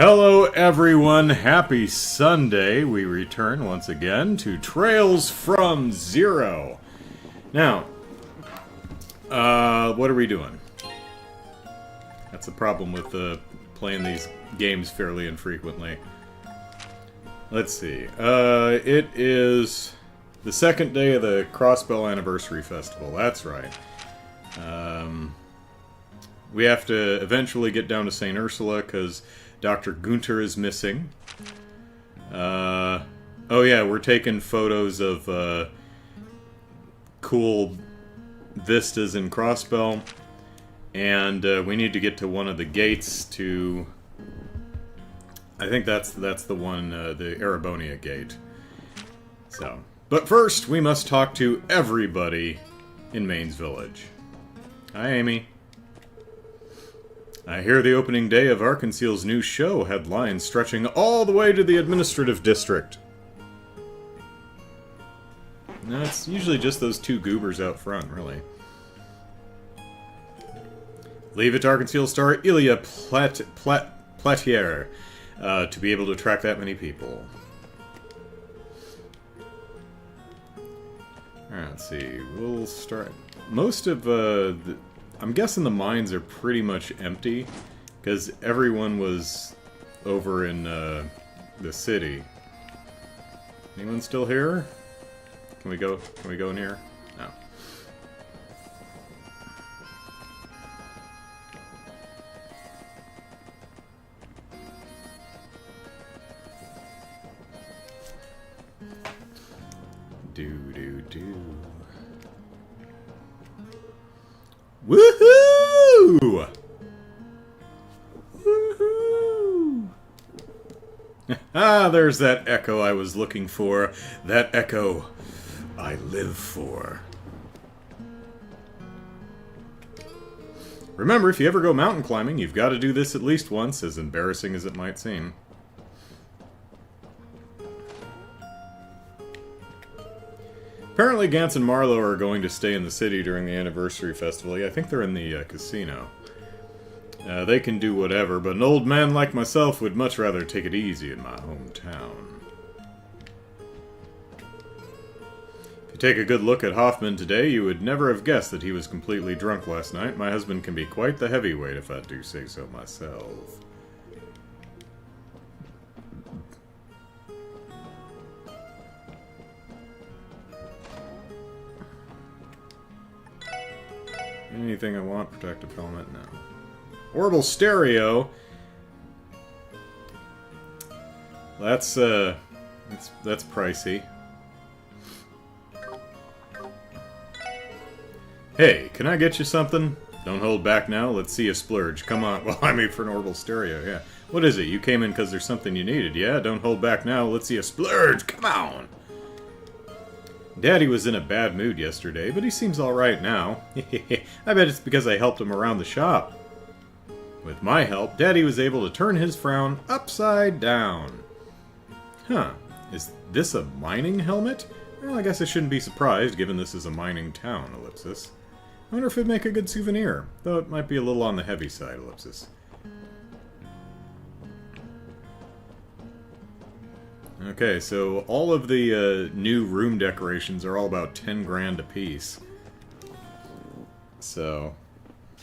Hello everyone, happy Sunday. We return once again to Trails from Zero. Now, what are we doing? That's the problem with playing these games fairly infrequently. Let's see. It is the second day of the Crossbell Anniversary Festival, that's right. We have to eventually get down to St. Ursula because Dr. Gunter is missing. Oh yeah, we're taking photos of cool vistas in Crossbell. And we need to get to one of the gates to... I think that's the one, the Erebonia gate. So, but first, we must talk to everybody in Maine's Village. Hi, Amy. I hear the opening day of Arkansas's new show had lines stretching all the way to the administrative district. No, it's usually just those two goobers out front, really. Leave it to Arkansas star Ilya Platier to be able to attract that many people. Alright, let's see. We'll start... Most of I'm guessing the mines are pretty much empty, because everyone was over in the city. Anyone still here? Can we go in here? No. Do. Woohoo! Woohoo! Ah, there's that echo I was looking for. That echo I live for. Remember, if you ever go mountain climbing, you've got to do this at least once, as embarrassing as it might seem. Apparently Gantz and Marlowe are going to stay in the city during the anniversary festival. Yeah, I think they're in the casino. They can do whatever, but an old man like myself would much rather take it easy in my hometown. If you take a good look at Hoffman today, you would never have guessed that he was completely drunk last night. My husband can be quite the heavyweight, if I do say so myself. Anything I want, protective helmet, no. Orbital stereo. That's pricey. Hey, can I get you something? Don't hold back now. Let's see you splurge. Come on. Well, I mean for an orbital stereo. Yeah. What is it? You came in because there's something you needed. Yeah. Don't hold back now. Let's see you splurge. Come on. Daddy was in a bad mood yesterday, but he seems alright now. I bet it's because I helped him around the shop. With my help, Daddy was able to turn his frown upside down. Huh. Is this a mining helmet? Well, I guess I shouldn't be surprised, given this is a mining town, ellipsis. I wonder if it'd make a good souvenir, though it might be a little on the heavy side, ellipsis. Okay, so all of the new room decorations are all about 10 grand a piece. So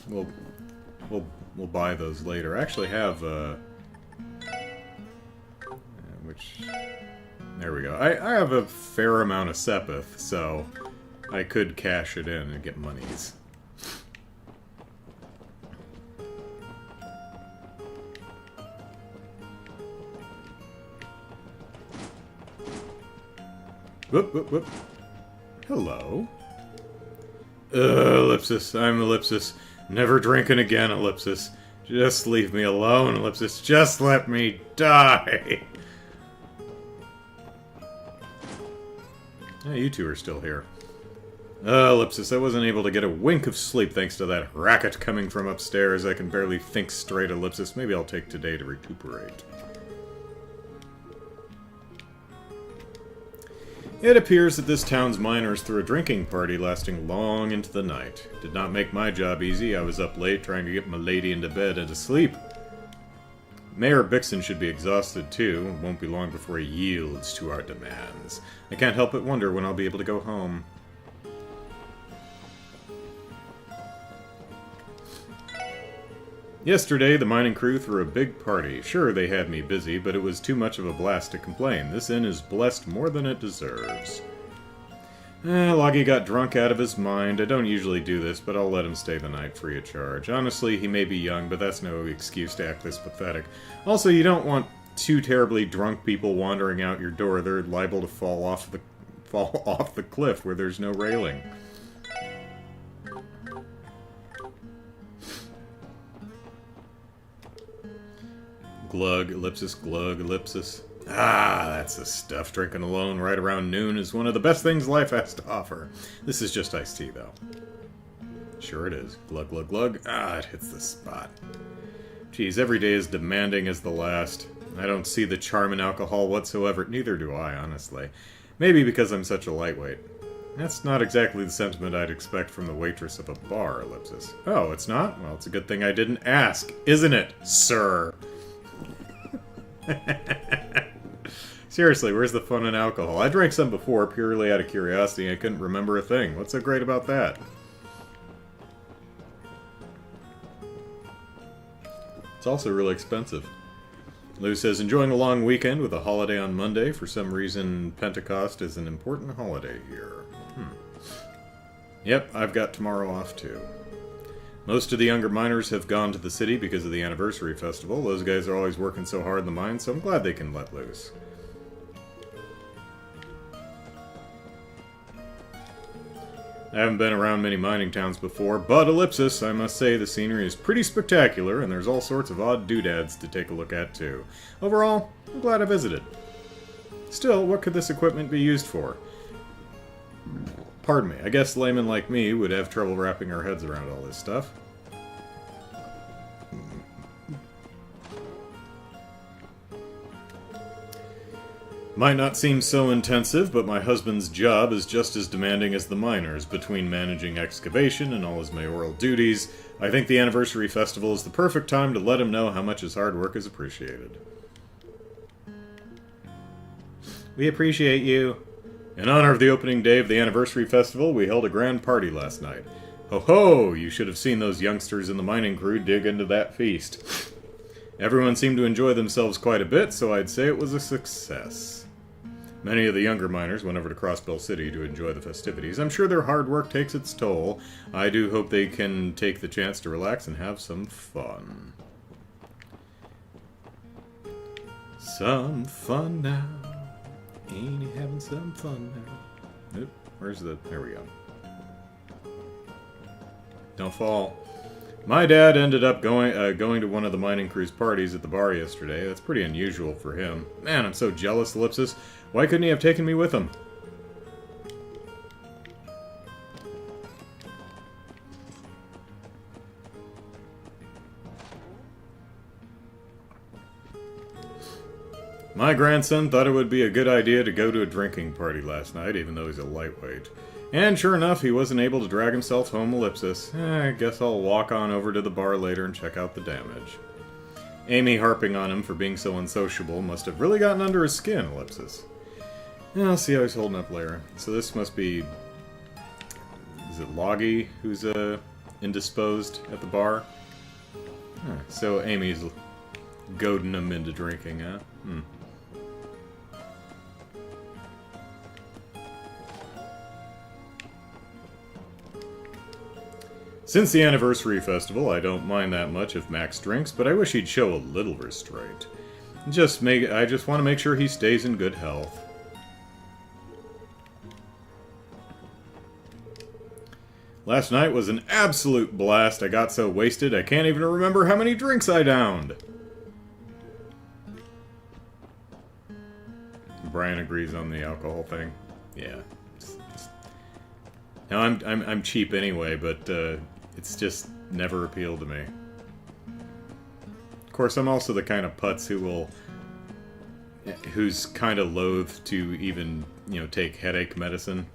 we'll buy those later. I actually have which there we go. I have a fair amount of Sepith, so I could cash it in and get monies. Whoop, whoop, whoop. Hello. Ellipsis. I'm Ellipsis. Never drinking again, Ellipsis. Just leave me alone, Ellipsis. Just let me die. Yeah, you two are still here. Ellipsis, I wasn't able to get a wink of sleep thanks to that racket coming from upstairs. I can barely think straight, Ellipsis. Maybe I'll take today to recuperate. It appears that this town's miners threw a drinking party lasting long into the night. Did not make my job easy. I was up late trying to get my lady into bed and to sleep. Mayor Bixen should be exhausted too. It won't be long before he yields to our demands. I can't help but wonder when I'll be able to go home. Yesterday, the mining crew threw a big party. Sure, they had me busy, but it was too much of a blast to complain. This inn is blessed more than it deserves. Loggy got drunk out of his mind. I don't usually do this, but I'll let him stay the night free of charge. Honestly, he may be young, but that's no excuse to act this pathetic. Also, you don't want two terribly drunk people wandering out your door. They're liable to fall off the cliff where there's no railing. Glug, ellipsis, glug, ellipsis. Ah, that's the stuff. Drinking alone right around noon is one of the best things life has to offer. This is just iced tea, though. Sure it is. Glug, glug, glug. Ah, it hits the spot. Geez, every day is demanding as the last. I don't see the charm in alcohol whatsoever. Neither do I, honestly. Maybe because I'm such a lightweight. That's not exactly the sentiment I'd expect from the waitress of a bar, ellipsis. Oh, it's not? Well, it's a good thing I didn't ask, isn't it, sir? Seriously, where's the fun in alcohol? I drank some before, purely out of curiosity. I couldn't remember a thing. What's so great about that? It's also really expensive. Lou says, enjoying a long weekend with a holiday on Monday. For some reason, Pentecost is an important holiday here. Yep, I've got tomorrow off too. Most of the younger miners have gone to the city because of the anniversary festival. Those guys are always working so hard in the mines, so I'm glad they can let loose. I haven't been around many mining towns before, but ellipsis, I must say the scenery is pretty spectacular, and there's all sorts of odd doodads to take a look at too. Overall, I'm glad I visited. Still, what could this equipment be used for? Pardon me, I guess laymen like me would have trouble wrapping our heads around all this stuff. Might not seem so intensive, but my husband's job is just as demanding as the miners. Between managing excavation and all his mayoral duties, I think the anniversary festival is the perfect time to let him know how much his hard work is appreciated. We appreciate you. In honor of the opening day of the anniversary festival, we held a grand party last night. Ho ho! You should have seen those youngsters in the mining crew dig into that feast. Everyone seemed to enjoy themselves quite a bit, so I'd say it was a success. Many of the younger miners went over to Crossbell City to enjoy the festivities. I'm sure their hard work takes its toll. I do hope they can take the chance to relax and have some fun. Some fun now. Ain't he having some fun now? Oop, where's the... There we go. Don't fall. My dad ended up going to one of the mining crew's parties at the bar yesterday. That's pretty unusual for him. Man, I'm so jealous, ellipsis. Why couldn't he have taken me with him? My grandson thought it would be a good idea to go to a drinking party last night, even though he's a lightweight. And sure enough, he wasn't able to drag himself home, ellipsis. I guess I'll walk on over to the bar later and check out the damage. Amy harping on him for being so unsociable must have really gotten under his skin, ellipsis. Yeah, I'll see how he's holding up later. So this must be... Is it Loggy who's indisposed at the bar? Huh, so Amy's goading him into drinking, huh? Since the anniversary festival, I don't mind that much if Max drinks, but I wish he'd show a little restraint. I just want to make sure he stays in good health. Last night was an absolute blast. I got so wasted I can't even remember how many drinks I downed. Brian agrees on the alcohol thing. Yeah. Now I'm cheap anyway, but it's just never appealed to me. Of course, I'm also the kind of putz who's kind of loath to even, take headache medicine.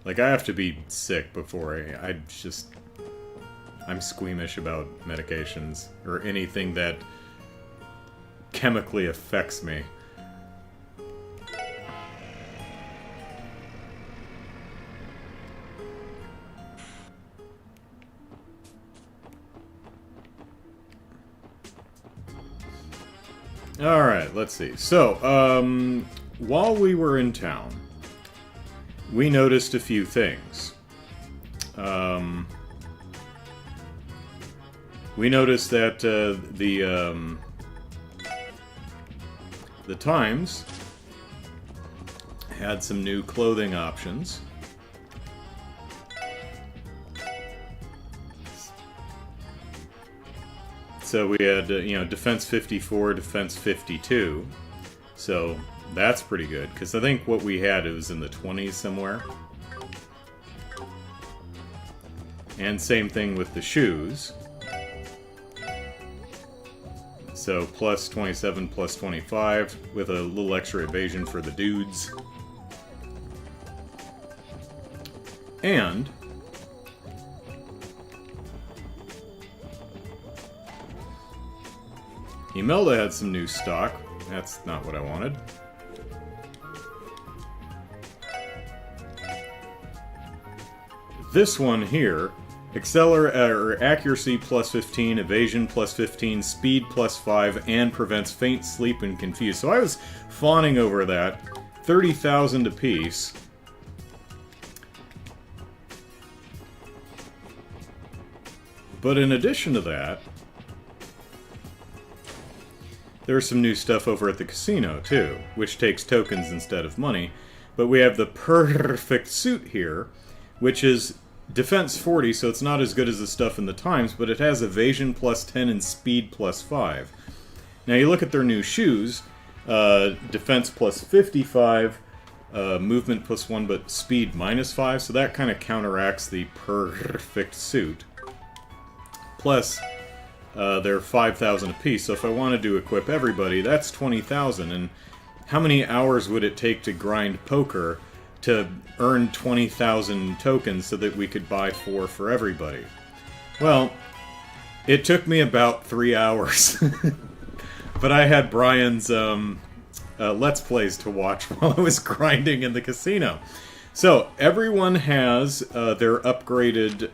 Like, I have to be sick before I'm squeamish about medications or anything that chemically affects me. Alright, let's see. So, while we were in town, we noticed a few things. We noticed that the Times had some new clothing options. So we had, you know, Defense 54, Defense 52. So that's pretty good, because I think what we had, it was in the 20s somewhere. And same thing with the shoes. So plus 27, plus 25, with a little extra evasion for the dudes. And Imelda had some new stock. That's not what I wanted. This one here, accuracy plus 15, evasion plus 15, speed plus 5, and prevents faint sleep and confuse. So I was fawning over that. 30,000 apiece. But in addition to that, there's some new stuff over at the casino, too, which takes tokens instead of money. But we have the perfect suit here, which is defense 40, so it's not as good as the stuff in the Times, but it has evasion plus 10 and speed plus 5. Now you look at their new shoes, defense plus 55, movement plus 1, but speed minus 5, so that kind of counteracts the perfect suit. Plus, they're 5,000 apiece, so if I wanted to equip everybody, that's 20,000, and how many hours would it take to grind poker to earn 20,000 tokens so that we could buy 4 for everybody? Well, it took me about 3 hours. But I had Brian's Let's Plays to watch while I was grinding in the casino. So, everyone has their upgraded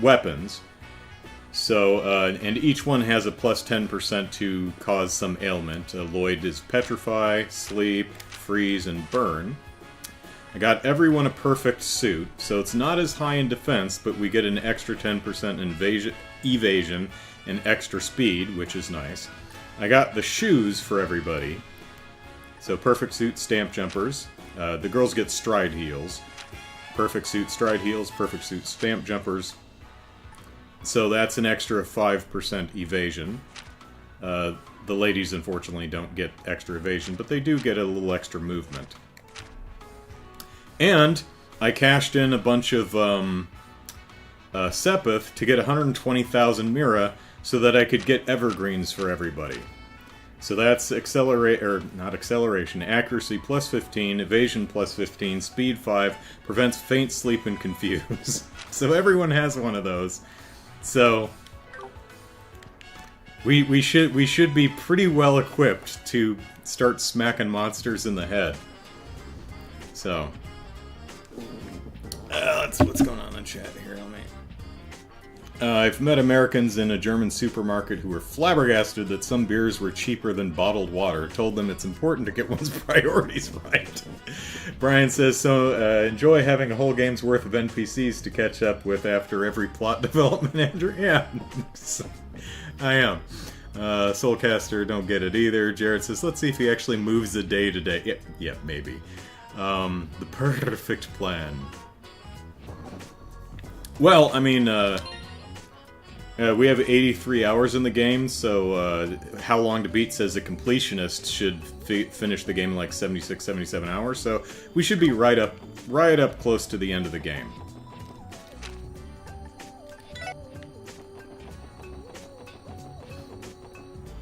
weapons. So, and each one has a plus 10% to cause some ailment. Lloyd is Petrify, Sleep, Freeze, and Burn. I got everyone a perfect suit, so it's not as high in defense, but we get an extra 10% in evasion and extra speed, which is nice. I got the shoes for everybody. So perfect suit, stamp jumpers. The girls get stride heels. Perfect suit, stride heels, perfect suit, stamp jumpers. So that's an extra 5% evasion. The ladies, unfortunately, don't get extra evasion, but they do get a little extra movement. And I cashed in a bunch of Sepith to get 120,000 Mira so that I could get evergreens for everybody. So that's not acceleration, accuracy plus 15, evasion plus 15, speed 5, prevents faint sleep and confuse. So everyone has one of those. So we should be pretty well equipped to start smacking monsters in the head. So what's going on in chat here? I've met Americans in a German supermarket who were flabbergasted that some beers were cheaper than bottled water. Told them it's important to get one's priorities right. Brian says, so enjoy having a whole game's worth of NPCs to catch up with after every plot development, Andrew. Yeah, I am. Soulcaster, don't get it either. Jared says, let's see if he actually moves a day to day. Yeah, maybe. The perfect plan. Well, I mean, we have 83 hours in the game, so How Long to Beat says a completionist should finish the game in like 76, 77 hours, so we should be right up close to the end of the game.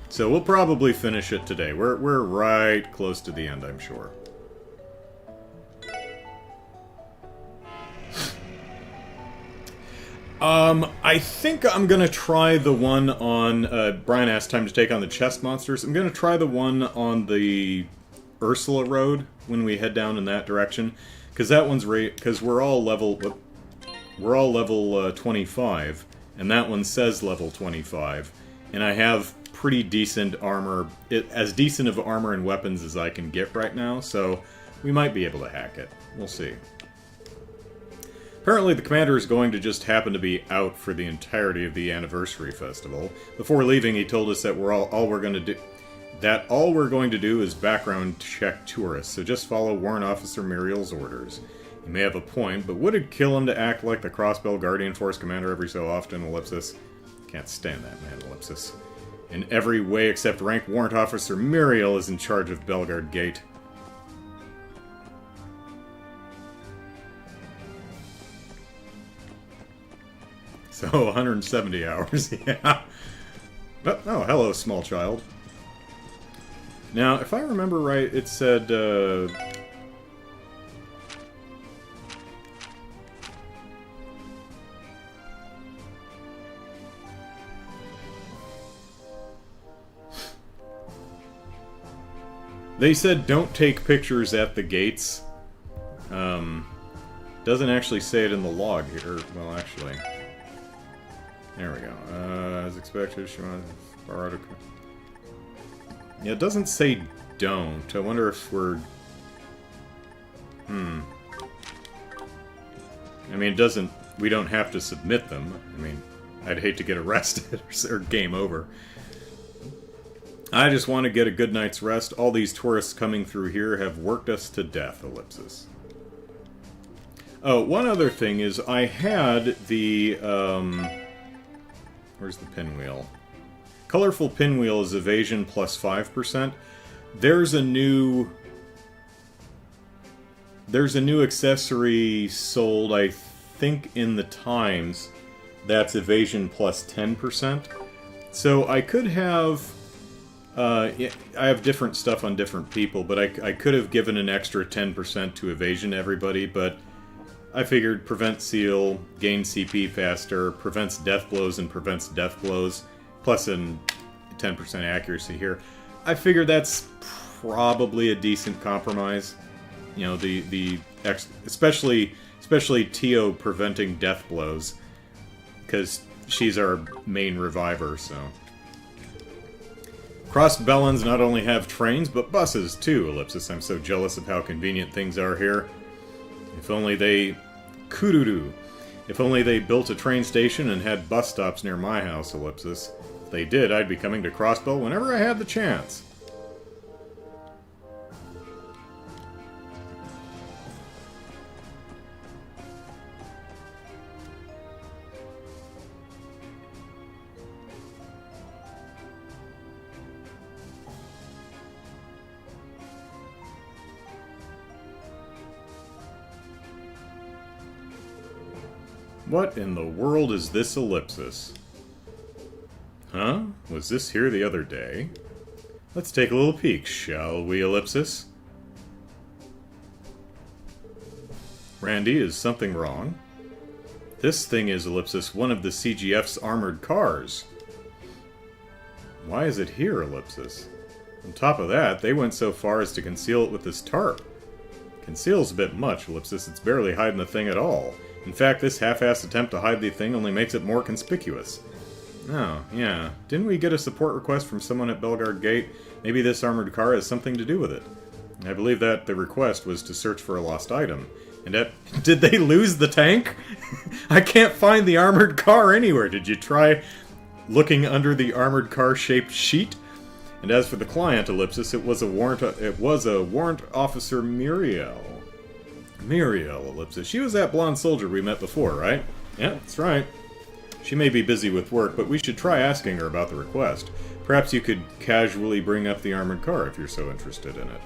So we'll probably finish it today. We're right close to the end, I'm sure. I think I'm gonna try the one on, Brian asked time to take on the chest monsters. I'm gonna try the one on the Ursula Road when we head down in that direction. Because that one's because we're all level 25, and that one says level 25. And I have pretty decent armor, as decent of armor and weapons as I can get right now, so we might be able to hack it. We'll see. Apparently the commander is going to just happen to be out for the entirety of the anniversary festival. Before leaving, he told us that all we're going to do is background check tourists, so just follow Warrant Officer Muriel's orders. He may have a point, but would it kill him to act like the Crossbell Guardian Force commander every so often, ellipsis? Can't stand that man, ellipsis. In every way except rank, Warrant Officer Muriel is in charge of Belgard Gate. So, 170 hours, yeah. Oh, hello, small child. Now, if I remember right, it said, they said don't take pictures at the gates. Doesn't actually say it in the log here. Well, actually... There we go. As expected, she wants to borrow to... Yeah, it doesn't say don't. I wonder if we're... I mean, it doesn't... We don't have to submit them. I mean, I'd hate to get arrested or game over. I just want to get a good night's rest. All these tourists coming through here have worked us to death, ellipsis. Oh, one other thing is I had the, where's the pinwheel? Colorful pinwheel is evasion plus 5%. There's a new accessory sold, I think, in the Times that's evasion plus 10%. So I could have... yeah, I have different stuff on different people, but I could have given an extra 10% to evasion to everybody, but I figured prevent seal, gain CP faster, prevents death blows and prevents death blows, plus an 10% accuracy here. I figured that's probably a decent compromise. You know, especially Tio preventing death blows, because she's our main reviver, so... Crossbellans not only have trains, but buses, too, ellipsis. I'm so jealous of how convenient things are here. If only they... Kururu. If only they built a train station and had bus stops near my house, ellipsis. If they did, I'd be coming to Crossbell whenever I had the chance. What in the world is this ellipsis? Huh? Was this here the other day? Let's take a little peek, shall we, ellipsis? Randy, is something wrong? This thing is, ellipsis, one of the CGF's armored cars. Why is it here, ellipsis? On top of that, they went so far as to conceal it with this tarp. Conceal's a bit much, ellipsis. It's barely hiding the thing at all. In fact, this half-assed attempt to hide the thing only makes it more conspicuous. Oh, yeah. Didn't we get a support request from someone at Belgard Gate? Maybe this armored car has something to do with it. I believe that the request was to search for a lost item. And did they lose the tank? I can't find the armored car anywhere. Did you try looking under the armored car-shaped sheet? And as for the client, ellipsis, it was a warrant officer Muriel. Muriel, ellipsis. She was that blonde soldier we met before, right? Yeah, that's right. She may be busy with work, but we should try asking her about the request. Perhaps you could casually bring up the armored car if you're so interested in it.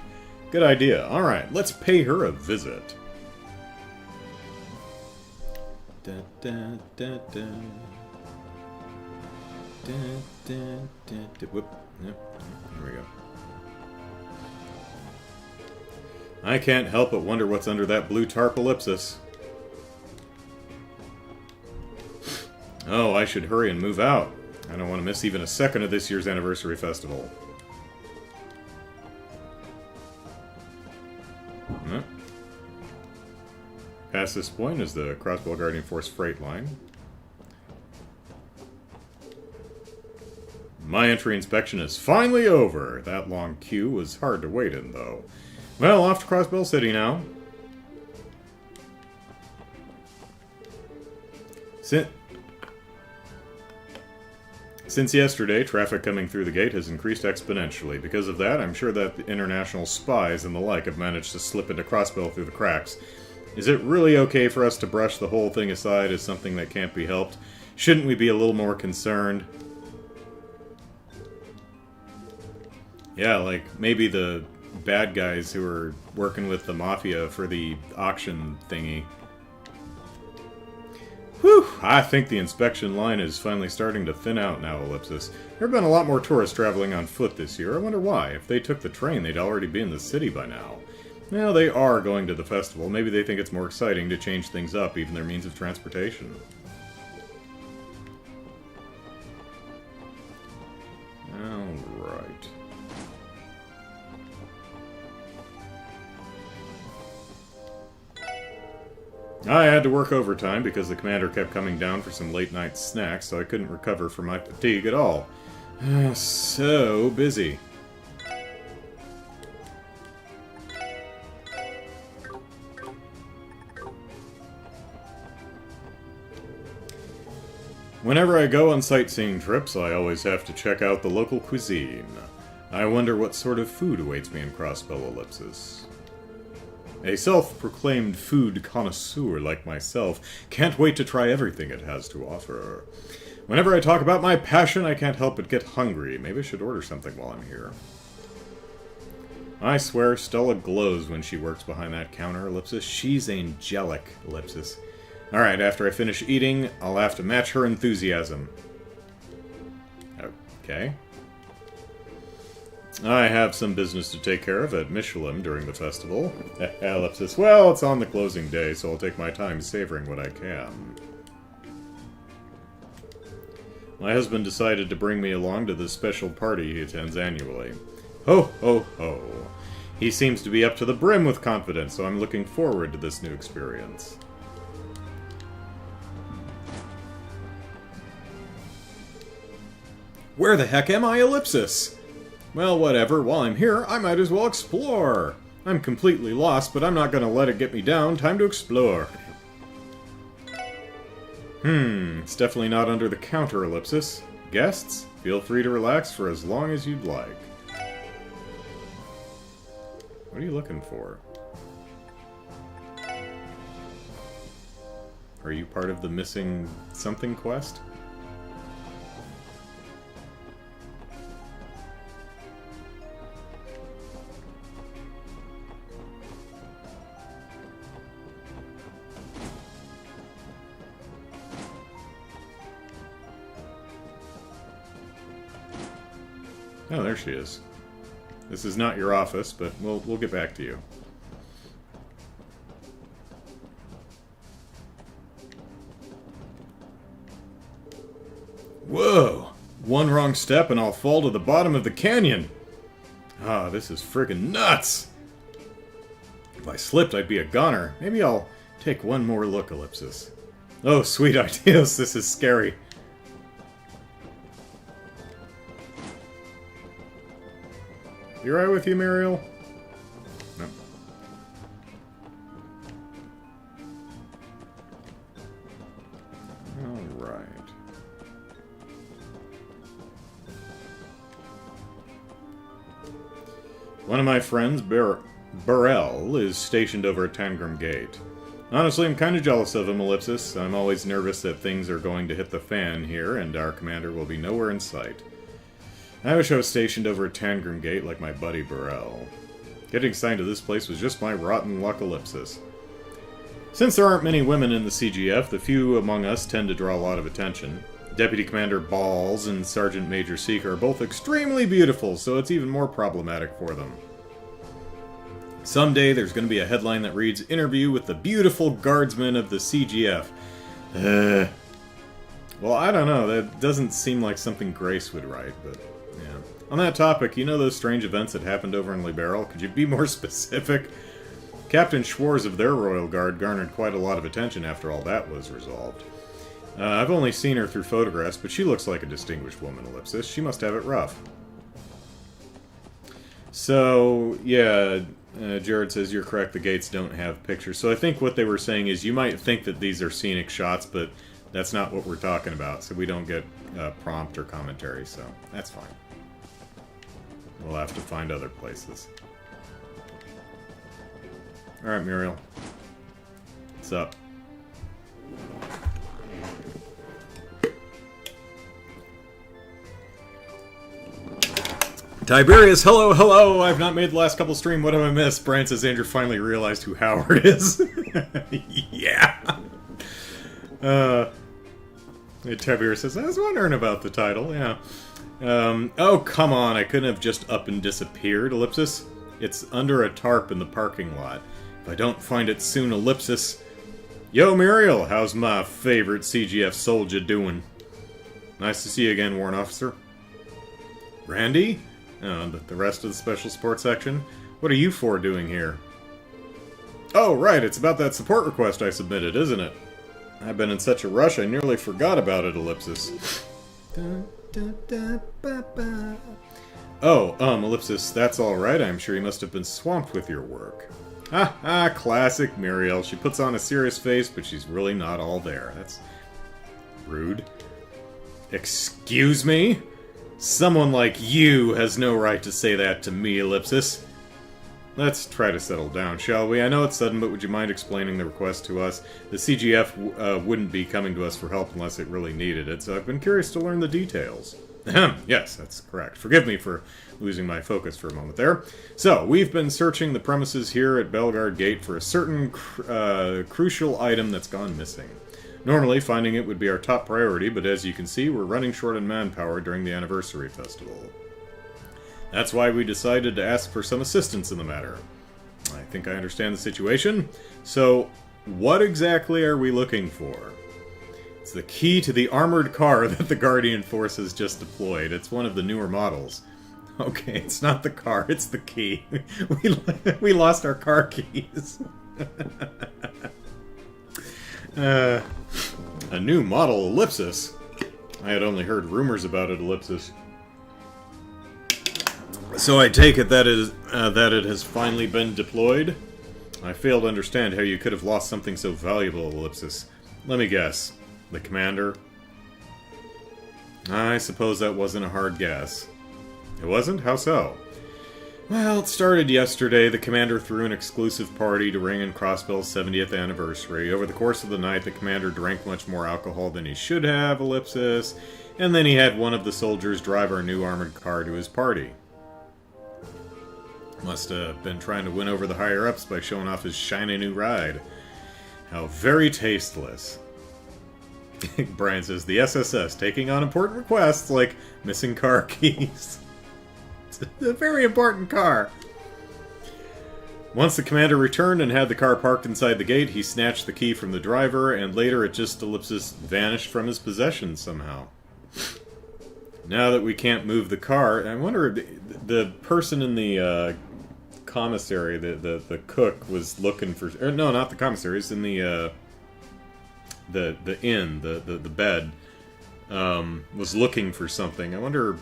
Good idea. Alright, let's pay her a visit. Da, da, da, da. Da, da, da, da. Whoop. Yep. Here we go. I can't help but wonder what's under that blue tarp ellipsis. Oh, I should hurry and move out. I don't want to miss even a second of this year's anniversary festival. Huh? Past this point is the Crossbow Guardian Force freight line. My entry inspection is finally over. That long queue was hard to wait in, though. Well, off to Crossbell City now. Since yesterday, traffic coming through the gate has increased exponentially. Because of that, I'm sure that the international spies and the like have managed to slip into Crossbell through the cracks. Is it really okay for us to brush the whole thing aside as something that can't be helped? Shouldn't we be a little more concerned? Yeah, like, maybe the bad guys who are working with the Mafia for the auction thingy. Whew! I think the inspection line is finally starting to thin out now, Ellipsis. There have been a lot more tourists traveling on foot this year. I wonder why. If they took the train, they'd already be in the city by now. Now, they are going to the festival. Maybe they think it's more exciting to change things up, even their means of transportation. Alright. I had to work overtime because the commander kept coming down for some late-night snacks, so I couldn't recover from my fatigue at all. So busy. Whenever I go on sightseeing trips, I always have to check out the local cuisine. I wonder what sort of food awaits me in Crossbell Ellipsis. A self-proclaimed food connoisseur like myself can't wait to try everything it has to offer. Whenever I talk about my passion, I can't help but get hungry. Maybe I should order something while I'm here. I swear, Stella glows when she works behind that counter, Ellipsis. She's angelic, Ellipsis. Alright, after I finish eating, I'll have to match her enthusiasm. Okay. I have some business to take care of at Michelin during the festival. Ellipsis. Well, it's on the closing day, so I'll take my time savoring what I can. My husband decided to bring me along to this special party he attends annually. Ho, ho, ho. He seems to be up to the brim with confidence, so I'm looking forward to this new experience. Where the heck am I, Ellipsis? Well, whatever. While I'm here, I might as well explore. I'm completely lost, but I'm not going to let it get me down. Time to explore. It's definitely not under the counter, Ellipsis. Guests, feel free to relax for as long as you'd like. What are you looking for? Are you part of the missing something quest? Oh, there she is. This is not your office, but we'll get back to you. Whoa! One wrong step and I'll fall to the bottom of the canyon! Ah, this is friggin' nuts! If I slipped, I'd be a goner. Maybe I'll take one more look, Ellipsis. Oh, sweet ideas, this is scary. You right with you, Muriel? No. Alright. One of my friends, Burrell, is stationed over at Tangram Gate. Honestly, I'm kind of jealous of him, Ellipsis. I'm always nervous that things are going to hit the fan here, and our commander will be nowhere in sight. I wish I was stationed over at Tangram Gate like my buddy Burrell. Getting assigned to this place was just my rotten luck, Ellipsis. Since there aren't many women in the CGF, the few among us tend to draw a lot of attention. Deputy Commander Balls and Sergeant Major Seeker are both extremely beautiful, so it's even more problematic for them. Someday there's going to be a headline that reads, "Interview with the beautiful guardsman of the CGF." Well, I don't know. That doesn't seem like something Grace would write, but yeah. On that topic, you know those strange events that happened over in Liberal? Could you be more specific? Captain Schwarz of their Royal Guard garnered quite a lot of attention after all that was resolved. I've only seen her through photographs, but she looks like a distinguished woman, Ellipsis. She must have it rough. So, yeah, Jared says you're correct, the gates don't have pictures. So I think what they were saying is you might think that these are scenic shots, but that's not what we're talking about, so we don't get prompt or commentary, so that's fine. We'll have to find other places. Alright, Muriel. What's up? Tiberius, hello, hello! I've not made the last couple stream. What have I missed? Brian says Andrew finally realized who Howard is. Yeah. Tiberius says, I was wondering about the title, yeah. Oh, come on, I couldn't have just up and disappeared, Ellipsis. It's under a tarp in the parking lot. If I don't find it soon, Ellipsis. Yo, Muriel, how's my favorite CGF soldier doing? Nice to see you again, Warrant Officer. Randy? The rest of the Special Support section? What are you four doing here? Oh, right, it's about that support request I submitted, isn't it? I've been in such a rush I nearly forgot about it, Ellipsis. Oh, Ellipsis, that's alright. I'm sure you must have been swamped with your work. Classic Muriel. She puts on a serious face, but she's really not all there. That's rude. Excuse me? Someone like you has no right to say that to me, Ellipsis. Let's try to settle down, shall we? I know it's sudden, but would you mind explaining the request to us? The CGF wouldn't be coming to us for help unless it really needed it, so I've been curious to learn the details. Yes, that's correct. Forgive me for losing my focus for a moment there. So, we've been searching the premises here at Bellegarde Gate for a certain crucial item that's gone missing. Normally, finding it would be our top priority, but as you can see, we're running short on manpower during the anniversary festival. That's why we decided to ask for some assistance in the matter. I think I understand the situation. So, what exactly are we looking for? It's the key to the armored car that the Guardian Force has just deployed. It's one of the newer models. Okay, it's not the car, it's the key. We lost our car keys. A new model, Ellipsis. I had only heard rumors about it, Ellipsis. So I take it that it has finally been deployed? I fail to understand how you could have lost something so valuable, Ellipsis. Let me guess. The commander? I suppose that wasn't a hard guess. It wasn't? How so? Well, it started yesterday. The commander threw an exclusive party to Ring and Crossbell's 70th anniversary. Over the course of the night, the commander drank much more alcohol than he should have, Ellipsis, and then he had one of the soldiers drive our new armored car to his party. Must have been trying to win over the higher-ups by showing off his shiny new ride. How very tasteless. Brian says, the SSS taking on important requests like missing car keys. It's a very important car. Once the commander returned and had the car parked inside the gate, he snatched the key from the driver, and later it just, Ellipsis, vanished from his possession somehow. Now that we can't move the car, I wonder if the person in the commissary, the cook, was looking for... Or no, not the commissary, it's in the inn, the bed, was looking for something. I wonder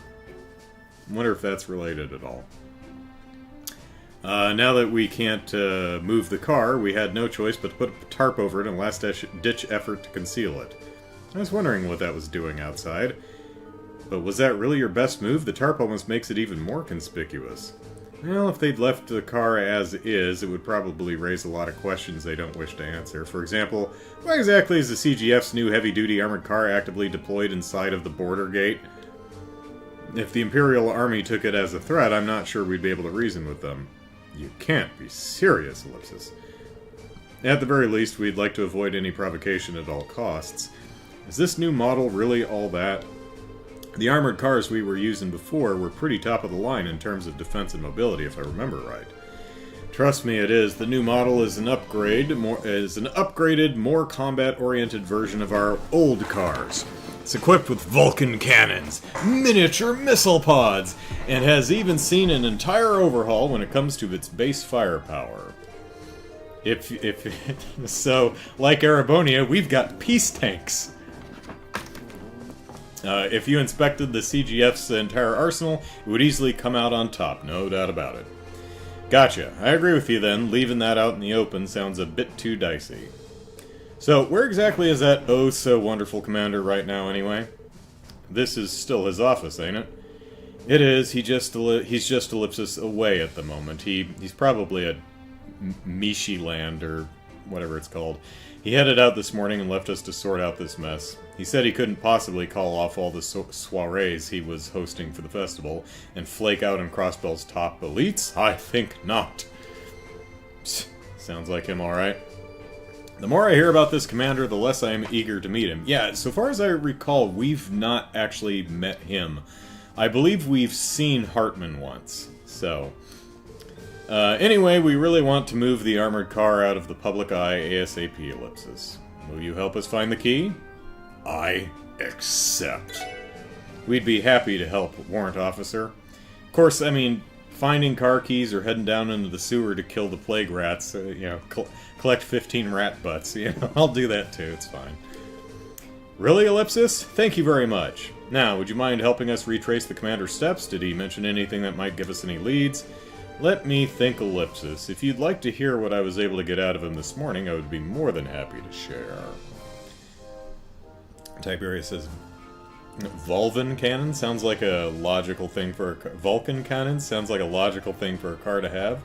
if that's related at all. Now that we can't move the car, we had no choice but to put a tarp over it in a last-ditch effort to conceal it. I was wondering what that was doing outside. But was that really your best move? The tarp almost makes it even more conspicuous. Well, if they'd left the car as is, it would probably raise a lot of questions they don't wish to answer. For example, why exactly is the CGF's new heavy-duty armored car actively deployed inside of the border gate? If the Imperial Army took it as a threat, I'm not sure we'd be able to reason with them. You can't be serious, Ellipsis. At the very least, we'd like to avoid any provocation at all costs. Is this new model really all that? The armored cars we were using before were pretty top of the line in terms of defense and mobility, if I remember right. Trust me, it is. The new model is an upgraded, more combat-oriented version of our old cars. It's equipped with Vulcan cannons, miniature missile pods, and has even seen an entire overhaul when it comes to its base firepower. So, like Erebonia, we've got peace tanks. If you inspected the CGF's entire arsenal, it would easily come out on top, no doubt about it. Gotcha. I agree with you then. Leaving that out in the open sounds a bit too dicey. So, where exactly is that oh-so-wonderful commander right now, anyway? This is still his office, ain't it? It is. He's just ellipsis away at the moment. He's probably at Mishi Land, or whatever it's called. He headed out this morning and left us to sort out this mess. He said he couldn't possibly call off all the soirees he was hosting for the festival and flake out on Crossbell's top elites? I think not. Psst, sounds like him, alright. The more I hear about this commander, the less I am eager to meet him. Yeah, so far as I recall, we've not actually met him. I believe we've seen Hartman once, so... anyway, we really want to move the armored car out of the public eye ASAP, Ellipsis. Will you help us find the key? I accept. We'd be happy to help, Warrant Officer. Of course, I mean, finding car keys or heading down into the sewer to kill the plague rats, collect 15 rat butts, I'll do that too, it's fine. Really, Ellipsis? Thank you very much. Now, would you mind helping us retrace the commander's steps? Did he mention anything that might give us any leads? Let me think, Ellipsis. If you'd like to hear what I was able to get out of him this morning, I would be more than happy to share. Tiberius says, Vulcan cannon sounds like a logical thing for a car. Vulcan cannon sounds like a logical thing for a car to have.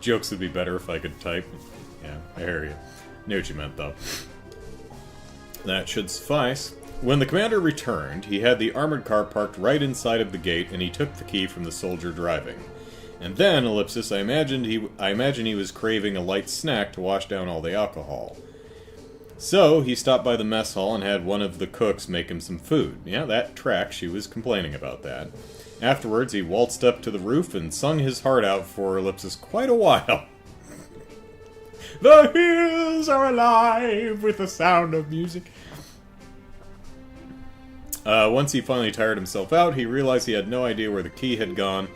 Jokes would be better if I could type. Yeah, I hear you. Knew what you meant, though. That should suffice. When the commander returned, he had the armored car parked right inside of the gate, and he took the key from the soldier driving. And then, Ellipsis, I imagine he was craving a light snack to wash down all the alcohol. So, he stopped by the mess hall and had one of the cooks make him some food. Yeah, that tracks. She was complaining about that. Afterwards, he waltzed up to the roof and sung his heart out for Ellipsis quite a while. The hills are alive with the sound of music. Once he finally tired himself out, he realized he had no idea where the key had gone.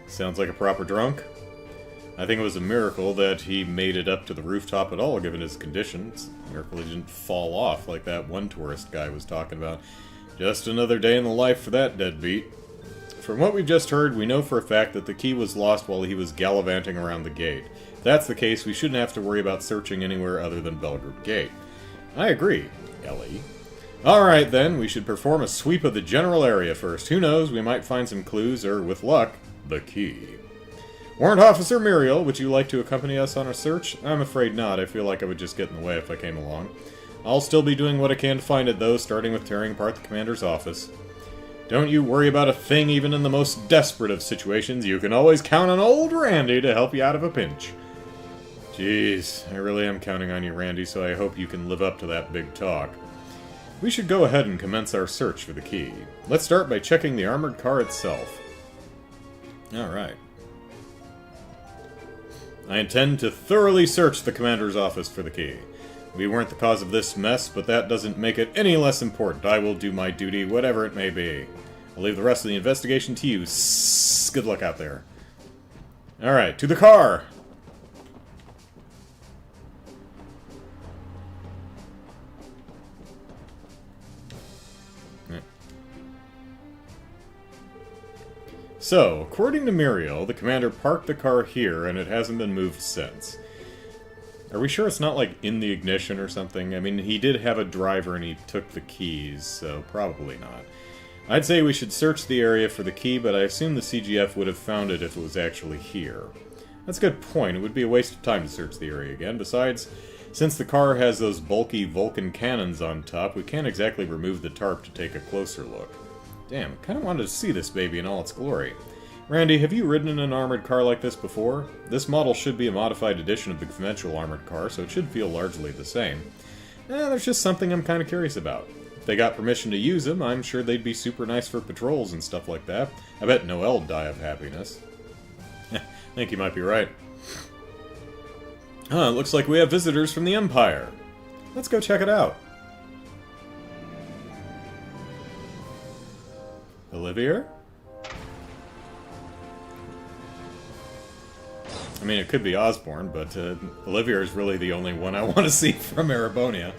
Sounds like a proper drunk. I think it was a miracle that he made it up to the rooftop at all, given his conditions. Miracle he didn't fall off like that one tourist guy was talking about. Just another day in the life for that deadbeat. From what we've just heard, we know for a fact that the key was lost while he was gallivanting around the gate. If that's the case, we shouldn't have to worry about searching anywhere other than Belgrade Gate. I agree, Ellie. Alright then, we should perform a sweep of the general area first. Who knows, we might find some clues, or, with luck, the key. Warrant Officer Muriel, would you like to accompany us on our search? I'm afraid not. I feel like I would just get in the way if I came along. I'll still be doing what I can to find it, though, starting with tearing apart the commander's office. Don't you worry about a thing, even in the most desperate of situations. You can always count on old Randy to help you out of a pinch. Jeez, I really am counting on you, Randy, so I hope you can live up to that big talk. We should go ahead and commence our search for the key. Let's start by checking the armored car itself. Alright. I intend to thoroughly search the commander's office for the key. We weren't the cause of this mess, but that doesn't make it any less important. I will do my duty, whatever it may be. I'll leave the rest of the investigation to you. Good luck out there. Alright, to the car! So, according to Muriel, the commander parked the car here, and it hasn't been moved since. Are we sure it's not, like, in the ignition or something? I mean, he did have a driver and he took the keys, so probably not. I'd say we should search the area for the key, but I assume the CGF would have found it if it was actually here. That's a good point. It would be a waste of time to search the area again. Besides, since the car has those bulky Vulcan cannons on top, we can't exactly remove the tarp to take a closer look. Damn, kinda wanted to see this baby in all its glory. Randy, have you ridden in an armored car like this before? This model should be a modified edition of the conventional armored car, so it should feel largely the same. There's just something I'm kinda curious about. If they got permission to use them, I'm sure they'd be super nice for patrols and stuff like that. I bet Noel'd die of happiness. I think you might be right. Looks like we have visitors from the Empire. Let's go check it out. Olivier? I mean, it could be Osborne, but Olivier is really the only one I want to see from Erebonia.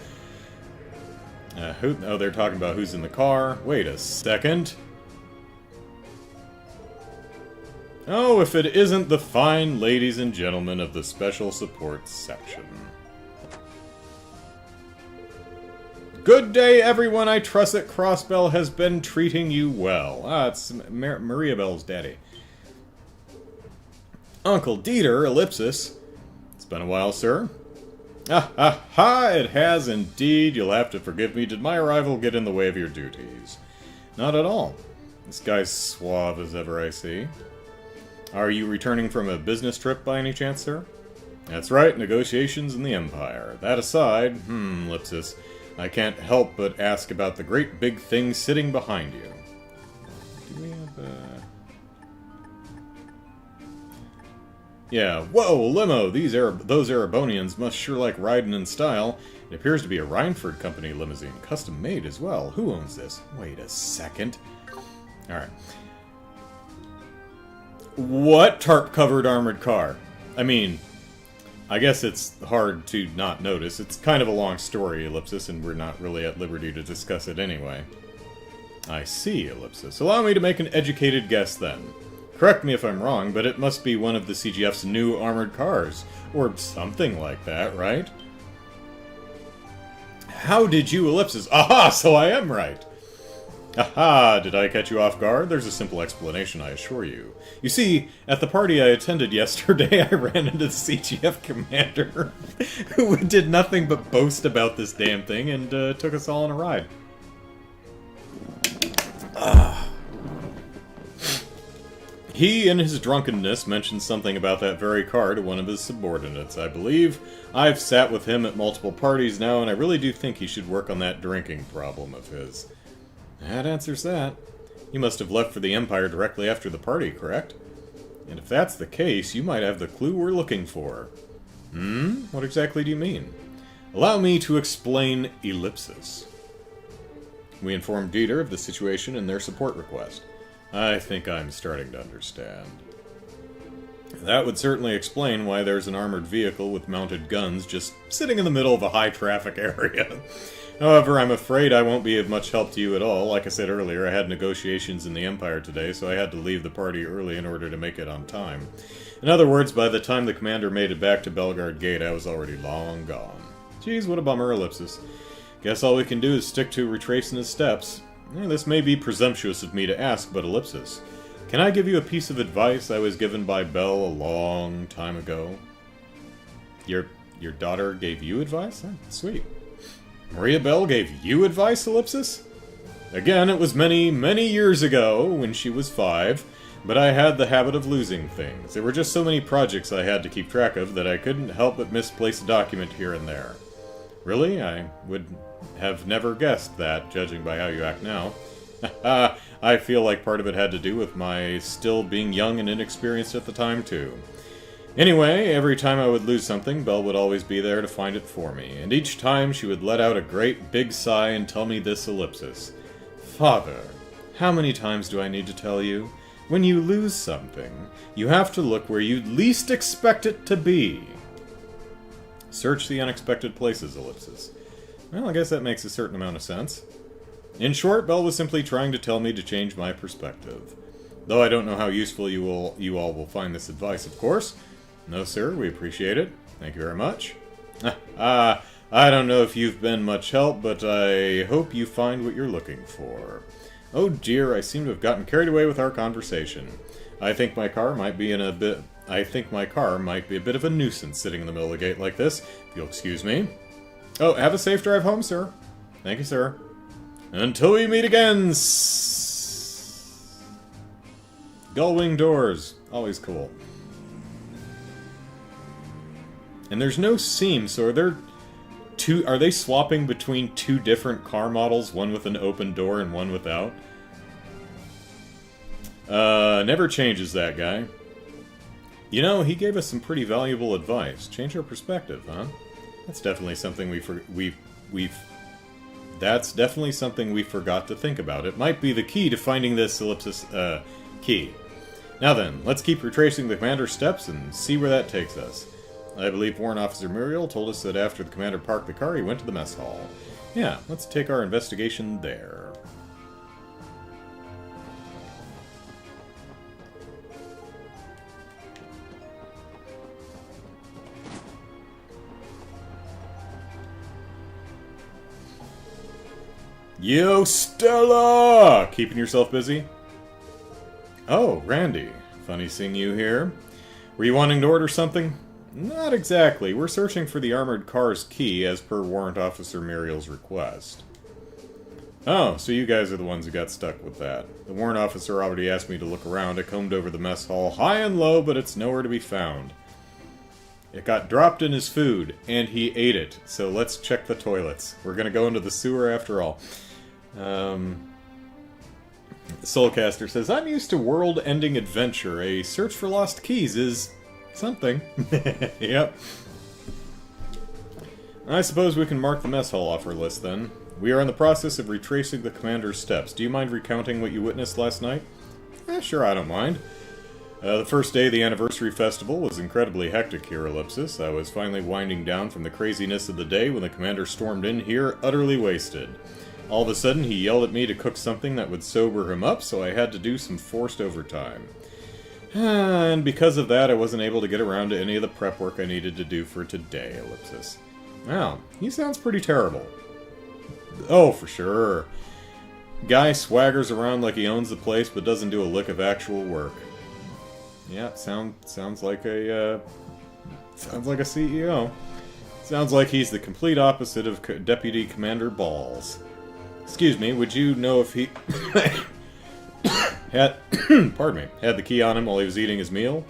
Oh, they're talking about who's in the car. Wait a second. Oh, if it isn't the fine ladies and gentlemen of the Special Support Section. Good day, everyone. I trust that Crossbell has been treating you well. Ah, it's Maria Bell's daddy. Uncle Dieter, ellipsis. It's been a while, sir. Ah, ha, ha, it has indeed. You'll have to forgive me. Did my arrival get in the way of your duties? Not at all. This guy's suave as ever, I see. Are you returning from a business trip by any chance, sir? That's right, negotiations in the Empire. That aside, ellipsis, I can't help but ask about the great big thing sitting behind you. Do we have Yeah, whoa, limo! Those Erebonians must sure like riding in style. It appears to be a Rhineford Company limousine, custom made as well. Who owns this? Wait a second. Alright. What tarp-covered armored car? I mean, I guess it's hard to not notice. It's kind of a long story, ellipsis, and we're not really at liberty to discuss it anyway. I see, ellipsis. Allow me to make an educated guess, then. Correct me if I'm wrong, but it must be one of the CGF's new armored cars. Or something like that, right? How did you, ellipsis? Aha, so I am right! Aha, did I catch you off guard? There's a simple explanation, I assure you. You see, at the party I attended yesterday, I ran into the CGF commander, who did nothing but boast about this damn thing, and took us all on a ride. He, in his drunkenness, mentioned something about that very car to one of his subordinates, I believe. I've sat with him at multiple parties now, and I really do think he should work on that drinking problem of his. That answers that. You must have left for the Empire directly after the party, correct? And if that's the case, you might have the clue we're looking for. What exactly do you mean? Allow me to explain ellipsis. We informed Dieter of the situation and their support request. I think I'm starting to understand. That would certainly explain why there's an armored vehicle with mounted guns just sitting in the middle of a high-traffic area. However, I'm afraid I won't be of much help to you at all. Like I said earlier, I had negotiations in the Empire today, so I had to leave the party early in order to make it on time. In other words, by the time the commander made it back to Belgard Gate, I was already long gone. Geez, what a bummer, ellipsis. Guess all we can do is stick to retracing his steps. This may be presumptuous of me to ask, but ellipsis. Can I give you a piece of advice I was given by Belle a long time ago? Your daughter gave you advice? Oh, sweet. Maria Belle gave you advice, ellipsis? Again, it was many, many years ago, when she was 5, but I had the habit of losing things. There were just so many projects I had to keep track of that I couldn't help but misplace a document here and there. Really? I would have never guessed that, judging by how you act now. I feel like part of it had to do with my still being young and inexperienced at the time, too. Anyway, every time I would lose something, Belle would always be there to find it for me, and each time she would let out a great big sigh and tell me this ellipsis. Father, how many times do I need to tell you? When you lose something, you have to look where you'd least expect it to be. Search the unexpected places, ellipsis. Well, I guess that makes a certain amount of sense. In short, Belle was simply trying to tell me to change my perspective. Though I don't know how useful you all will find this advice, of course. No, sir, we appreciate it. Thank you very much. I don't know if you've been much help, but I hope you find what you're looking for. Oh dear, I seem to have gotten carried away with our conversation. I think my car might be a bit of a nuisance sitting in the middle of the gate like this, if you'll excuse me. Oh, have a safe drive home, sir. Thank you, sir. Until we meet again, Gullwing doors. Always cool. And there's no seam, so are they swapping between two different car models, one with an open door and one without? Never changes, that guy. You know, he gave us some pretty valuable advice. Change our perspective, huh? That's definitely something That's definitely something we forgot to think about. It might be the key to finding this ellipsis, key. Now then, let's keep retracing the commander's steps and see where that takes us. I believe Warrant Officer Muriel told us that after the commander parked the car, he went to the mess hall. Yeah, let's take our investigation there. Yo, Stella! Keeping yourself busy? Oh, Randy. Funny seeing you here. Were you wanting to order something? Not exactly. We're searching for the armored car's key as per Warrant Officer Muriel's request. Oh, so you guys are the ones who got stuck with that. The warrant officer already asked me to look around. I combed over the mess hall high and low, but it's nowhere to be found. It got dropped in his food, and he ate it. So let's check the toilets. We're gonna go into the sewer after all. Soulcaster says, I'm used to world-ending adventure. A search for lost keys is something. Yep. I suppose we can mark the mess hall off our list then. We are in the process of retracing the commander's steps. Do you mind recounting what you witnessed last night? Sure, I don't mind. The first day of the anniversary festival was incredibly hectic here, Ellipsis. I was finally winding down from the craziness of the day when the commander stormed in here, utterly wasted. All of a sudden, he yelled at me to cook something that would sober him up, so I had to do some forced overtime. And because of that, I wasn't able to get around to any of the prep work I needed to do for today, Ellipsis. Wow, he sounds pretty terrible. Oh, for sure. Guy swaggers around like he owns the place, but doesn't do a lick of actual work. Yeah, sounds like a CEO. Sounds like he's the complete opposite of Deputy Commander Balls. Excuse me, would you know if he had the key on him while he was eating his meal?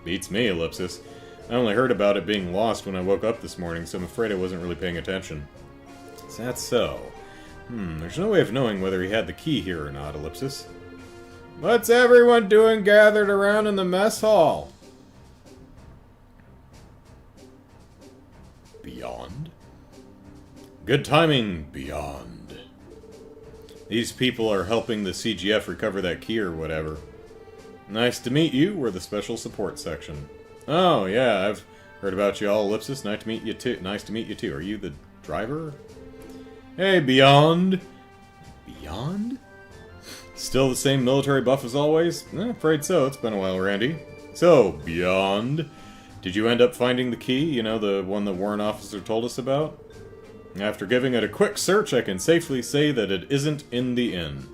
Beats me, Ellipsis. I only heard about it being lost when I woke up this morning, so I'm afraid I wasn't really paying attention. Is that so? There's no way of knowing whether he had the key here or not, Ellipsis. What's everyone doing gathered around in the mess hall? Beyond? Good timing, Beyond. These people are helping the CGF recover that key or whatever. Nice to meet you. We're the special support section. Oh, yeah, I've heard about you all, Ellipsis. Nice to meet you too. Nice to meet you too. Are you the driver? Hey, Beyond. Beyond? Still the same military buff as always? Afraid so. It's been a while, Randy. So, Beyond, did you end up finding the key? You know, the one the warrant officer told us about? After giving it a quick search, I can safely say that it isn't in the inn.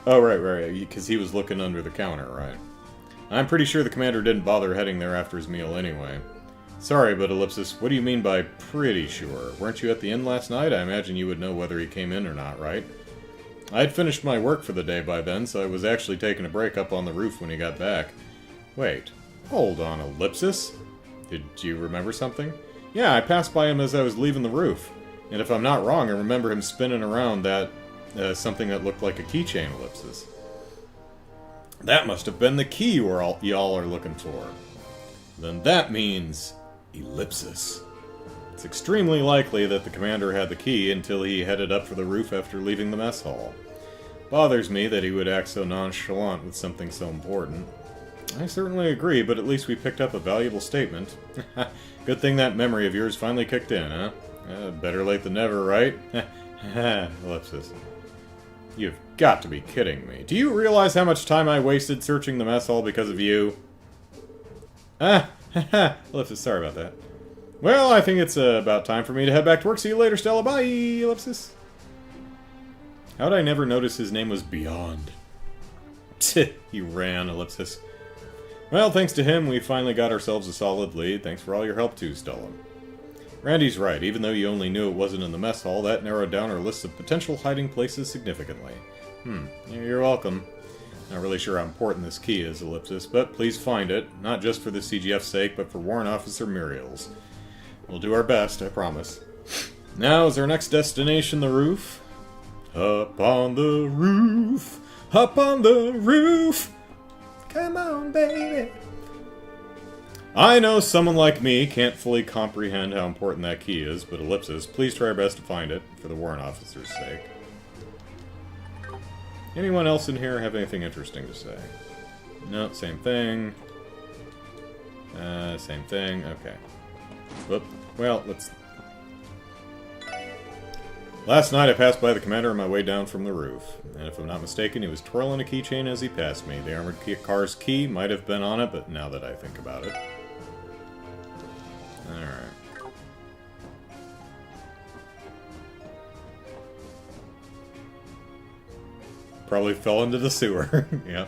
Oh, right, because he was looking under the counter, right. I'm pretty sure the commander didn't bother heading there after his meal anyway. Sorry, but Ellipsis, what do you mean by pretty sure? Weren't you at the inn last night? I imagine you would know whether he came in or not, right? I'd finished my work for the day by then, so I was actually taking a break up on the roof when he got back. Wait, hold on, Ellipsis. Did you remember something? Yeah, I passed by him as I was leaving the roof. And if I'm not wrong, I remember him spinning around that, something that looked like a keychain, Ellipsis. That must have been the key y'all are looking for. Then that means Ellipsis. It's extremely likely that the commander had the key until he headed up for the roof after leaving the mess hall. Bothers me that he would act so nonchalant with something so important. I certainly agree, but at least we picked up a valuable statement. Good thing that memory of yours finally kicked in, huh? Better late than never, right? Ellipsis. You've got to be kidding me. Do you realize how much time I wasted searching the mess hall because of you? Ellipsis, sorry about that. Well, I think it's about time for me to head back to work. See you later, Stella. Bye, Ellipsis. How'd I never notice his name was Beyond? He ran, Ellipsis. Well, thanks to him, we finally got ourselves a solid lead. Thanks for all your help too, Stella. Randy's right. Even though you only knew it wasn't in the mess hall, that narrowed down our list of potential hiding places significantly. You're welcome. Not really sure how important this key is, Ellipsis, but please find it. Not just for the CGF's sake, but for Warrant Officer Muriel's. We'll do our best, I promise. Now, is our next destination the roof? Up on the roof! Up on the roof! Come on, baby! I know someone like me can't fully comprehend how important that key is, but ellipsis, please try our best to find it, for the warrant officer's sake. Anyone else in here have anything interesting to say? No, same thing. Same thing, okay. Whoop. Well, let's... Last night I passed by the commander on my way down from the roof, and if I'm not mistaken, he was twirling a keychain as he passed me. The armored car's key might have been on it, but now that I think about it... Alright. Probably fell into the sewer. Yeah.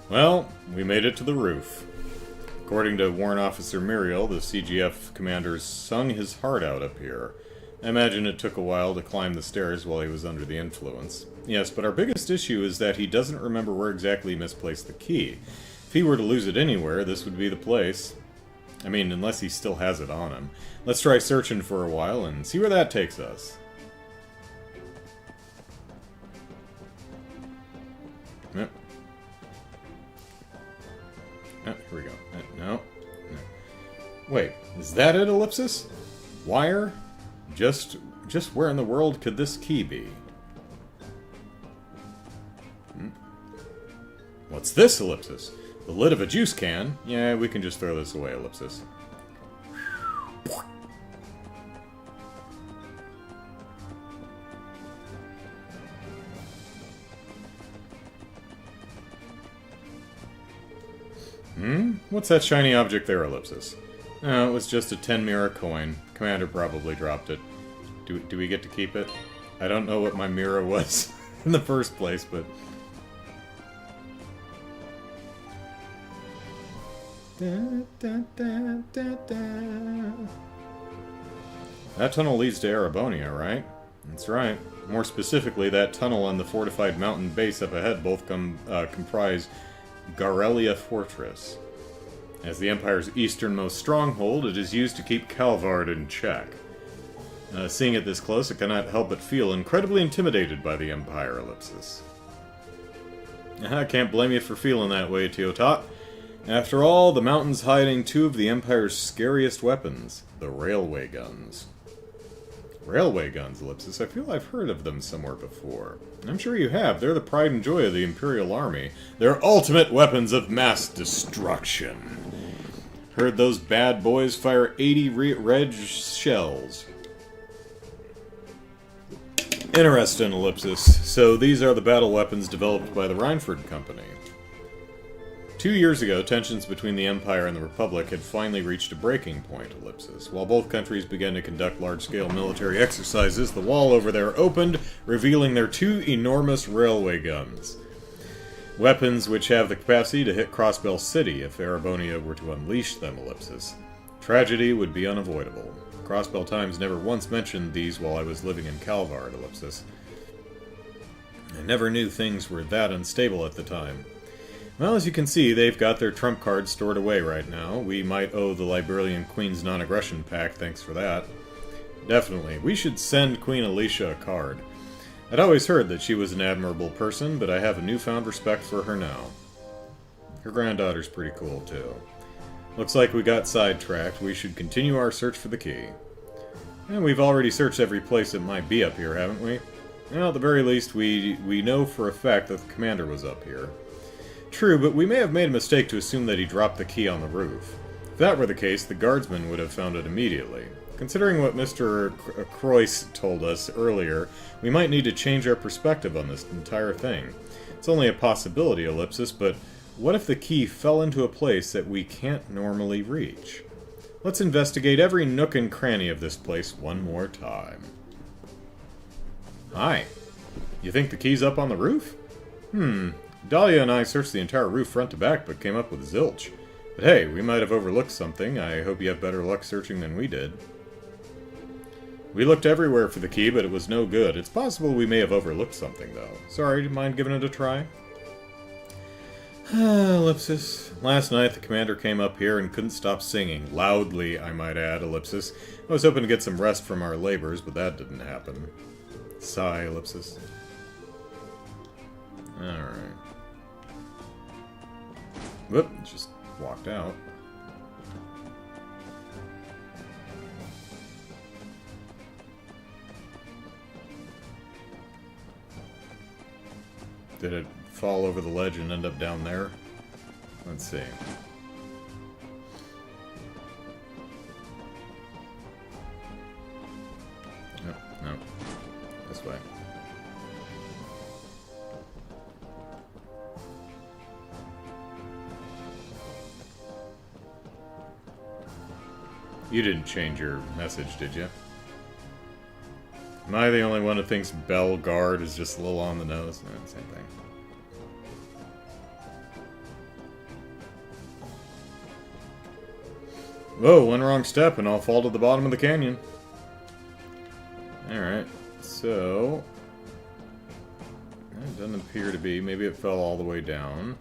Well, we made it to the roof. According to Warrant Officer Muriel, the CGF commander sung his heart out up here. I imagine it took a while to climb the stairs while he was under the influence. Yes, but our biggest issue is that he doesn't remember where exactly he misplaced the key. If he were to lose it anywhere, this would be the place. I mean, unless he still has it on him. Let's try searching for a while and see where that takes us. Yep. Oh, here we go. No. Wait, is that it, ellipsis? Wire? Just where in the world could this key be? What's this, ellipsis? The lid of a juice can? Yeah, we can just throw this away, ellipsis. What's that shiny object there, ellipsis? Oh, it was just a 10 mirror coin. Commander probably dropped it. Do we get to keep it? I don't know what my mirror was in the first place, but... That tunnel leads to Erebonia, right? That's right. More specifically, that tunnel and the fortified mountain base up ahead both comprise Garelia Fortress. As the Empire's easternmost stronghold, it is used to keep Calvard in check. Seeing it this close, I cannot help but feel incredibly intimidated by the Empire, ellipsis. I can't blame you for feeling that way, Teotot. After all, the mountain's hiding two of the Empire's scariest weapons, the railway guns. Railway guns, ellipsis. I feel I've heard of them somewhere before. I'm sure you have. They're the pride and joy of the Imperial Army. They're ultimate weapons of mass destruction. Heard those bad boys fire 80 reg shells. Interesting, ellipsis. So these are the battle weapons developed by the Reinford Company. 2 years ago, tensions between the Empire and the Republic had finally reached a breaking point, ellipsis. While both countries began to conduct large-scale military exercises, the wall over there opened, revealing their two enormous railway guns. Weapons which have the capacity to hit Crossbell City if Erebonia were to unleash them, ellipsis. Tragedy would be unavoidable. Crossbell Times never once mentioned these while I was living in Calvard, ellipsis. I never knew things were that unstable at the time. Well, as you can see, they've got their trump cards stored away right now. We might owe the Librarian Queen's non-aggression pact, thanks for that. Definitely. We should send Queen Alicia a card. I'd always heard that she was an admirable person, but I have a newfound respect for her now. Her granddaughter's pretty cool, too. Looks like we got sidetracked. We should continue our search for the key. And we've already searched every place it might be up here, haven't we? Well, at the very least, we know for a fact that the commander was up here. True, but we may have made a mistake to assume that he dropped the key on the roof. If that were the case, the guardsmen would have found it immediately. Considering what Mr. Croyce told us earlier, we might need to change our perspective on this entire thing. It's only a possibility, ellipsis, but what if the key fell into a place that we can't normally reach? Let's investigate every nook and cranny of this place one more time. Hi. You think the key's up on the roof? Dahlia and I searched the entire roof front to back, but came up with zilch. But hey, we might have overlooked something. I hope you have better luck searching than we did. We looked everywhere for the key, but it was no good. It's possible we may have overlooked something, though. Sorry, do you mind giving it a try? Ellipsis. Last night, the commander came up here and couldn't stop singing. Loudly, I might add, ellipsis. I was hoping to get some rest from our labors, but that didn't happen. Sigh, ellipsis. Alright. Whoop, just walked out. Did it fall over the ledge and end up down there? Let's see. No, no. This way. You didn't change your message, did you? Am I the only one who thinks Bell Guard is just a little on the nose? No, same thing. Whoa, one wrong step and I'll fall to the bottom of the canyon. Alright, so... It doesn't appear to be. Maybe it fell all the way down.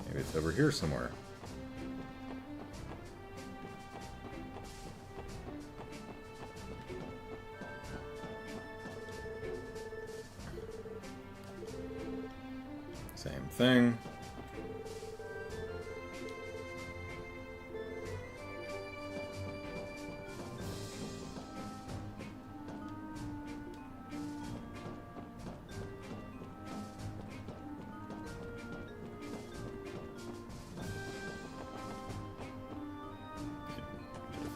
Maybe it's over here somewhere. Same thing.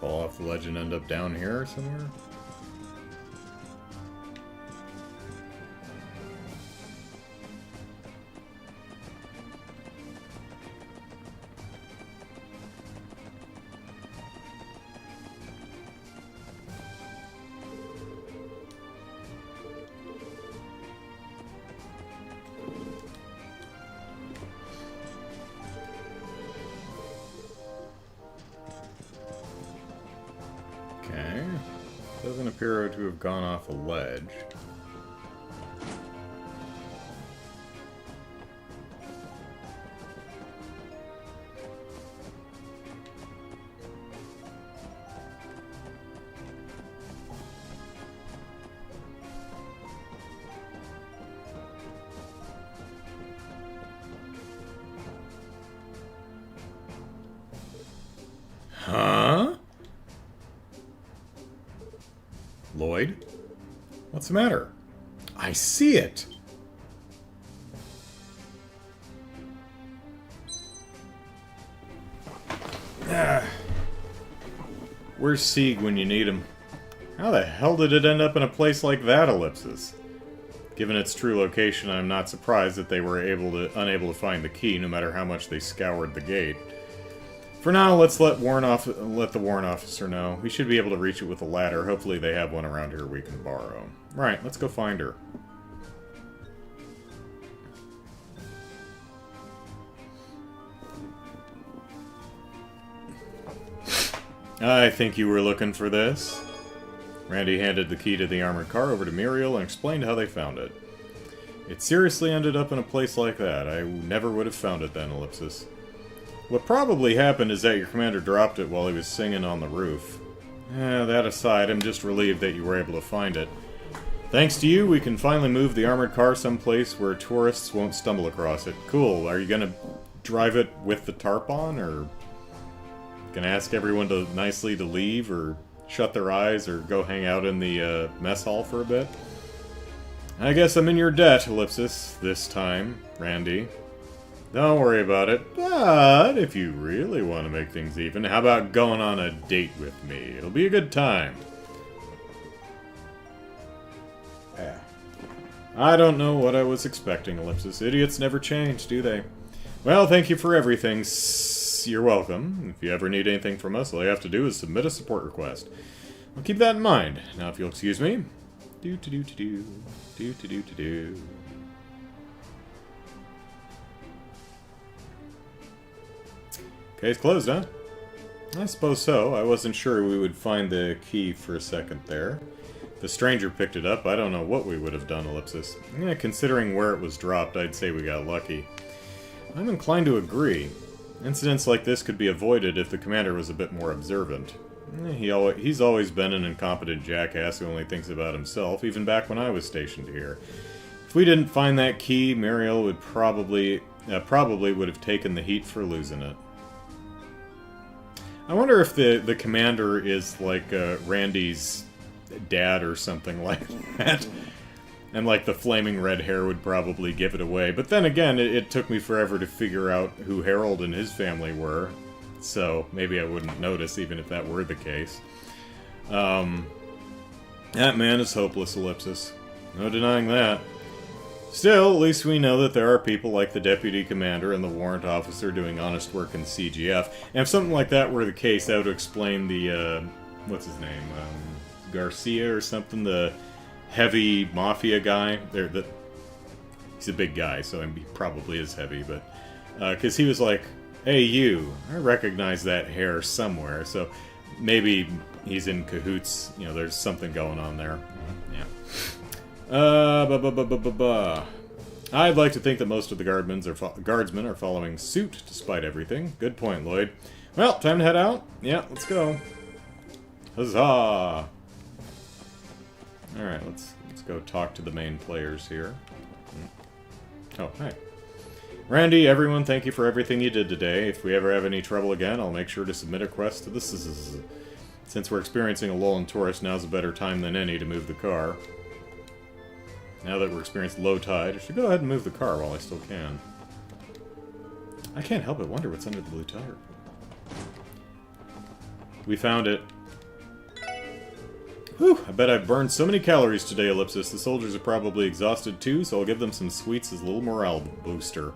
Fall off the ledge and end up down here somewhere? Okay. Doesn't appear to have gone off a ledge. Huh? Lloyd? What's the matter? I see it! Where's Sieg when you need him? How the hell did it end up in a place like that, Ellipsis? Given its true location, I'm not surprised that they were unable to find the key, no matter how much they scoured the gate. For now, let's let the warrant officer know. We should be able to reach it with a ladder. Hopefully they have one around here we can borrow. Right, let's go find her. I think you were looking for this. Randy handed the key to the armored car over to Muriel and explained how they found it. It seriously ended up in a place like that. I never would have found it then, Ellipsis. What probably happened is that your commander dropped it while he was singing on the roof. That aside, I'm just relieved that you were able to find it. Thanks to you, we can finally move the armored car someplace where tourists won't stumble across it. Cool. Are you gonna drive it with the tarp on, or gonna ask everyone to nicely to leave, or shut their eyes, or go hang out in the mess hall for a bit? I guess I'm in your debt, Ellipsis, this time, Randy. Don't worry about it, but if you really want to make things even, how about going on a date with me? It'll be a good time. I don't know what I was expecting, Ellipsis. Idiots never change, do they? Well, thank you for everything. You're welcome. If you ever need anything from us, all you have to do is submit a support request. I'll keep that in mind. Now, if you'll excuse me. Do-do-do-do-do. Do-do-do-do-do. Case closed, huh? I suppose so. I wasn't sure we would find the key for a second there. If the stranger picked it up, I don't know what we would have done, Ellipsis. Yeah, considering where it was dropped, I'd say we got lucky. I'm inclined to agree. Incidents like this could be avoided if the commander was a bit more observant. He's always been an incompetent jackass who only thinks about himself, even back when I was stationed here. If we didn't find that key, Muriel would probably would have taken the heat for losing it. I wonder if the commander is like Randy's dad or something like that. And like the flaming red hair would probably give it away. But then again, it took me forever to figure out who Harold and his family were. So maybe I wouldn't notice even if that were the case. That man is hopeless, Ellipsis. No denying that. Still, at least we know that there are people like the Deputy Commander and the Warrant Officer doing honest work in the CGF. And if something like that were the case, that would explain the, what's his name? Garcia or something? The heavy mafia guy. He's a big guy, so he probably is heavy, but... because he was like, hey, you, I recognize that hair somewhere, so maybe he's in cahoots, you know, there's something going on there. Yeah. I'd like to think that most of the guardsmen are following suit, despite everything. Good point, Lloyd. Well, time to head out? Yeah, let's go. Huzzah! Alright, let's go talk to the main players here. Oh, hi. Randy, everyone, thank you for everything you did today. If we ever have any trouble again, I'll make sure to submit a request to the SSS. Since we're experiencing a lull in tourists, now's a better time than any to move the car. Now that we're experiencing low tide, I should go ahead and move the car while I still can. I can't help but wonder what's under the blue tire. We found it. Whew, I bet I've burned so many calories today, Ellipsis. The soldiers are probably exhausted too, so I'll give them some sweets as a little morale booster.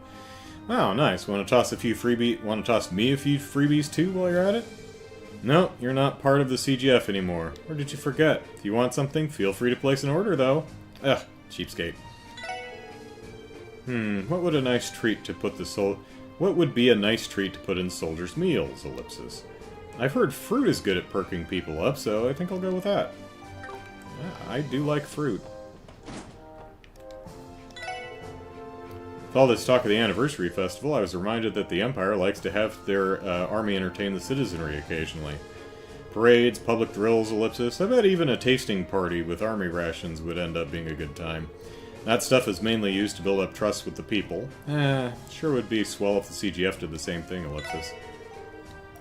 Wow, nice. Want to toss me a few freebies too while you're at it? No, you're not part of the CGF anymore. Or did you forget? If you want something, feel free to place an order, though. Ugh, cheapskate. What would be a nice treat to put in soldiers' meals, Ellipsis? I've heard fruit is good at perking people up, so I think I'll go with that. Yeah, I do like fruit. With all this talk of the anniversary festival, I was reminded that the Empire likes to have their army entertain the citizenry occasionally. Parades, public drills, Ellipsis. I bet even a tasting party with army rations would end up being a good time. That stuff is mainly used to build up trust with the people. Sure would be swell if the CGF did the same thing, Ellipsis.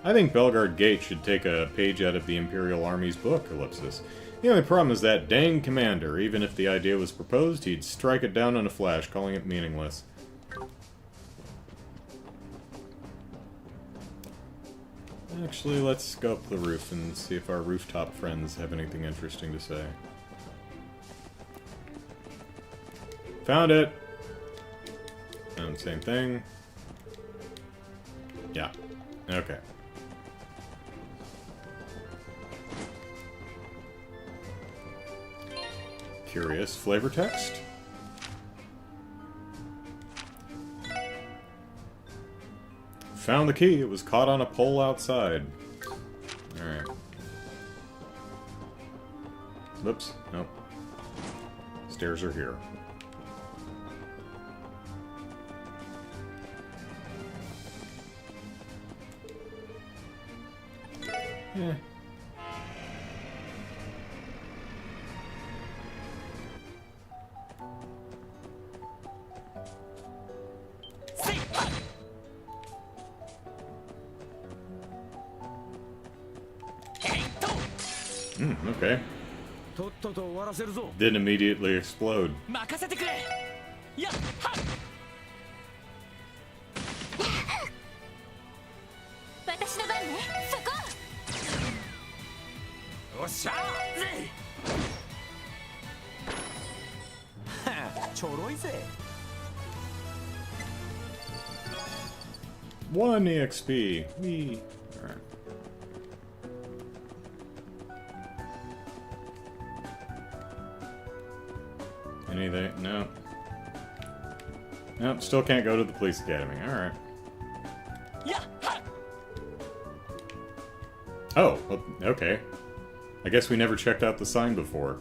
I think Belgard Gate should take a page out of the Imperial Army's book, Ellipsis. The only problem is that dang commander. Even if the idea was proposed, he'd strike it down in a flash, calling it meaningless. Actually, let's go up the roof and see if our rooftop friends have anything interesting to say. Found it! Found the same thing. Yeah. Okay. Curious flavor text? Found the key. It was caught on a pole outside. Alright. Whoops. Nope. Stairs are here. Yeah. Okay. Didn't immediately explode. One EXP. Whee. Alright. Anything? No. Nope, still can't go to the police academy. Alright. Oh, well, okay. I guess we never checked out the sign before.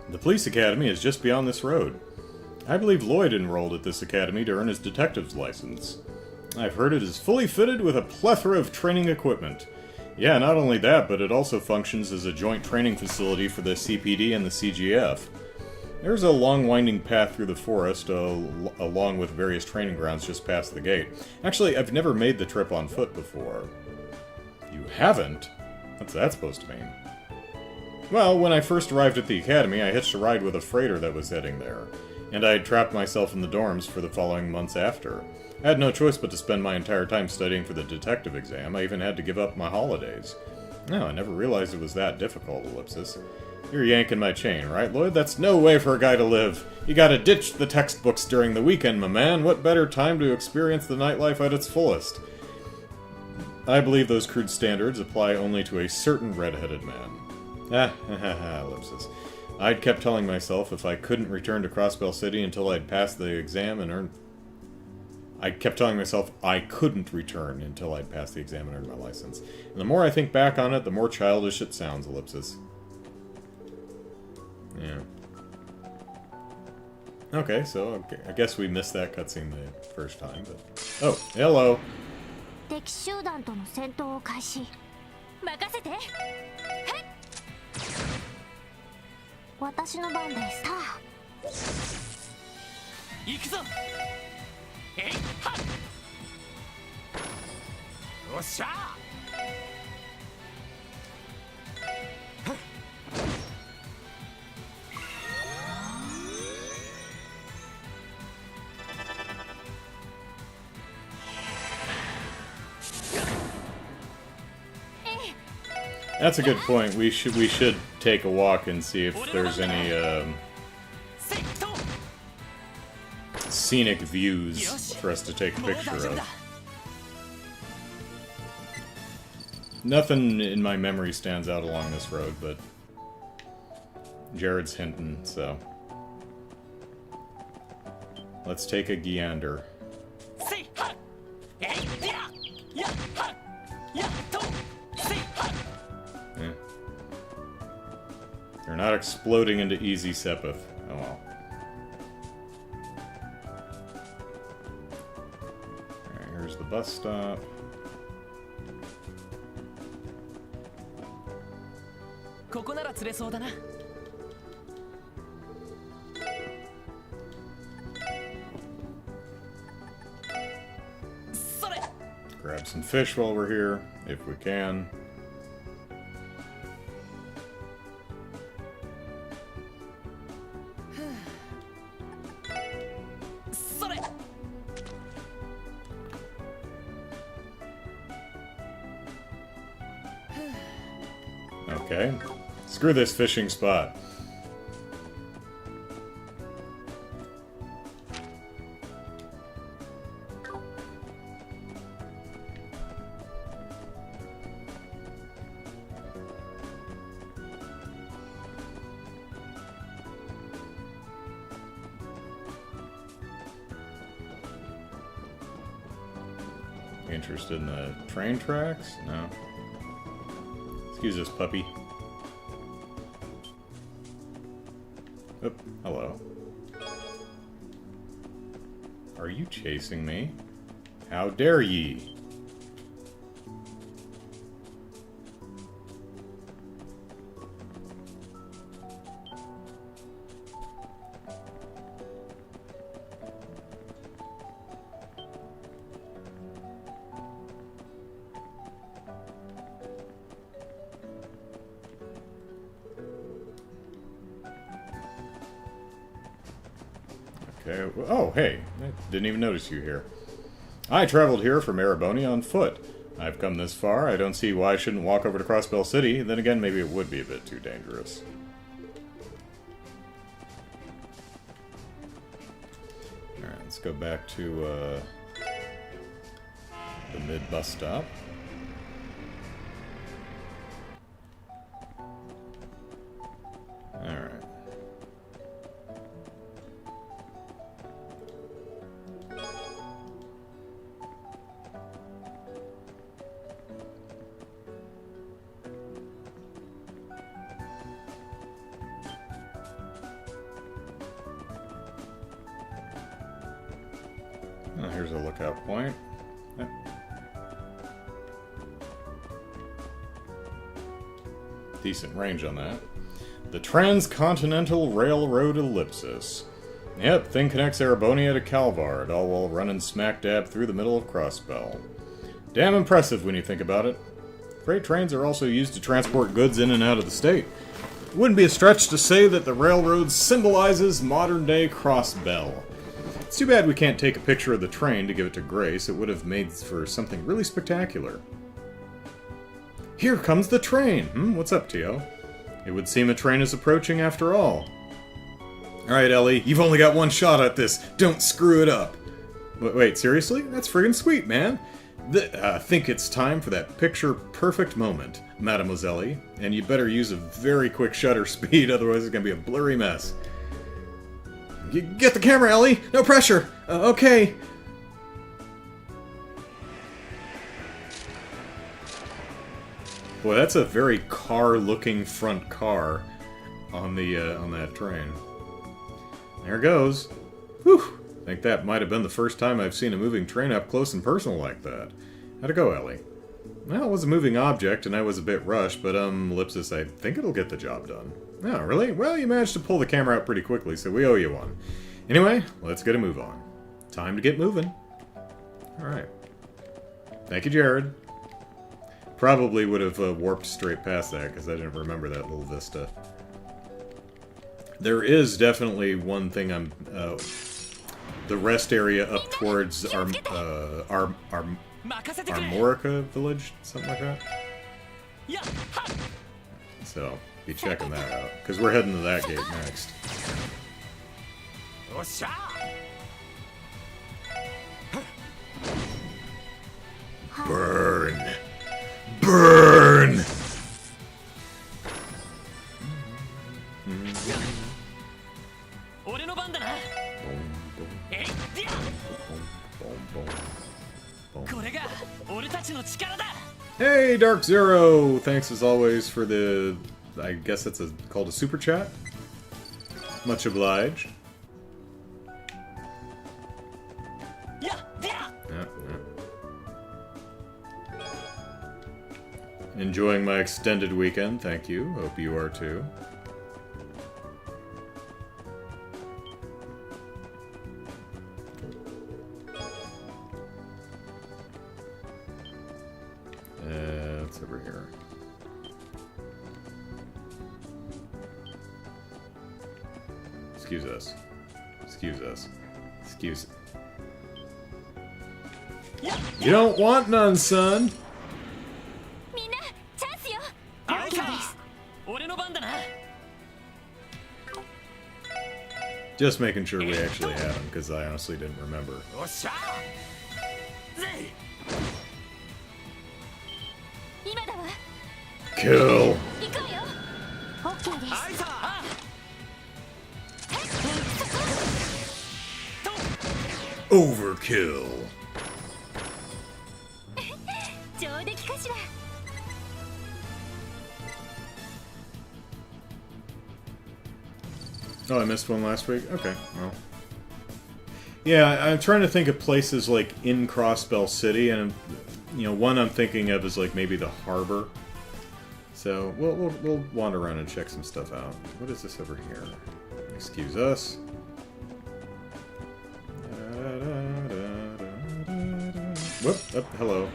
The police academy is just beyond this road. I believe Lloyd enrolled at this academy to earn his detective's license. I've heard it is fully fitted with a plethora of training equipment. Yeah, not only that, but it also functions as a joint training facility for the CPD and the CGF. There's a long winding path through the forest, along with various training grounds just past the gate. Actually, I've never made the trip on foot before. You haven't? What's that supposed to mean? Well, when I first arrived at the academy, I hitched a ride with a freighter that was heading there, and I had trapped myself in the dorms for the following months after. I had no choice but to spend my entire time studying for the detective exam. I even had to give up my holidays. No, I never realized it was that difficult, Ellipsis. You're yanking my chain, right, Lloyd? That's no way for a guy to live. You gotta ditch the textbooks during the weekend, my man. What better time to experience the nightlife at its fullest? I believe those crude standards apply only to a certain red-headed man. Ellipsis. I'd kept telling myself if I couldn't return to Crossbell City until I'd passed the exam and earned... I kept telling myself I couldn't return until I'd passed the exam and earned my license. And the more I think back on it, the more childish it sounds, Ellipsis. Yeah. Okay, so I guess we missed that cutscene the first time, but... Oh, hello! That's a good point. We should take a walk and see if there's any scenic views for us to take a picture of. Nothing in my memory stands out along this road, but Jared's hinting, so let's take a gander. They're not exploding into easy Sepith. Oh well. Alright, here's the bus stop. Grab some fish while we're here, if we can. Okay. Screw this fishing spot. Interested in the train tracks? No. Excuse us, puppy. Oop, hello. Are you chasing me? How dare ye? Okay. Oh, hey. I didn't even notice you here. I traveled here from Erebony on foot. I've come this far. I don't see why I shouldn't walk over to Crossbell City. Then again, maybe it would be a bit too dangerous. Alright, let's go back to the mid-bus stop. Alright. Oh, here's a lookout point. Decent range on that. The Transcontinental Railroad Ellipsis. Yep, thing connects Erebonia to Calvard, all while running smack dab through the middle of Crossbell. Damn impressive when you think about it. Freight trains are also used to transport goods in and out of the state. It wouldn't be a stretch to say that the railroad symbolizes modern-day Crossbell. It's too bad we can't take a picture of the train to give it to Grace. It would have made for something really spectacular. Here comes the train! What's up, Tio? It would seem a train is approaching after all. Alright, Ellie, you've only got one shot at this. Don't screw it up. Wait, seriously? That's friggin' sweet, man. I think it's time for that picture-perfect moment, Mademoiselle. And you better use a very quick shutter speed, otherwise it's gonna be a blurry mess. Get the camera, Ellie! No pressure! Okay. Boy, that's a very car-looking front car on the on that train. There goes. Whew! I think that might have been the first time I've seen a moving train up close and personal like that. How'd it go, Ellie? Well, it was a moving object, and I was a bit rushed, but, Ellipsis, I think it'll get the job done. Oh, really? Well, you managed to pull the camera out pretty quickly, so we owe you one. Anyway, let's get a move on. Time to get moving. Alright. Thank you, Jared. Probably would have warped straight past that, because I didn't remember that little vista. There is definitely one thing I'm... the rest area up towards Armorica village, something like that. So, be checking that out, because we're heading to that gate next. Burn! Burn! Hey, Dark Zero! Thanks as always for the... I guess that's called a super chat? Much obliged. Yeah. Enjoying my extended weekend, thank you. Hope you are too. What's over here? Excuse us. Excuse us. Excuse... You don't want none, son! Just making sure we actually had him, because I honestly didn't remember. Kill! Overkill! Oh, I missed one last week? Okay, well. Yeah, I'm trying to think of places like in Crossbell City, and, you know, one I'm thinking of is like maybe the harbor. So, we'll wander around and check some stuff out. What is this over here? Excuse us. Whoop, oh, hello.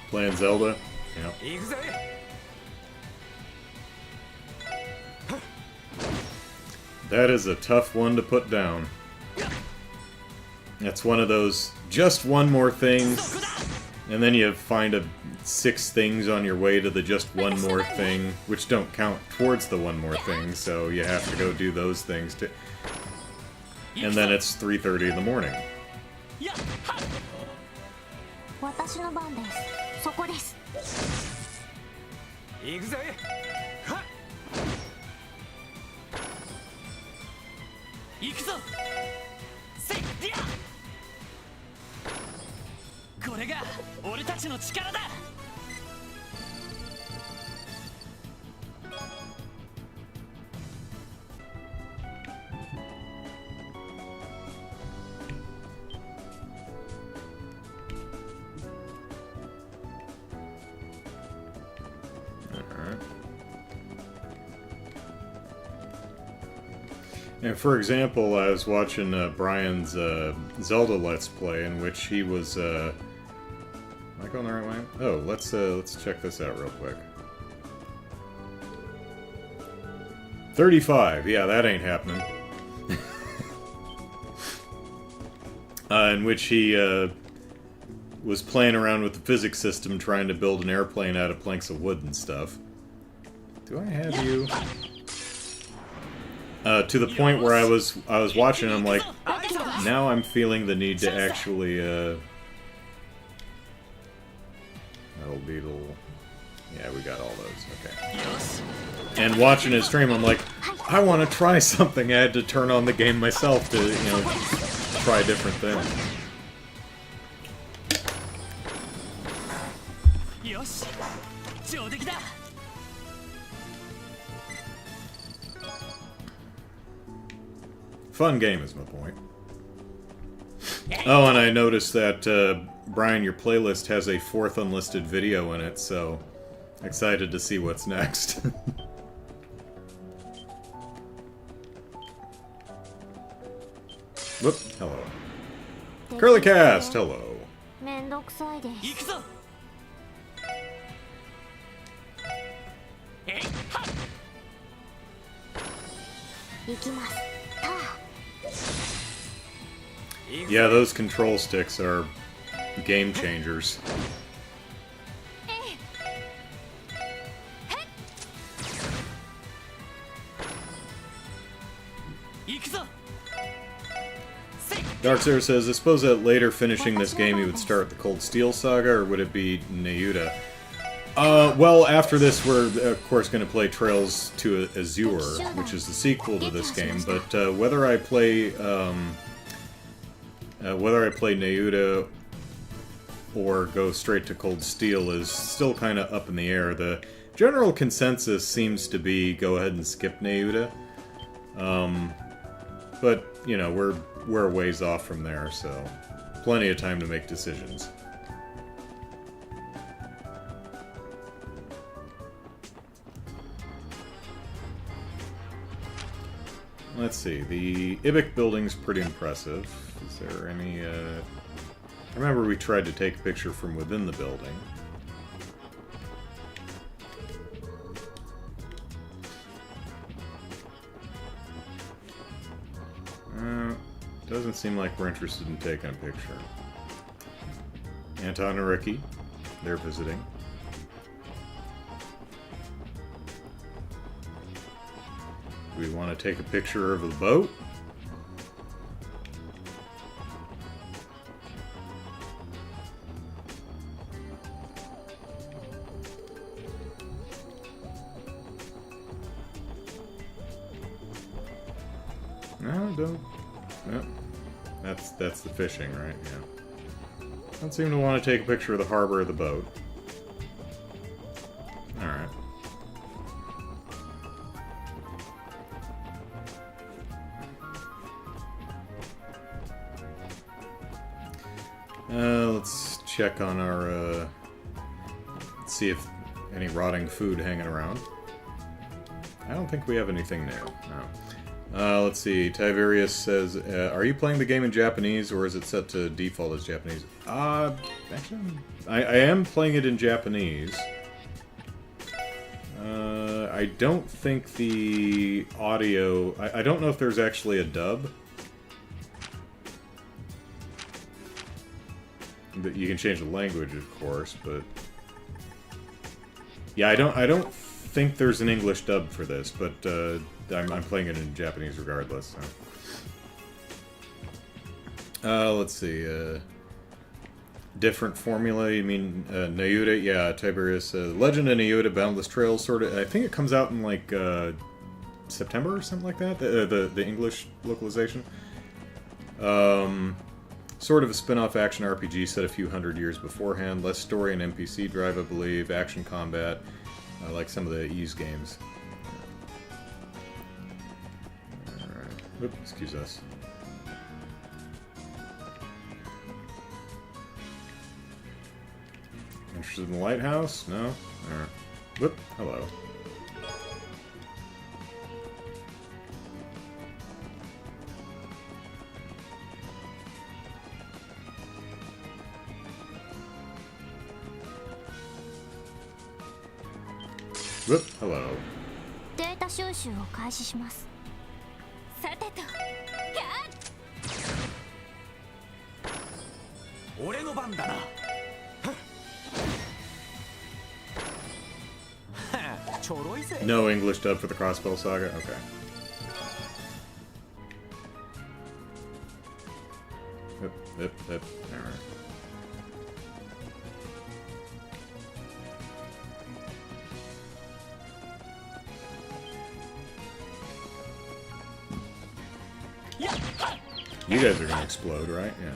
Playing Zelda? Yeah. That is a tough one to put down. That's one of those, just one more thing, and then you find 6 things on your way to the just one more thing, which don't count towards the one more thing, so you have to go do those things too. And then it's 3:30 in the morning. And for example, I was watching Brian's Zelda Let's Play, in which he was. Am I going the right way? Oh, let's check this out real quick. 35. Yeah, that ain't happening. In which he was playing around with the physics system, trying to build an airplane out of planks of wood and stuff. Do I have you? To the point where I was watching, I'm like, now I'm feeling the need to actually, Metal Beetle. Yeah, we got all those. Okay. And watching his stream, I'm like, I want to try something. I had to turn on the game myself to, you know, try different things. Fun game is my point. Oh, and I noticed that, Brian, your playlist has a 4th unlisted video in it, so excited to see what's next. Whoop, hello. Curlycast, hello. Yeah, those control sticks are game changers. Darkseer says, I suppose that later finishing this game you would start the Cold Steel Saga, or would it be Neuda? Well, after this we're, of course, going to play Trails to Azure, which is the sequel to this game, but whether I play Neuda or go straight to Cold Steel is still kind of up in the air. The general consensus seems to be go ahead and skip Neuda. But, you know, we're a ways off from there, so plenty of time to make decisions. Let's see, the Ibic building's pretty impressive. Is there any, I remember we tried to take a picture from within the building. Doesn't seem like we're interested in taking a picture. Anton and Ricky, they're visiting. Do we want to take a picture of the boat? No, don't. Yep. That's the fishing, right? Yeah. Don't seem to want to take a picture of the harbor or the boat. Alright. Let's check on our, let's see if any rotting food hanging around. I don't think we have anything new, no. Let's see, Tiberius says, are you playing the game in Japanese, or is it set to default as Japanese? Actually, I am playing it in Japanese. I don't think the audio... I don't know if there's actually a dub. You can change the language, of course, but... Yeah, I don't think there's an English dub for this, but I'm playing it in Japanese regardless. So. Let's see. Different formula, you mean Neuda? Yeah, Tiberius. Legend of Neuda Boundless Trails, sort of. I think it comes out in like September or something like that. The English localization. Sort of a spin-off action RPG set a few hundred years beforehand. Less story and NPC drive, I believe. Action combat, like some of the Ys games. Alright. Oops, excuse us. Interested in the lighthouse? No? Alright. Whoop, hello. Whoop, hello. データ収集を開始します。さてと、俺の番だな。ちょろいぜ。 No English dub for the Crossbow Saga? Okay. Alright. You guys are gonna explode, right? Yeah,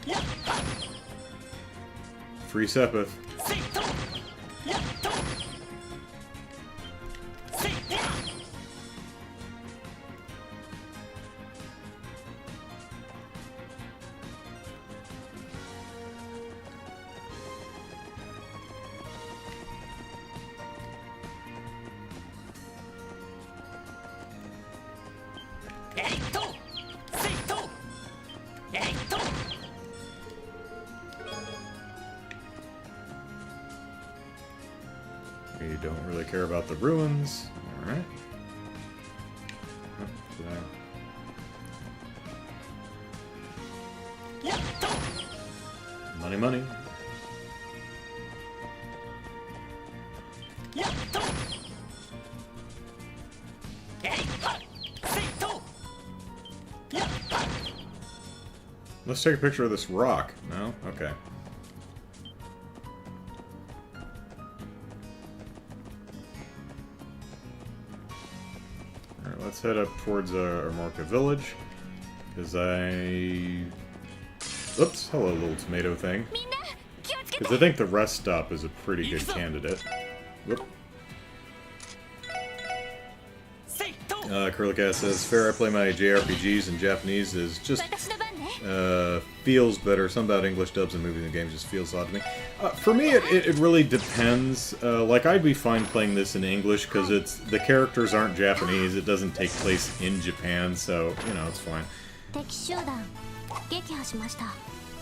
okay. Free Sepith. You don't really care about the ruins. Alright. Money, money. Let's take a picture of this rock. No? Okay. Alright, let's head up towards Armorca Village. Because Oops, hello little tomato thing. Because I think the rest stop is a pretty good candidate. Whoop. Curlicat says, fair, I play my JRPGs in Japanese is just, feels better. Something about English dubs and movies and games just feels odd to me. For me, it really depends. Like, I'd be fine playing this in English, because the characters aren't Japanese, it doesn't take place in Japan, so, you know, it's fine.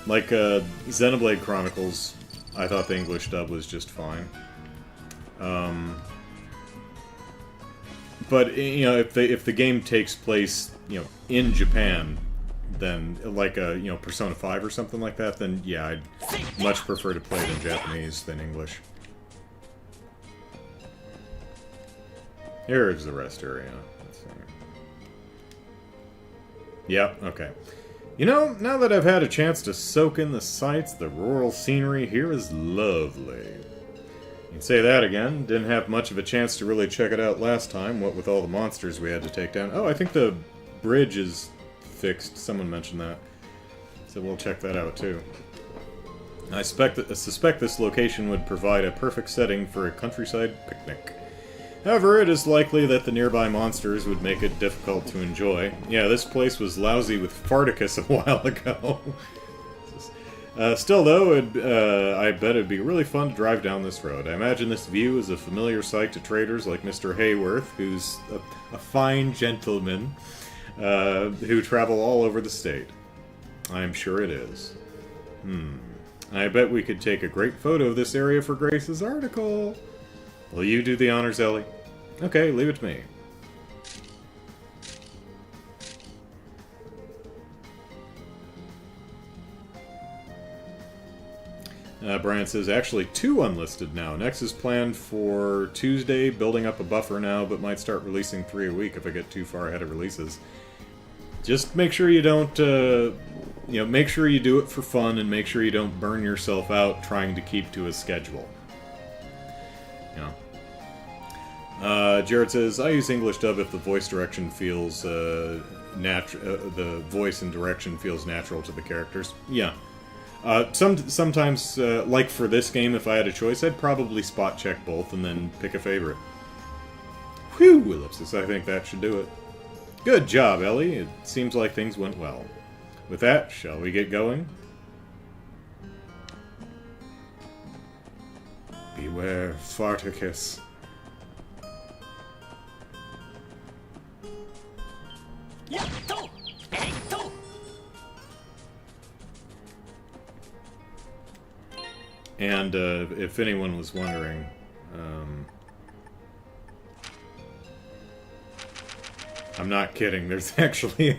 Like, Xenoblade Chronicles, I thought the English dub was just fine. But, you know, if the game takes place, you know, in Japan, then, like you know, Persona 5 or something like that, then, yeah, I'd much prefer to play it in Japanese than English. Here is the rest area. Let's see. Yep, okay. You know, now that I've had a chance to soak in the sights, the rural scenery here is lovely. You can say that again. Didn't have much of a chance to really check it out last time, what with all the monsters we had to take down. Oh, I think the bridge is fixed. Someone mentioned that. So we'll check that out, too. I suspect this location would provide a perfect setting for a countryside picnic. However, it is likely that the nearby monsters would make it difficult to enjoy. Yeah, this place was lousy with Farticus a while ago. Still, though, I bet it'd be really fun to drive down this road. I imagine this view is a familiar sight to traders like Mr. Hayworth, who's a fine gentleman who travel all over the state. I'm sure it is. I bet we could take a great photo of this area for Grace's article. Will you do the honors, Ellie? Okay, leave it to me. Brian says, actually 2 unlisted now. Next is planned for Tuesday, building up a buffer now, but might start releasing 3 a week if I get too far ahead of releases. Just make sure you don't, you know, make sure you do it for fun, and make sure you don't burn yourself out trying to keep to a schedule. You know. Jared says, I use English dub if the voice direction feels, the voice and direction feels natural to the characters. Yeah. Sometimes, like for this game, if I had a choice, I'd probably spot check both and then pick a favorite. Whew, ellipsis, I think that should do it. Good job, Ellie. It seems like things went well. With that, shall we get going? Beware, Farticus. And if anyone was wondering, I'm not kidding. There's actually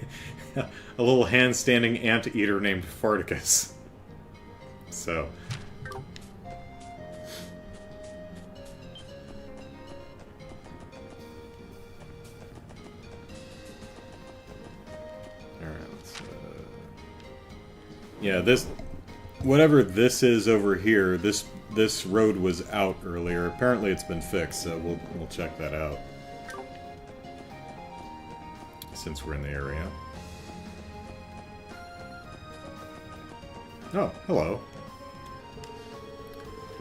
a little hand-standing ant-eater named Farticus. So... yeah, this... whatever this is over here, this road was out earlier. Apparently it's been fixed, so we'll check that out. Since we're in the area. Oh, hello.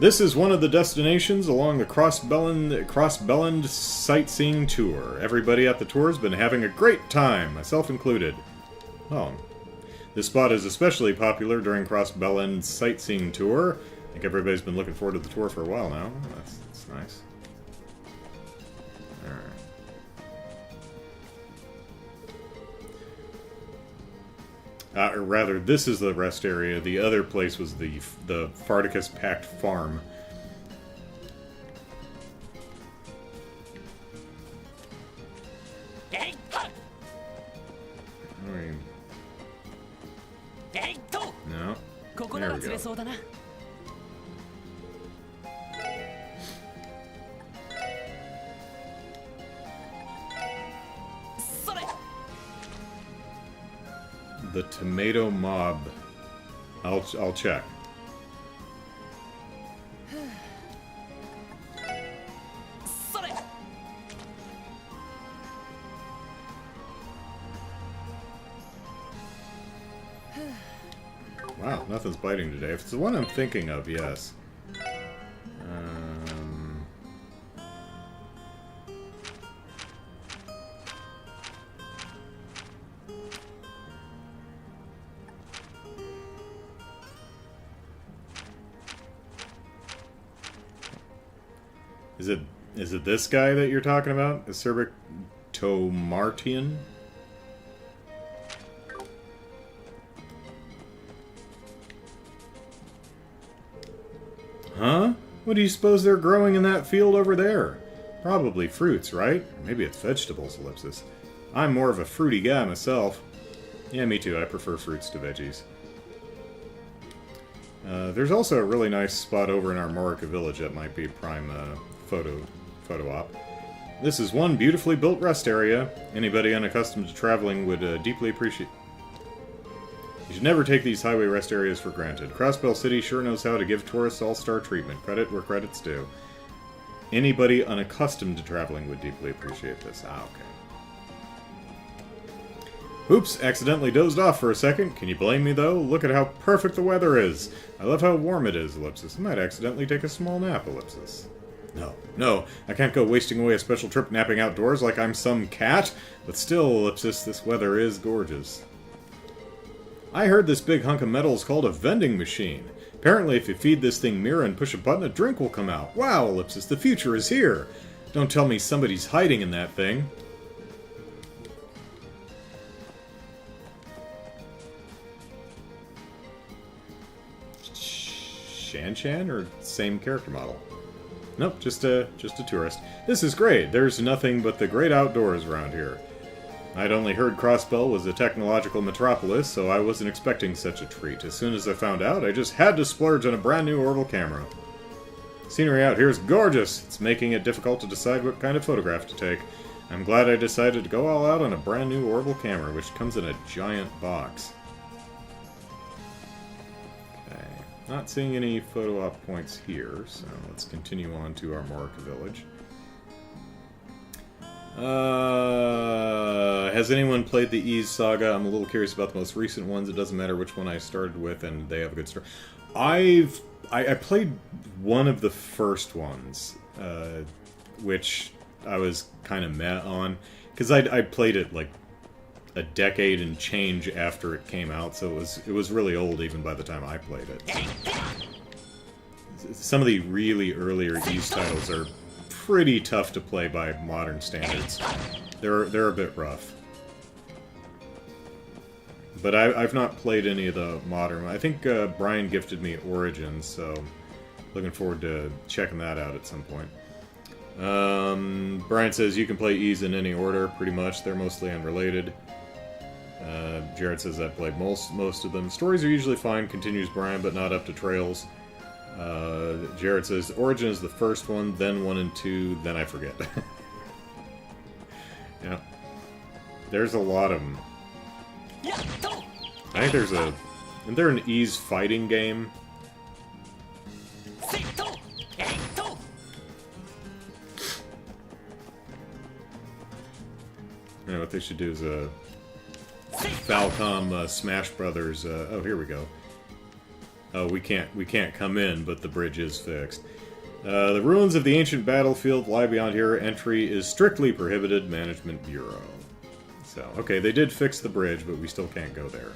This is one of the destinations along the Crossbelland sightseeing tour. Everybody at the tour has been having a great time, myself included. Oh. This spot is especially popular during Crossbelland's sightseeing tour. I think everybody's been looking forward to the tour for a while now. That's nice. Alright. Or rather, this is the rest area. The other place was the Farticus-packed farm. No. There we go. The tomato mob. I'll check. Wow, nothing's biting today. If it's the one I'm thinking of, yes. Is it this guy that you're talking about? Acerbic Tomartian? Huh? What do you suppose they're growing in that field over there? Probably fruits, right? Or maybe it's vegetables, Ellipsis. I'm more of a fruity guy myself. Yeah, me too. I prefer fruits to veggies. There's also a really nice spot over in our Morica village that might be prime photo op. This is one beautifully built rest area. Anybody unaccustomed to traveling would deeply appreciate... You should never take these highway rest areas for granted. Crossbell City sure knows how to give tourists all-star treatment. Credit where credit's due. Anybody unaccustomed to traveling would deeply appreciate this. Ah, okay. Oops, accidentally dozed off for a second. Can you blame me, though? Look at how perfect the weather is. I love how warm it is, Ellipsis. I might accidentally take a small nap, Ellipsis. No, I can't go wasting away a special trip napping outdoors like I'm some cat. But still, Ellipsis, this weather is gorgeous. I heard this big hunk of metal is called a vending machine. Apparently, if you feed this thing mirror and push a button, a drink will come out. Wow, Ellipsis, the future is here. Don't tell me somebody's hiding in that thing. Shan-Shan, or same character model? Nope, just a tourist. This is great. There's nothing but the great outdoors around here. I'd only heard Crossbell was a technological metropolis, so I wasn't expecting such a treat. As soon as I found out, I just had to splurge on a brand new orbital camera. Scenery out here is gorgeous. It's making it difficult to decide what kind of photograph to take. I'm glad I decided to go all out on a brand new orbital camera, which comes in a giant box. Not seeing any photo op points here, so let's continue on to our Morica village. Has anyone played the Ys Saga? I'm a little curious about the most recent ones. It doesn't matter which one I started with, and they have a good story. I played one of the first ones, which I was kind of meh on, because I played it like a decade and change after it came out, so it was really old even by the time I played it. Some of the really earlier Ys titles are pretty tough to play by modern standards. They're a bit rough. But I've not played any of the modern. I think Brian gifted me Origins, so looking forward to checking that out at some point. Brian says you can play Ease in any order, pretty much. They're mostly unrelated. Jared says I've played most of them. Stories are usually fine, continues Brian, but not up to Trails. Jared says Origin is the first one, then 1 and 2, then I forget. Yeah. There's a lot of them. I think there's a... Isn't there an Ease fighting game? You know, what they should do is a Falcom Smash Brothers. Oh, here we go. Oh, we can't come in, but the bridge is fixed. The ruins of the ancient battlefield lie beyond here. Entry is strictly prohibited. Management Bureau. So, okay, they did fix the bridge, but we still can't go there.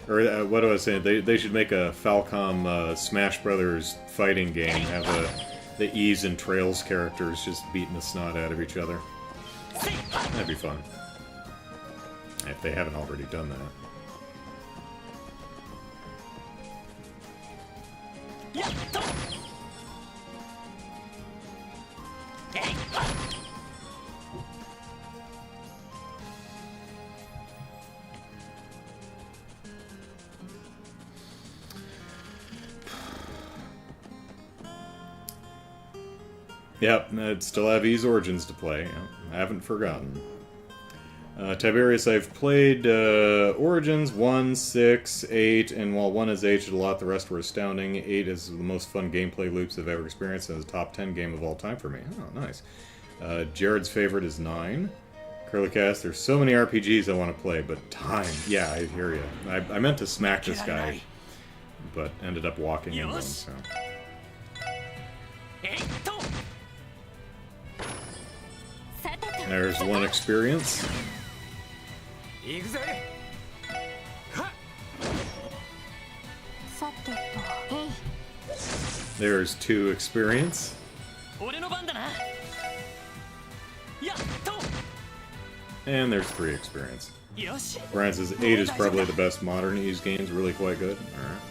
Or, what was I saying? They should make a Falcom Smash Brothers fighting game. Have the Ease and Trails characters just beating the snot out of each other. That'd be fun. If they haven't already done that. Yep, I'd still have Ease Origins to play. I haven't forgotten. Tiberius, I've played Origins 1, 6, 8, and while 1 is aged a lot, the rest were astounding. 8 is the most fun gameplay loops I've ever experienced and is a top 10 game of all time for me. Oh, nice. Jared's favorite is 9. Curlycast, there's so many RPGs I want to play, but time. Yeah, I hear you. I meant to smack this guy, but ended up walking into him, so... There's 1 experience. There's 2 experience. And there's 3 experience. Brian says 8 is probably the best modern Ease games, really quite good. Alright.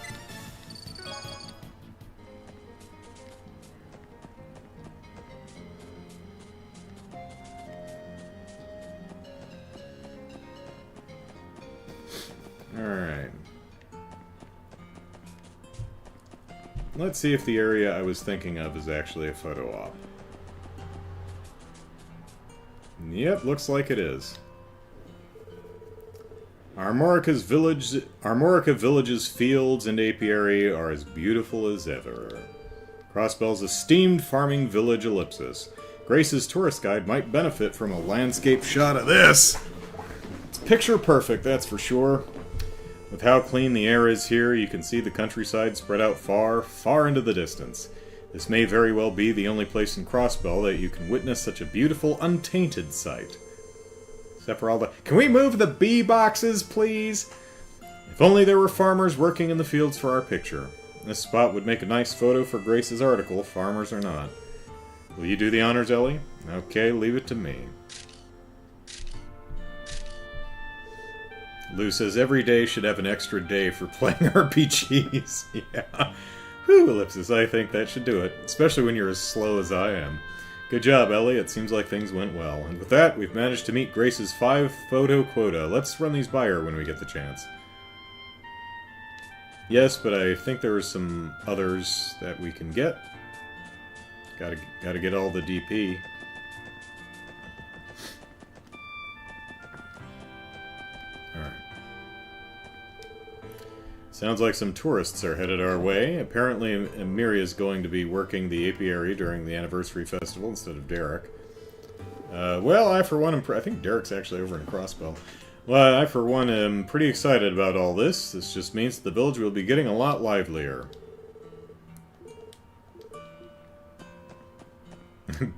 Alright. Let's see if the area I was thinking of is actually a photo op. Yep, looks like it is. Armorica Village's fields and apiary are as beautiful as ever. Crossbell's esteemed farming village ellipsis. Grace's tourist guide might benefit from a landscape shot of this. It's picture perfect, that's for sure. With how clean the air is here, you can see the countryside spread out far, far into the distance. This may very well be the only place in Crossbell that you can witness such a beautiful, untainted sight. Except for all the... Can we move the bee boxes, please? If only there were farmers working in the fields for our picture. This spot would make a nice photo for Grace's article, farmers or not. Will you do the honors, Ellie? Okay, leave it to me. Lou says every day should have an extra day for playing RPGs. Yeah. Whew, Ellipsis, I think that should do it. Especially when you're as slow as I am. Good job, Ellie. It seems like things went well. And with that, we've managed to meet Grace's 5-photo quota. Let's run these by her when we get the chance. Yes, but I think there are some others that we can get. Gotta get all the DP. Alright. Sounds like some tourists are headed our way. Apparently, Amiri is going to be working the apiary during the anniversary festival instead of Derek. Well, I for one I think Derek's actually over in Crossbell. Well, I for one am pretty excited about all this. This just means the village will be getting a lot livelier.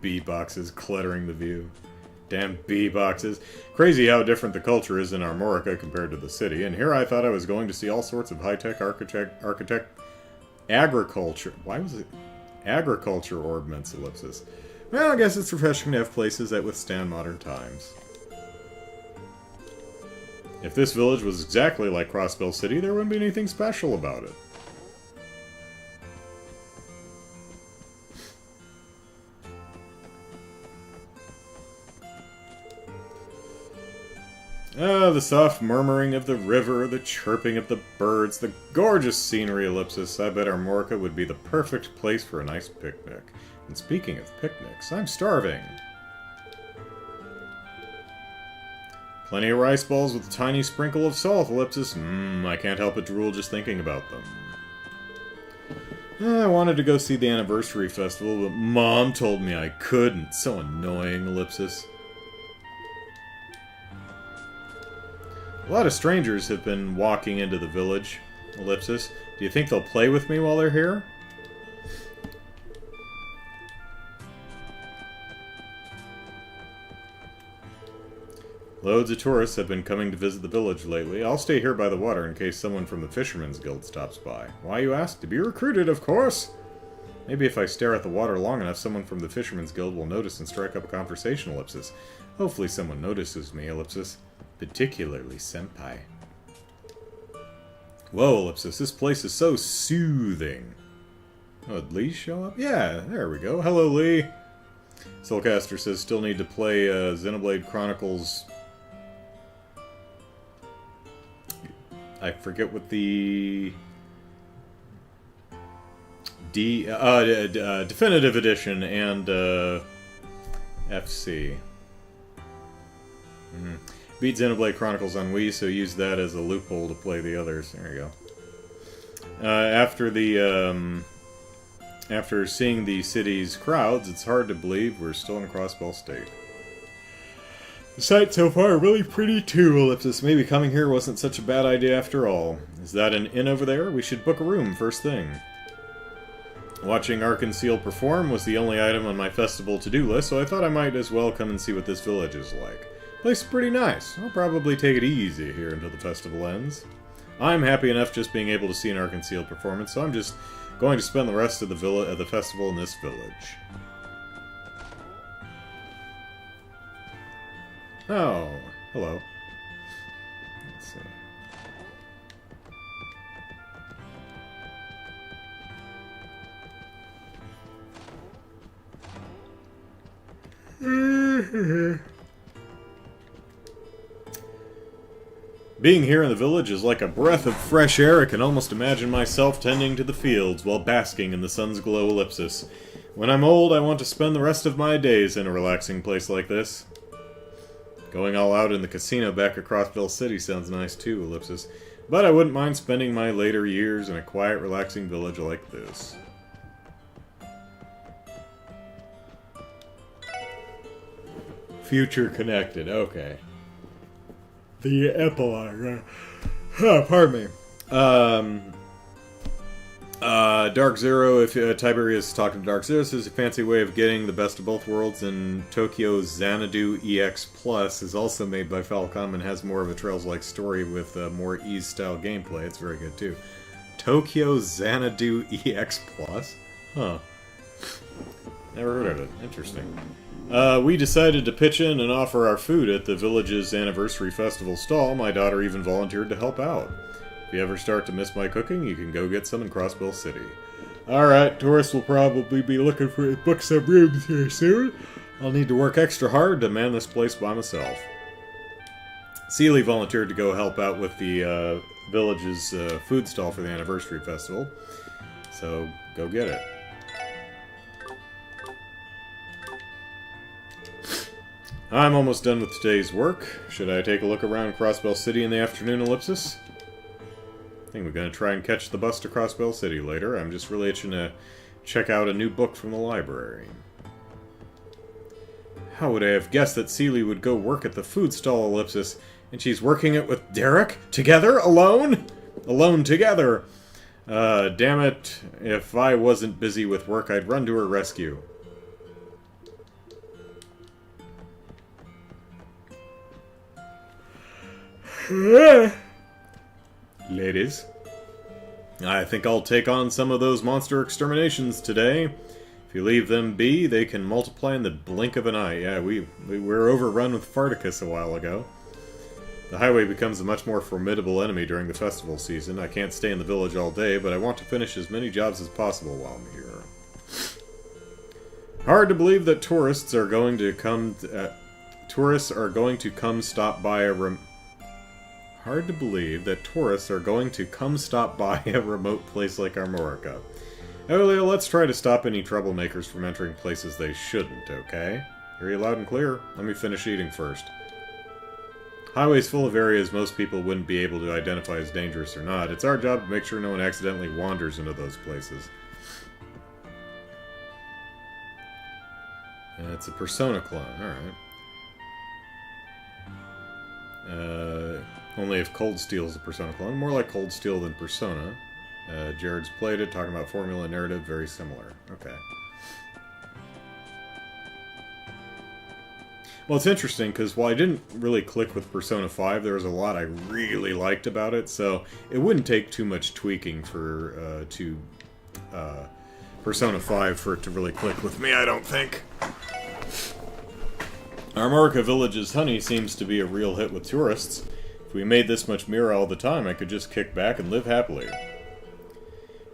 Bee boxes cluttering the view. Damn bee boxes. Crazy how different the culture is in Armorica compared to the city. And here I thought I was going to see all sorts of high-tech agriculture. Why was it? Agriculture orbments, ellipsis. Well, I guess it's refreshing to have places that withstand modern times. If this village was exactly like Crossbell City, there wouldn't be anything special about it. Ah, the soft murmuring of the river, the chirping of the birds, the gorgeous scenery, Ellipsis. I bet Armorica would be the perfect place for a nice picnic. And speaking of picnics, I'm starving. Plenty of rice balls with a tiny sprinkle of salt, Ellipsis. I can't help but drool just thinking about them. I wanted to go see the anniversary festival, but Mom told me I couldn't. So annoying, Ellipsis. A lot of strangers have been walking into the village, Ellipsis. Do you think they'll play with me while they're here? Loads of tourists have been coming to visit the village lately. I'll stay here by the water in case someone from the Fisherman's Guild stops by. Why, you ask? To be recruited, of course! Maybe if I stare at the water long enough, someone from the Fisherman's Guild will notice and strike up a conversation, Ellipsis. Hopefully someone notices me, Ellipsis. Particularly Senpai. Whoa, Ellipsis, this place is so soothing. Oh, did Lee show up? Yeah, there we go. Hello, Lee. Soulcaster says still need to play Xenoblade Chronicles. I forget what the Definitive Edition and FC. Beat Xenoblade Chronicles on Wii, so use that as a loophole to play the others. There you go. After seeing the city's crowds, it's hard to believe we're still in Crossbell State. The sights so far are really pretty too, Ellipsis. Maybe coming here wasn't such a bad idea after all. Is that an inn over there? We should book a room first thing. Watching Arkanseel perform was the only item on my festival to-do list, so I thought I might as well come and see what this village is like. Place is pretty nice. I'll probably take it easy here until the festival ends. I'm happy enough just being able to see an Arkanseel performance, so I'm just going to spend the rest of the festival in this village. Oh, hello. Let's see. Being here in the village is like a breath of fresh air. I can almost imagine myself tending to the fields while basking in the sun's glow, Ellipsis. When I'm old, I want to spend the rest of my days in a relaxing place like this. Going all out in the casino back across Crossbell City sounds nice too, Ellipsis. But I wouldn't mind spending my later years in a quiet, relaxing village like this. Future connected, okay. The epilogue. Pardon me. Dark Zero, if Tiberius is talking to Dark Zero, says a fancy way of getting the best of both worlds, and Tokyo Xanadu EX Plus is also made by Falcom and has more of a Trails-like story with more Ys-style gameplay. It's very good too. Tokyo Xanadu EX Plus? Huh. Never heard of it. Interesting. We decided to pitch in and offer our food at the village's anniversary festival stall. My daughter even volunteered to help out. If you ever start to miss my cooking, you can go get some in Crossbell City. Alright, tourists will probably be looking for book some rooms here soon. I'll need to work extra hard to man this place by myself. Seeley volunteered to go help out with the village's food stall for the anniversary festival. So, go get it. I'm almost done with today's work. Should I take a look around Crossbell City in the afternoon, Ellipsis? I think we're going to try and catch the bus to Crossbell City later. I'm just really itching to check out a new book from the library. How would I have guessed that Seeley would go work at the food stall, Ellipsis? And she's working it with Derek? Together? Alone? Alone together! Damn it. If I wasn't busy with work, I'd run to her rescue. Ladies, I think I'll take on some of those monster exterminations today. If you leave them be, they can multiply in the blink of an eye. Yeah, we were overrun with Farticus a while ago. The highway becomes a much more formidable enemy during the festival season. I can't stay in the village all day, but I want to finish as many jobs as possible while I'm here. Hard to believe that tourists are going to come stop by a Hard to believe that tourists are going to come stop by a remote place like Armorica. Earlier, let's try to stop any troublemakers from entering places they shouldn't, okay? Hear you loud and clear. Let me finish eating first. Highway's full of areas most people wouldn't be able to identify as dangerous or not. It's our job to make sure no one accidentally wanders into those places. It's a Persona clone, alright. Only if Cold Steel is a Persona clone. More like Cold Steel than Persona. Jared's played it, talking about formula and narrative, very similar. Okay. Well, it's interesting, because while I didn't really click with Persona 5, there was a lot I really liked about it, so it wouldn't take too much tweaking for Persona 5 for it to really click with me, I don't think. Armorica Village's honey seems to be a real hit with tourists. If we made this much mirror all the time, I could just kick back and live happily.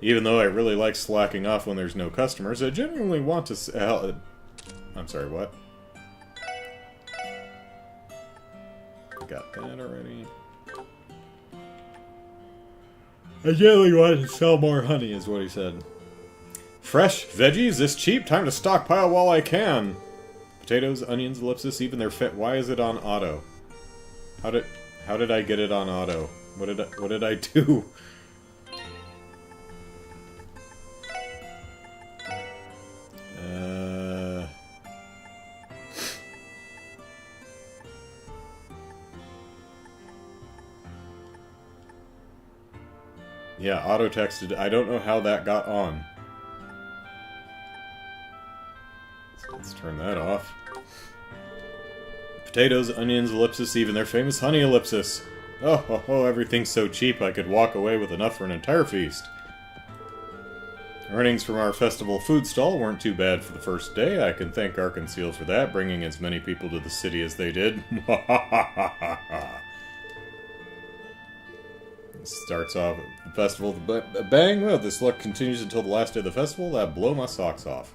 Even though I really like slacking off when there's no customers, I genuinely want to I'm sorry, what? Got that already. I generally want to sell more honey, is what he said. Fresh veggies this cheap? Time to stockpile while I can. Potatoes, onions, ellipsis, even their fit. Why is it on auto? How did I get it on auto? What did I do? Yeah, auto-texted. I don't know how that got on. Let's turn that off. Potatoes, onions, ellipsis, even their famous honey ellipsis. Oh, everything's so cheap I could walk away with enough for an entire feast. Earnings from our festival food stall weren't too bad for the first day. I can thank Arkansas for that, bringing as many people to the city as they did. Starts off the festival with a bang. Well, this luck continues until the last day of the festival. That'd blow my socks off.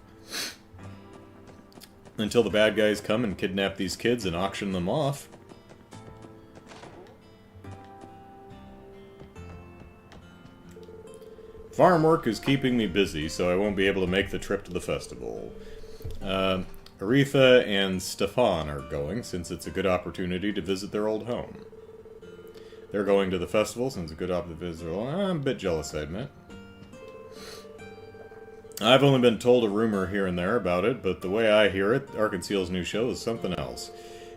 Until the bad guys come and kidnap these kids and auction them off. Farm work is keeping me busy, so I won't be able to make the trip to the festival. Aretha and Stefan are going, since it's a good opportunity to visit their old home. They're going to the festival, since it's a good opportunity to visit their old home. I'm a bit jealous, I admit. I've only been told a rumor here and there about it, but the way I hear it, Arkanseal's new show is something else.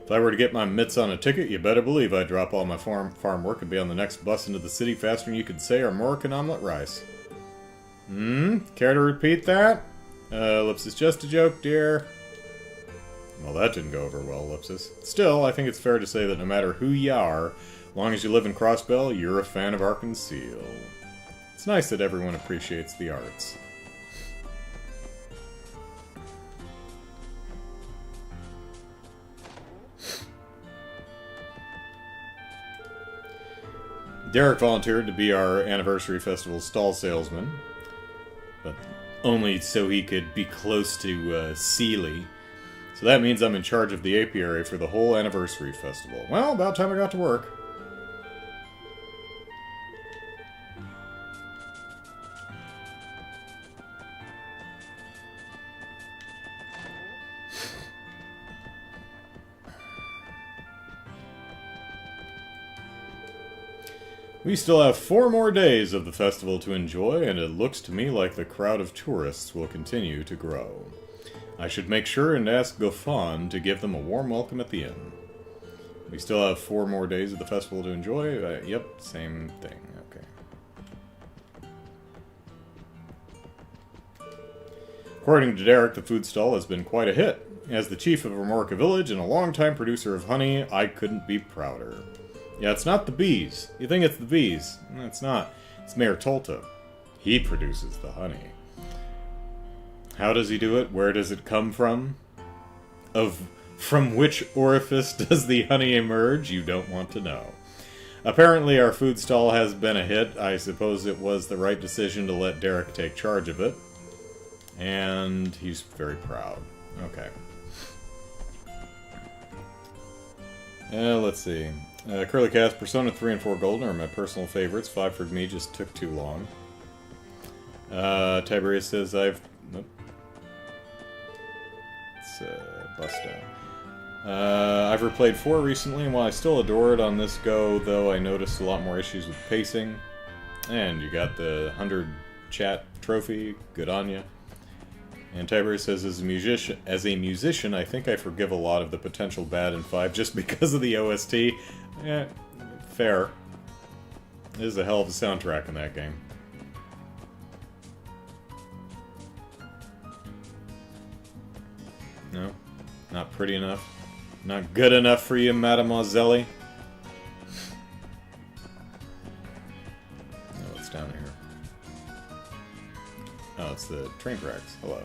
If I were to get my mitts on a ticket, you better believe I'd drop all my farm work and be on the next bus into the city faster than you could say Armorican omelet rice. Care to repeat that? Ellipsis, just a joke, dear. Well, that didn't go over well, Ellipsis. Still, I think it's fair to say that no matter who you are, as long as you live in Crossbell, you're a fan of Arkanseal. It's nice that everyone appreciates the arts. Derek volunteered to be our anniversary festival stall salesman, but only so he could be close to Sealy. So that means I'm in charge of the apiary for the whole anniversary festival. Well, about time I got to work. We still have 4 more days of the festival to enjoy, and it looks to me like the crowd of tourists will continue to grow. I should make sure and ask Goffin to give them a warm welcome at the inn. We still have 4 more days of the festival to enjoy? Yep, same thing. Okay. According to Derek, the food stall has been quite a hit. As the chief of Armorica Village and a longtime producer of honey, I couldn't be prouder. Yeah, it's not the bees. You think it's the bees. No, it's not. It's Mayor Tolta. He produces the honey. How does he do it? Where does it come from? Of From which orifice does the honey emerge? You don't want to know. Apparently our food stall has been a hit. I suppose it was the right decision to let Derek take charge of it. And he's very proud. Okay. Let's see. Curly Cast, Persona 3 and 4 Golden are my personal favorites. 5 for me just took too long. Tiberius says Nope. It's bust down. I've replayed 4 recently, and while I still adore it on this go, though I noticed a lot more issues with pacing. And you got the 100 chat trophy. Good on ya. And Tiberius says, as a musician, I think I forgive a lot of the potential bad in 5 just because of the OST. Yeah, fair. There's a hell of a soundtrack in that game. No? Not pretty enough? Not good enough for you, Mademoiselle? Oh, it's down here. Oh, it's the train tracks. Hello.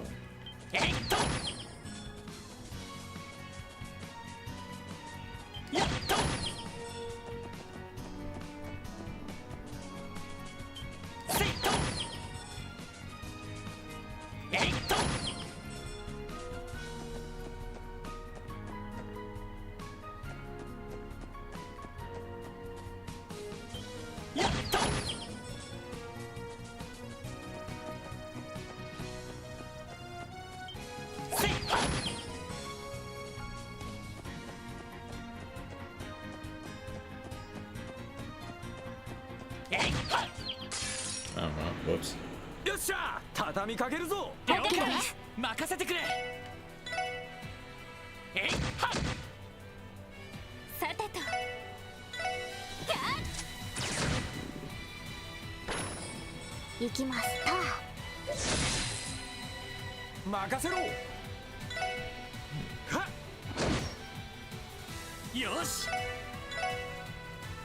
Whoops. よっしゃ畳みかけるぞ了解です。任せてくれえいはっさてと行きます任せろはっよし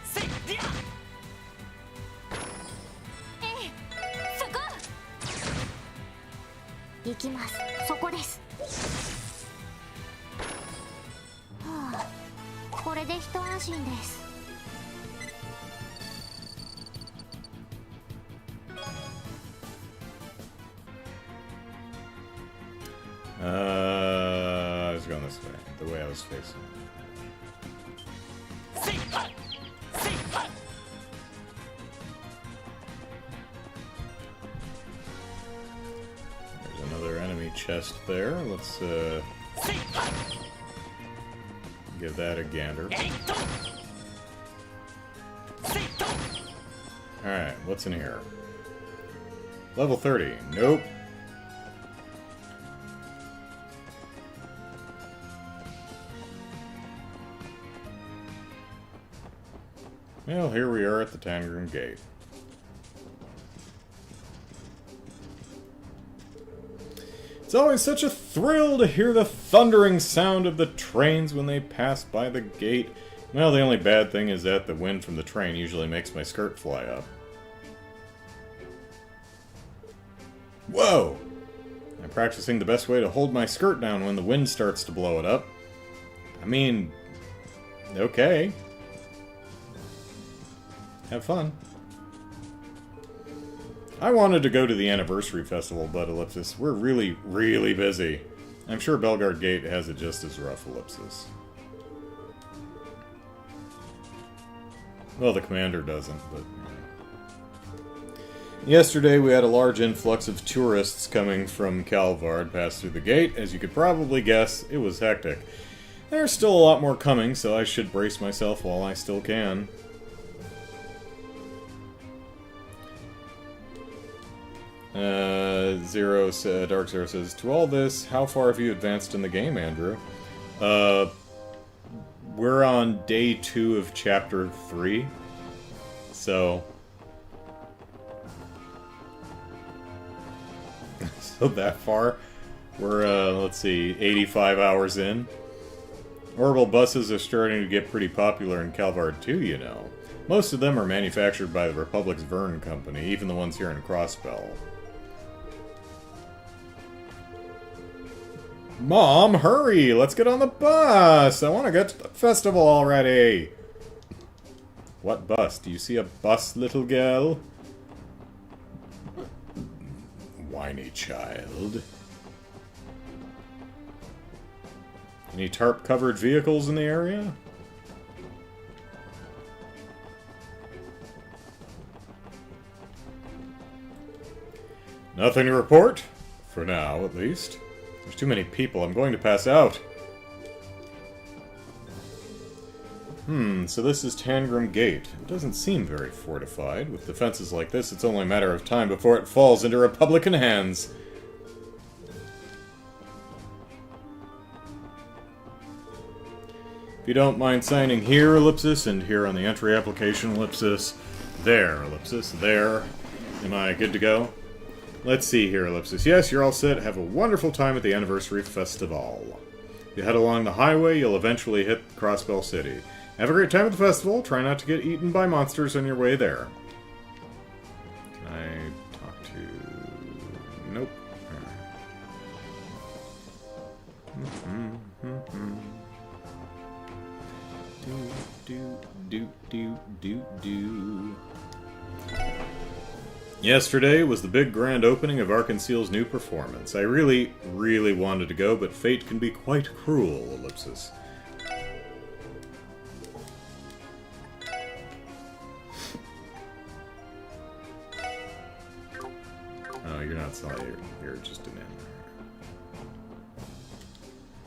せいりゃ行きます。そこです。はあ、これで一安心です。I was going this way, the way I was facing. Chest there. Let's give that a gander. Alright, what's in here? Level 30. Nope. Well, here we are at the Tangerine Gate. It's always such a thrill to hear the thundering sound of the trains when they pass by the gate. Well, the only bad thing is that the wind from the train usually makes my skirt fly up. Whoa! I'm practicing the best way to hold my skirt down when the wind starts to blow it up. I mean, okay. Have fun. I wanted to go to the anniversary festival, but Ellipsis, we're really, really busy. I'm sure Belgard Gate has it just as rough, Ellipsis. Well, the commander doesn't, but... Yesterday we had a large influx of tourists coming from Calvard pass through the gate. As you could probably guess, it was hectic. There's still a lot more coming, so I should brace myself while I still can. Dark Zero says, to all this, how far have you advanced in the game, Andrew? We're on day 2 of chapter 3, so... so that far? We're, let's see, 85 hours in. Orbital buses are starting to get pretty popular in Calvard too, you know. Most of them are manufactured by the Republic's Verne Company, even the ones here in Crossbell. Mom, hurry! Let's get on the bus! I want to get to the festival already! What bus? Do you see a bus, little girl? Whiny child. Any tarp-covered vehicles in the area? Nothing to report. For now, at least. There's too many people. I'm going to pass out. So this is Tangram Gate. It doesn't seem very fortified. With defenses like this, it's only a matter of time before it falls into Republican hands. If you don't mind signing here, ellipsis, and here on the entry application, ellipsis. There, ellipsis, there. Am I good to go? Let's see here, ellipsis. Yes, you're all set. Have a wonderful time at the Anniversary Festival. If you head along the highway, you'll eventually hit Crossbell City. Have a great time at the festival. Try not to get eaten by monsters on your way there. Can I talk to... Nope. Yesterday was the big grand opening of Arkansas's new performance. I really, really wanted to go, but fate can be quite cruel, ellipsis. Oh, you're not solid. You're just an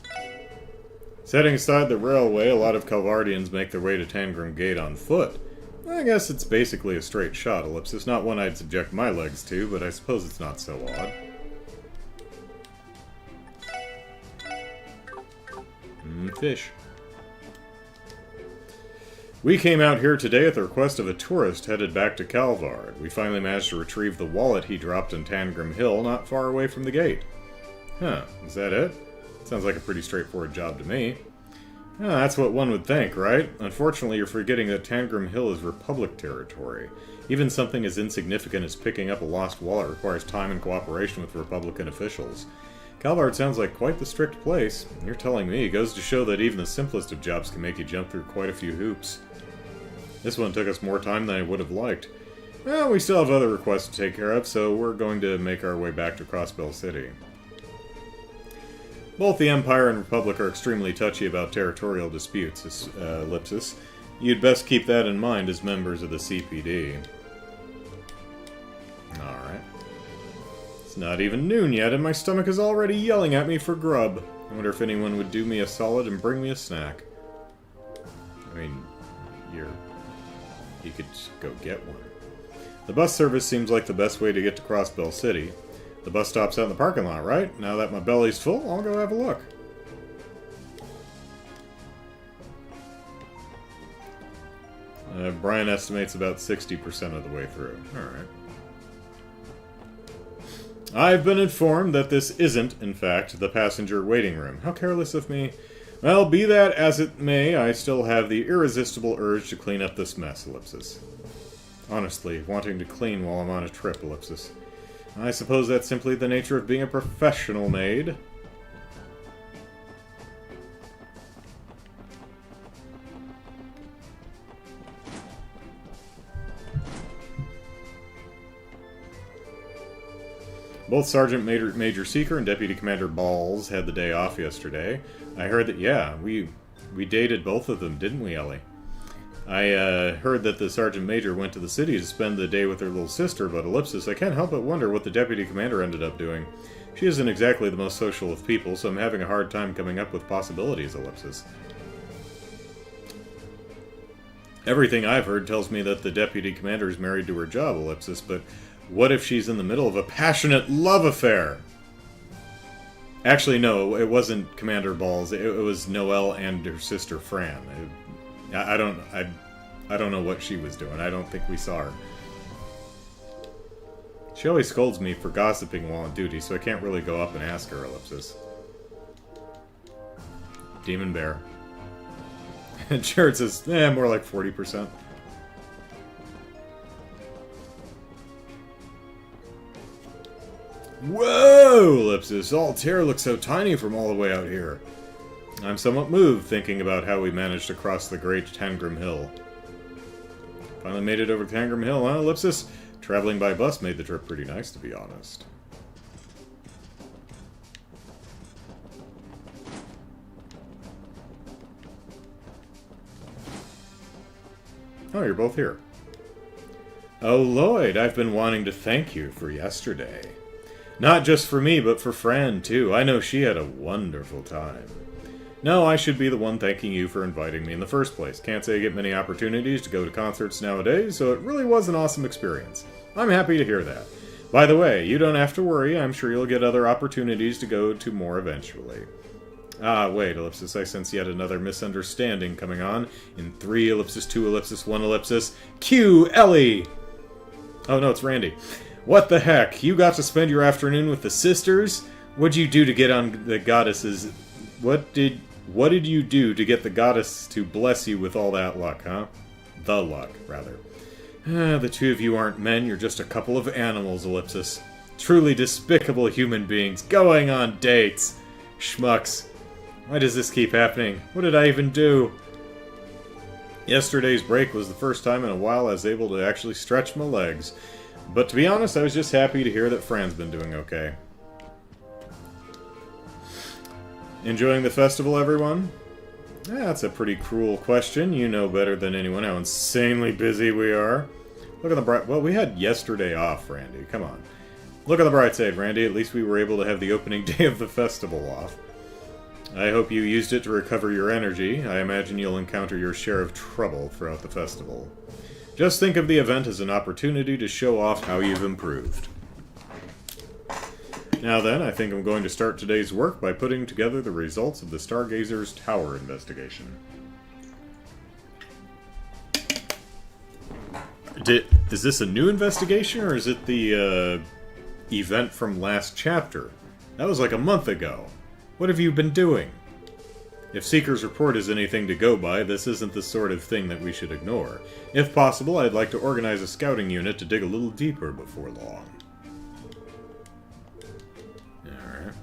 end. Setting aside the railway, a lot of Calvardians make their way to Tangram Gate on foot. I guess it's basically a straight shot, ellipsis. Not one I'd subject my legs to, but I suppose it's not so odd. Fish. We came out here today at the request of a tourist headed back to Calvard. We finally managed to retrieve the wallet he dropped in Tangram Hill, not far away from the gate. Huh, is that it? Sounds like a pretty straightforward job to me. Ah, that's what one would think, right? Unfortunately, you're forgetting that Tangram Hill is Republic territory. Even something as insignificant as picking up a lost wallet requires time and cooperation with Republican officials. Calvard sounds like quite the strict place. You're telling me. It goes to show that even the simplest of jobs can make you jump through quite a few hoops. This one took us more time than I would have liked. Well, we still have other requests to take care of, so we're going to make our way back to Crossbell City. Both the Empire and Republic are extremely touchy about territorial disputes, ellipsis. You'd best keep that in mind as members of the CPD. Alright. It's not even noon yet, and my stomach is already yelling at me for grub. I wonder if anyone would do me a solid and bring me a snack. I mean, you could just go get one. The bus service seems like the best way to get to Crossbell City. The bus stops out in the parking lot, right? Now that my belly's full, I'll go have a look. Brian estimates about 60% of the way through. Alright. I've been informed that this isn't, in fact, the passenger waiting room. How careless of me. Well, be that as it may, I still have the irresistible urge to clean up this mess, ellipsis. Honestly, wanting to clean while I'm on a trip, ellipsis. I suppose that's simply the nature of being a professional maid. Both Sergeant Major Seeker and Deputy Commander Balls had the day off yesterday. I heard that, yeah, we dated both of them, didn't we, Ellie? I heard that the Sergeant Major went to the city to spend the day with her little sister, but ellipsis, I can't help but wonder what the Deputy Commander ended up doing. She isn't exactly the most social of people, so I'm having a hard time coming up with possibilities, ellipsis. Everything I've heard tells me that the Deputy Commander is married to her job, ellipsis, but what if she's in the middle of a passionate love affair? Actually, no, it wasn't Commander Balls. It was Noelle and her sister Fran. I don't know what she was doing. I don't think we saw her. She always scolds me for gossiping while on duty, so I can't really go up and ask her, ellipsis. Demon Bear. And Jared says, more like 40%. Whoa, Ellipsis! Altair looks so tiny from all the way out here. I'm somewhat moved thinking about how we managed to cross the great Tangrim Hill. Finally made it over Tangrim Hill, huh, Ellipsis? Traveling by bus made the trip pretty nice, to be honest. Oh, you're both here. Oh, Lloyd, I've been wanting to thank you for yesterday. Not just for me, but for Fran, too. I know she had a wonderful time. No, I should be the one thanking you for inviting me in the first place. Can't say I get many opportunities to go to concerts nowadays, so it really was an awesome experience. I'm happy to hear that. By the way, you don't have to worry. I'm sure you'll get other opportunities to go to more eventually. Ah, wait, Ellipsis, I sense yet another misunderstanding coming on. In 3, ellipsis, 2, ellipsis, 1, ellipsis. Cue Ellie! Oh, no, it's Randy. What the heck? You got to spend your afternoon with the sisters? What'd you do to get on the goddesses? What did you do to get the goddess to bless you with all that luck, huh? The luck, rather. The two of you aren't men, you're just a couple of animals, Ellipsis. Truly despicable human beings going on dates. Schmucks. Why does this keep happening? What did I even do? Yesterday's break was the first time in a while I was able to actually stretch my legs. But to be honest, I was just happy to hear that Fran's been doing okay. Enjoying the festival, everyone? That's a pretty cruel question. You know better than anyone how insanely busy we are. Look at the bright... Well, we had yesterday off, Randy. Come on. Look at the bright side, Randy. At least we were able to have the opening day of the festival off. I hope you used it to recover your energy. I imagine you'll encounter your share of trouble throughout the festival. Just think of the event as an opportunity to show off how you've improved. Now then, I think I'm going to start today's work by putting together the results of the Stargazer's Tower investigation. Is this a new investigation, or is it the event from last chapter? That was like a month ago. What have you been doing? If Seeker's report is anything to go by, this isn't the sort of thing that we should ignore. If possible, I'd like to organize a scouting unit to dig a little deeper before long. Alright.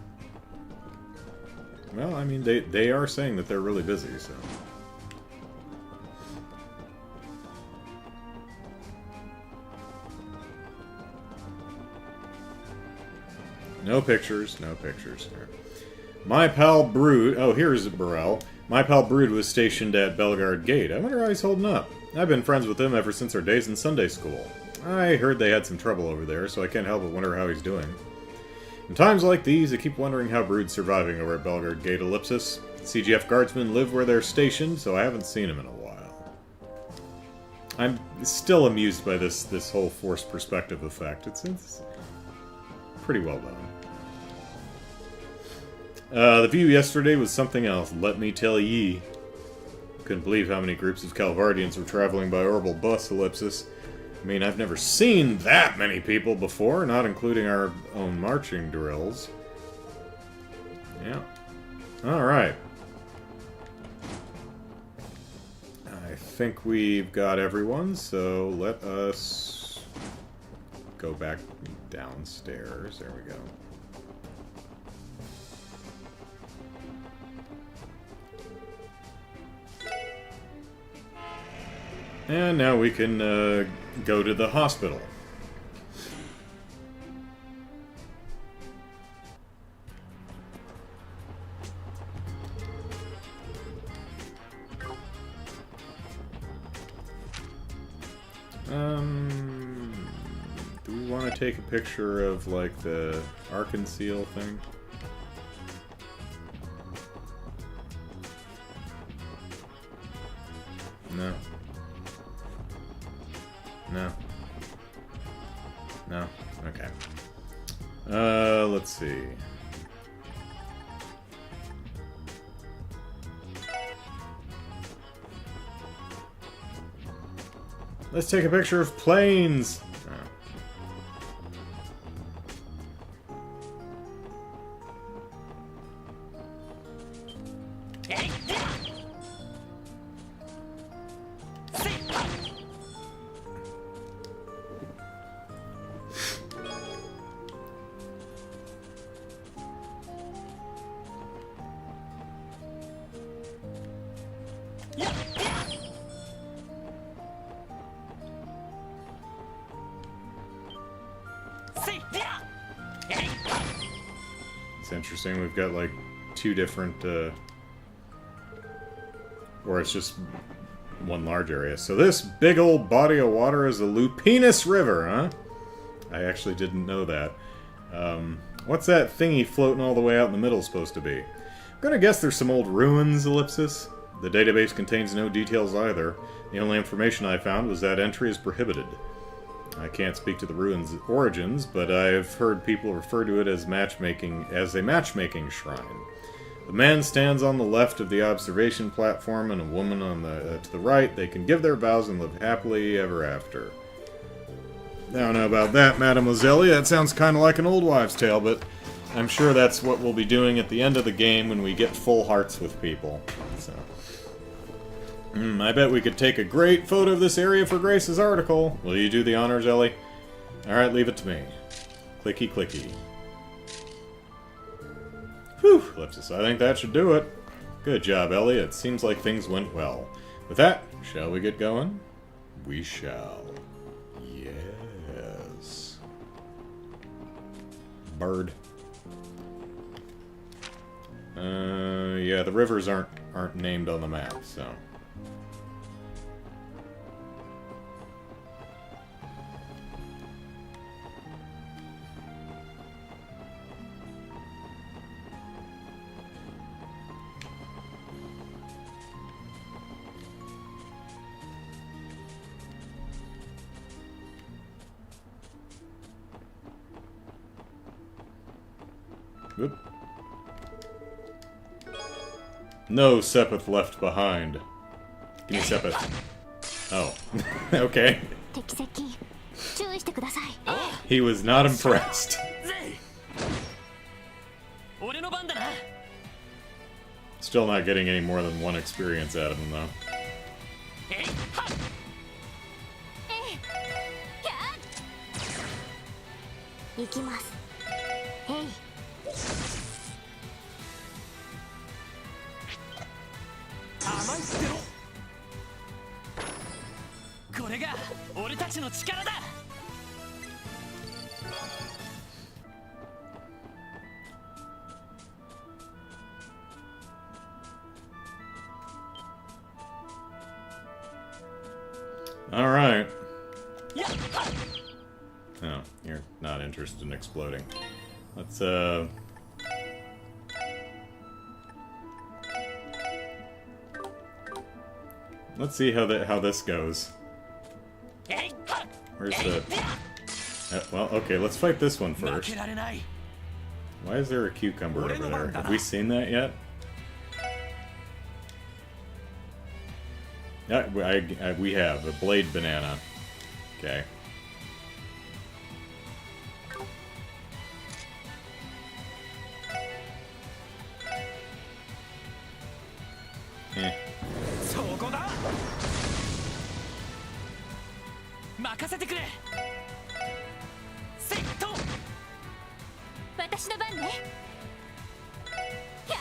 Well, I mean, they are saying that they're really busy, so... No pictures, no pictures. My pal Brood... Oh, here's Burrell. My pal Brood was stationed at Bellegarde Gate. I wonder how he's holding up. I've been friends with him ever since our days in Sunday school. I heard they had some trouble over there, so I can't help but wonder how he's doing. In times like these, I keep wondering how Brood's surviving over at Bellegarde Gate Ellipsis. CGF guardsmen live where they're stationed, so I haven't seen him in a while. I'm still amused by this whole forced perspective effect. It's pretty well done. The view yesterday was something else, let me tell ye. Couldn't believe how many groups of Calvardians were traveling by orbital bus, Ellipsis. I mean, I've never seen that many people before, not including our own marching drills. Yeah. Alright. I think we've got everyone, so let us go back downstairs. There we go. And now we can go to the hospital. Do we want to take a picture of, like, the Arkan Seal thing? No. No. No? Okay. Let's see. Let's take a picture of planes! せいやえい It's interesting. We've got like two different, or it's just one large area. So this big old body of water is the Lupinus River, huh? I actually didn't know that. What's that thingy floating all the way out in the middle supposed to be? I'm gonna guess there's some old ruins, ellipsis. The database contains no details either. The only information I found was that entry is prohibited. I can't speak to the ruins' origins, but I've heard people refer to it as a matchmaking shrine. The man stands on the left of the observation platform, and a woman on the to the right. They can give their vows and live happily ever after. I don't know about that, Mademoiselle. That sounds kind of like an old wives' tale, but I'm sure that's what we'll be doing at the end of the game when we get full hearts with people. So. I bet we could take a great photo of this area for Grace's article. Will you do the honors, Ellie? Alright, leave it to me. Clicky clicky. Whew, ellipsis. I think that should do it. Good job, Ellie. It seems like things went well. With that, shall we get going? We shall. Yes. Bird. Yeah, the rivers aren't named on the map, so... Oop. No Sepith left behind. Give me Sepith. Oh. Okay. 敵接近注意してください He was not impressed. 俺の番だな Still not getting any more than one experience out of him, though. えいはっえいキャー行きますえい 甘いってろこれが俺たちの力だ Alright. やっはっ Oh, you're not interested in exploding. Let's, Let's see how this goes. えいはっ Where's the... well, okay, let's fight this one 負 first. けられない Why is there a cucumber over there? Have we seen that yet? Yeah, we have. A blade banana. Okay. Eh. そこだ任せてくれセット私の番ねキャー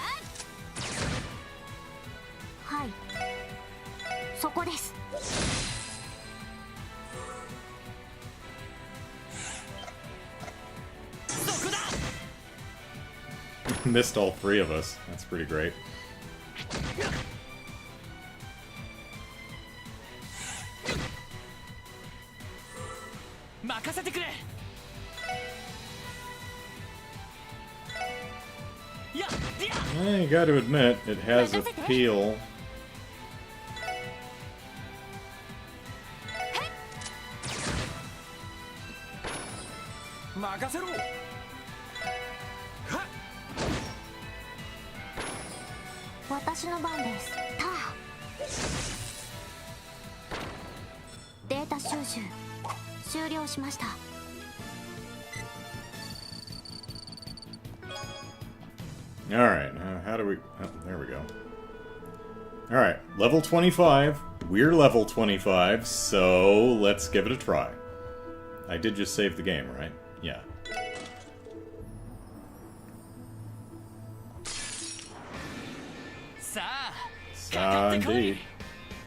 はいそこです そこだ Missed all three of us. That's pretty great. 任せてくれやっや You gotta admit, it has appeal. 任せろはっ 私の番ですターデータ収集終了しました Alright, how do we... Oh, there we go. Alright, level 25. We're level 25, so let's give it a try. I did just save the game, right? Yeah. さあ Ah, かかってこい indeed.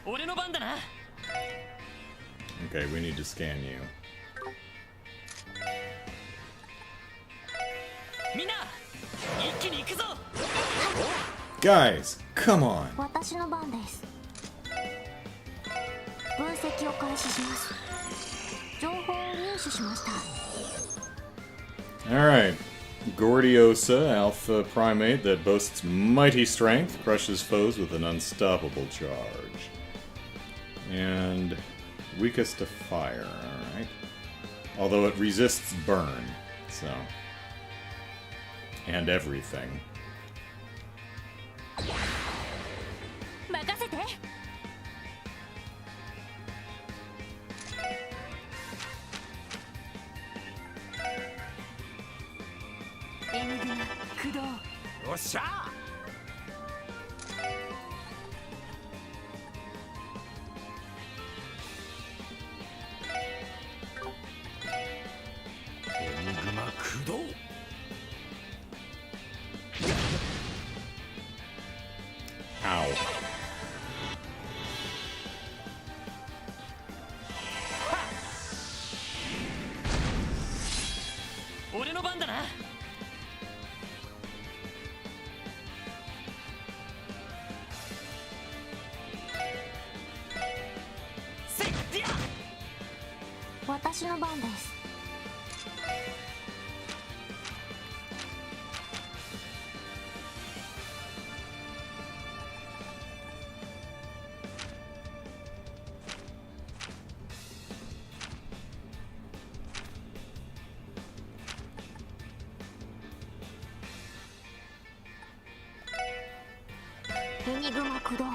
俺の番だな Okay, we need to scan you. みんな一気に行くぞ。 Guys, come on. 私の番です。分析を開始します。情報を入手しました。 Alright. Gordiosa, alpha primate that boasts mighty strength, crushes foes with an unstoppable charge. And weakest to fire, alright. Although it resists burn, so. And everything. 任せて。エニグマ駆動。おっしゃー。エニグマ駆動。 Ow. 俺の番だな。せっりゃ。私の番です。エニグマ駆動。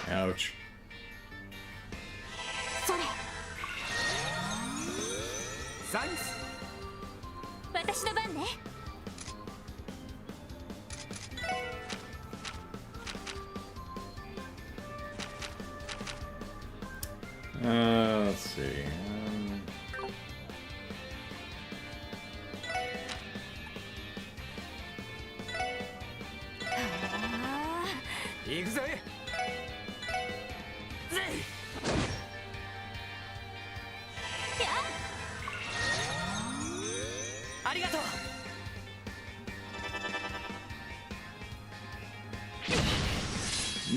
Ouch. それ。サイス。私の番ね。 Let's see. 行くぜ。ぜい。ありがとう。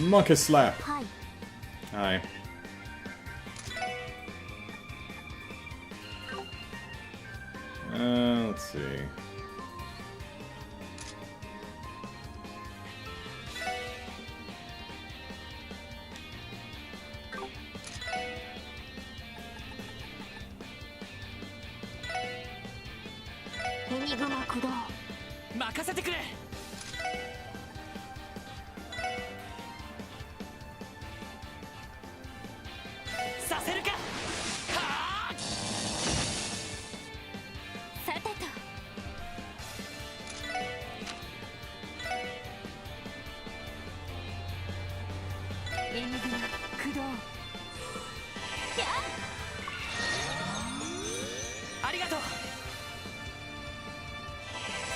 Monkey slap. はい。 Hi. Let's see. エニグマ駆動。任せてくれ。させるか。はあ。さてと。エニグマ駆動。ありがとう。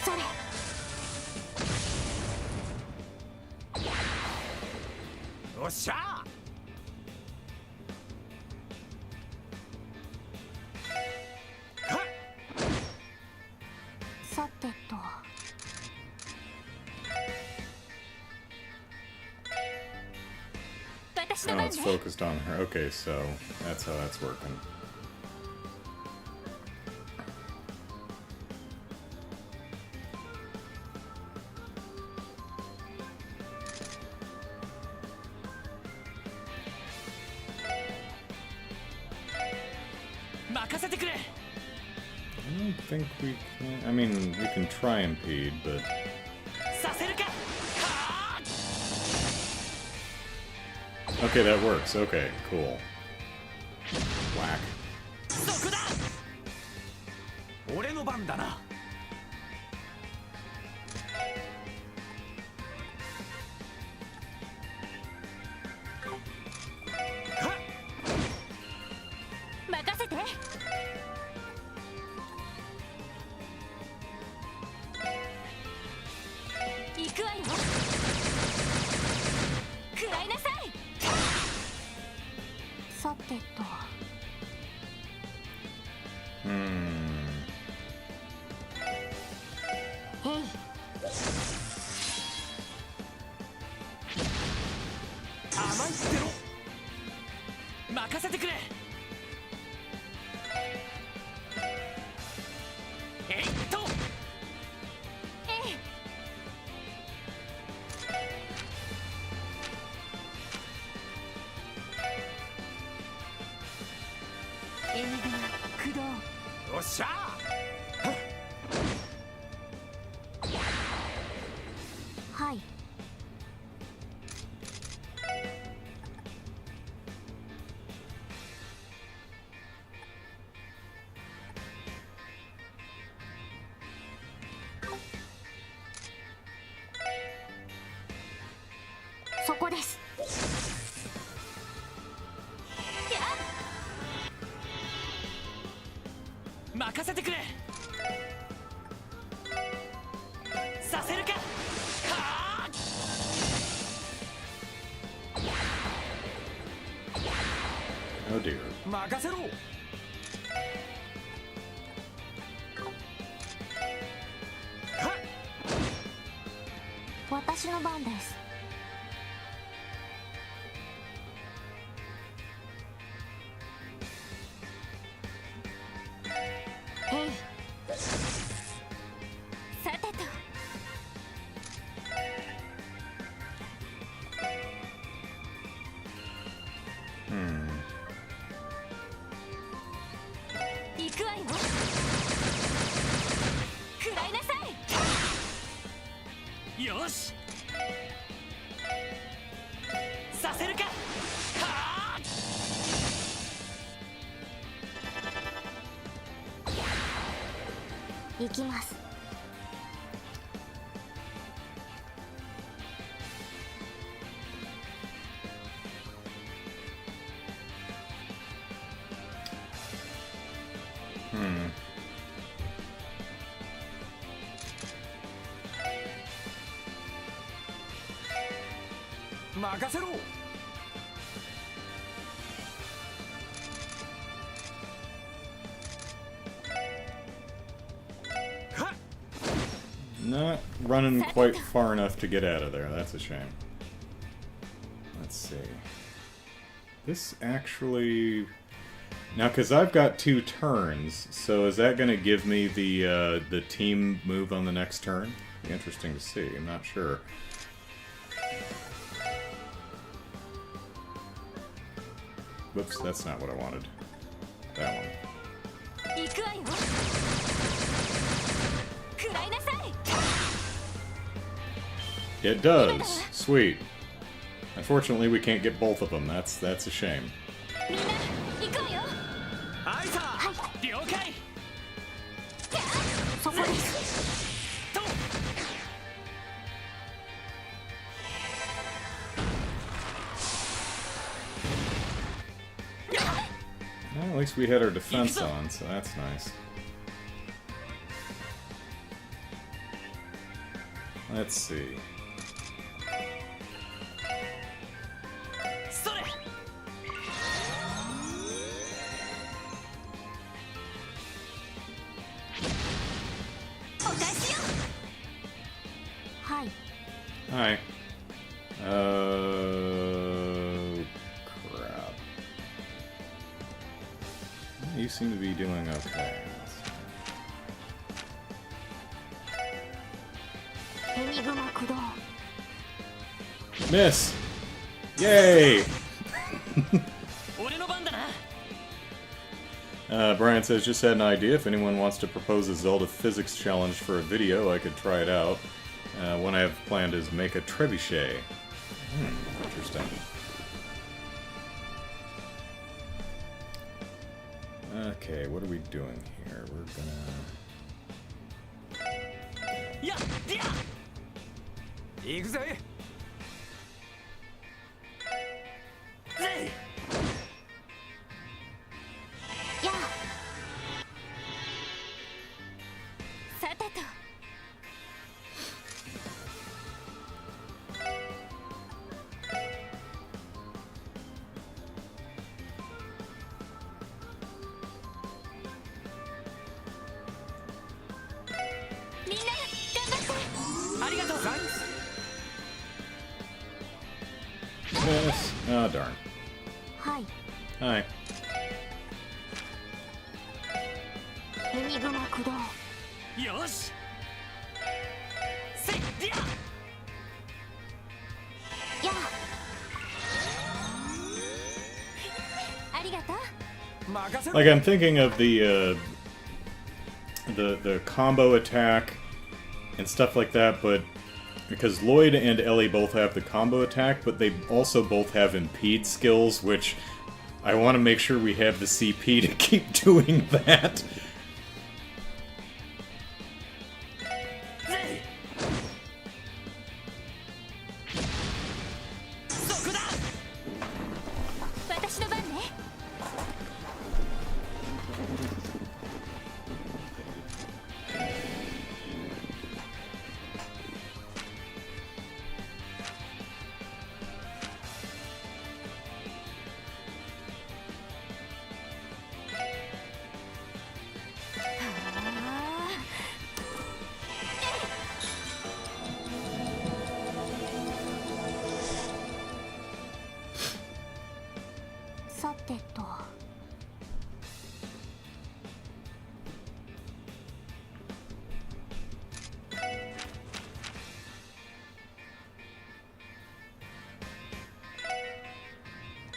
それ。おっしゃー。はっ。さてと。 私の Oh, 番 it's ね。 focused on her. Okay, so that's how that's working. 任せてくれ。 I don't think we can. I mean, we can try impede, but させるか。はあ。 okay, that works. Okay, cool. Whack. そこだ。俺の番だな。はっ。任せて。行くわよ。食らいなさい。さてと。出ろ。任せてくれ。えいっと。ええ。エニグマ駆動。よっしゃはい。そこです。任せてくれ。させるか。はあ。 Oh dear. 任せろ。私の番です。えい。さてと。行くわよ。食らいなさい。よし。させるか。はあ。行きます。任せろ。はっ。 Not running quite far enough to get out of there. That's a shame. Let's see. This actually... Now, because I've got 2 turns, so is that going to give me the team move on the next turn? Be interesting to see. I'm not sure. Whoops, that's not what I wanted. That one. 行くわよ。食らいなさい。 It does. Sweet. Unfortunately, we can't get both of them. That's a shame. みんな行くわよ。アイサー。了解。そこです。と。 Well, at least we had our defense on, so that's nice. Let's see. それ。お返しよ。はい。 Hi. Crap. You seem to be doing okay. エニグマ駆動。 Miss! Yay! 俺の番だな。 Brian says, just had an idea. If anyone wants to propose a Zelda physics challenge for a video, I could try it out. One I have planned is make a trebuchet. Interesting. Okay, what are we doing here? We're gonna... やっや。行くぜ。ぜい。やあ。さてと。みんな頑張って。ありがとう。darn. はい Hi. エニグマ駆動よしせいりゃやあありがとう 任せろ Like, I'm thinking of the combo attack and stuff like that, but because Lloyd and Ellie both have the combo attack, but they also both have impede skills, which I want to make sure we have the CP to keep doing that. ぜいそこだ私の番ねさてと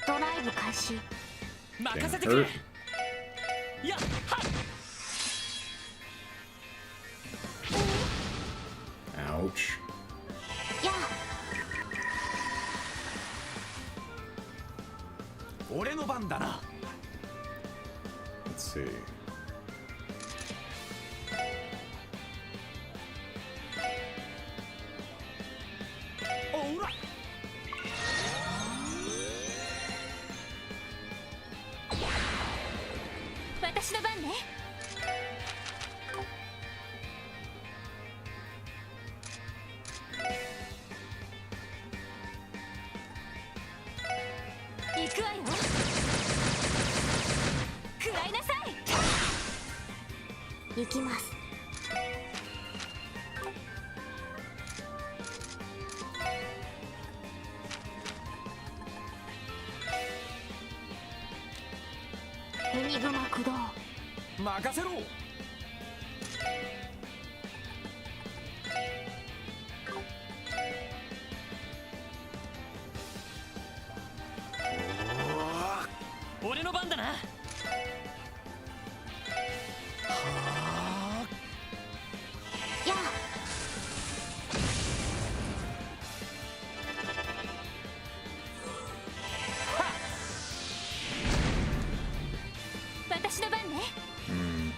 ドライブ開始任せ Dang てくれ hurt. いやはっ Ouch. や俺の番だな Let's see. おら私の番ね行くわよ食らいなさい行きますエニグマ駆動任せろ俺の番だなはあや私の番ね Hmm.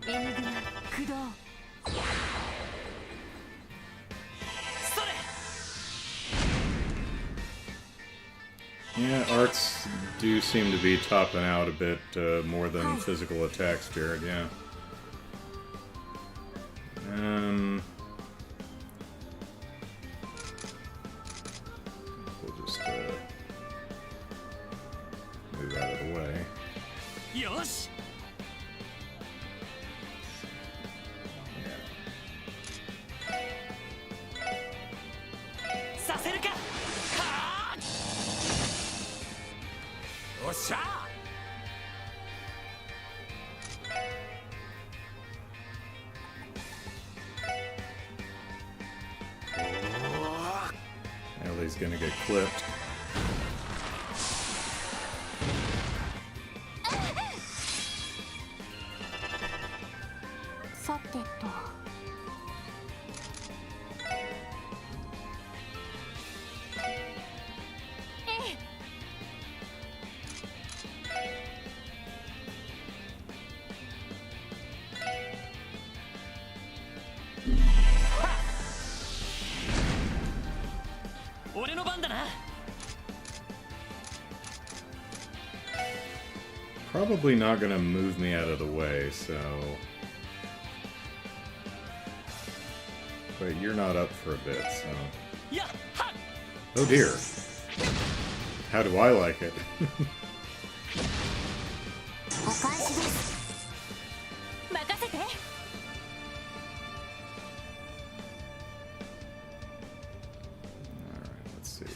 エニグマ駆動それ Yeah, arts do seem to be topping out a bit more than Hi. physical attack spirit, yeah. We'll just move out of the way. よし Yeah. させるかはあおっしゃ Ellie's gonna get clipped. さてとええ俺の番だな Probably not gonna move me out of the way, so... But you're not up for a bit, so... やっはっ Oh dear. How do I like it? お返しです。任せて。 Alright, let's see.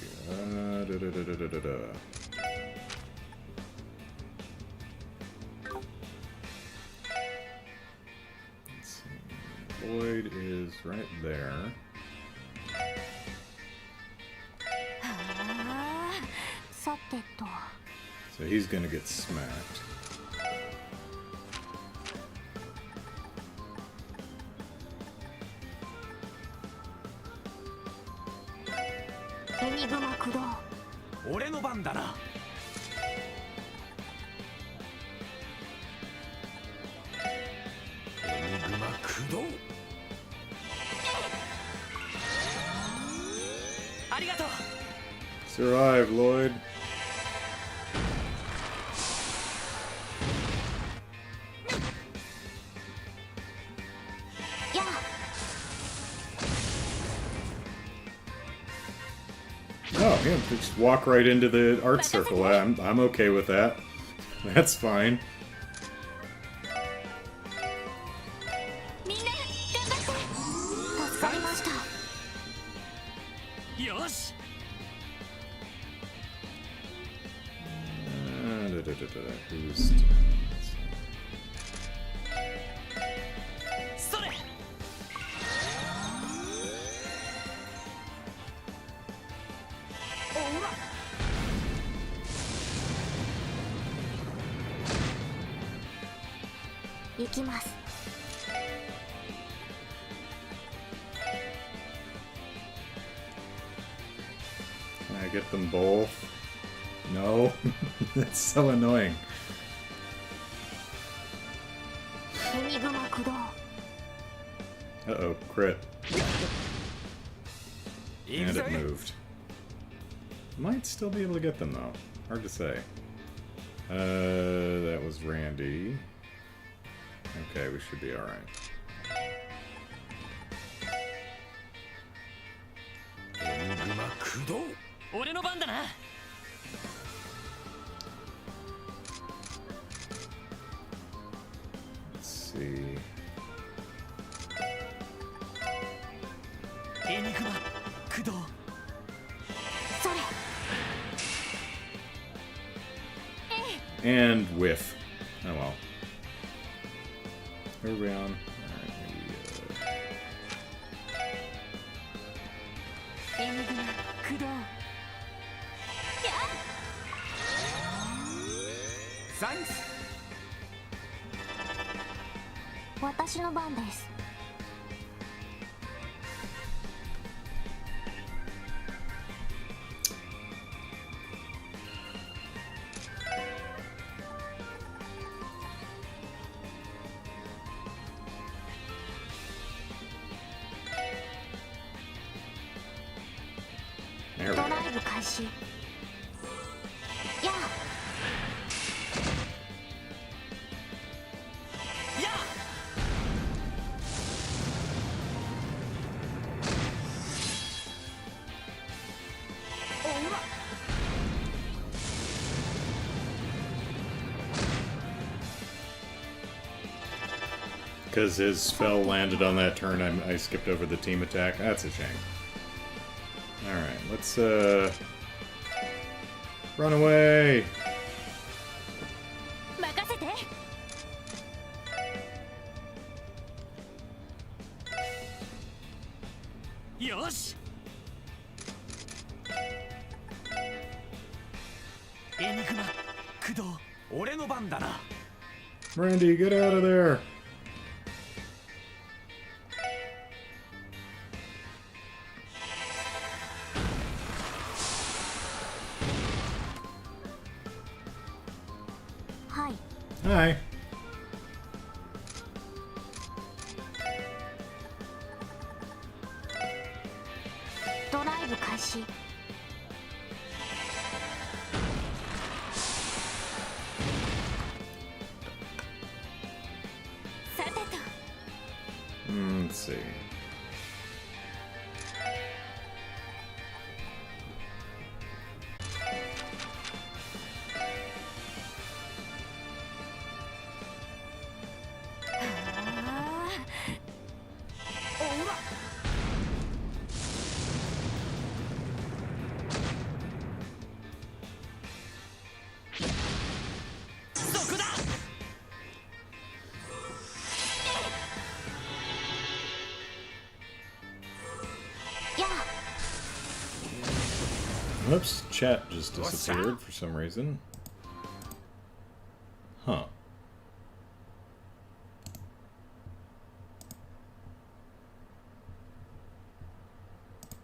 Da-da-da-da-da-da-da. Let's see. Lloyd is right there. はあ、さてと。 So he's gonna get smacked. エニグマ駆動。俺の番だな。エニグマ駆動。ありがとう。 Survive, Lloyd. やあ。 Oh, yeah, just walk right into the art circle. I'm okay with that. That's fine. みんな頑張って。助かりました。よし。 Who's... それ。おら。 行きます。 Can I get them both? No? That's so annoying. エニグマ駆動。 Uh-oh, crit. 行 And く it ぜ。 moved. Might still be able to get them, though. Hard to say. That was Randy. Okay, we should be alright. エニグマ駆動。俺の番だな。 Let's see. エニグマ駆動。それ。 And whiff. Oh well. Who are we on? Alright, we, エニグマ駆動。やサンクス。あ。私の番です。 there ド we ラ go. イブ開始。やあ。 やあ。 おら。 Because his spell landed on that turn, I skipped over the team attack. That's a shame. Alright, let's, run away! 任せて。 よし。エニグマ駆動。俺の番だな。 Randy, get out of there! Hi. ドライブ開始。 さてと。 Let's see. Whoops, chat just disappeared for some reason. Huh.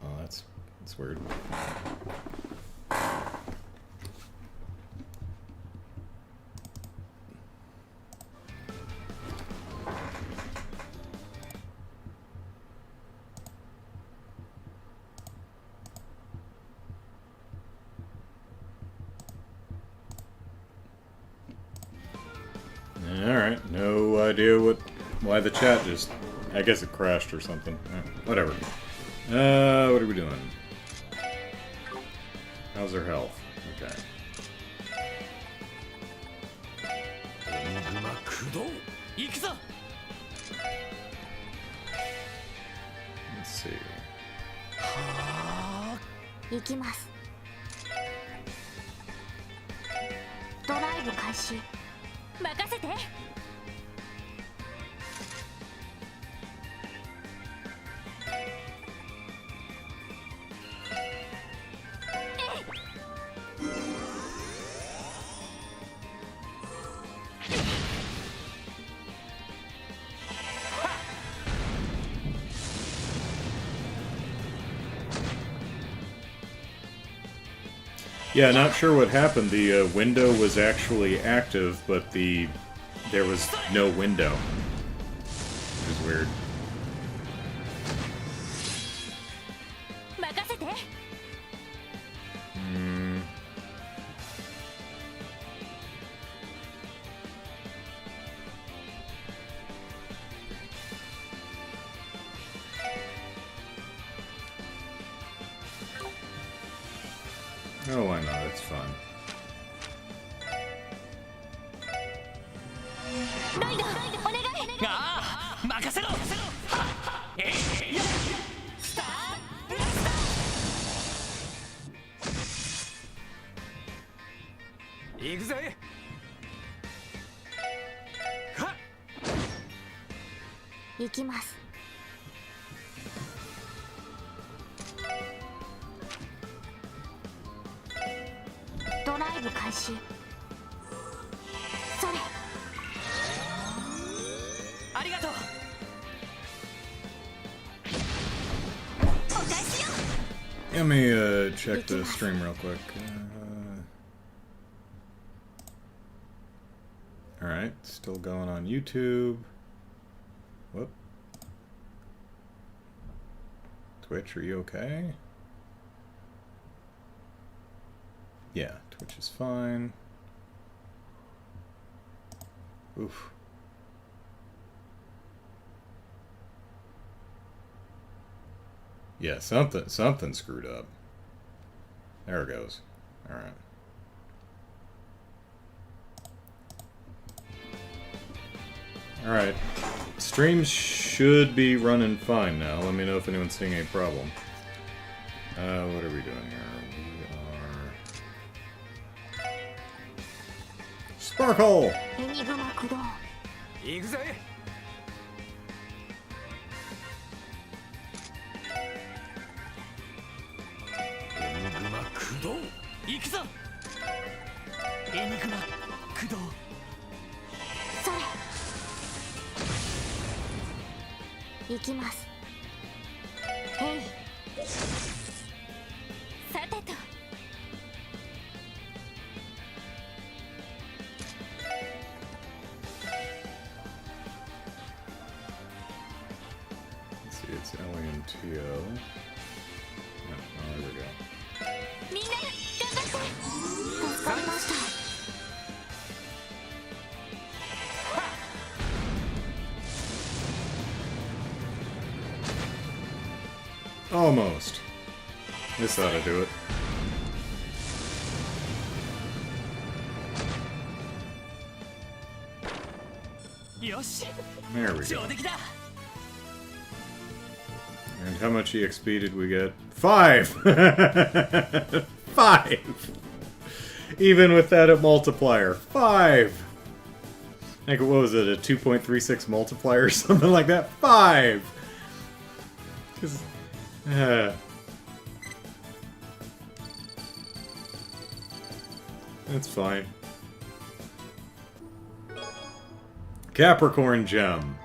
Oh, that's weird. Alright, no idea why the chat just... I guess it crashed or something. Whatever. What are we doing? How's her health? Okay. Let's see. 行きます。ドライブ開始。任せて。Yeah, not sure what happened. The window was actually active, but there was no window. Which is weird. 任せて。Oh, why not? It's fun. ライダー、お願い。ああ、任せろ。スターブラスター。行くぜ。はっ。行きます。ドライブ開始。それ。ありがとう。お返しよ。 Let me check the stream real quick. Alright, still going on YouTube. Whoop. Twitch, are you okay? Yeah, Twitch is fine. Oof. Yeah, something screwed up. There it goes. All right. All right. Stream should be running fine now. Let me know if anyone's seeing any problem. What are we doing here? Sparkle! エニグマ駆動。行くぜ。エニグマ駆動。行くぞ。エニグマ駆動。それ。行きます。へい。さてと。It's Ellie and Tio. Oh, there we go. みんな頑張って。助かりました。 Almost. This ought to do it. There we go. And how much EXP did we get? 5! 5! Even with that multiplier. 5! I think, what was it, a 2.36 multiplier or something like that? 5! 'Cause, That's fine. Capricorn Gem.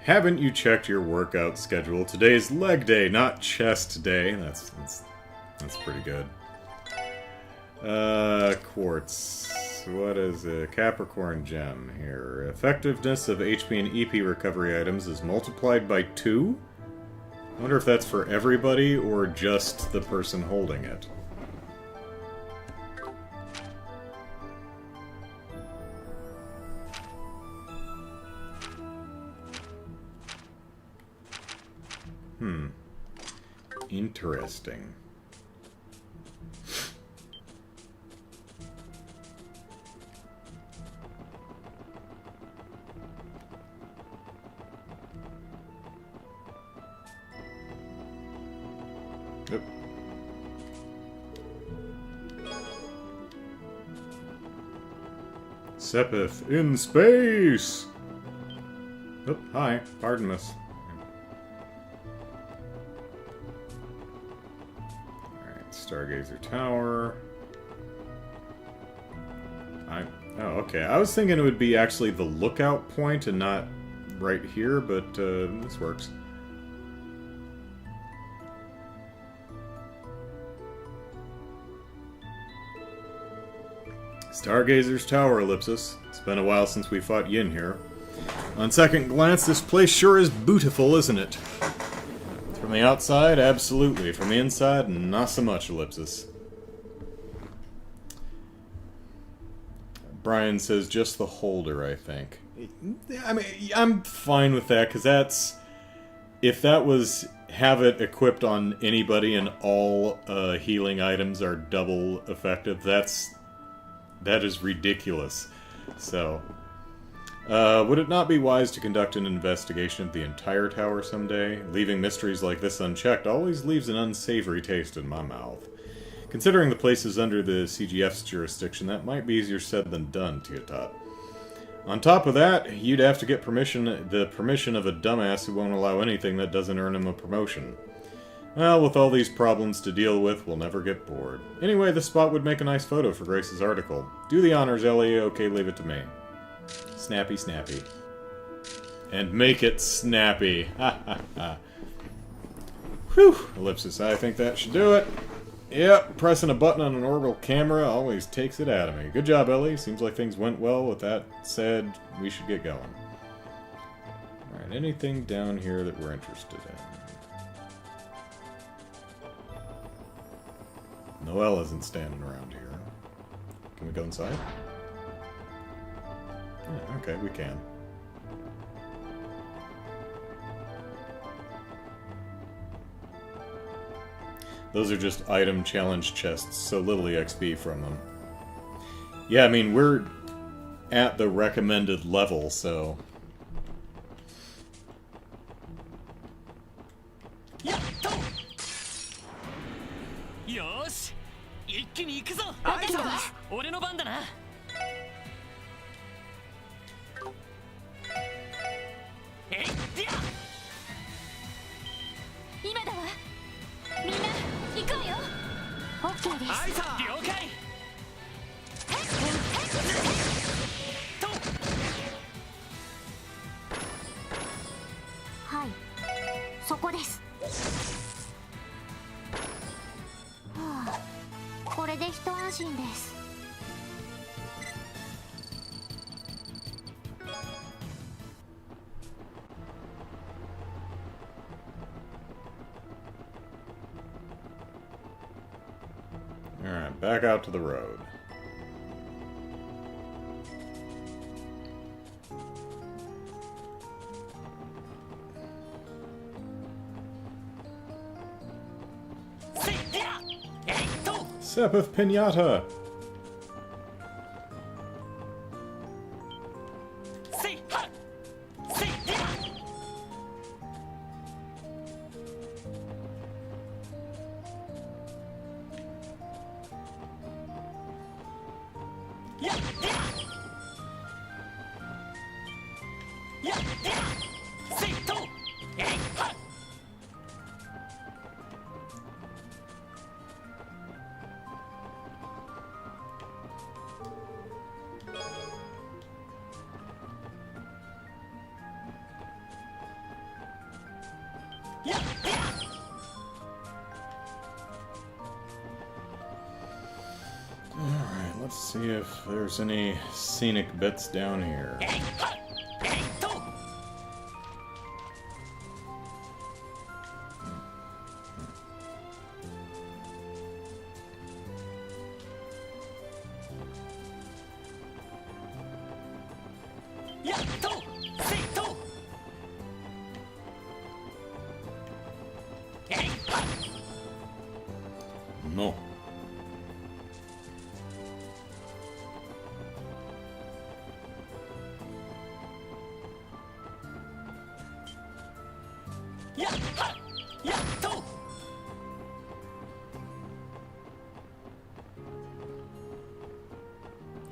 Haven't you checked your workout schedule? Today's leg day, not chest day. That's pretty good. Quartz. What is a Capricorn Gem here? Effectiveness of HP and EP recovery items is multiplied by 2? I wonder if that's for everybody or just the person holding it. Interesting. Yep. Sepith in space! Oh, hi. Pardon, miss. Stargazer Tower. Oh, okay. I was thinking it would be actually the lookout point and not right here, but this works. Stargazer's Tower, Ellipsis. It's been a while since we fought Yin here. On second glance, this place sure is beautiful, isn't it? From the outside, absolutely. From the inside, not so much, Ellipsis. Brian says just the holder, I think. I mean, I'm fine with that, because that's... If that was... Have it equipped on anybody and all healing items are double effective, that is ridiculous. So... would it not be wise to conduct an investigation of the entire tower someday? Leaving mysteries like this unchecked always leaves an unsavory taste in my mouth. Considering the place is under the CGF's jurisdiction, that might be easier said than done, Teotot. On top of that, you'd have to get the permission of a dumbass who won't allow anything that doesn't earn him a promotion. Well, with all these problems to deal with, we'll never get bored. Anyway, this spot would make a nice photo for Grace's article. Do the honors, Ellie. Okay, leave it to me. Snappy, snappy. And make it snappy. Ha ha ha. Whew. Ellipsis, I think that should do it. Yep, pressing a button on an orbital camera always takes it out of me. Good job, Ellie. Seems like things went well. With that said, we should get going. Alright, anything down here that we're interested in? Noelle isn't standing around here. Can we go inside? Oh, okay, we can. Those are just item challenge chests, so little EXP from them. Yeah, I mean, we're at the recommended level, so... Yosh! 一気に行くぞ! 俺の番だな! 今だわ。みんな行こうよ。オッケーです。了解。はい、そこです。はあ、これで一安心です。Alright, back out to the road. Sepith Pinata! let's see if there's any scenic bits down here. No.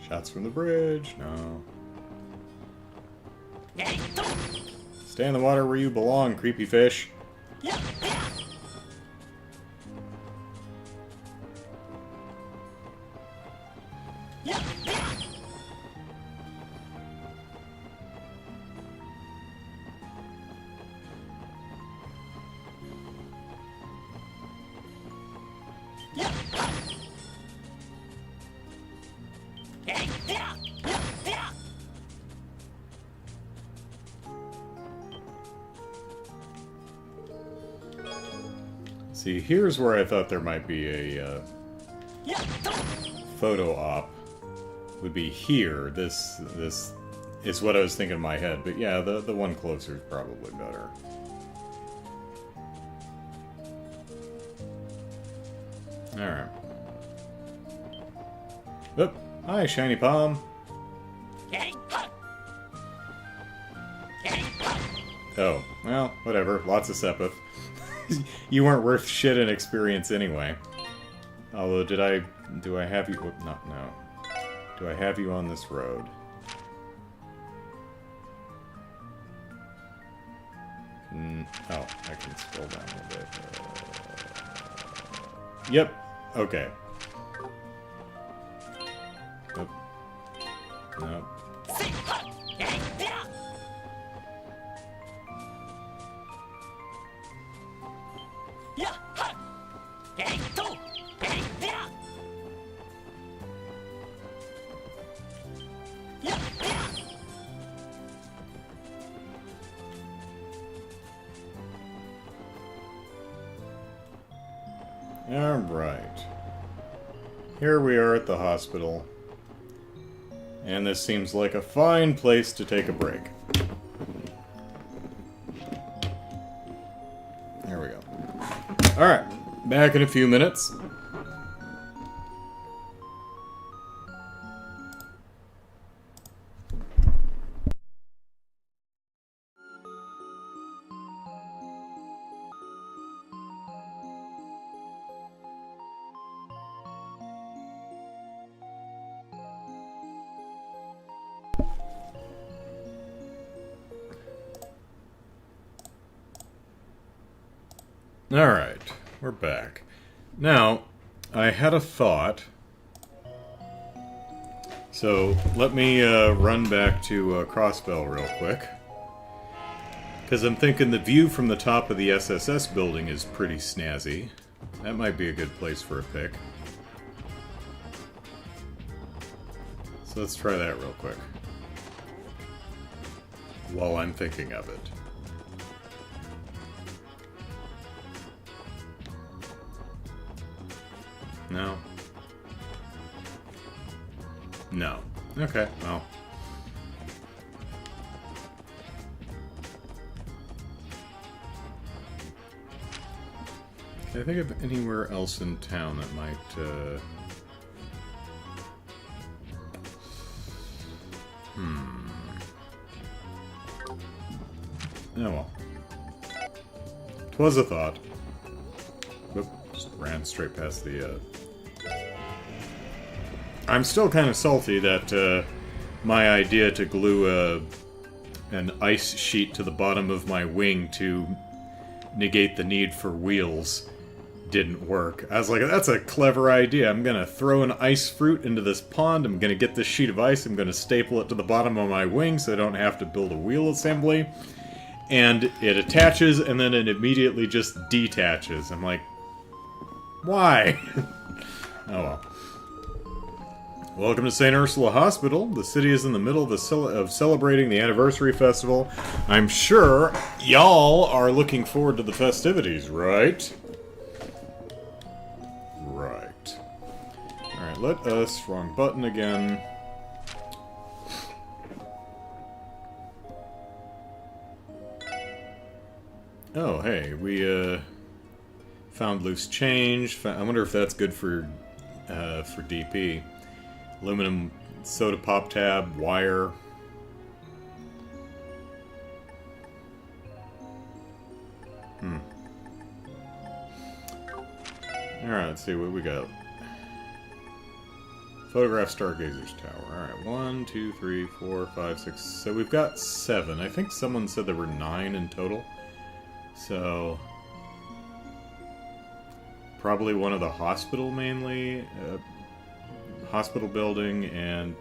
Shots from the bridge. No. Stay in the water where you belong, creepy fish. See, here's where I thought there might be a photo op. Would be here. This is what I was thinking in my head. But yeah, the one closer is probably better. Alright. Oop. Hi, Shiny Palm. Oh, well, whatever. Lots of Sepith. You weren't worth shit in experience anyway. Although, do I have you... No. Do I have you on this road? Oh, I can scroll down a little bit. Yep. Okay. Nope. Nope. Alright. Here we are at the hospital. And this seems like a fine place to take a break. There we go. Alright. Back in a few minutes. Alright, we're back. Now, I had a thought. So, let me run back to Crossbell real quick. Because I'm thinking the view from the top of the SSS building is pretty snazzy. That might be a good place for a pick. So let's try that real quick. While I'm thinking of it. No. No. Okay, well. Can I think of anywhere else in town that might, Oh well. 'Twas a thought. Oop, just ran straight past the, I'm still kind of salty that, my idea to glue, an ice sheet to the bottom of my wing to negate the need for wheels didn't work. I was like, that's a clever idea. I'm gonna throw an ice fruit into this pond, I'm gonna get this sheet of ice, I'm gonna staple it to the bottom of my wing so I don't have to build a wheel assembly. And it attaches, and then it immediately just detaches. I'm like, why? Oh well. Welcome to St. Ursula Hospital. The city is in the middle of celebrating the anniversary festival. I'm sure y'all are looking forward to the festivities, right? Right. Alright, let us... Wrong button again. Oh, hey, we, found loose change. I wonder if that's good for DP. Aluminum soda pop tab, wire. Alright, let's see what we got. Photograph Stargazer's Tower. Alright, 1, 2, 3, 4, 5, 6. So we've got 7. I think someone said there were 9 in total. So... probably one of the hospital mainly. Hospital building, and...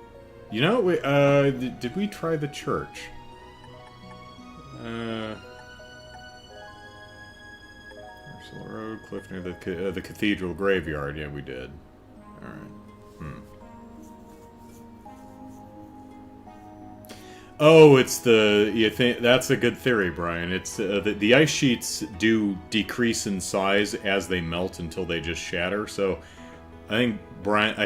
You know, we, did we try the church? Ursula Road, cliff near the cathedral graveyard. Yeah, we did. Alright. Oh, it's the... You think that's a good theory, Brian. It's the ice sheets do decrease in size as they melt until they just shatter, so... I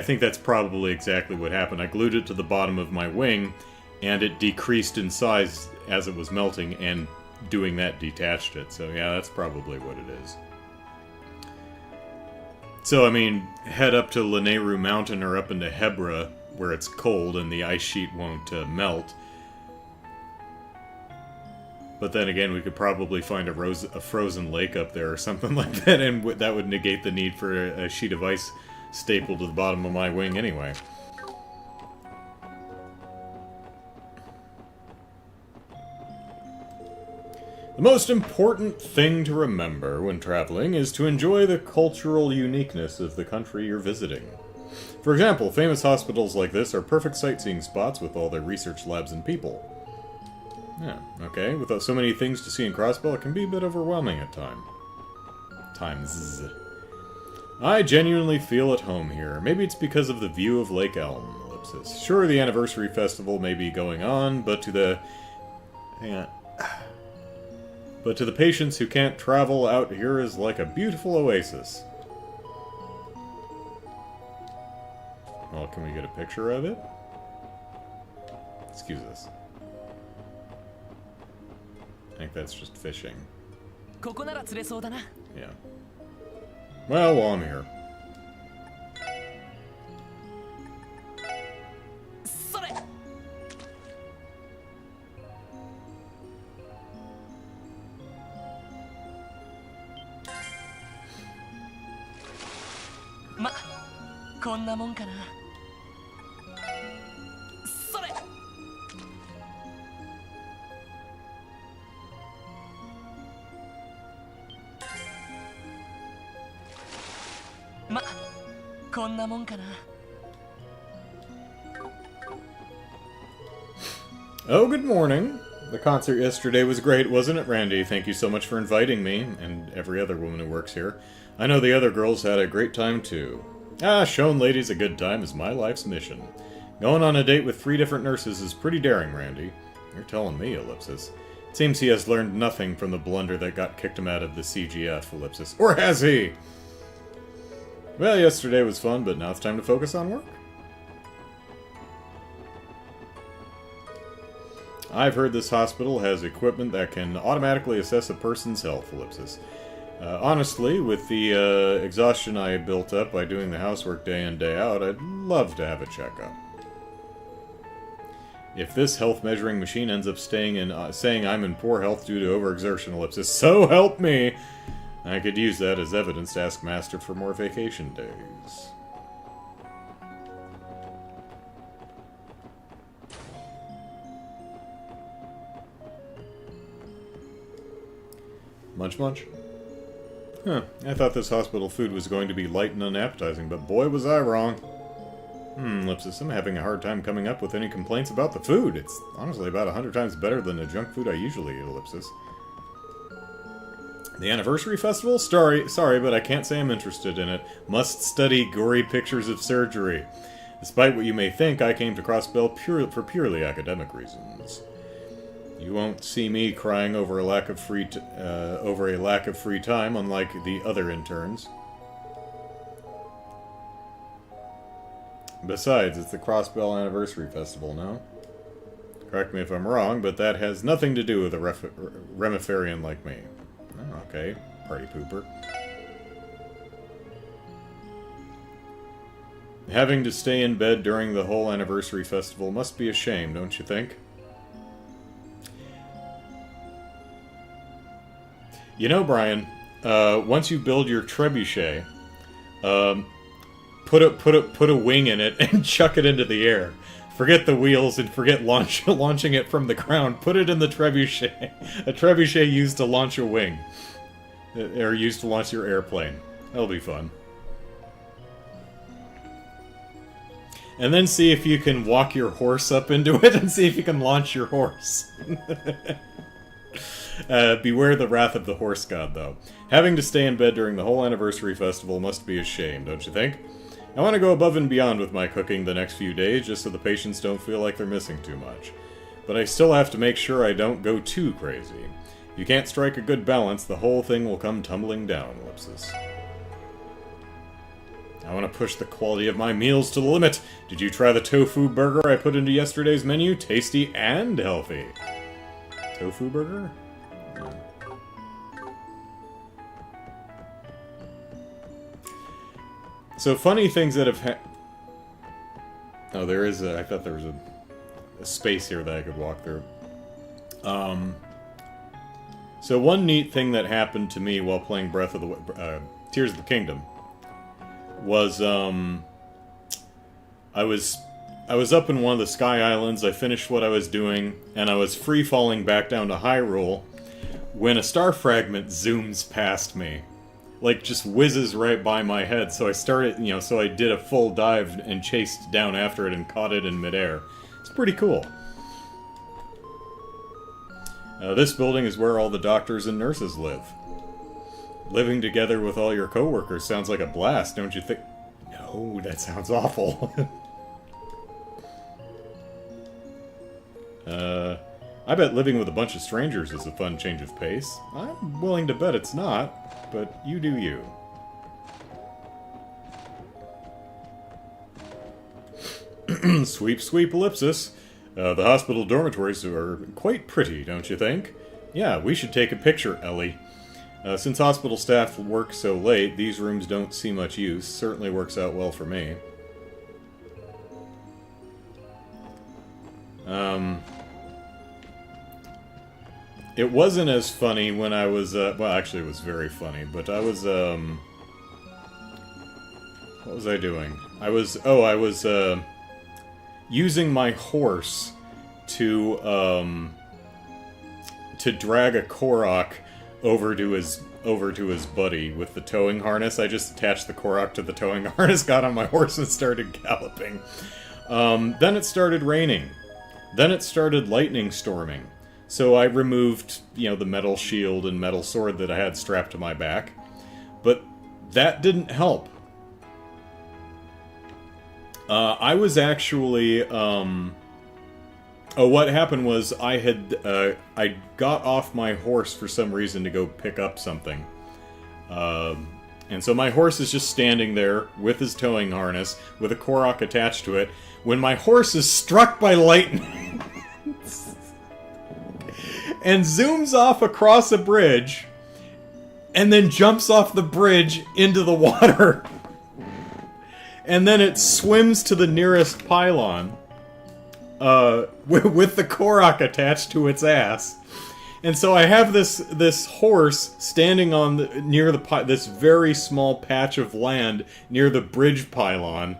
think that's probably exactly what happened. I glued it to the bottom of my wing, and it decreased in size as it was melting, and doing that detached it. So yeah, that's probably what it is. So, I mean, head up to Lanayru Mountain or up into Hebra, where it's cold and the ice sheet won't melt. But then again, we could probably find a frozen lake up there or something like that, and that would negate the need for a sheet of ice stapled to the bottom of my wing anyway. The most important thing to remember when traveling is to enjoy the cultural uniqueness of the country you're visiting. For example, famous hospitals like this are perfect sightseeing spots with all their research labs and people. Yeah, okay. Without so many things to see in Crossbell, it can be a bit overwhelming at times. I genuinely feel at home here. Maybe it's because of the view of Lake Elm, ellipsis. Sure, the anniversary festival may be going on, but to the... But to the patients who can't travel, out here is like a beautiful oasis. Well, can we get a picture of it? Excuse us. I think that's just fishing. Yeah. Well, while I'm here. Oh, good morning. The concert yesterday was great, wasn't it, Randy? Thank you so much for inviting me, and every other woman who works here. I know the other girls had a great time, too. Showing ladies a good time is my life's mission. Going on a date with 3 different nurses is pretty daring, Randy. You're telling me, ellipsis. It seems he has learned nothing from the blunder that got kicked him out of the CGF, ellipsis. Or has he? Well, yesterday was fun, but now it's time to focus on work. I've heard this hospital has equipment that can automatically assess a person's health, ellipsis. Honestly, with the exhaustion I built up by doing the housework day in, day out, I'd love to have a checkup. If this health measuring machine ends up saying I'm in poor health due to overexertion, ellipsis, so help me! I could use that as evidence to ask Master for more vacation days. Munch munch? Huh, I thought this hospital food was going to be light and unappetizing, but boy was I wrong. Ellipsis, I'm having a hard time coming up with any complaints about the food. It's honestly about 100 times better than the junk food I usually eat, ellipsis. The anniversary festival? Sorry, but I can't say I'm interested in it. Must study gory pictures of surgery. Despite what you may think, I came to Crossbell for purely academic reasons. You won't see me crying over a lack of free time, unlike the other interns. Besides, it's the Crossbell Anniversary Festival, no? Correct me if I'm wrong, but that has nothing to do with a Remiferian like me. Oh, okay, party pooper. Having to stay in bed during the whole Anniversary Festival must be a shame, don't you think? You know, Brian, once you build your trebuchet, put a wing in it and chuck it into the air. Forget the wheels and forget launching it from the ground. Put it in the trebuchet. A trebuchet used to launch a wing. Or used to launch your airplane. That'll be fun. And then see if you can walk your horse up into it and see if you can launch your horse. Beware the wrath of the horse god, though. Having to stay in bed during the whole Anniversary Festival must be a shame, don't you think? I want to go above and beyond with my cooking the next few days, just so the patients don't feel like they're missing too much. But I still have to make sure I don't go too crazy. If you can't strike a good balance, the whole thing will come tumbling down, Ellipsis. I want to push the quality of my meals to the limit. Did you try the tofu burger I put into yesterday's menu? Tasty and healthy. Tofu burger? So, funny things that have Oh, there is a... I thought there was a space here that I could walk through. So one neat thing that happened to me while playing Tears of the Kingdom was, I was up in one of the Sky Islands, I finished what I was doing, and I was free-falling back down to Hyrule when a star fragment zooms past me. Like, just whizzes right by my head, so I started, so I did a full dive and chased down after it and caught it in midair. It's pretty cool. This building is where all the doctors and nurses live. Living together with all your coworkers sounds like a blast, don't you think? No, that sounds awful. I bet living with a bunch of strangers is a fun change of pace. I'm willing to bet it's not, but you do you. Sweep, sweep, ellipsis. The hospital dormitories are quite pretty, don't you think? Yeah, we should take a picture, Ellie. Since hospital staff work so late, these rooms don't see much use. Certainly works out well for me. It wasn't as funny when I was, well, actually it was very funny, but I was, what was I doing? I was using my horse to drag a Korok over to his buddy with the towing harness. I just attached the Korok to the towing harness, got on my horse, and started galloping. Then it started raining. Then it started lightning storming. So I removed, the metal shield and metal sword that I had strapped to my back. But that didn't help. I was actually, what happened was I got off my horse for some reason to go pick up something. And so my horse is just standing there with his towing harness, with a Korok attached to it, when my horse is struck by lightning. And zooms off across a bridge, and then jumps off the bridge into the water. And then it swims to the nearest pylon, with the Korok attached to its ass. And so I have this horse standing on near this very small patch of land near the bridge pylon.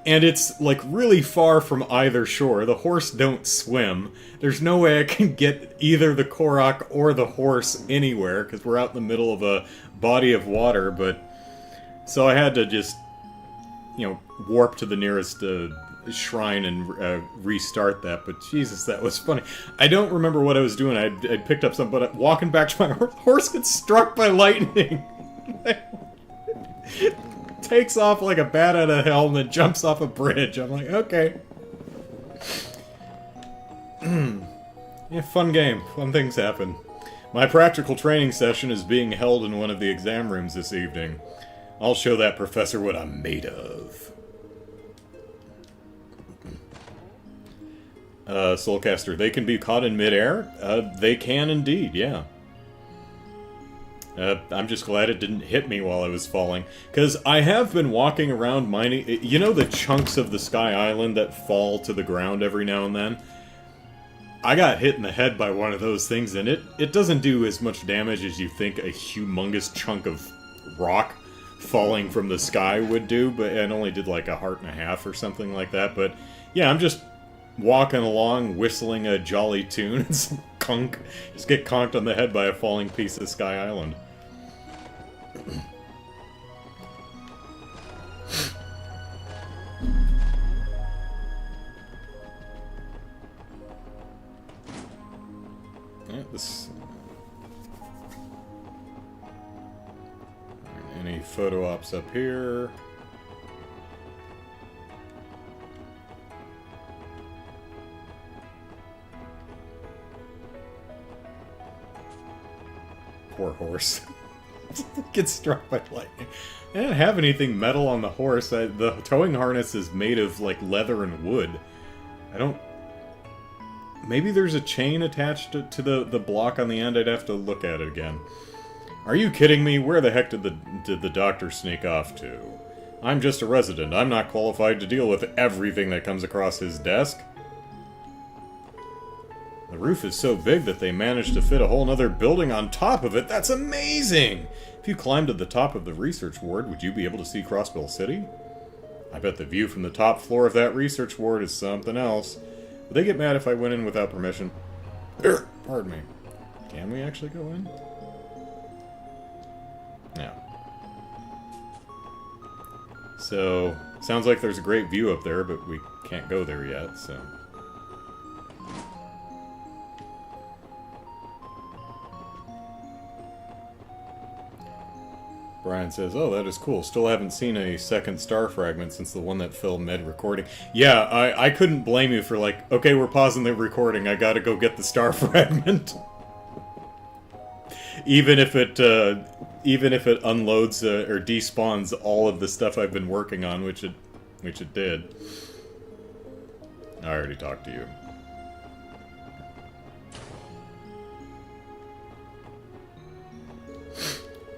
And it's, like, really far from either shore. The horse don't swim. There's no way I can get either the Korok or the horse anywhere, because we're out in the middle of a body of water, but... So I had to just, warp to the nearest shrine and restart that, but Jesus, that was funny. I don't remember what I was doing. I picked up something, but walking back to my horse gets struck by lightning. takes off like a bat out of hell and then jumps off a bridge. I'm like, okay. Yeah, fun game. Fun things happen. My practical training session is being held in one of the exam rooms this evening. I'll show that professor what I'm made of. Soulcaster, they can be caught in midair? They can indeed, yeah. I'm just glad it didn't hit me while I was falling. Because I have been walking around mining... You know the chunks of the Sky Island that fall to the ground every now and then? I got hit in the head by one of those things, and it doesn't do as much damage as you think a humongous chunk of rock falling from the sky would do, but it only did like 1.5 hearts or something like that. But yeah, I'm just walking along, whistling a jolly tune, and some conk. Just get conked on the head by a falling piece of Sky Island. Yeah, this... Any photo ops up here? Poor horse. Gets struck by lightning. I didn't have anything metal on the horse. The towing harness is made of, like, leather and wood. I don't... Maybe there's a chain attached to the block on the end. I'd have to look at it again. Are you kidding me? Where the heck did the doctor sneak off to? I'm just a resident. I'm not qualified to deal with everything that comes across his desk. The roof is so big that they managed to fit a whole nother building on top of it. That's amazing! If you climbed to the top of the research ward, would you be able to see Crossbill City? I bet the view from the top floor of that research ward is something else. Would they get mad if I went in without permission? Pardon me. Can we actually go in? No. So, sounds like there's a great view up there, but we can't go there yet, so... Brian says, oh, that is cool. Still haven't seen a second star fragment since the one that filmed Med recording. Yeah, I couldn't blame you for like, okay, we're pausing the recording, I gotta go get the star fragment. Even if it unloads or despawns all of the stuff I've been working on, which it did. I already talked to you.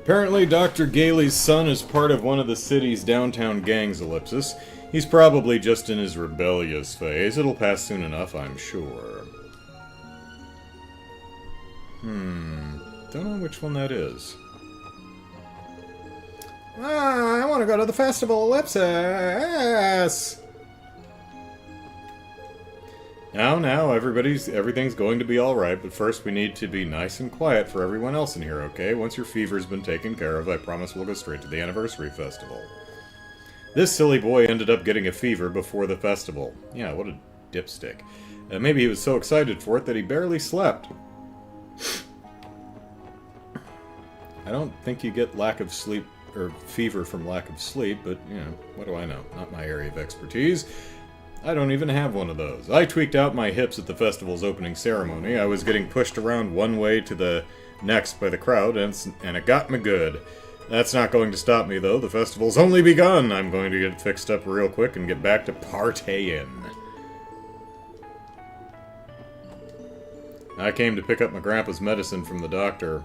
Apparently, Dr. Gailey's son is part of one of the city's downtown gangs, Ellipsis. He's probably just in his rebellious phase. It'll pass soon enough, I'm sure. Don't know which one that is. I want to go to the festival, Ellipsis! Now, everything's going to be alright, but first we need to be nice and quiet for everyone else in here, okay? Once your fever's been taken care of, I promise we'll go straight to the anniversary festival. This silly boy ended up getting a fever before the festival. Yeah, what a dipstick. Maybe he was so excited for it that he barely slept. I don't think you get lack of sleep, or fever from lack of sleep, but, you know, what do I know? Not my area of expertise. I don't even have one of those. I tweaked out my hips at the festival's opening ceremony. I was getting pushed around one way to the next by the crowd, and it got me good. That's not going to stop me, though. The festival's only begun. I'm going to get fixed up real quick and get back to partying. I came to pick up my grandpa's medicine from the doctor.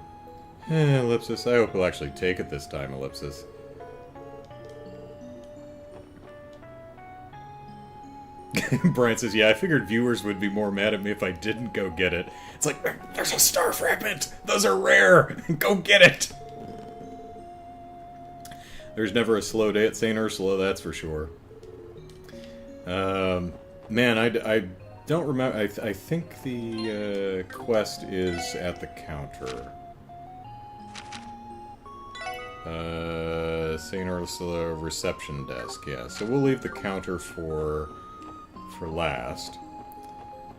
Ellipsis, I hope he'll actually take it this time, Ellipsis. Brian says, yeah, I figured viewers would be more mad at me if I didn't go get it. It's like, there's a star fragment! Those are rare! Go get it! There's never a slow day at St. Ursula, that's for sure. Man, I don't remember. I think the quest is at the counter. St. Ursula reception desk, yeah. So we'll leave the counter for last.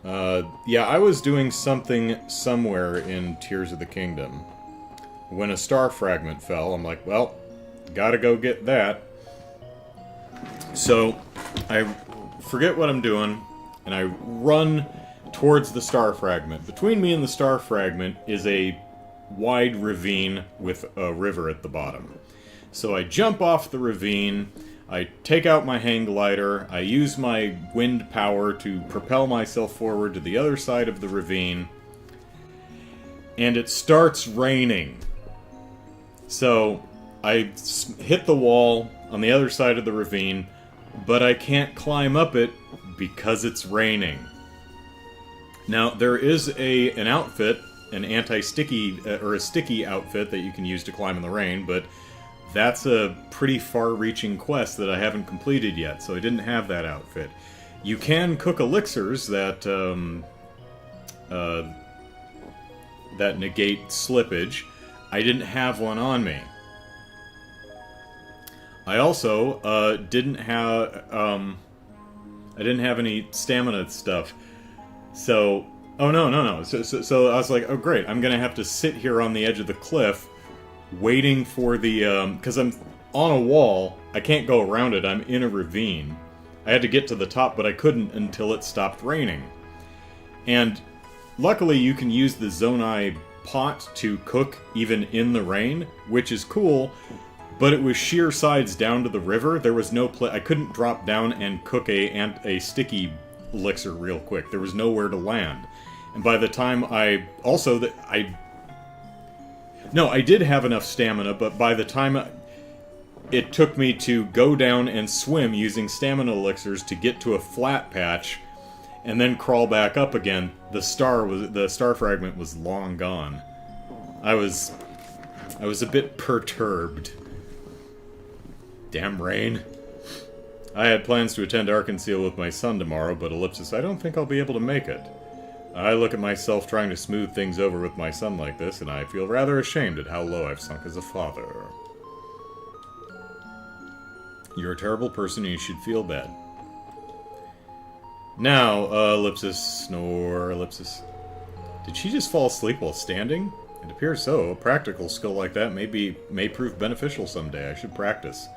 Yeah, I was doing something somewhere in Tears of the Kingdom. When a star fragment fell, I'm like, well, gotta go get that. So, I forget what I'm doing, and I run towards the star fragment. Between me and the star fragment is a wide ravine with a river at the bottom. So I jump off the ravine, I take out my hang glider, I use my wind power to propel myself forward to the other side of the ravine, and it starts raining. So I hit the wall on the other side of the ravine, but I can't climb up it because it's raining. Now, there is an outfit, an anti-sticky, or a sticky outfit that you can use to climb in the rain, but that's a pretty far-reaching quest that I haven't completed yet, so I didn't have that outfit. You can cook elixirs that, that negate slippage. I didn't have one on me. I also, didn't have any stamina stuff. So, oh no. So I was like, oh great, I'm gonna have to sit here on the edge of the cliff waiting for the, because I'm on a wall, I can't go around it, I'm in a ravine. I had to get to the top, but I couldn't until it stopped raining. And luckily you can use the Zonai pot to cook even in the rain, which is cool, but it was sheer sides down to the river. There was no I couldn't drop down and cook a sticky elixir real quick. There was nowhere to land. And by the time I did have enough stamina, but by the time it took me to go down and swim using stamina elixirs to get to a flat patch, and then crawl back up again, the star fragment was long gone. I was a bit perturbed. Damn rain. I had plans to attend Arkansas with my son tomorrow, but ellipsis, I don't think I'll be able to make it. I look at myself trying to smooth things over with my son like this, and I feel rather ashamed at how low I've sunk as a father. You're a terrible person and you should feel bad. Now, ellipsis, snore, ellipsis. Did she just fall asleep while standing? It appears so. A practical skill like that may prove beneficial someday. I should practice.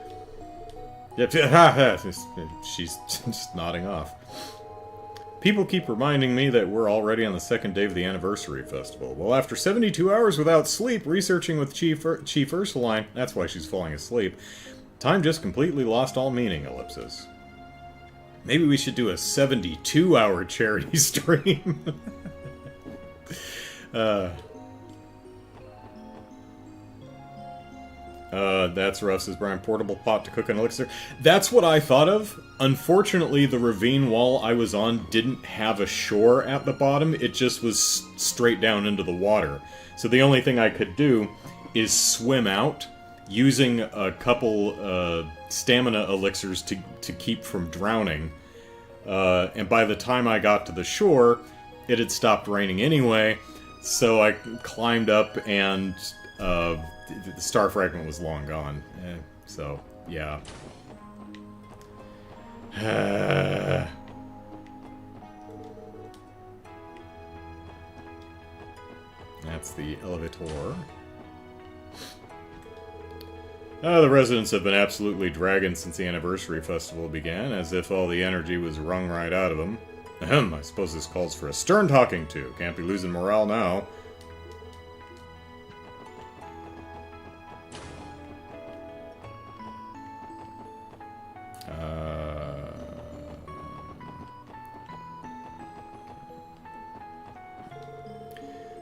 She's just nodding off. People keep reminding me that we're already on the second day of the anniversary festival. Well, after 72 hours without sleep, researching with Chief Ursuline, that's why she's falling asleep, time just completely lost all meaning, ellipsis. Maybe we should do a 72-hour charity stream. That's rough, says Brian. Portable pot to cook an elixir. That's what I thought of. Unfortunately, the ravine wall I was on didn't have a shore at the bottom. It just was straight down into the water. So the only thing I could do is swim out, using a couple stamina elixirs to keep from drowning. And by the time I got to the shore, it had stopped raining anyway, so I climbed up and the star fragment was long gone. So, yeah. That's the elevator. The residents have been absolutely dragging since the anniversary festival began, as if all the energy was wrung right out of them. Ahem, I suppose this calls for a stern talking to. Can't be losing morale now.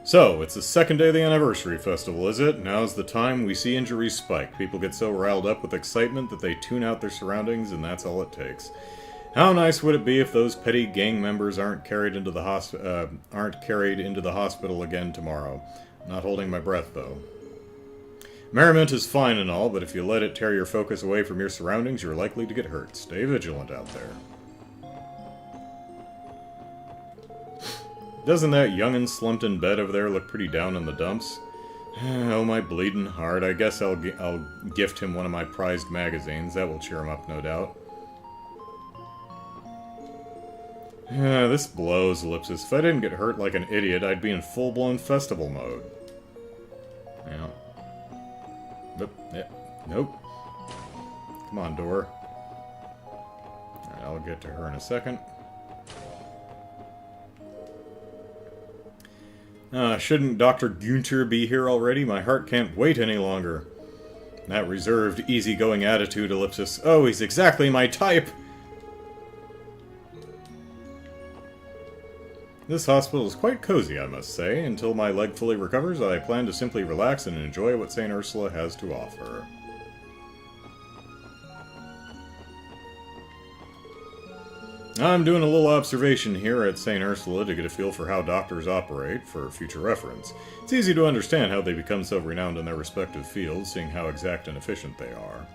So, it's the second day of the anniversary festival, is it? Now's the time we see injuries spike. People get so riled up with excitement that they tune out their surroundings, and that's all it takes. How nice would it be if those petty gang members aren't carried into the hospital again tomorrow? Not holding my breath, though. Merriment is fine and all, but if you let it tear your focus away from your surroundings, you're likely to get hurt. Stay vigilant out there. Doesn't that young'un slumped in bed over there look pretty down in the dumps? Oh, my bleeding heart. I guess I'll gift him one of my prized magazines. That will cheer him up, no doubt. This blows, ellipsis. If I didn't get hurt like an idiot, I'd be in full-blown festival mode. Yeah. Nope. Yeah. Nope. Come on, door. get to her in a second. Shouldn't Dr. Günther be here already? My heart can't wait any longer. That reserved, easygoing attitude, ellipsis. Oh, he's exactly my type! This hospital is quite cozy, I must say. Until my leg fully recovers, I plan to simply relax and enjoy what St. Ursula has to offer. I'm doing a little observation here at St. Ursula to get a feel for how doctors operate, for future reference. It's easy to understand how they become so renowned in their respective fields, seeing how exact and efficient they are.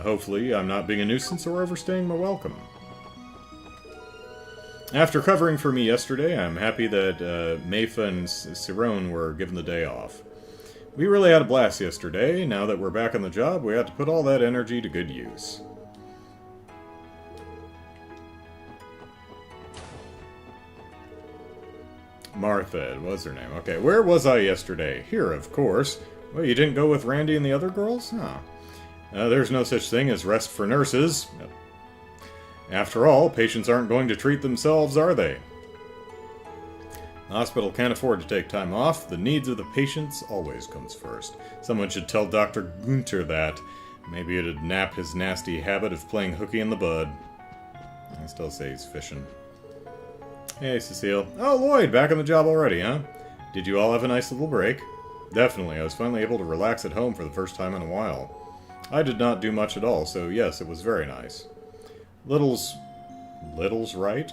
Hopefully, I'm not being a nuisance or overstaying my welcome. After covering for me yesterday, I'm happy that Meifa and Cirone were given the day off. We really had a blast yesterday. Now that we're back on the job, we have to put all that energy to good use. Martha was her name. Okay, where was I yesterday? Here, of course. Well, you didn't go with Randy and the other girls? Huh. There's no such thing as rest for nurses. After all, patients aren't going to treat themselves, are they? The hospital can't afford to take time off. The needs of the patients always comes first. Someone should tell Dr. Günther that. Maybe it'd nap his nasty habit of playing hooky in the bud. I still say he's fishing. Hey, Cecile. Oh, Lloyd, back on the job already, huh? Did you all have a nice little break? Definitely. I was finally able to relax at home for the first time in a while. I did not do much at all, so yes, it was very nice. Little's right?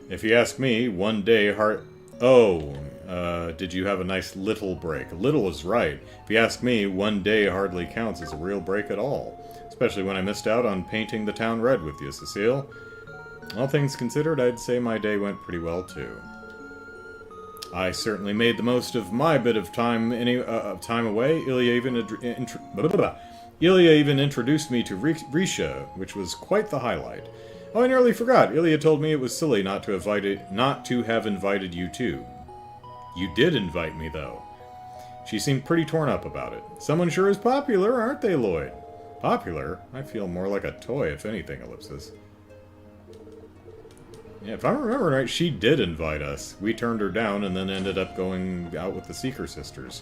If you ask me, one day did you have a nice little break? Little is right. If you ask me, one day hardly counts as a real break at all. Especially when I missed out on painting the town red with you, Cecile. All things considered, I'd say my day went pretty well, too. I certainly made the most of my bit of time away. Ilya even introduced me to Risha, which was quite the highlight. Oh, I nearly forgot. Ilya told me it was silly not to have invited you too. You did invite me, though. She seemed pretty torn up about it. Someone sure is popular, aren't they, Lloyd? Popular? I feel more like a toy, if anything, ellipsis. Yeah, if I remember right, she did invite us. We turned her down and then ended up going out with the Seeker Sisters.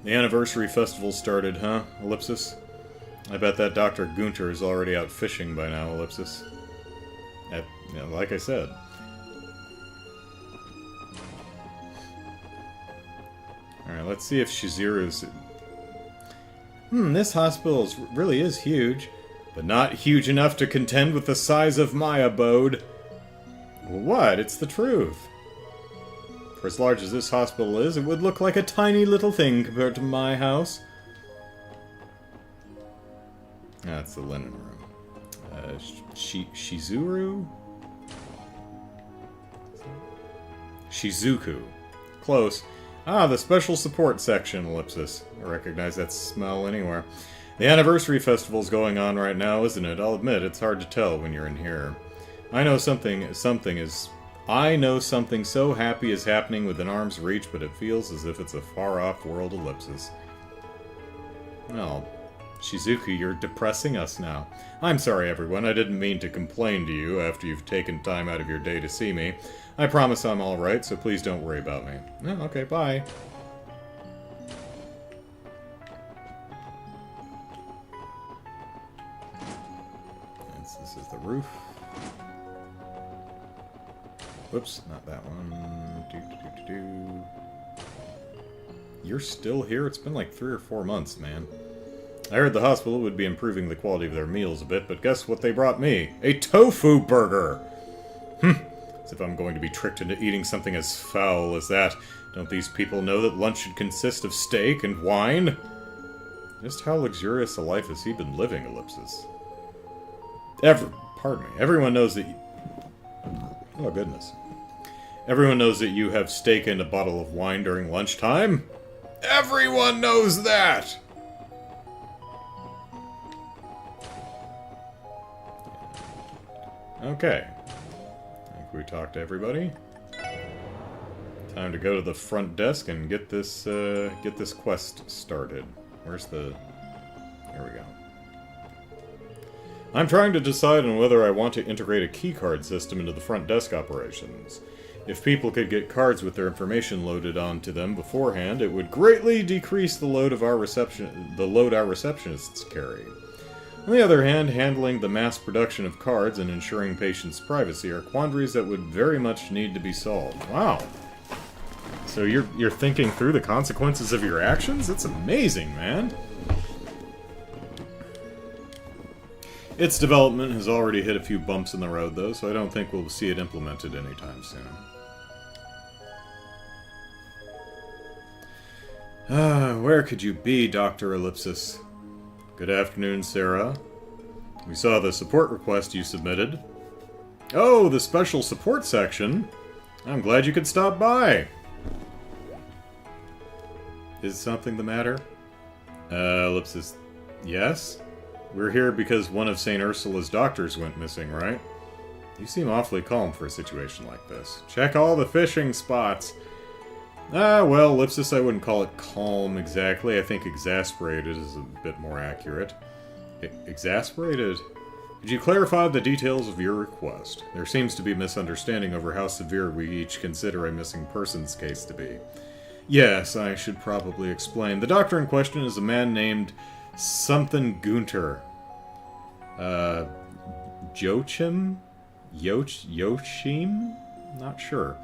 The anniversary festival started, huh? Ellipsis. I bet that Dr. Günther is already out fishing by now, ellipsis. Like I said. Alright, let's see if Shizuru's... this hospital really is huge, but not huge enough to contend with the size of my abode. What? It's the truth. For as large as this hospital is, it would look like a tiny little thing compared to my house. That's the linen room. Shizuru? Shizuku. Close. Ah, the special support section, ellipsis. I recognize that smell anywhere. The anniversary festival's going on right now, isn't it? I'll admit, it's hard to tell when you're in here. I know something so happy is happening within arm's reach, but it feels as if it's a far-off world, ellipsis. Well, Shizuku, you're depressing us now. I'm sorry, everyone. I didn't mean to complain to you after you've taken time out of your day to see me. I promise I'm alright, so please don't worry about me. Oh, okay, bye. This is the roof. Whoops, not that one. You're still here? It's been like 3 or 4 months, man. I heard the hospital would be improving the quality of their meals a bit, but guess what they brought me? A tofu burger! As if I'm going to be tricked into eating something as foul as that. Don't these people know that lunch should consist of steak and wine? Just how luxurious a life has he been living, ellipsis? Pardon me. Everyone knows that... Oh, goodness. Everyone knows that you have steak and a bottle of wine during lunchtime? Everyone knows that! Okay. I think we talked to everybody. Time to go to the front desk and get this quest started. Where's the... There we go. I'm trying to decide on whether I want to integrate a keycard system into the front desk operations. If people could get cards with their information loaded onto them beforehand, it would greatly decrease the load our receptionists carry. On the other hand, handling the mass production of cards and ensuring patients' privacy are quandaries that would very much need to be solved. Wow. So you're thinking through the consequences of your actions? That's amazing, man. Its development has already hit a few bumps in the road, though, so I don't think we'll see it implemented anytime soon. Where could you be, Dr. Ellipsis? Good afternoon, Sarah. We saw the support request you submitted. Oh, the special support section. I'm glad you could stop by. Is something the matter? Ellipsis, yes? We're here because one of St. Ursula's doctors went missing, right? You seem awfully calm for a situation like this. Check all the fishing spots. Well, Ellipsis, I wouldn't call it calm exactly. I think exasperated is a bit more accurate. Exasperated? Could you clarify the details of your request? There seems to be misunderstanding over how severe we each consider a missing persons case to be. Yes, I should probably explain. The doctor in question is a man named something Gunter. Joachim? Yochim? Not sure.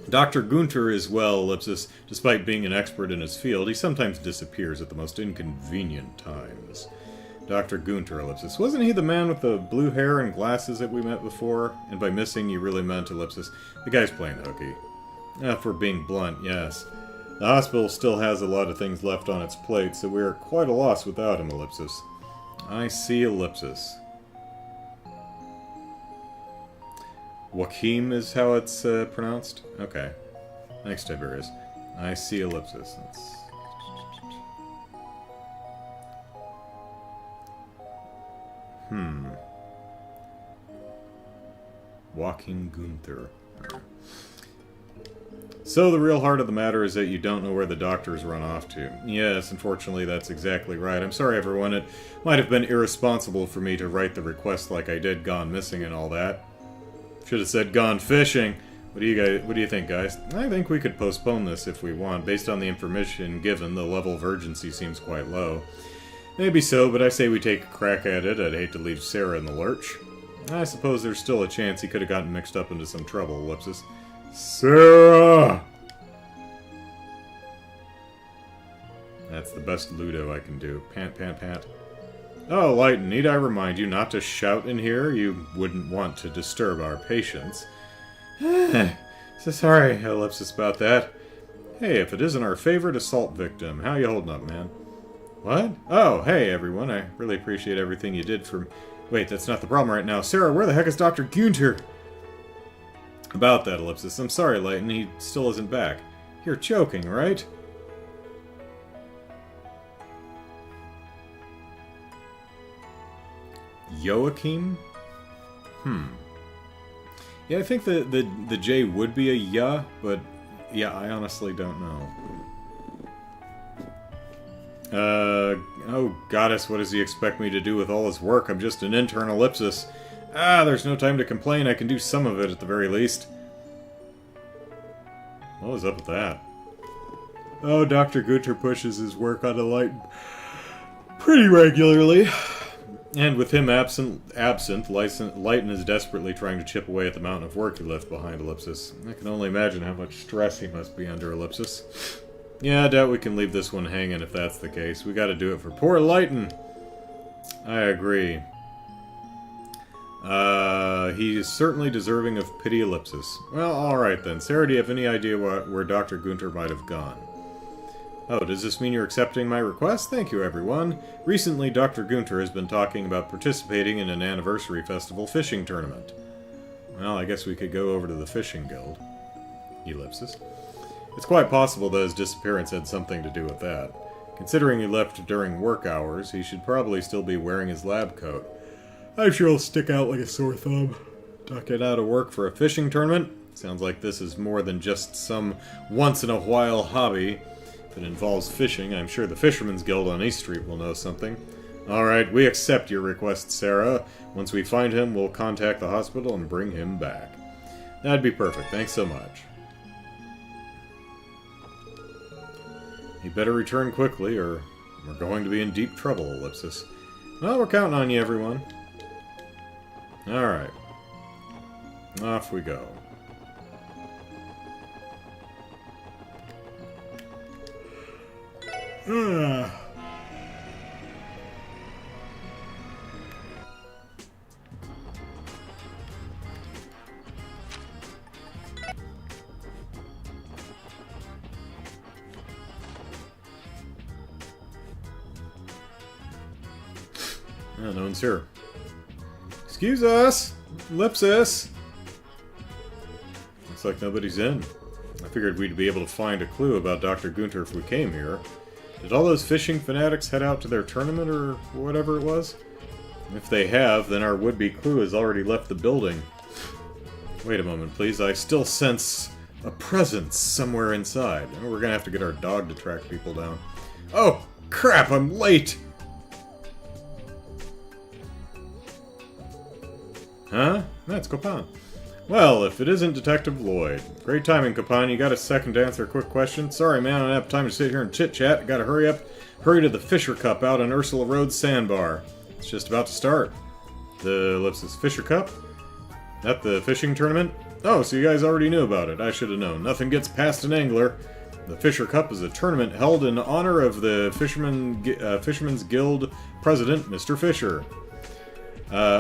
Dr. Gunter is well, Ellipsis. Despite being an expert in his field, he sometimes disappears at the most inconvenient times. Dr. Gunter, Ellipsis. Wasn't he the man with the blue hair and glasses that we met before? And by missing, you really meant Ellipsis. The guy's playing hooky. If we're being blunt, yes. The hospital still has a lot of things left on its plate, so we are quite a loss without him, Ellipsis. I see, Ellipsis. Joachim is how it's pronounced? Okay. Thanks, Tiberius. I see, Ellipsis. Joachim Gunther. So the real heart of the matter is that you don't know where the doctor's run off to. Yes, unfortunately that's exactly right. I'm sorry everyone, it might have been irresponsible for me to write the request like I did, gone missing and all that. Should have said gone fishing. What do you think, guys? I think we could postpone this if we want. Based on the information given, the level of urgency seems quite low. Maybe so, but I say we take a crack at it. I'd hate to leave Sarah in the lurch. I suppose there's still a chance he could have gotten mixed up into some trouble, Ellipsis. Sarah! That's the best Ludo I can do. Pant, pant, pant. Oh, Lighten, need I remind you not to shout in here? You wouldn't want to disturb our patients. So sorry, Ellipsis, about that. Hey, if it isn't our favorite assault victim, how you holding up, man? What? Oh, hey, everyone. I really appreciate everything you did for... Wait, that's not the problem right now. Sarah, where the heck is Dr. Gunter? About that, Ellipsis. I'm sorry, Lighten. He still isn't back. You're joking, right? Joachim? Yeah, I think the J would be a ya, but yeah, I honestly don't know. Oh goddess, what does he expect me to do with all his work? I'm just an intern, Ellipsis. There's no time to complain. I can do some of it at the very least. What was up with that? Oh, Dr. Gunter pushes his work onto Lighten pretty regularly. And with him absent, Lighten is desperately trying to chip away at the mountain of work he left behind, Ellipsis. I can only imagine how much stress he must be under, Ellipsis. Yeah, I doubt we can leave this one hanging if that's the case. We gotta do it for poor Lighten. I agree. He is certainly deserving of pity, Ellipsis. Well, alright then. Sarah, do you have any idea where Dr. Gunter might have gone? Oh, does this mean you're accepting my request? Thank you, everyone. Recently, Dr. Gunter has been talking about participating in an anniversary festival fishing tournament. Well, I guess we could go over to the fishing guild. Ellipsis. It's quite possible that his disappearance had something to do with that. Considering he left during work hours, he should probably still be wearing his lab coat. I'm sure he'll stick out like a sore thumb. Ducking out of work for a fishing tournament? Sounds like this is more than just some once-in-a-while hobby. If it involves fishing, I'm sure the Fisherman's Guild on East Street will know something. Alright, we accept your request, Sarah. Once we find him, we'll contact the hospital and bring him back. That'd be perfect. Thanks so much. You better return quickly, or we're going to be in deep trouble, Ellipsis. Well, we're counting on you, everyone. Alright. Off we go. No one's here. Excuse us! Ellipsis! Looks like nobody's in. I figured we'd be able to find a clue about Dr. Gunter if we came here. Did all those fishing fanatics head out to their tournament or whatever it was? If they have, then our would-be clue has already left the building. Wait a moment, please. I still sense a presence somewhere inside. We're gonna have to get our dog to track people down. Oh, crap! I'm late! Huh? That's Copan. Well, if it isn't Detective Lloyd. Great timing, Copan. You got a second to answer a quick question? Sorry, man, I don't have time to sit here and chit-chat. Gotta hurry up. Hurry to the Fisher Cup out on Ursula Road Sandbar. It's just about to start. The Ellipsis Fisher Cup? At the fishing tournament? Oh, so you guys already knew about it. I should have known. Nothing gets past an angler. The Fisher Cup is a tournament held in honor of the Fisherman's Guild president, Mr. Fisher.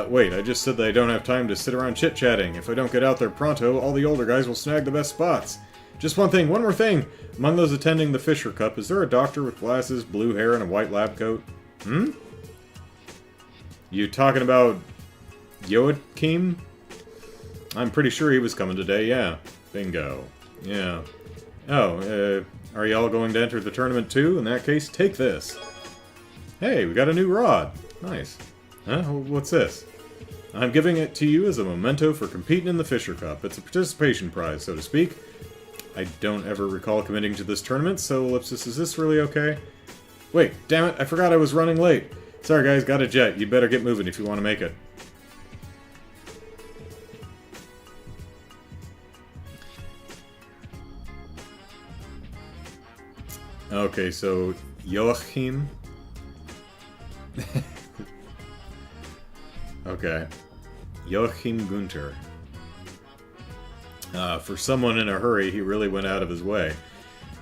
Wait, I just said that I don't have time to sit around chit-chatting. If I don't get out there pronto, all the older guys will snag the best spots. Just one more thing. Among those attending the Fisher Cup, is there a doctor with glasses, blue hair, and a white lab coat? Hmm? You talking about Joachim? I'm pretty sure he was coming today, yeah. Bingo. Yeah. Oh, are y'all going to enter the tournament too? In that case, take this. Hey, we got a new rod. Nice. Huh? What's this? I'm giving it to you as a memento for competing in the Fisher Cup. It's a participation prize, so to speak. I don't ever recall committing to this tournament, so Ellipsis, is this really okay? Wait, damn it, I forgot I was running late. Sorry guys, got a jet. You better get moving if you want to make it. Okay, so Joachim. Okay. Joachim Gunter. For someone in a hurry, he really went out of his way.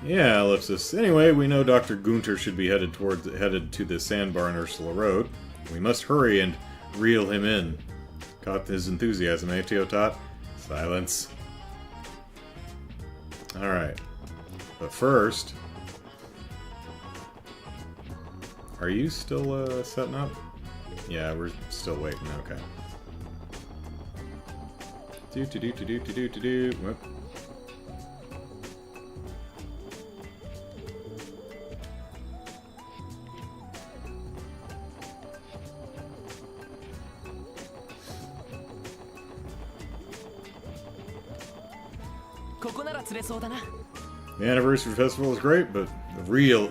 Yeah, Ellipsis. Anyway, we know Dr. Gunter should be headed to the sandbar on Ursula Road. We must hurry and reel him in. Caught his enthusiasm, eh, Teotot? Silence. Alright. But first... Are you still, setting up? Yeah, we're still waiting, okay. Whoop. The anniversary festival is great, but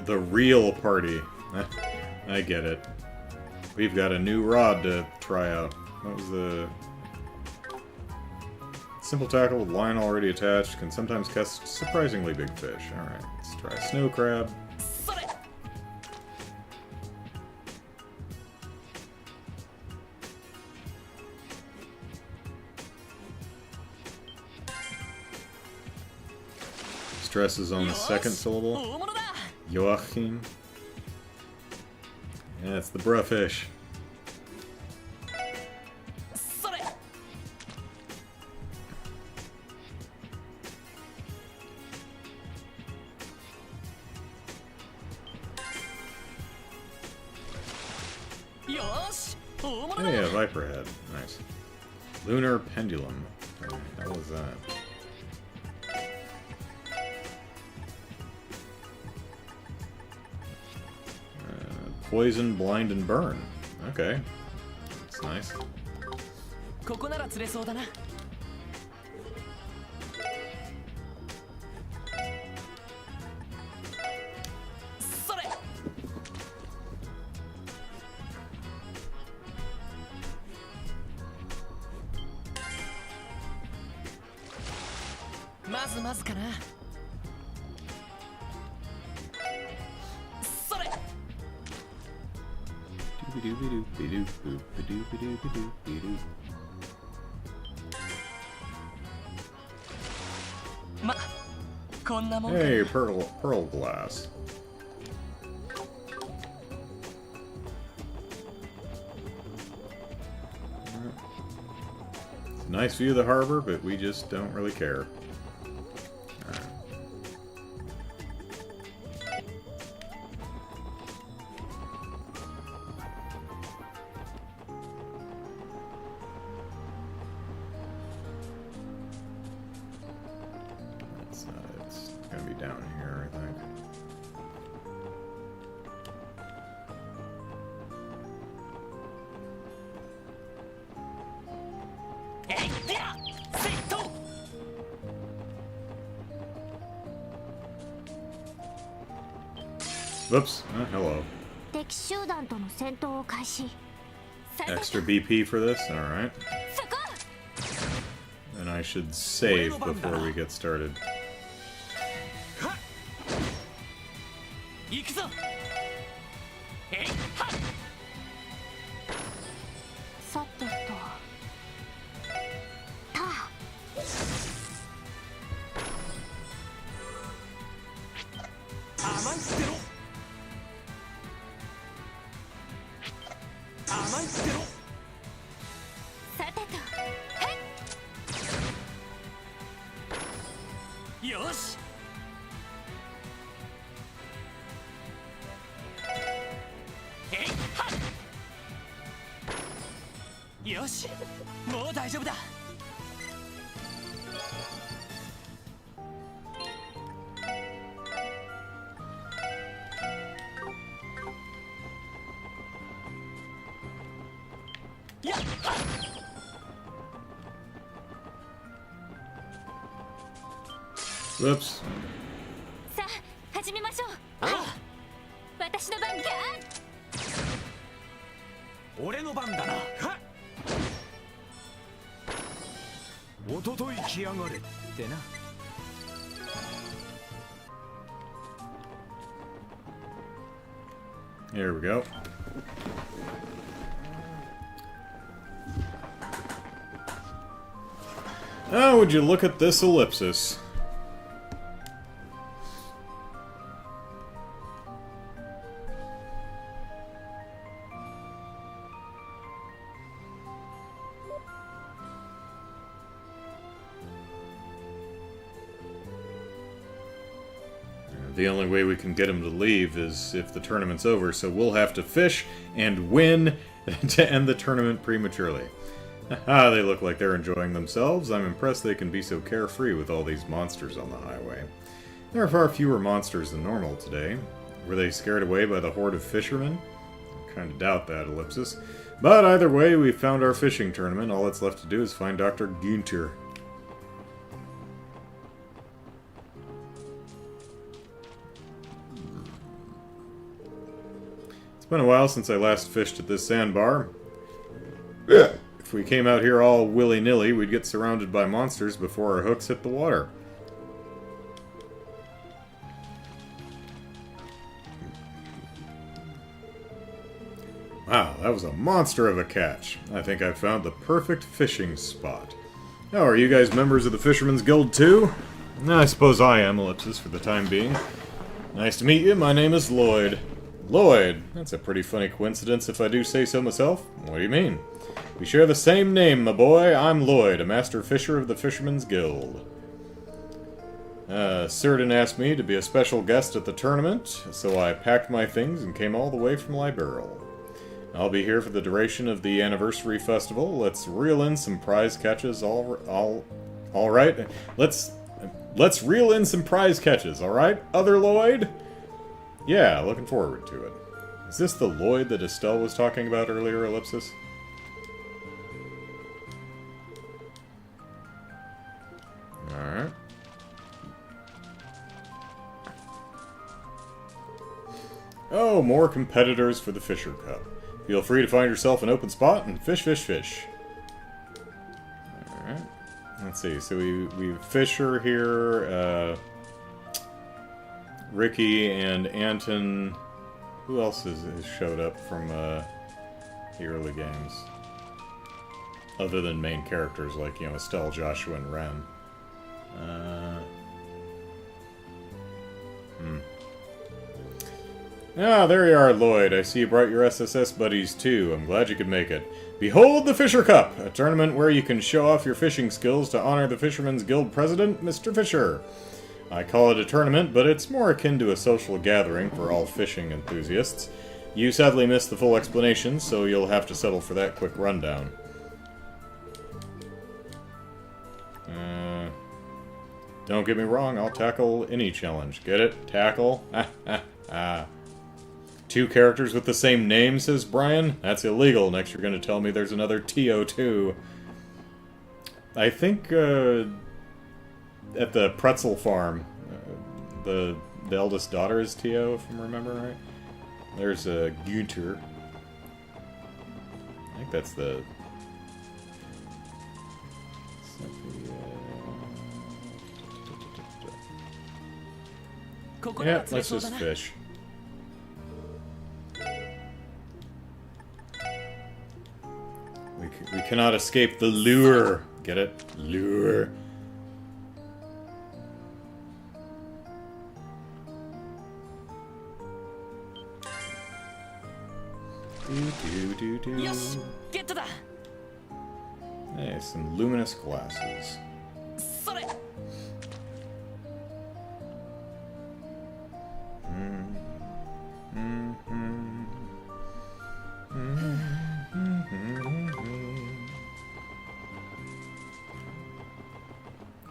the real party. I get it. We've got a new rod to try out. What was the... Simple tackle with line already attached, can sometimes catch surprisingly big fish. Alright, let's try snow crab. Stress is on the second syllable. Joachim. Yeah, it's the bruh fish. Hey, a viper head. Nice. Lunar pendulum. What the hell is that? Poison, blind, and burn. Okay. That's nice. まずまずかな。それ。ま、こんなもんかな。 Hey, pearl glass. It's a nice view of the harbor, but we just don't really care. Alright. That's not it. It's gonna be down here, I think. Whoops. Hello. 敵集団との戦闘を開始。 Extra BP for this? Alright. そこ And I should save before we get started. 行くぞ。えいはっ。さてとた甘い捨てろ。甘い捨てろ。さてとはいよし。えいはっ。よし、もう大丈夫だ。やっはっ。 Whoops. さあ始めましょう。ああ、私の番ギャ俺の番だな。はっ。おととい来やがれってな。 Here we go. Oh, would you look at this ellipsis? The only way we can get him to leave is if the tournament's over, so we'll have to fish and win to end the tournament prematurely. Ah, they look like they're enjoying themselves. I'm impressed they can be so carefree with all these monsters on the highway. There are far fewer monsters than normal today. Were they scared away by the horde of fishermen? I kind of doubt that, Ellipsis. But either way, we've found our fishing tournament. All that's left to do is find Dr. Günther. It's been a while since I last fished at this sandbar. If we came out here all willy-nilly, we'd get surrounded by monsters before our hooks hit the water. Wow, that was a monster of a catch. I think I found the perfect fishing spot. Oh, are you guys members of the Fisherman's Guild too? I suppose I am, Ellipsis, for the time being. Nice to meet you, my name is Lloyd. Lloyd? That's a pretty funny coincidence if I do say so myself. What do you mean? We share the same name, my boy. I'm Lloyd, a master fisher of the Fisherman's Guild. Certain asked me to be a special guest at the tournament, so I packed my things and came all the way from Liberl. I'll be here for the duration of the anniversary festival. Let's reel in some prize catches, all right? Let's reel in some prize catches, all right? Other Lloyd? Yeah, looking forward to it. Is this the Lloyd that Estelle was talking about earlier, Ellipsis? Alright. Oh, more competitors for the Fisher Cup. Feel free to find yourself an open spot and fish, fish, fish. Alright. Let's see. So we've Fisher here, Ricky and Anton. Who else has showed up from the early games? Other than main characters like, you know, Estelle, Joshua, and Ren. Ah, there you are, Lloyd. I see you brought your SSS buddies too. I'm glad you could make it. Behold the Fisher Cup, a tournament where you can show off your fishing skills to honor the Fishermen's Guild president, Mr. Fisher. I call it a tournament, but it's more akin to a social gathering for all fishing enthusiasts. You sadly missed the full explanation, so you'll have to settle for that quick rundown. Don't get me wrong, I'll tackle any challenge. Get it? Tackle? Two characters with the same name, says Brian? That's illegal. Next you're going to tell me there's another TO2. I think, at the pretzel farm, the eldest daughter is T.O., if I'm remembering right. There's Gunter. I think that's the... Yeah, let's just fish. We cannot escape the lure. Get it? Lure. Yes, get to that. Hey, some luminous glasses.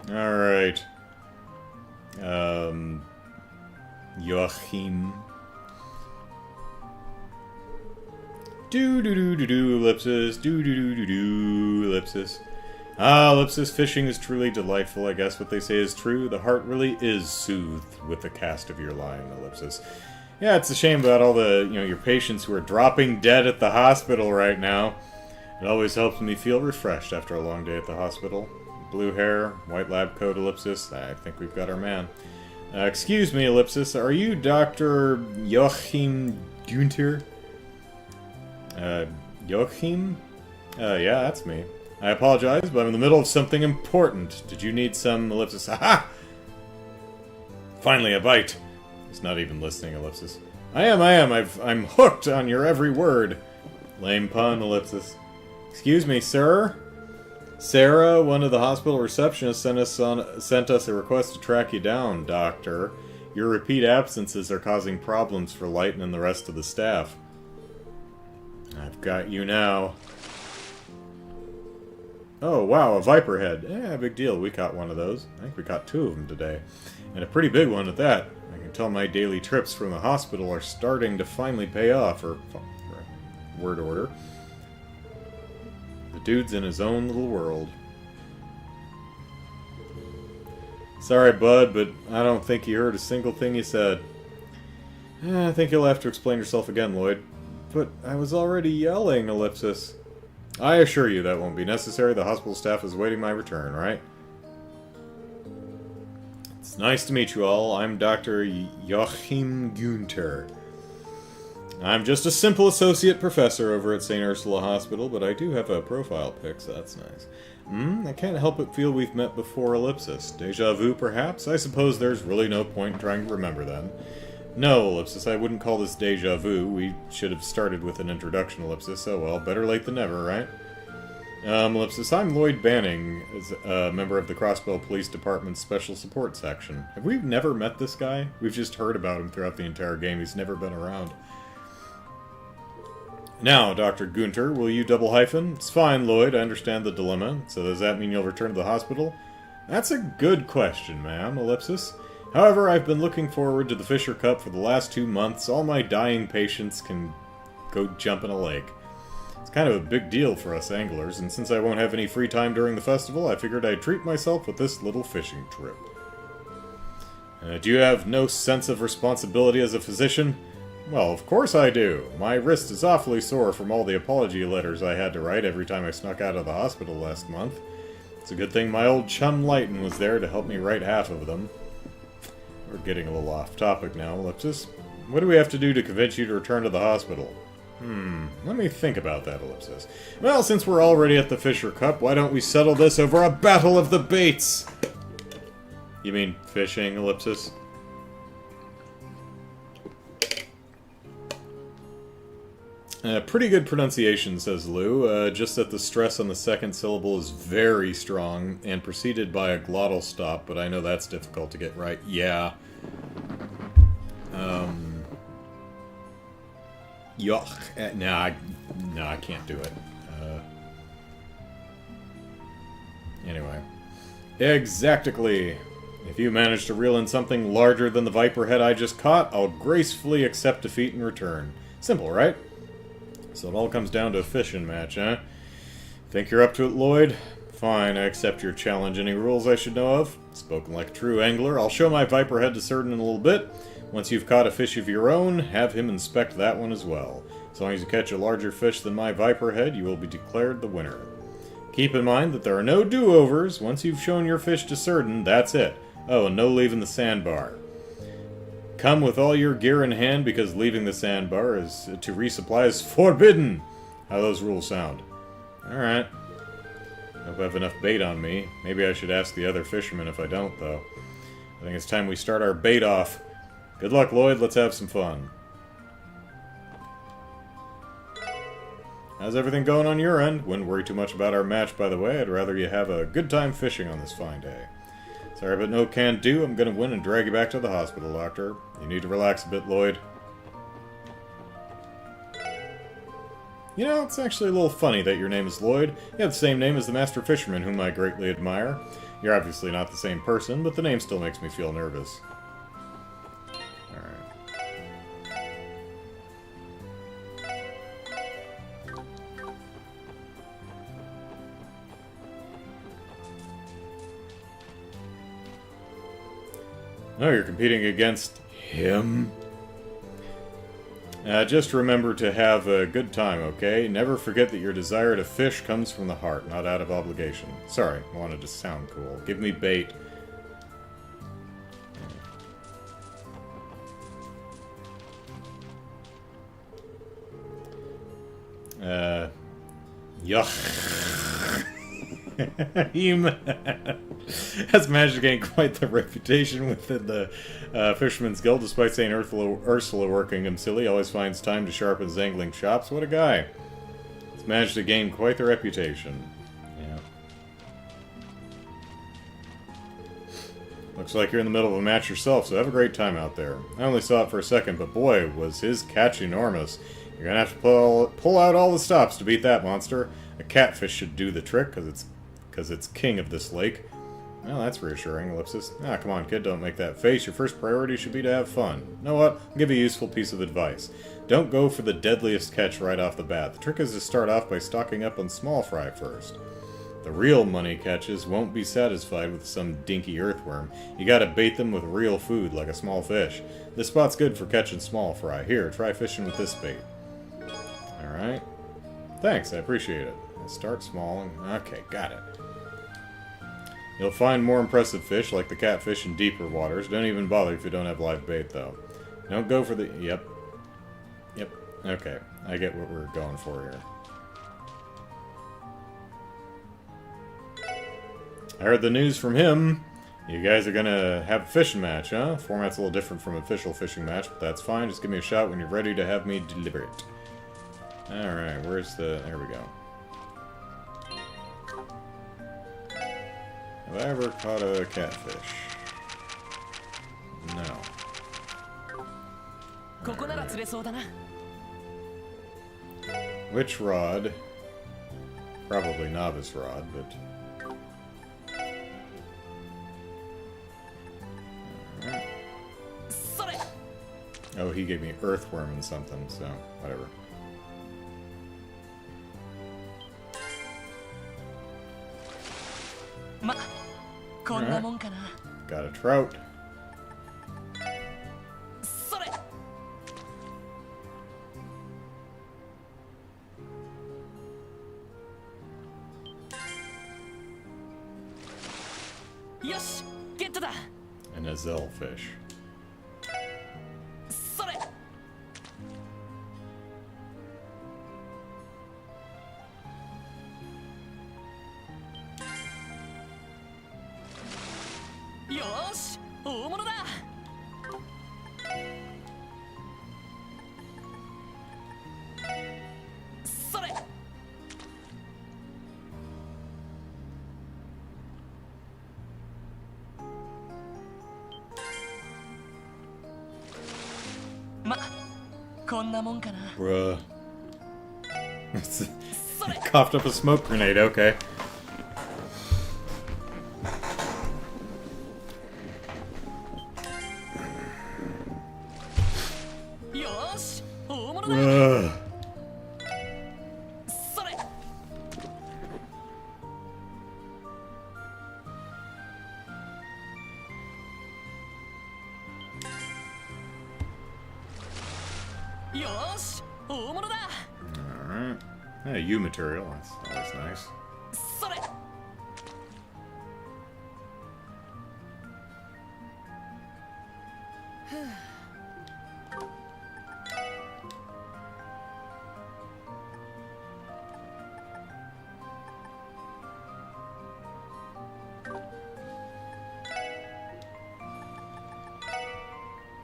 Alright. Joachim. Do-do-do-do-do, ellipsis. Do-do-do-do-do, ellipsis. Ah, ellipsis, fishing is truly delightful. I guess what they say is true. The heart really is soothed with the cast of your line, ellipsis. Yeah, it's a shame about all the, your patients who are dropping dead at the hospital right now. It always helps me feel refreshed after a long day at the hospital. Blue hair, white lab coat, ellipsis. I think we've got our man. Excuse me, ellipsis. Are you Dr. Joachim Gunter? Joachim? Yeah, that's me. I apologize, but I'm in the middle of something important. Did you need some ellipsis? Aha! Finally, a bite. He's not even listening, ellipsis. I am. I'm hooked on your every word. Lame pun, ellipsis. Excuse me, sir? Sarah, one of the hospital receptionists, sent us a request to track you down, doctor. Your repeat absences are causing problems for Lighten and the rest of the staff. I've got you now. Oh, wow, a viper head. Yeah, big deal. We caught one of those. I think we caught two of them today. And a pretty big one at that. I can tell my daily trips from the hospital are starting to finally pay off, or word order. The dude's in his own little world. Sorry, bud, but I don't think you heard a single thing you said. I think you'll have to explain yourself again, Lloyd. But I was already yelling, ellipsis. I assure you that won't be necessary. The hospital staff is awaiting my return, right? It's nice to meet you all. I'm Dr. Joachim Gunter. I'm just a simple associate professor over at St. Ursula Hospital, but I do have a profile pic, so that's nice. I can't help but feel we've met before, ellipsis. Deja vu, perhaps? I suppose there's really no point in trying to remember then. No, ellipsis, I wouldn't call this deja vu. We should have started with an introduction, ellipsis. Oh well, better late than never, right? Ellipsis, I'm Lloyd Banning, as a member of the Crossbell Police Department's Special Support Section. Have we never met this guy? We've just heard about him throughout the entire game. He's never been around. Now, Dr. Gunter, will you double hyphen? It's fine, Lloyd, I understand the dilemma. So does that mean you'll return to the hospital? That's a good question, ma'am, ellipsis. However, I've been looking forward to the Fisher Cup for the last 2 months. All my dying patients can go jump in a lake. It's kind of a big deal for us anglers, and since I won't have any free time during the festival, I figured I'd treat myself with this little fishing trip. Do you have no sense of responsibility as a physician? Well, of course I do. My wrist is awfully sore from all the apology letters I had to write every time I snuck out of the hospital last month. It's a good thing my old chum Lighton was there to help me write half of them. We're getting a little off topic now, Ellipsis. What do we have to do to convince you to return to the hospital? Let me think about that, Ellipsis. Well, since we're already at the Fisher Cup, why don't we settle this over a battle of the baits? You mean fishing, Ellipsis? Pretty good pronunciation, says Lou, just that the stress on the second syllable is very strong, and preceded by a glottal stop, but I know that's difficult to get right. Yeah. Yuck. Nah, I can't do it. Anyway. Exactly. If you manage to reel in something larger than the viper head I just caught, I'll gracefully accept defeat in return. Simple, right? So it all comes down to a fishing match, huh? Think you're up to it, Lloyd? Fine, I accept your challenge. Any rules I should know of? Spoken like a true angler. I'll show my viper head to Certain in a little bit. Once you've caught a fish of your own, have him inspect that one as well. As long as you catch a larger fish than my viper head, you will be declared the winner. Keep in mind that there are no do-overs. Once you've shown your fish to Certain, that's it. Oh, and no leaving the sandbar. Come with all your gear in hand, because leaving the sandbar to resupply is forbidden! How those rules sound? Alright. Hope I have enough bait on me. Maybe I should ask the other fishermen if I don't, though. I think it's time we start our bait off. Good luck, Lloyd. Let's have some fun. How's everything going on your end? Wouldn't worry too much about our match, by the way. I'd rather you have a good time fishing on this fine day. Sorry, but no can do. I'm gonna win and drag you back to the hospital, Doctor. You need to relax a bit, Lloyd. You know, it's actually a little funny that your name is Lloyd. You have the same name as the Master Fisherman, whom I greatly admire. You're obviously not the same person, but the name still makes me feel nervous. No, you're competing against him. Just remember to have a good time, okay? Never forget that your desire to fish comes from the heart, not out of obligation. Sorry, I wanted to sound cool. Give me bait. Yuck. Has managed to gain quite the reputation within the Fisherman's Guild, despite saying Ursula working him silly, always finds time to sharpen his angling chops. What a guy. He's managed to gain quite the reputation. Yeah. Looks like you're in the middle of a match yourself, so have a great time out there. I only saw it for a second, but boy, was his catch enormous. You're gonna have to pull out all the stops to beat that monster. A catfish should do the trick, because it's king of this lake. Well, that's reassuring, Ellipsis. Ah, come on, kid, don't make that face. Your first priority should be to have fun. You know what? I'll give you a useful piece of advice. Don't go for the deadliest catch right off the bat. The trick is to start off by stocking up on small fry first. The real money catches won't be satisfied with some dinky earthworm. You gotta bait them with real food, like a small fish. This spot's good for catching small fry. Here, try fishing with this bait. Alright. Thanks, I appreciate it. Start small and... Okay, got it. You'll find more impressive fish, like the catfish, in deeper waters. Don't even bother if you don't have live bait, though. Don't go for the... Yep. Okay, I get what we're going for here. I heard the news from him. You guys are gonna have a fishing match, huh? Format's a little different from official fishing match, but that's fine. Just give me a shot when you're ready to have me deliver it. Alright, where's the... There we go. Have I ever caught a catfish? No. Right. Which rod? Probably novice rod, but... Right. Oh, he gave me earthworm and something, so whatever. Right. Got a trout. An azelle fish. それ よーし大物だ それ ま、こんなもんかな Bruh. It's- それ Coughed up a smoke grenade, okay. よーし大物だ Ugh. それ よーし大物だ Alright. Yeah, U material. That's always nice. それ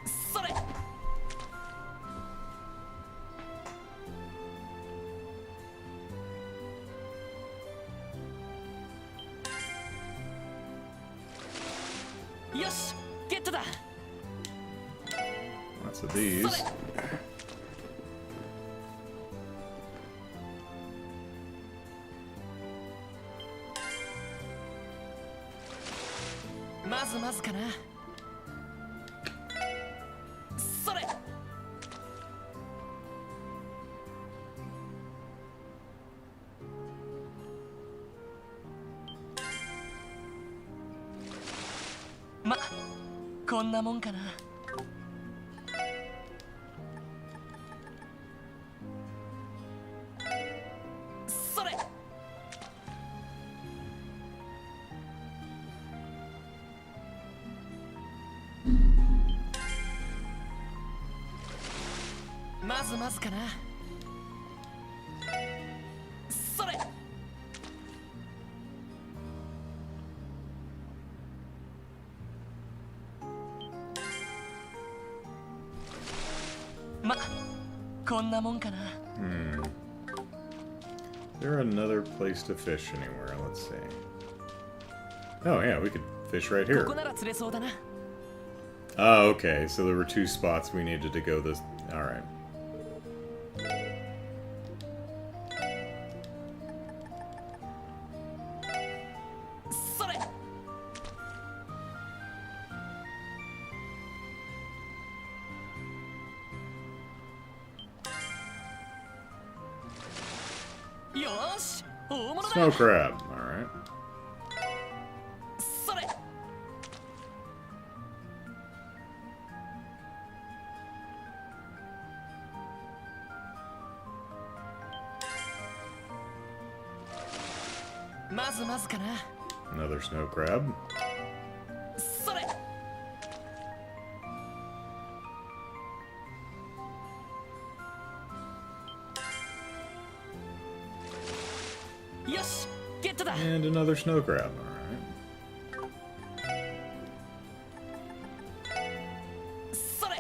それ よしゲットだ Lots of these. それ まずまずかな それ ま、こんなもんかな それ まずまずかな それ ま、こんなもんかな Hmm. Is there another place to fish anywhere? Let's see. Oh, yeah, we could fish right こ here. こなら釣れそうだな Oh, okay. So there were two spots we needed to go this. Alright. それ よーし大物だ Snow crab. Alright. それ まずまずかな Another snow crab. それ よしゲットだ And another snow crab. Alright. それ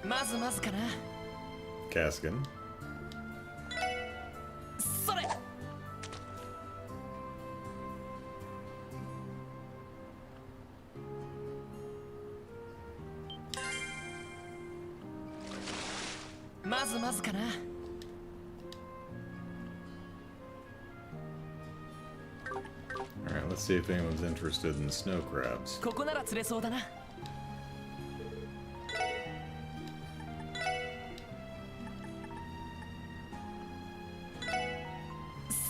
まずまずかな Caskin. それ まずまずかな Alright, let's see if anyone's interested in snow crabs. ここなら釣れそうだな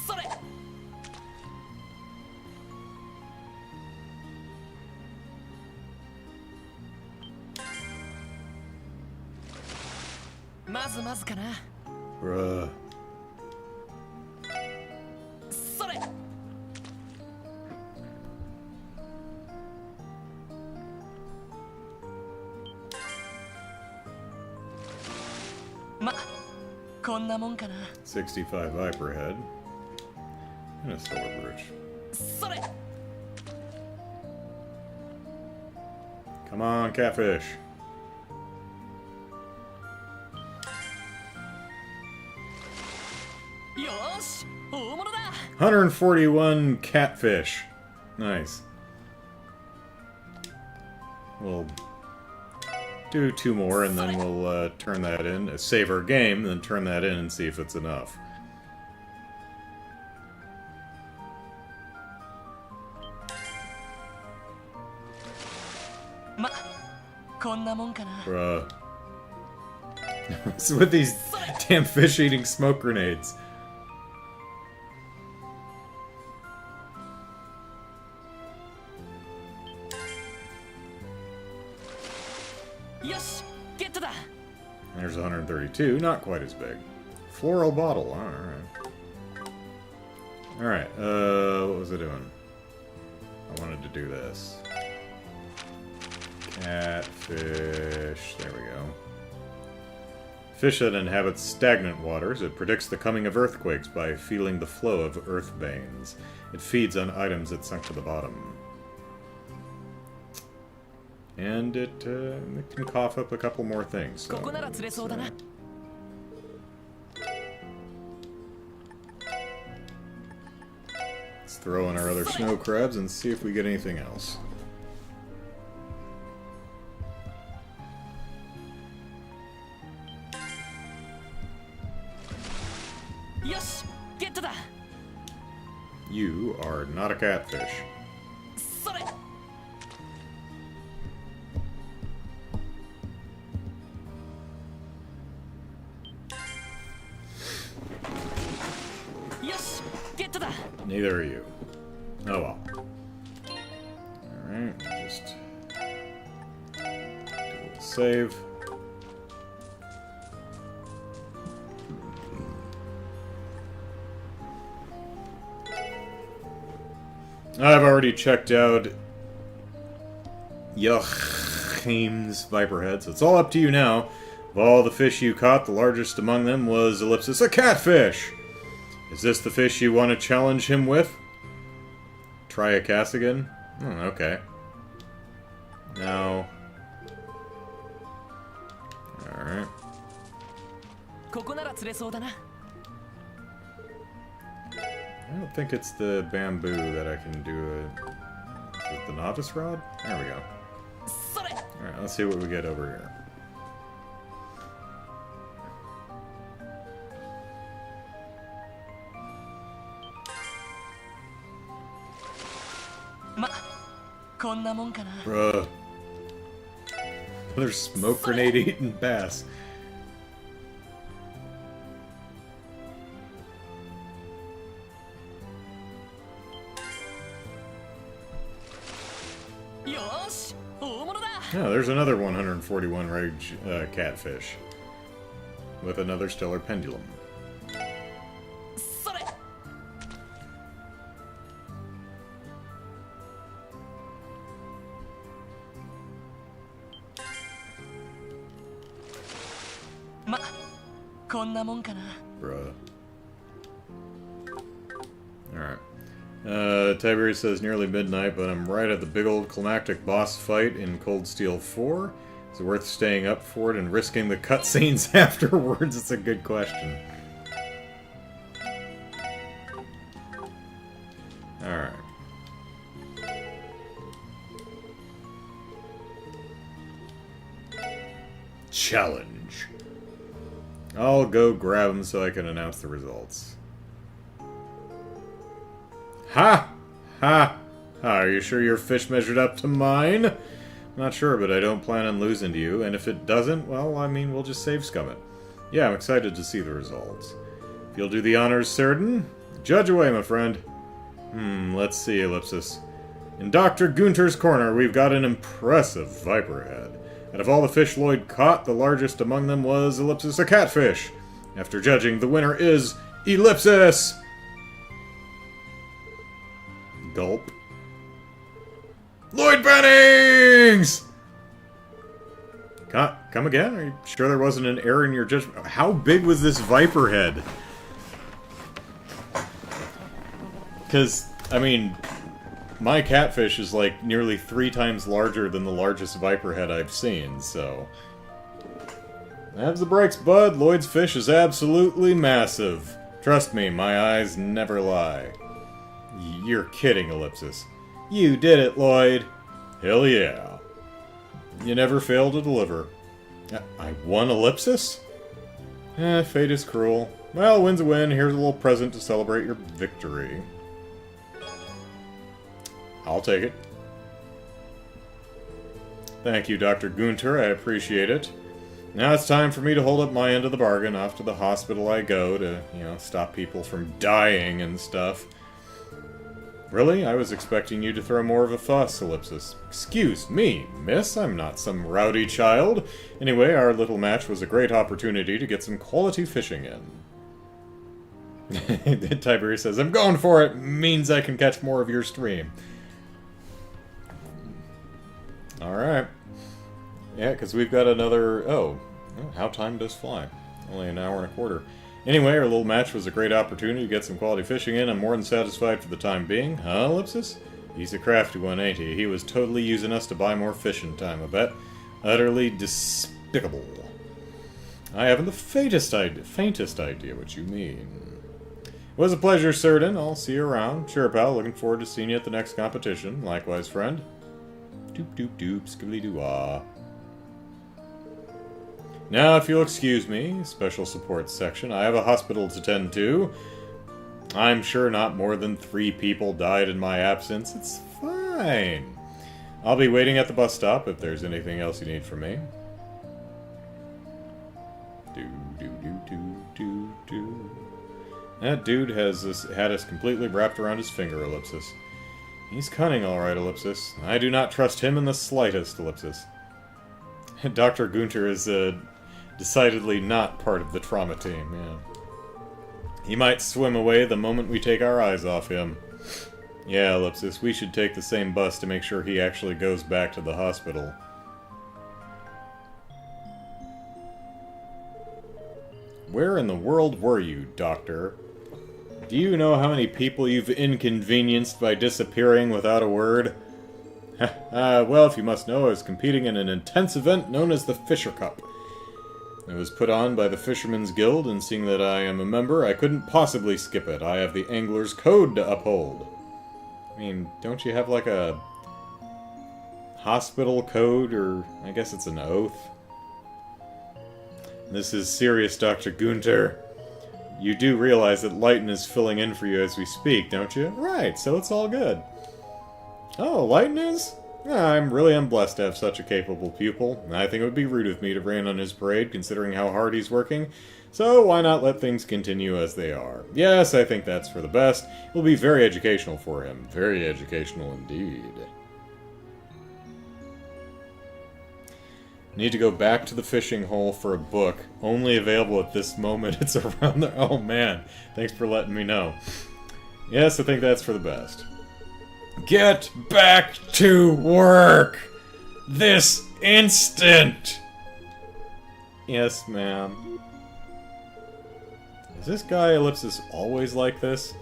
それ よまずまずかな。 Bruh. それ。ま、こんなもんかな。 65 Viper Head. And a Stellar Brooch. それ。 Come on, catfish. よーし、大物だ。 141 catfish. Nice. We'll do 2 more and then we'll turn that in. Save our game, then turn that in and see if it's enough. ま、こんなもんかな。 Bruh. What's with these damn fish eating smoke grenades? よし、ゲットだ。 There's 132, not quite as big. Floral bottle, alright. Alright, what was it doing? I wanted to do this. Catfish, there we go. Fish that inhabits stagnant waters. It predicts the coming of earthquakes by feeling the flow of earth veins. It feeds on items that sunk to the bottom. And it can cough up a couple more things. So, ここなら釣れそうだな。 let's throw in our other snow crabs and see if we get anything else. よし、ゲットだ。 You are not a catfish. それ。 よし、ゲットだ。 Neither are you. Oh well. Alright, just do a little save. I've already checked out Joachim's Viper Head, so it's all up to you now. Of all the fish you caught, the largest among them was Ellipsis, a catfish! Is this the fish you want to challenge him with? Try a cast again? Okay. Now... Alright. ここなら釣れそうだな。 I don't think it's the bamboo that I can do it. Is it the novice rod? There we go. それ。 Alright, let's see what we get over here. ま、こんなもんかな。 Bruh. Another smoke grenade eating bass. よーし、大物だ。 Oh, there's another 141 rage catfish. With another stellar pendulum. それ。 ま、こんなもんかな。 Bruh. Alright. Tiberius says nearly midnight, but I'm right at the big old climactic boss fight in Cold Steel 4. Is it worth staying up for it and risking the cutscenes afterwards? It's a good question. Alright. Challenge. I'll go grab him so I can announce the results. Ha! Ha! Ha! Are you sure your fish measured up to mine? Not sure, but I don't plan on losing to you, and if it doesn't, well, I mean, we'll just save scum it. Yeah, I'm excited to see the results. If you'll do the honors, Certain, judge away, my friend. Let's see, Ellipsis. In Dr. Gunter's corner, we've got an impressive Viper head. Out of all the fish Lloyd caught, the largest among them was Ellipsis, a catfish. After judging, the winner is Ellipsis! Gulp. Lloyd Bennings! Come again? Are you sure there wasn't an error in your judgment? How big was this viper head? Because, I mean, my catfish is like nearly 3 times larger than the largest viper head I've seen, so... Have the brakes, bud. Lloyd's fish is absolutely massive. Trust me, my eyes never lie. You're kidding, Ellipsis. You did it, Lloyd. Hell yeah. You never fail to deliver. I won, Ellipsis? Fate is cruel. Well, a win's a win. Here's a little present to celebrate your victory. I'll take it. Thank you, Dr. Gunter. I appreciate it. Now it's time for me to hold up my end of the bargain. Off to the hospital I go to, you know, stop people from dying and stuff. Really? I was expecting you to throw more of a fuss, Ellipsis. Excuse me, miss. I'm not some rowdy child. Anyway, our little match was a great opportunity to get some quality fishing in. Tiberius says, I'm going for it. Means I can catch more of your stream. Alright. Yeah, because we've got another... Oh, how time does fly. Only an hour and a quarter. Anyway, our little match was a great opportunity to get some quality fishing in. I'm more than satisfied for the time being. Huh, Ellipsis? He's a crafty one, ain't he? He was totally using us to buy more fishing time, I bet. Utterly despicable. I haven't the faintest idea what you mean. It was a pleasure, Certain. I'll see you around. Sure, pal. Looking forward to seeing you at the next competition. Likewise, friend. Doop doop doop, skibbly doo ah. Now, if you'll excuse me, special support section, I have a hospital to tend to. I'm sure not more than 3 people died in my absence. It's fine. I'll be waiting at the bus stop if there's anything else you need from me. That dude has had us completely wrapped around his finger, Ellipsis. He's cunning, alright, Ellipsis. I do not trust him in the slightest, Ellipsis. Dr. Gunter is decidedly not part of the trauma team, yeah. He might swim away the moment we take our eyes off him. Yeah, Ellipsis, we should take the same bus to make sure he actually goes back to the hospital. Where in the world were you, Doctor? Do you know how many people you've inconvenienced by disappearing without a word? Well, if you must know, I was competing in an intense event known as the Fisher Cup. It was put on by the Fishermen's Guild, and seeing that I am a member, I couldn't possibly skip it. I have the Angler's Code to uphold. I mean, don't you have like a hospital code, or I guess it's an oath? This is serious, Dr. Gunter. You do realize that Lighten is filling in for you as we speak, don't you? Right, so it's all good. Oh, Lighten is? I'm really blessed to have such a capable pupil. I think it would be rude of me to rain on his parade, considering how hard he's working. So why not let things continue as they are? Yes, I think that's for the best. It will be very educational for him. Very educational indeed. Need to go back to the fishing hole for a book. Only available at this moment. It's around there. Oh man, thanks for letting me know. Yes, I think that's for the best. Get back to work! This instant! Yes, ma'am. Is this guy Ellipsis always like this?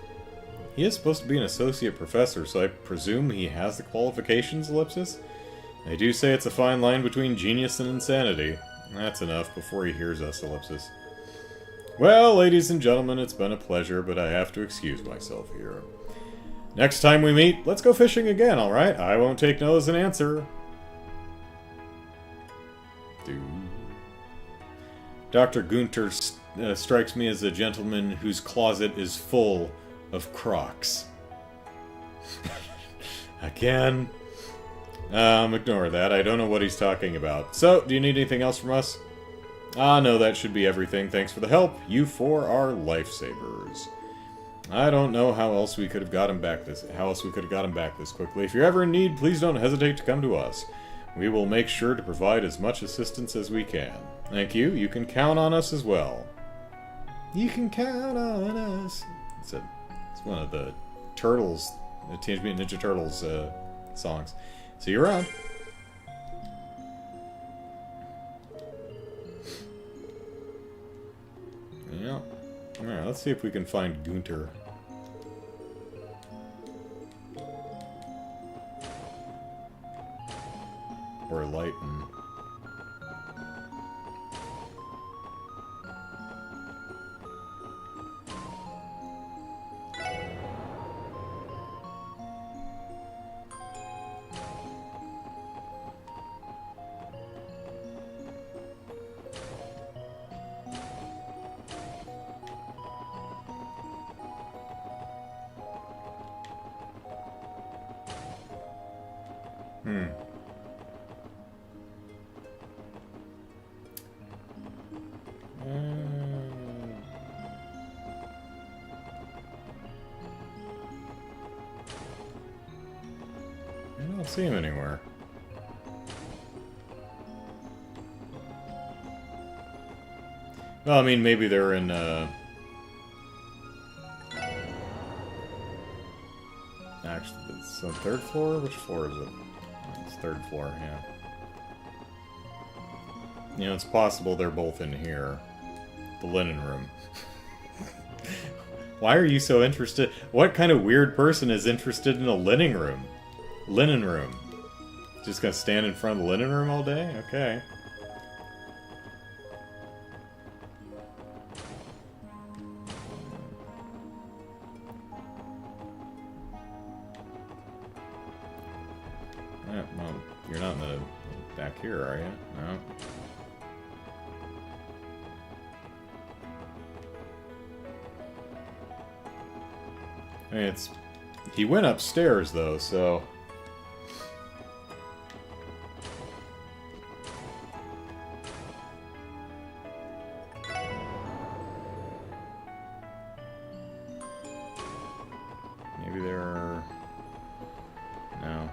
He is supposed to be an associate professor, so I presume he has the qualifications, Ellipsis? They do say it's a fine line between genius and insanity. That's enough before he hears us, Ellipsis. Well, ladies and gentlemen, it's been a pleasure, but I have to excuse myself here. Next time we meet, let's go fishing again, alright? I won't take no as an answer. Dr. Gunter strikes me as a gentleman whose closet is full of Crocs. Again. Ignore that. I don't know what he's talking about. So, do you need anything else from us? No, that should be everything. Thanks for the help. You four are lifesavers. I don't know how else we could have got him back this quickly. If you're ever in need, please don't hesitate to come to us. We will make sure to provide as much assistance as we can. Thank you. You can count on us as well. You can count on us. It's one of the Turtles, the Teenage Mutant Ninja Turtles songs. See you around. Yeah. Alright, let's see if we can find Gunter. Or Lighten. I don't see him anywhere. Well, I mean, maybe they're in, actually, it's the third floor? Which floor is it? It's third floor, yeah. You know, it's possible they're both in here. The linen room. Why are you so interested? What kind of weird person is interested in a linen room? Linen room. Just gonna stand in front of the linen room all day? Okay. Yeah, well, you're not in the back here, are you? No. I mean, he went upstairs though, so maybe there are... No.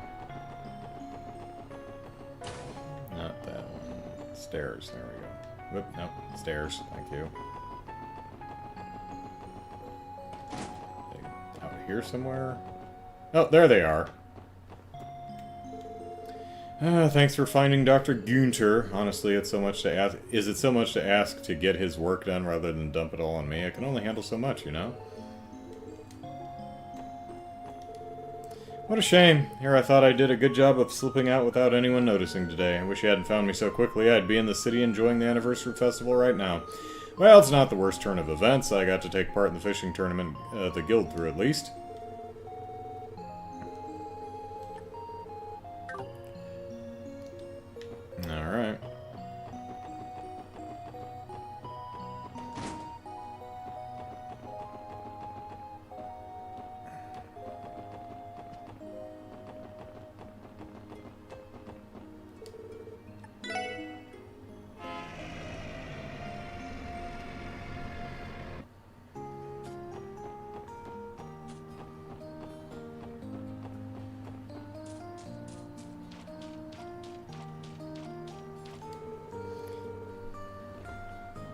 Not that one. Stairs, there we go. Whoop, nope, stairs, thank you. Out here somewhere? Oh, there they are. Thanks for finding Dr. Gunter. Honestly, it's so much to ask. Is it so much to ask to get his work done rather than dump it all on me? I can only handle so much, you know? What a shame. Here I thought I did a good job of slipping out without anyone noticing today. I wish you hadn't found me so quickly. I'd be in the city enjoying the anniversary festival right now. Well, it's not the worst turn of events. I got to take part in the fishing tournament the guild threw, at least. Alright.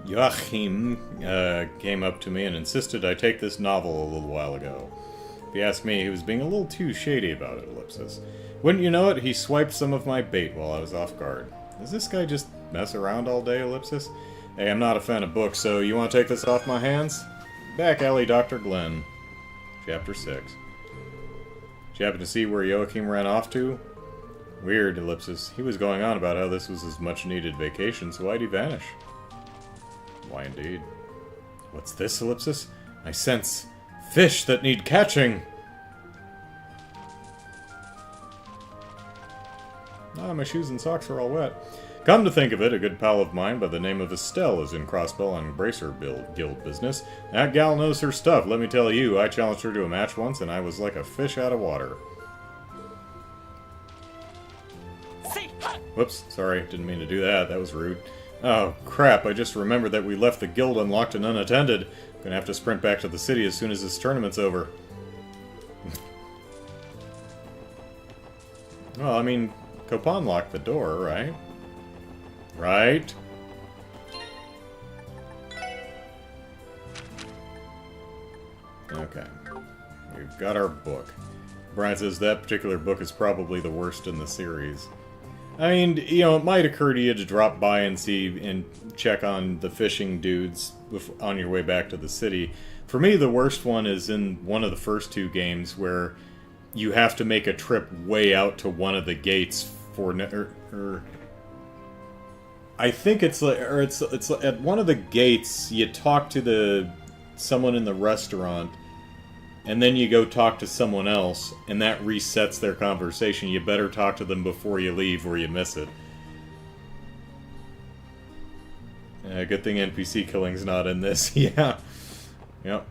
Joachim came up to me and insisted I take this novel a little while ago. If you ask me, he was being a little too shady about it, Ellipsis. Wouldn't you know it, he swiped some of my bait while I was off guard. Does this guy just mess around all day, Ellipsis? Hey, I'm not a fan of books, so you want to take this off my hands? Back alley, Dr. Glenn. Chapter 6. Did you happen to see where Joachim ran off to? Weird, Ellipsis. He was going on about how this was his much-needed vacation, so why'd he vanish? Why indeed. What's this, Ellipsis? I sense fish that need catching! Ah, my shoes and socks are all wet. Come to think of it, a good pal of mine by the name of Estelle is in Crossbell and Bracer Guild business. That gal knows her stuff, let me tell you. I challenged her to a match once and I was like a fish out of water. Whoops, sorry, didn't mean to do that. That was rude. Oh, crap, I just remembered that we left the guild unlocked and unattended. Gonna have to sprint back to the city as soon as this tournament's over. Well, I mean, Coupon locked the door, right? Right? Okay. We've got our book. Brian says that particular book is probably the worst in the series. I mean, you know, it might occur to you to drop by and see and check on the fishing dudes on your way back to the city. For me, the worst one is in one of the first two games where you have to make a trip way out to one of the gates for... I think it's like, or it's at one of the gates you talk to someone in the restaurant, and then you go talk to someone else, and that resets their conversation. You better talk to them before you leave, or you miss it. Good thing NPC killing's not in this. Yeah. Yep.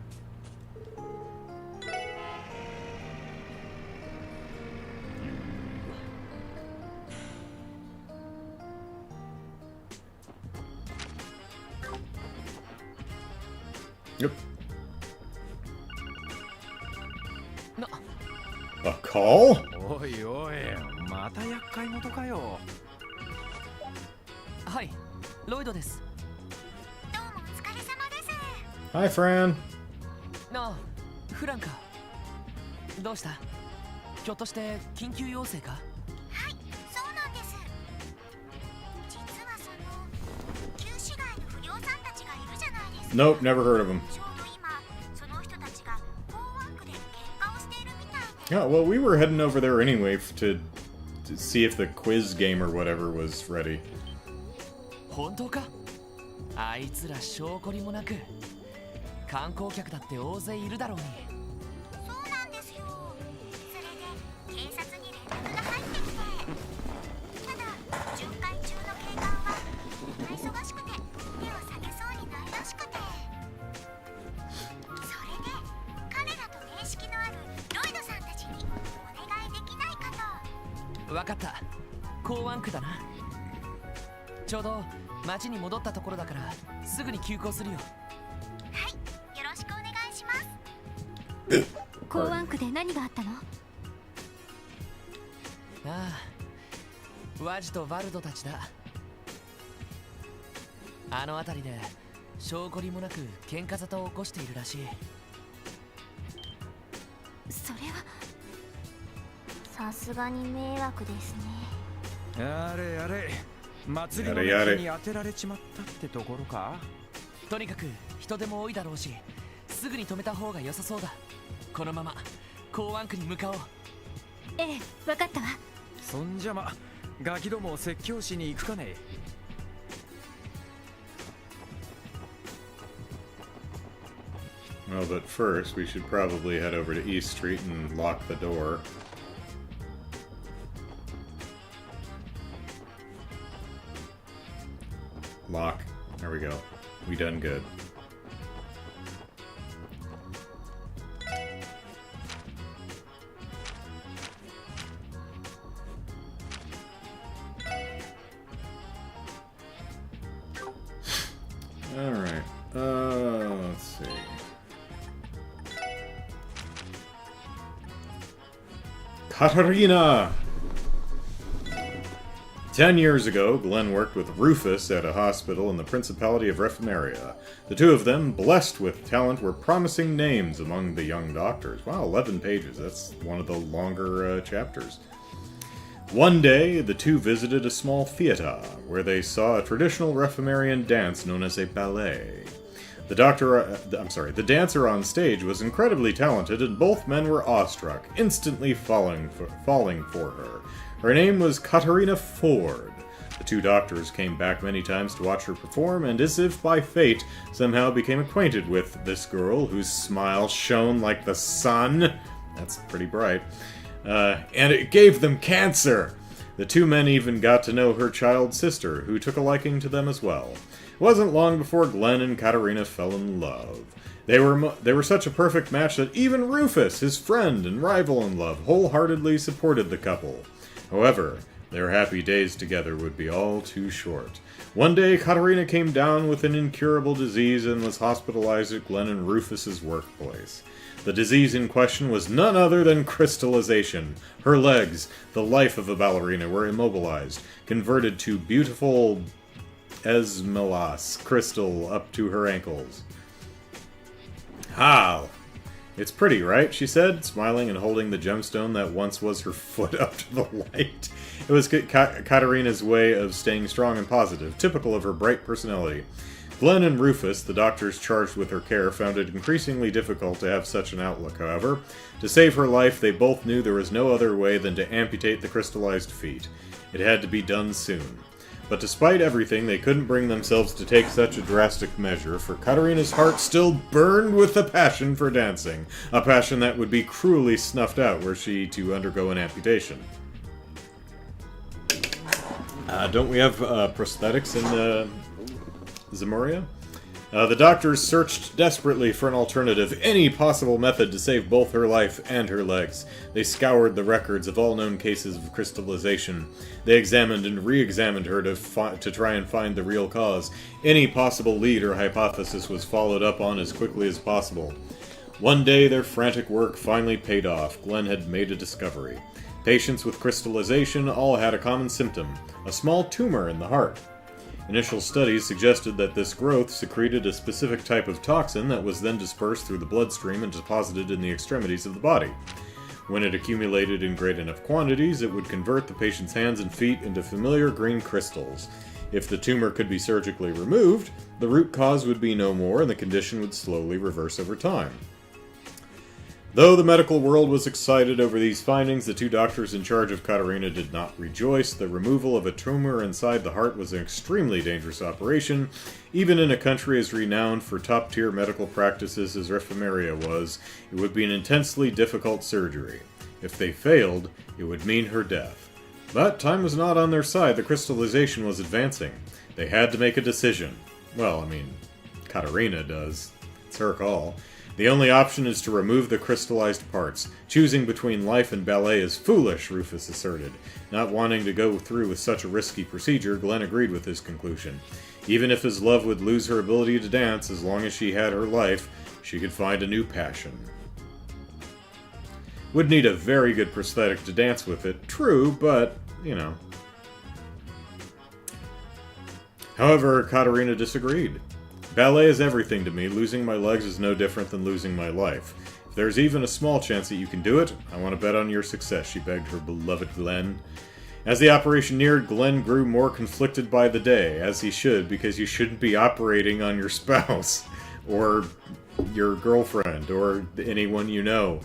Yep. A call? おいおい、また厄介事かよ。はい、ロイドです。どうもお疲れ様です。 Hi, Fran. ああ、フランか。どうした？ひょっとして緊急要請か？はい、そうなんです。実はその旧市街の不良さんたちがいるじゃないですか。 Nope, never heard of him. ちょうど今、その人たちが公安区で喧嘩をしているみたいで。 Yeah, well, we were heading over there anyway to see if the quiz game or whatever was ready. 本当か？あいつら証拠りもなく、観光客だって大勢いるだろうに。そうなんですよ。それで警察に連絡が入ってきて、ただ巡回中の警官はみんな忙しくて手を下げそうにないらしくて、それで彼らと面識のあるロイドさんたちにお願いできないかと。わかった。公安区だな。ちょうど町に戻ったところだからすぐに急行するよ。はい、よろしくお願いします。公安区で何があったの？ああ、ワジとバルドたちだ。あの辺りで証拠りもなく喧嘩沙汰を起こしているらしい。それはさすがに迷惑ですね。やれやれ、祭りの中に当てられちまったってところか。とにかく人手も多いだろうし、すぐに止めた方が良さそうだ。このまま公安区に向かおう。ええ、分かったわ。そんじゃま、ガキどもを説教しに行くかね。Well, but first, we should probably head over to East Street and lock the door. Lock. There we go. We done good. Alright. Let's see. Katarina! 10 years ago, Glenn worked with Rufus at a hospital in the Principality of Rephameria. The two of them, blessed with talent, were promising names among the young doctors. Wow, 11 pages. That's one of the longer chapters. One day, the two visited a small theater, where they saw a traditional Rephemerian dance known as a ballet. The dancer on stage was incredibly talented, and both men were awestruck, instantly falling for her. Her name was Katarina Ford. The two doctors came back many times to watch her perform, and as if by fate, somehow became acquainted with this girl whose smile shone like the sun. That's pretty bright. And it gave them cancer! The two men even got to know her child sister, who took a liking to them as well. It wasn't long before Glenn and Katarina fell in love. They were such a perfect match that even Rufus, his friend and rival in love, wholeheartedly supported the couple. However, Their happy days together would be all too short. One day, Katerina came down with an incurable disease and was hospitalized at Glenn and Rufus's workplace. The disease in question was none other than crystallization. Her legs, the life of a ballerina, were immobilized, converted to beautiful esmelas crystal up to her ankles. How? It's pretty, right? She said, smiling and holding the gemstone that once was her foot up to the light. It was Katerina's way of staying strong and positive, typical of her bright personality. Glenn and Rufus, the doctors charged with her care, found it increasingly difficult to have such an outlook, however. To save her life, they both knew there was no other way than to amputate the crystallized feet. It had to be done soon. But despite everything, they couldn't bring themselves to take such a drastic measure, for Katerina's heart still burned with the passion for dancing, a passion that would be cruelly snuffed out were she to undergo an amputation. Don't we have prosthetics in Zemuria? The doctors searched desperately for an alternative, any possible method to save both her life and her legs. They scoured the records of all known cases of crystallization. They examined and re-examined her to try and find the real cause. Any possible lead or hypothesis was followed up on as quickly as possible. One day, their frantic work finally paid off. Glenn had made a discovery. Patients with crystallization all had a common symptom, a small tumor in the heart. Initial studies suggested that this growth secreted a specific type of toxin that was then dispersed through the bloodstream and deposited in the extremities of the body. When it accumulated in great enough quantities, it would convert the patient's hands and feet into familiar green crystals. If the tumor could be surgically removed, the root cause would be no more and the condition would slowly reverse over time. Though the medical world was excited over these findings, the two doctors in charge of Katerina did not rejoice. The removal of a tumor inside the heart was an extremely dangerous operation. Even in a country as renowned for top-tier medical practices as Refameria was, it would be an intensely difficult surgery. If they failed, it would mean her death. But time was not on their side. The crystallization was advancing. They had to make a decision. Well, I mean, Katerina does. It's her call. The only option is to remove the crystallized parts. Choosing between life and ballet is foolish, Rufus asserted. Not wanting to go through with such a risky procedure, Glenn agreed with his conclusion. Even if his love would lose her ability to dance, as long as she had her life, she could find a new passion. Would need a very good prosthetic to dance with it, true, but, you know. However, Katerina disagreed. Ballet is everything to me. Losing my legs is no different than losing my life. If there's even a small chance that you can do it, I want to bet on your success, she begged her beloved Glenn. As the operation neared, Glenn grew more conflicted by the day, as he should, because you shouldn't be operating on your spouse, or your girlfriend, or anyone you know.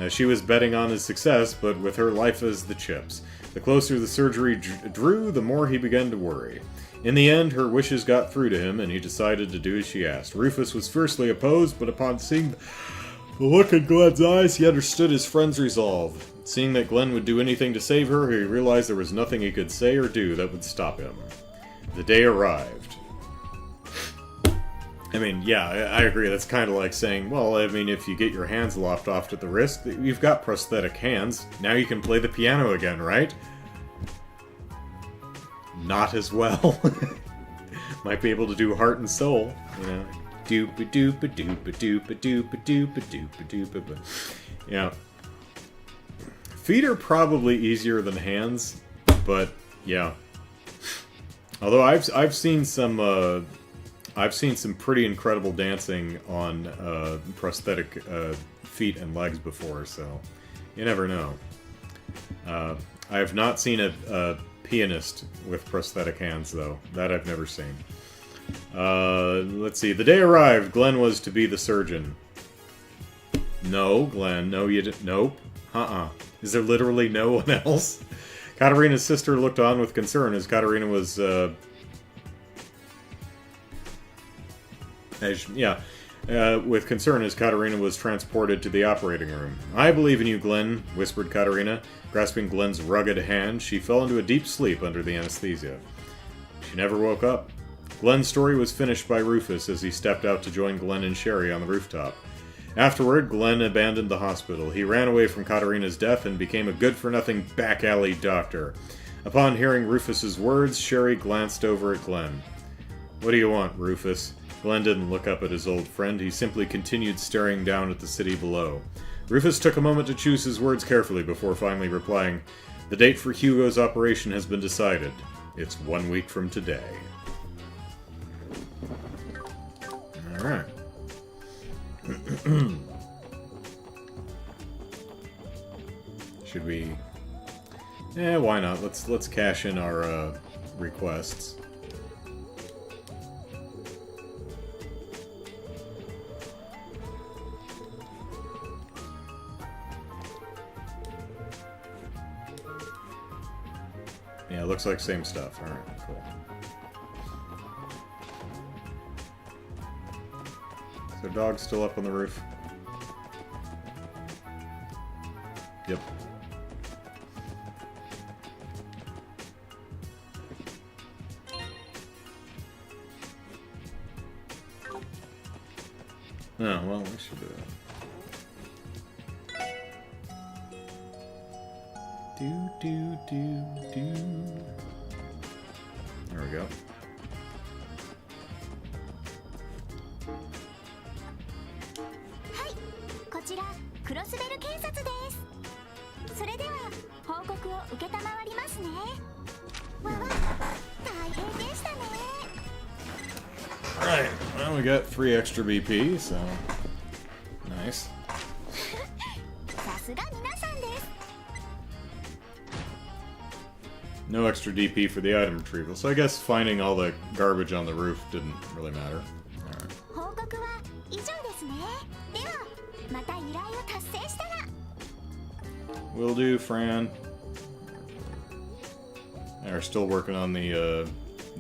She was betting on his success, but with her life as the chips. The closer the surgery drew, the more he began to worry. In the end, her wishes got through to him, and he decided to do as she asked. Rufus was fiercely opposed, but upon seeing the look in Glenn's eyes, he understood his friend's resolve. Seeing that Glenn would do anything to save her, he realized there was nothing he could say or do that would stop him. The day arrived. I mean, yeah, I agree. That's kind of like saying, well, I mean, if you get your hands lopped off to the wrist, you've got prosthetic hands. Now you can play the piano again, right? Not as well. Might be able to do heart and soul, you know. Doopa doopa doopa doopa doopa doopa doopa doopa. Yeah. Feet are probably easier than hands, but yeah. Although I've seen some pretty incredible dancing on prosthetic feet and legs before, so you never know. I have not seen a pianist with prosthetic hands, though. That I've never seen. Let's see. The day arrived. Glenn was to be the surgeon. No, Glenn. No, you didn't. Nope. Is there literally no one else? Katerina's sister looked on with concern as Katerina was, with concern as Katerina was transported to the operating room. I believe in you, Glenn, whispered Katerina. Grasping Glenn's rugged hand, she fell into a deep sleep under the anesthesia. She never woke up. Glenn's story was finished by Rufus as he stepped out to join Glenn and Sherry on the rooftop. Afterward, Glenn abandoned the hospital. He ran away from Katarina's death and became a good-for-nothing back-alley doctor. Upon hearing Rufus's words, Sherry glanced over at Glenn. "What do you want, Rufus?" Glenn didn't look up at his old friend. He simply continued staring down at the city below. Rufus took a moment to choose his words carefully before finally replying, "The date for Hugo's operation has been decided. It's 1 week from today." Alright. Should we... Yeah, why not? Let's cash in our requests. Yeah, it looks like same stuff. Alright, cool. Is their dog still up on the roof? Yep. Oh, well, we should do that. There we go. こちらクロスベル警察です。それでは報告を承りますね。わわ、大変でしたね。 Alright, well, we got 3 extra BP, so nice. さすが皆さんです。 No extra DP for the item retrieval, so I guess finding all the garbage on the roof didn't really matter. Alright. 報告は以上ですね。ではまた依頼を達成したら。 Will do, Fran. They're still working on the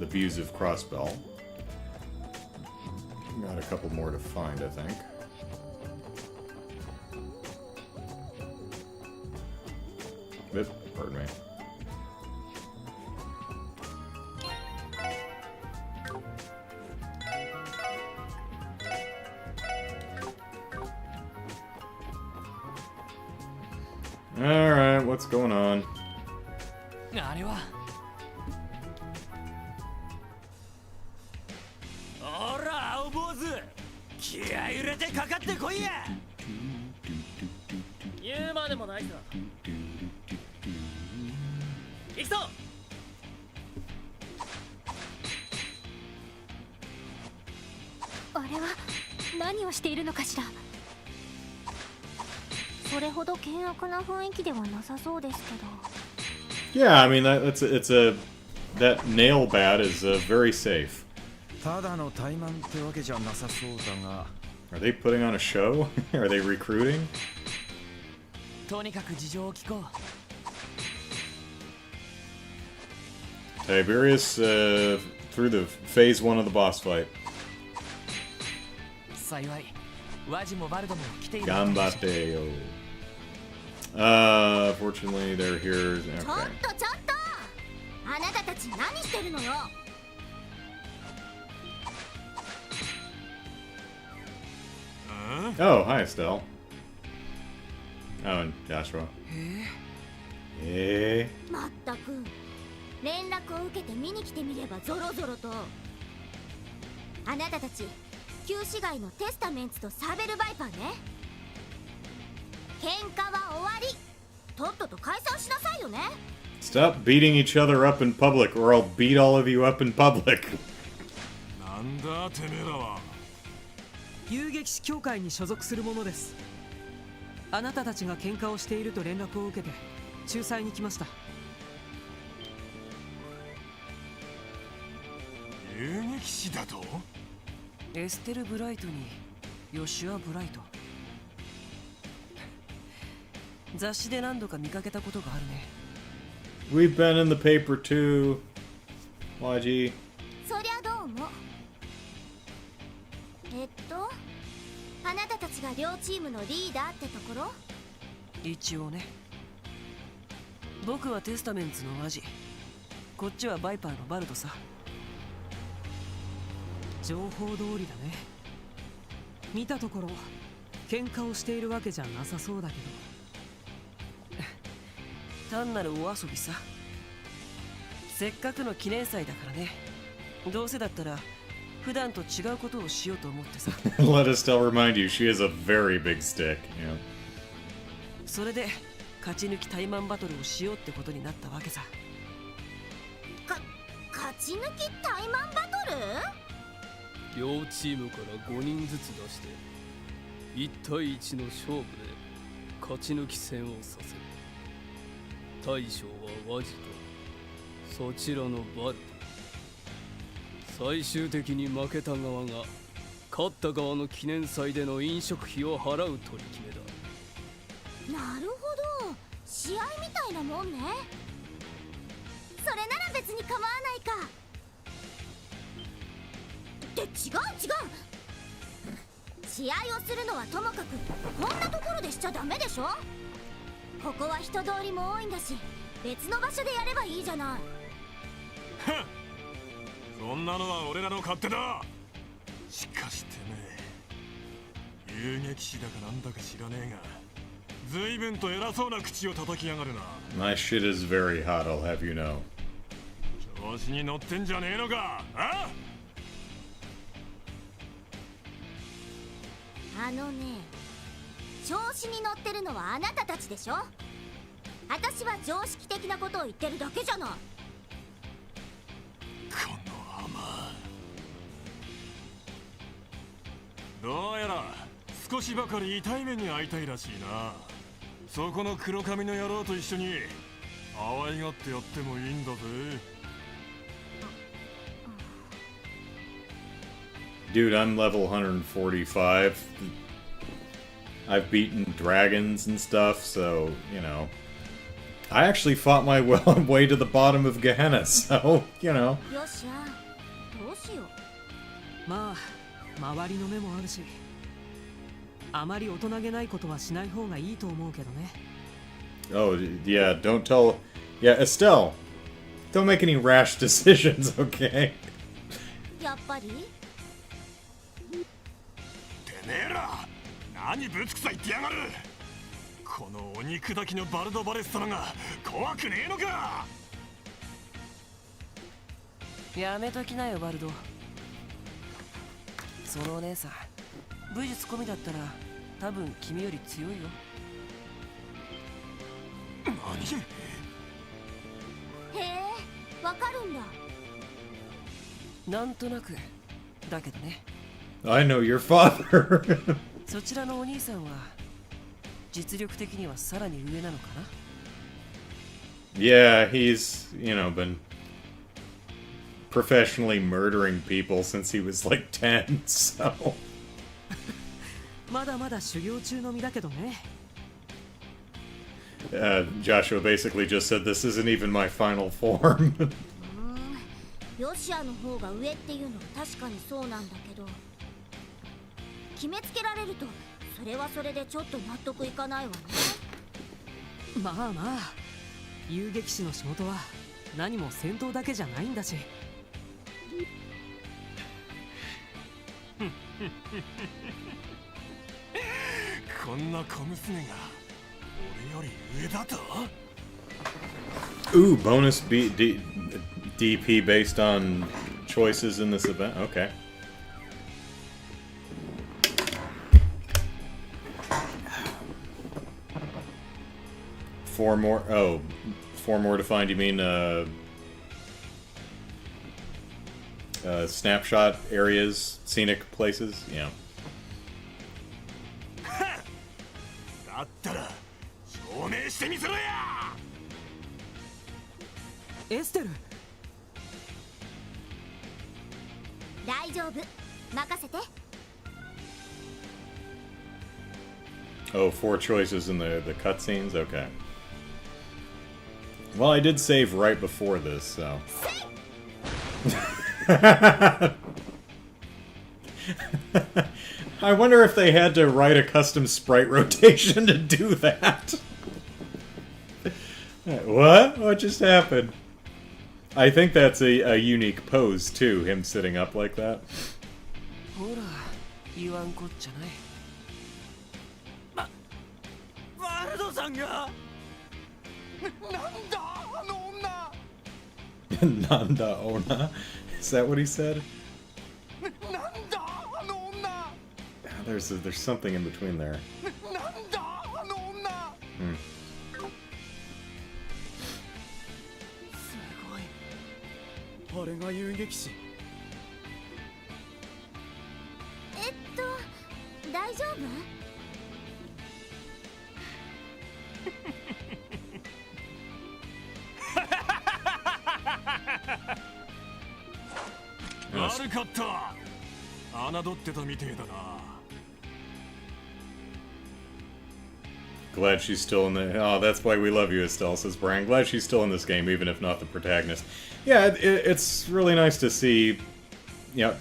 views of Crossbell. Got a couple more to find, I think. Oop, pardon me. Alright, what's going on? あれはおら青坊主気合い入れてかかってこいや言うまでもないさ行くぞあれは何をしているのかしら。それほど険悪な雰囲気ではなさそうですけど。 Yeah, I mean that nail bat is very safe. ただの怠慢ってわけじゃなさそうだが。 Are they putting on a show? Are they recruiting? とにかく事情を聞こう Tiberius through the phase 1 of the boss fight. 幸いワジもバルドも来ている Gambate yo. Fortunately they're here. ちょっ Okay. とちょっとあなたたち何してるのよ。 Oh, hi Estelle. Oh, and Joshua. まったく連絡を受けて見に来てみればゾロゾロと。あなたたち旧市街のテスタメンツとサーベルバイパーね。喧嘩は終わり。とっとと解散しなさいよね。 Stop beating each other up in public, or I'll beat all of you up in public. なんだてめえらは遊撃士協会に所属する者です。あなたたちが喧嘩をしていると連絡を受けて仲裁に来ました。遊撃士だとエステル・ブライトにヨシュア・ブライト。雑誌で何度か見かけたことがあるね。 We've been in the paper too. YG. そりゃどうも。あなたたちが両チームのリーダーってところ？一応ね。僕はテスタメンツのワジ、こっちはバイパーのバルトさ。情報通りだね。見たところ喧嘩をしているわけじゃなさそうだけど。単なるお遊びさ。せっかくの記念祭だからね。どうせだったら普段と違うことをしようと思ってさ。Let Estelle remind you, she has a very big stick. Yeah. それで勝ち抜きタイマンバトルをしようってことになったわけさ。勝ち抜きタイマンバトル？両チームから5人ずつ出して1対1の勝負で勝ち抜き戦をさせる。大将はワジとそちらのバルト。最終的に負けた側が勝った側の記念祭での飲食費を払う取り決めだ。なるほど、試合みたいなもんね。それなら別に構わないか。って違う。試合をするのはともかくこんなところでしちゃダメでしょ。ここは人通りも多いんだし、別の場所でやればいいじゃない。そんなのは俺らの勝手だ。しかしてめえ、遊撃士だかなんだか知らねえが随分と偉そうな口を叩きやがるな。 My shit is very hot, I'll have you know. 調子に乗ってんじゃねえのか。あのね、調子に乗ってるのはあなたたちでしょ。私は常識的なことを言ってるだけじゃない。この甘。どうやら少しばかり痛い目に遭いたいらしいな。そこの黒髪の野郎と一緒に可愛がってやってもいいんだぜ。Dude, I'm level 145. I've beaten dragons and stuff, so, you know. I actually fought my way to the bottom of Gehenna, so, you know. よしあ、どうしよう。まあ周りの目もあるし、あまり大人げないことはしない方がいいと思うけどね。Oh, yeah, don't tell... Yeah, Estelle, don't make any rash decisions, okay? やっぱり？てめえら何ぶつくさ言ってやがる。このお肉炊きのバルドバレス様が怖くねえのか。やめときなよバルド。そのお姉さん武術込みだったら多分君より強いよ。何？へえ、わかるんだ。なんとなくだけどね。I know your father. そちらのお兄さんは実力的にはさらに上なのかな。 Yeah, he's, you know, been professionally murdering people since he was like 10, so... まだまだ修行中の身だけどね。Joshua basically just said this isn't even my final form. ヨシアの方が上っていうのは確かにそうなんだけど、決めつけられるとそれはそれでちょっと納得いかないわね。まあまあ、遊撃士の仕事は何も戦闘だけじゃないんだし。こんな小娘が俺より上だと。 Ooh, bonus DP based on choices in this event? Okay. Four more. Oh, 4 more to find. You mean snapshot areas, scenic places? Yeah. だったら証明してみせろや。エステル、大丈夫、任せて。 Oh, 4 choices in the cutscenes? Okay. Well, I did save right before this, so... I wonder if they had to write a custom sprite rotation to do that. What? What just happened? I think that's a unique pose, too, him sitting up like that. ほら言わんこっちゃない。バルドさんがなんだあの女 Nanda Ona? Is that what he said? なんだあの女 There's something in between there. なんだあの女 Hmm. すごいあれが遊撃士大丈夫？悪かった。侮ってたみてえだな。 Glad she's still in the... Oh, that's why we love you, Estelle, says Brian. Glad she's still in this game, even if not the protagonist. Yeah, it's really nice to see... Yeah,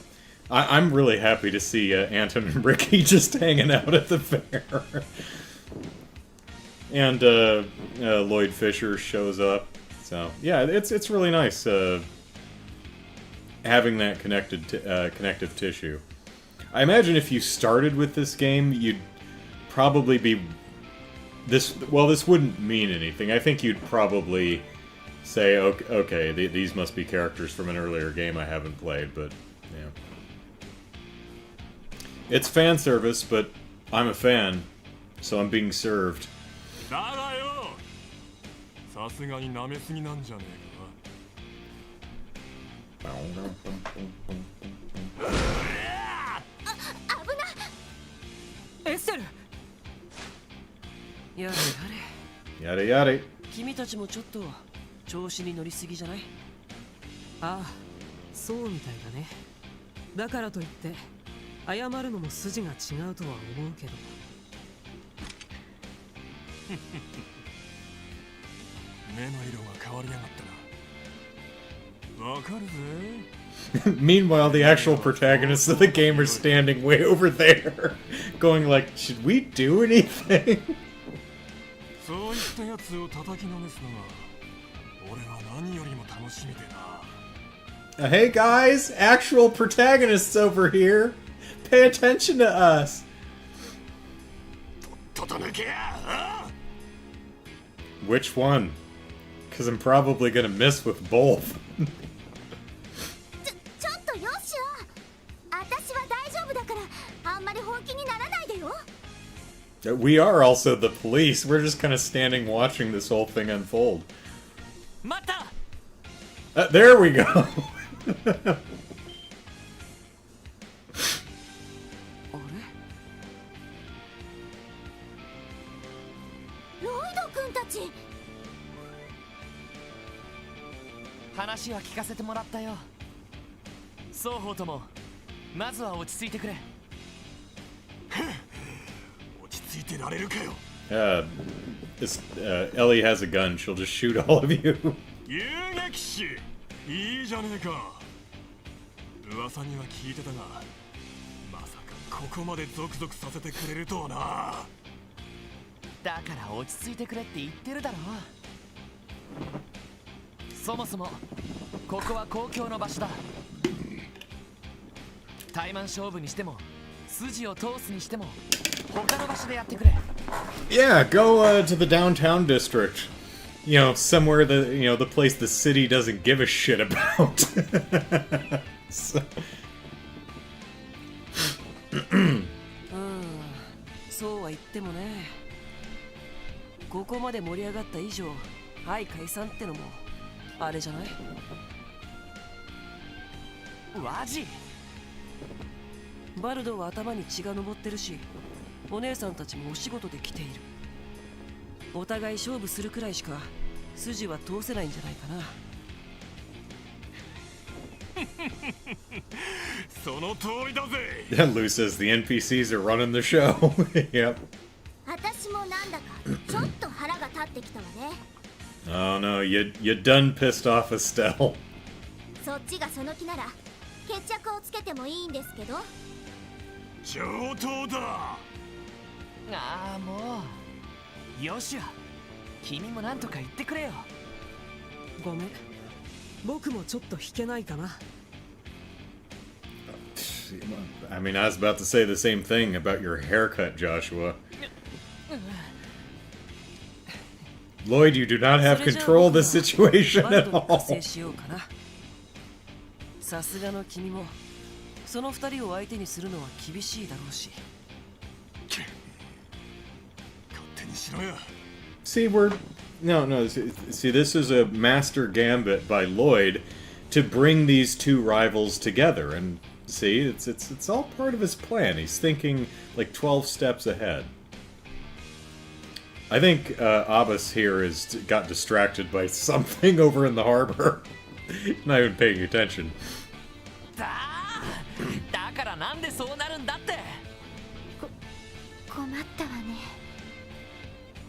I'm really happy to see Anton and Ricky just hanging out at the fair. And Lloyd Fisher shows up. So, yeah, it's really nice having that connective tissue. I imagine if you started with this game, you'd probably be... This wouldn't mean anything. I think you'd probably say, okay, these must be characters from an earlier game I haven't played, but, yeah. It's fan service, but I'm a fan, so I'm being served. だがよ、さすがに舐めすぎなんじゃねえか。エッセル。やれやれ Yada yada. 君たちもちょっと調子に乗りすぎじゃない？ああ、そうみたいだね。だからといって謝るのも筋が違うとは思うけど。目の色が変わりやがったな。わかるぜ。 Meanwhile, the actual protagonists of the game are standing way over there, going like, should we do anything? そういったやつを叩きのめすのが俺は何よりも楽しみでな。 Hey guys, actual protagonists over here. Pay attention to us. とっとと抜けや。 Which one? Because I'm probably gonna miss with both. ちょっとよしよ。私は大丈夫だからあんまり本気にならないでよ。 We are also the police. We're just kind of standing watching this whole thing unfold. 待った。 There we go. あれ？ロイド君たち。話は聞かせてもらったよ。双方ともまずは落ち着いてくれ。落ち着いてられるかよ。 Ellie has a gun. She'll just shoot all of you. 遊撃士いいじゃねえか。噂には聞いてたがまさかここまでゾクゾクさせてくれるとはな。だから落ち着いてくれって言ってるだろ。そもそもここは公共の場所だ。タイマン勝負にしても筋を通すにしても他の場所でやってくれ。 Yeah, go to the downtown district. You know, somewhere the place the city doesn't give a shit about. So. そうは言ってもね。ここまで盛り上がった以上、はい解散ってのもあれじゃない？ワジ。バルドは頭に血が上ってるし、お姉さんたちもお仕事で来ている。お互い勝負するくらいしか筋は通せないんじゃないかな。その通りだぜ。 Lou says the NPCs are running the show. Yep. 私もなんだかちょっと腹が立ってきたわね。 Oh no, you done pissed off Estelle. そっちがその気なら決着をつけてもいいんですけど。上等だ。ああもう。よしや。君もなんとか言ってくれよ。ごめん。僕もちょっと弾けないかな。I mean, I was about to say the same thing about your haircut, Joshua. Lloyd, you do not have control of the situation at all. さすがの君もその二人を相手にするのは厳しいだろうし。勝手にしろよ。 See, see, this is a master gambit by Lloyd to bring these two rivals together, and see, it's all part of his plan. He's thinking like 12 steps ahead. I think Abbas here got distracted by something over in the harbor. Not even paying attention. だからなんでそうなるんだって。困ったわね。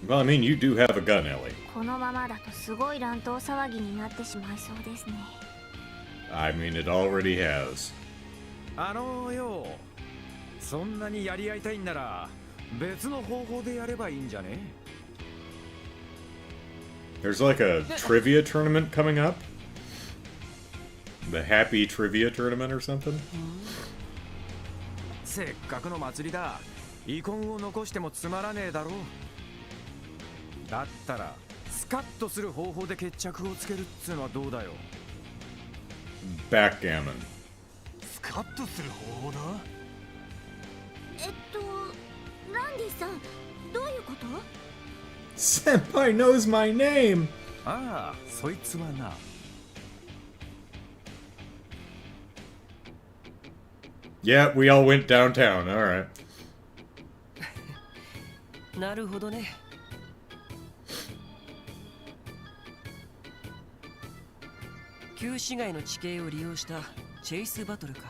Well, I mean, you do have a gun, Ellie. このままだとすごい乱闘騒ぎになってしまいそうですね。 I mean, it already has. よ、そんなにやり合いたいんなら別の方法でやればいいんじゃね？ There's like a trivia tournament coming up. The Happy Trivia Tournament or something? せっかくの祭りだ。遺恨を残してもつまらねえだろう。だったらスカッとする方法で決着をつけるっつうのはどうだよ。 Backgammon. スカッとする方法だ。ランディさん、どういうこと？ Senpai knows my name! ああ、そいつはな。 Yeah, we all went downtown, alright. なるほどね。旧市街の地形を利用したチェイスバトルか。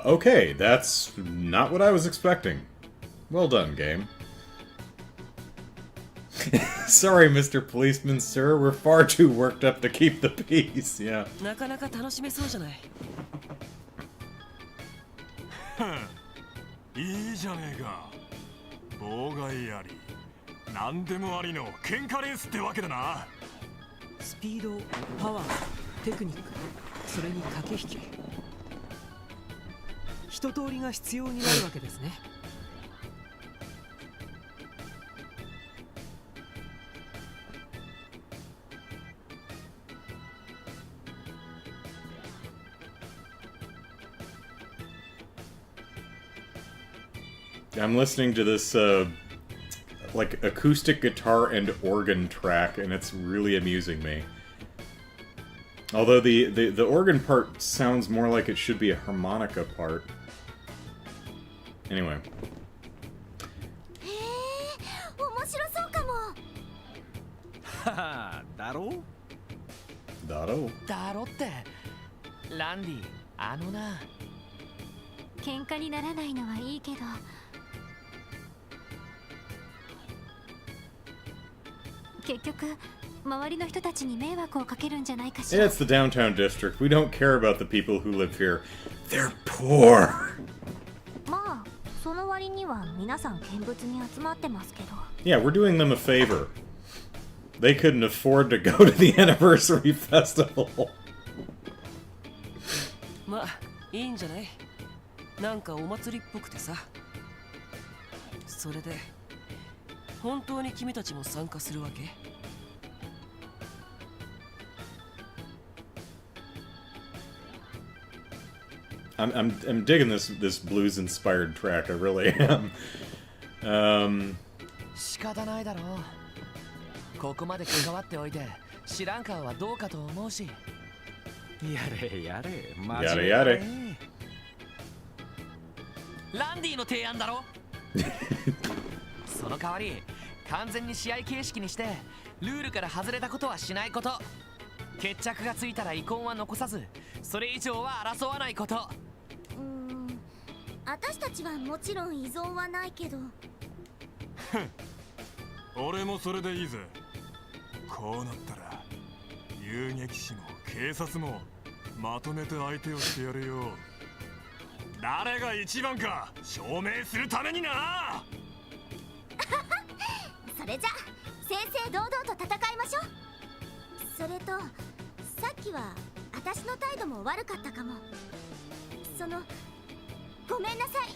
Okay, that's not what I was expecting. Well done, game. Sorry, Mr. Policeman, sir. We're far too worked up to keep the peace. Yeah. なかなか楽しめそうじゃない。いいじゃねえか。妨害あり、なんでもありの喧嘩レースってわけだな。スピード、パワー、テクニック、それに駆け引き。一通りが必要になるわけですね。I'm listening to this, like, acoustic guitar and organ track, and it's really amusing me. Although the organ part sounds more like it should be a harmonica part. Anyway. へえ、面白そうかも。はは、だろう？だろう。だろって。ランディ、あのな。喧嘩にならないのはいいけど。 結局、周りの人たちに迷惑をかけるんじゃないかしら。 It's the downtown district. We don't care about the people who live here. They're poor. まあ、その割には皆さん見物に集まってますけど。 Yeah, we're doing them a favor. They couldn't afford to go to the anniversary festival. まあ、いいんじゃない？なんかお祭りっぽくてさ。それで。 本当に君たちも参加するわけ？ I'm digging this blues inspired track. I really am. 仕方ないだろう。ここまで関わっておいて知らん顔はどうかと思うし。やれやれ、やれやれ。ランディの提案だろ。その代わり。 完全に試合形式にしてルールから外れたことはしないこと。決着がついたら遺恨は残さず、それ以上は争わないこと。私たちはもちろん依存はないけど。俺もそれでいいぜ。こうなったら遊撃士も警察もまとめて相手をしてやるよ。誰が一番か証明するためにな。それじゃ正々堂々と戦いましょう。それとさっきは私の態度も悪かったかも。ごめんなさい。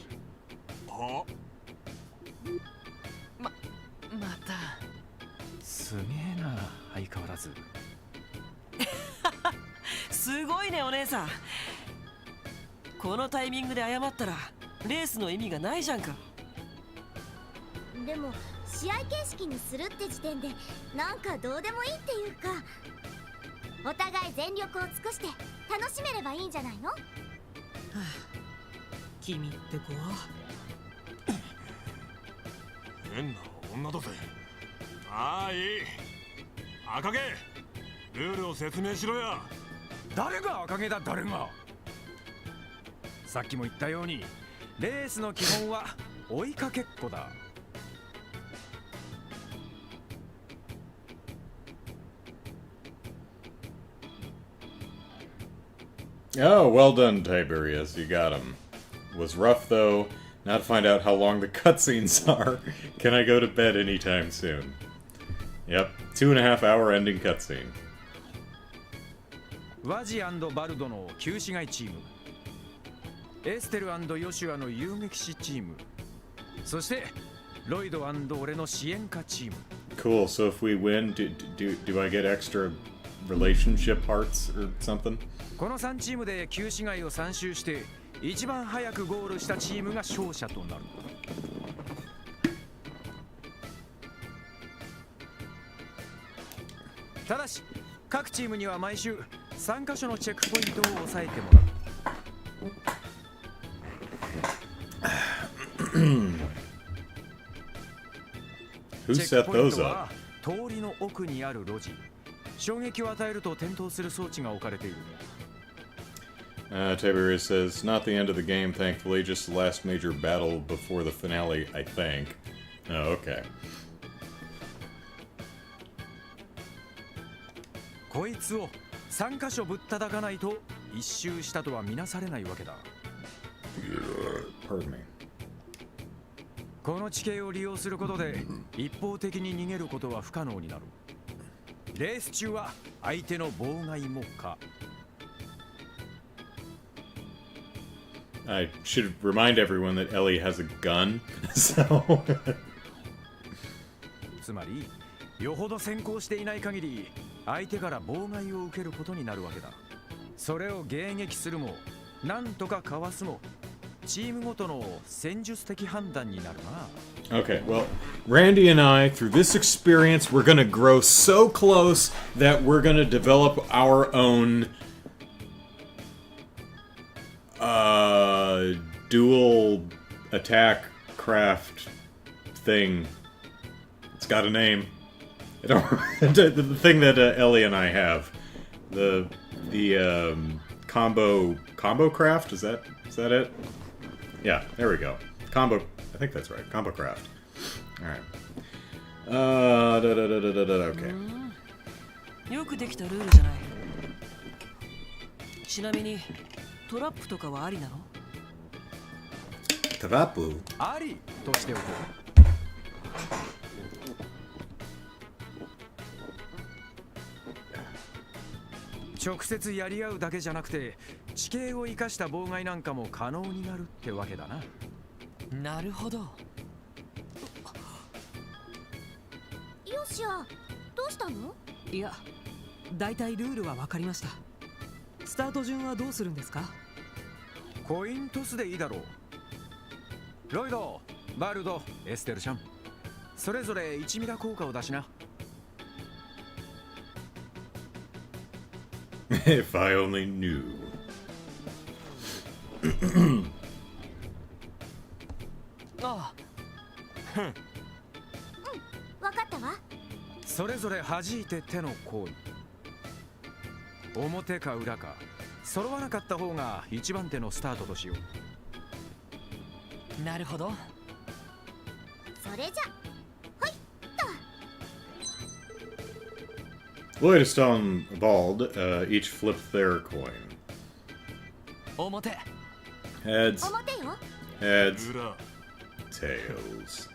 は？またすげえな、相変わらず。すごいねお姉さん。このタイミングで謝ったらレースの意味がないじゃんか。でも試合形式にするって時点でなんかどうでもいいっていうか、お互い全力を尽くして楽しめればいいんじゃないの？君って子は変な女だぜ。ああ、いい。赤毛、ルールを説明しろや。誰が赤毛だ、誰が。さっきも言ったようにレースの基本は追いかけっこだ。Oh, well done, Tiberius. You got him. Was rough, though. Now to find out how long the cutscenes are. Can I go to bed anytime soon? Yep. 2.5-hour ending cutscene. ワジ&バルドの旧市街チーム、エステル&ヨシュアの遊撃士チーム、そしてロイド&俺の支援家チーム。 Cool. So if we win, do I get extra relationship hearts or something? この3チームで旧市街を3周して一番早くゴールしたチームが勝者となる。ただし各チームには毎週3カ所のチェックポイントを押さえてもらう。Who チェッ set クポイン those ト up? は通りの奥にある路地。衝撃を与えると点灯する装置が置かれている。Tiberius says, not the end of the game, thankfully, just the last major battle before the finale, I think. Oh, okay. こいつを3カ所ぶったたかないと一周したとは見なされないわけだ。Pardon me. この地形を利用することで一方的に逃げることは不可能になる。レース中は相手の妨害も可。I should remind everyone that Ellie has a gun, so... つまりよほど先行していない限り相手から妨害を受けることになるわけだ。それを迎撃するもなんとかかわすもチームごとの戦術的判断になるな。 Okay, well, Randy and I, through this experience, we're gonna grow so close that we're gonna develop our own dual attack craft thing. It's got a name. I don't the thing that Ellie and I have. The combo craft, is that it? Yeah, there we go. Combo, I think that's right. Combo craft. Alright. Okay. よくできたルールじゃない。ちなみにトラップとかはありなの？ Tarapu. ありとしておこう。直接やり合うだけじゃなくて地形を生かした妨害なんかも可能になるってわけだな。なるほど。よしや、どうしたの？いや、だいたいルールは分かりました。スタート順はどうするんですか？コイントスでいいだろう。ロイド、バルド、エステルちゃん、それぞれ1ミラ効果を出しな。If I only knew. あわかったわ。それぞれ弾いて手の甲に。表か裏か揃わなかった方が一番手のスタートとしよあ、なるほど。それじゃ、ほいっと。Lloyd is stone bald. Each flip their coin. 表。 Heads, 表よ。 heads, 裏、 tails.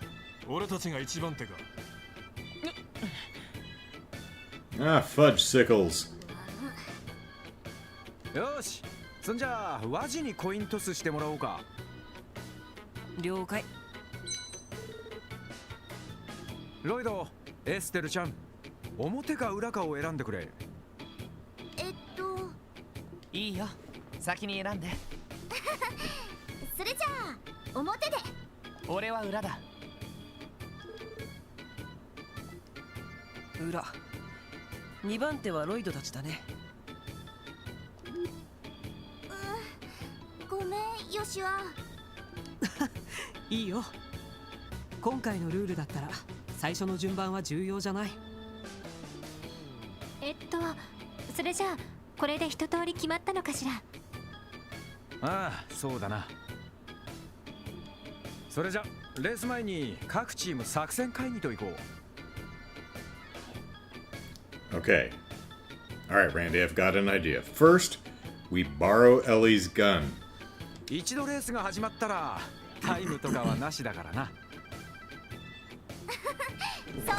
俺たちが一番手か。 Ah, fudge sickles. う。よし、そんじゃあワジにコイントスしてもらおうか。了解。ロイド、エステルちゃん、表か裏かを選んでくれ。いいよ、先に選んで。それじゃあ表で。俺は裏だ。裏。2番手はロイドたちだね。ごめんヨシワ。いいよ。今回のルールだったら最初の順番は重要じゃない。それじゃあこれで一通り決まったのかしら。ああ、そうだな。それじゃレース前に各チーム作戦会議と行こう。 Okay. Alright, Randy, I've got an idea. First, we borrow Ellie's gun. 一度レースが始まったらタイムとかはなしだからな。そうね。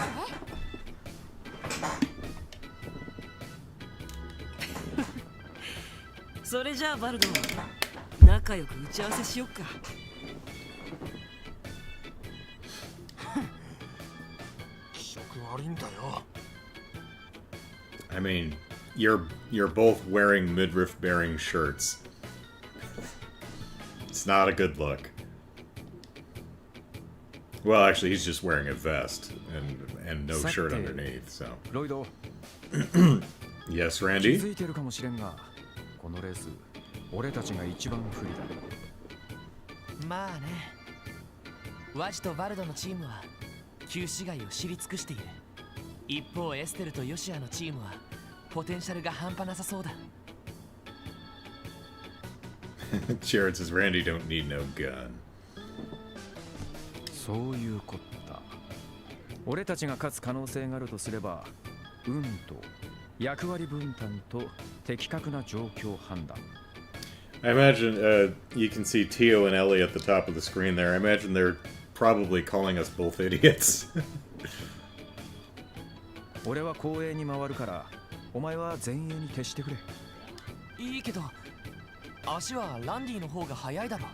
それじゃあバルド、仲良く打ち合わせしよっか。気色悪いんだよ。 I mean, you're both wearing midriff-bearing shirts. It's not a good look. Well, actually, he's just wearing a vest and no shirt underneath, so. ロイド、 Yes, 気 Randy? づいてるかもしれんが、このレース俺たちが一番不利だ。まあね、ワジとバルドのチームは旧市街を知り尽くしている。一方エステルとヨシアのチームはポテンシャルが半端なさそうだ。Jared says Randy don't need no gun. そういうこった。俺たちが勝つ可能性があるとすれば、運と役割分担と的確な状況判断。I imagine you can see Tio and Ellie at the top of the screen there. I imagine they're probably calling us both idiots. 俺は後衛に回るから、お前は前衛に徹してくれ。いいけど、足はランディの方が速いだろ。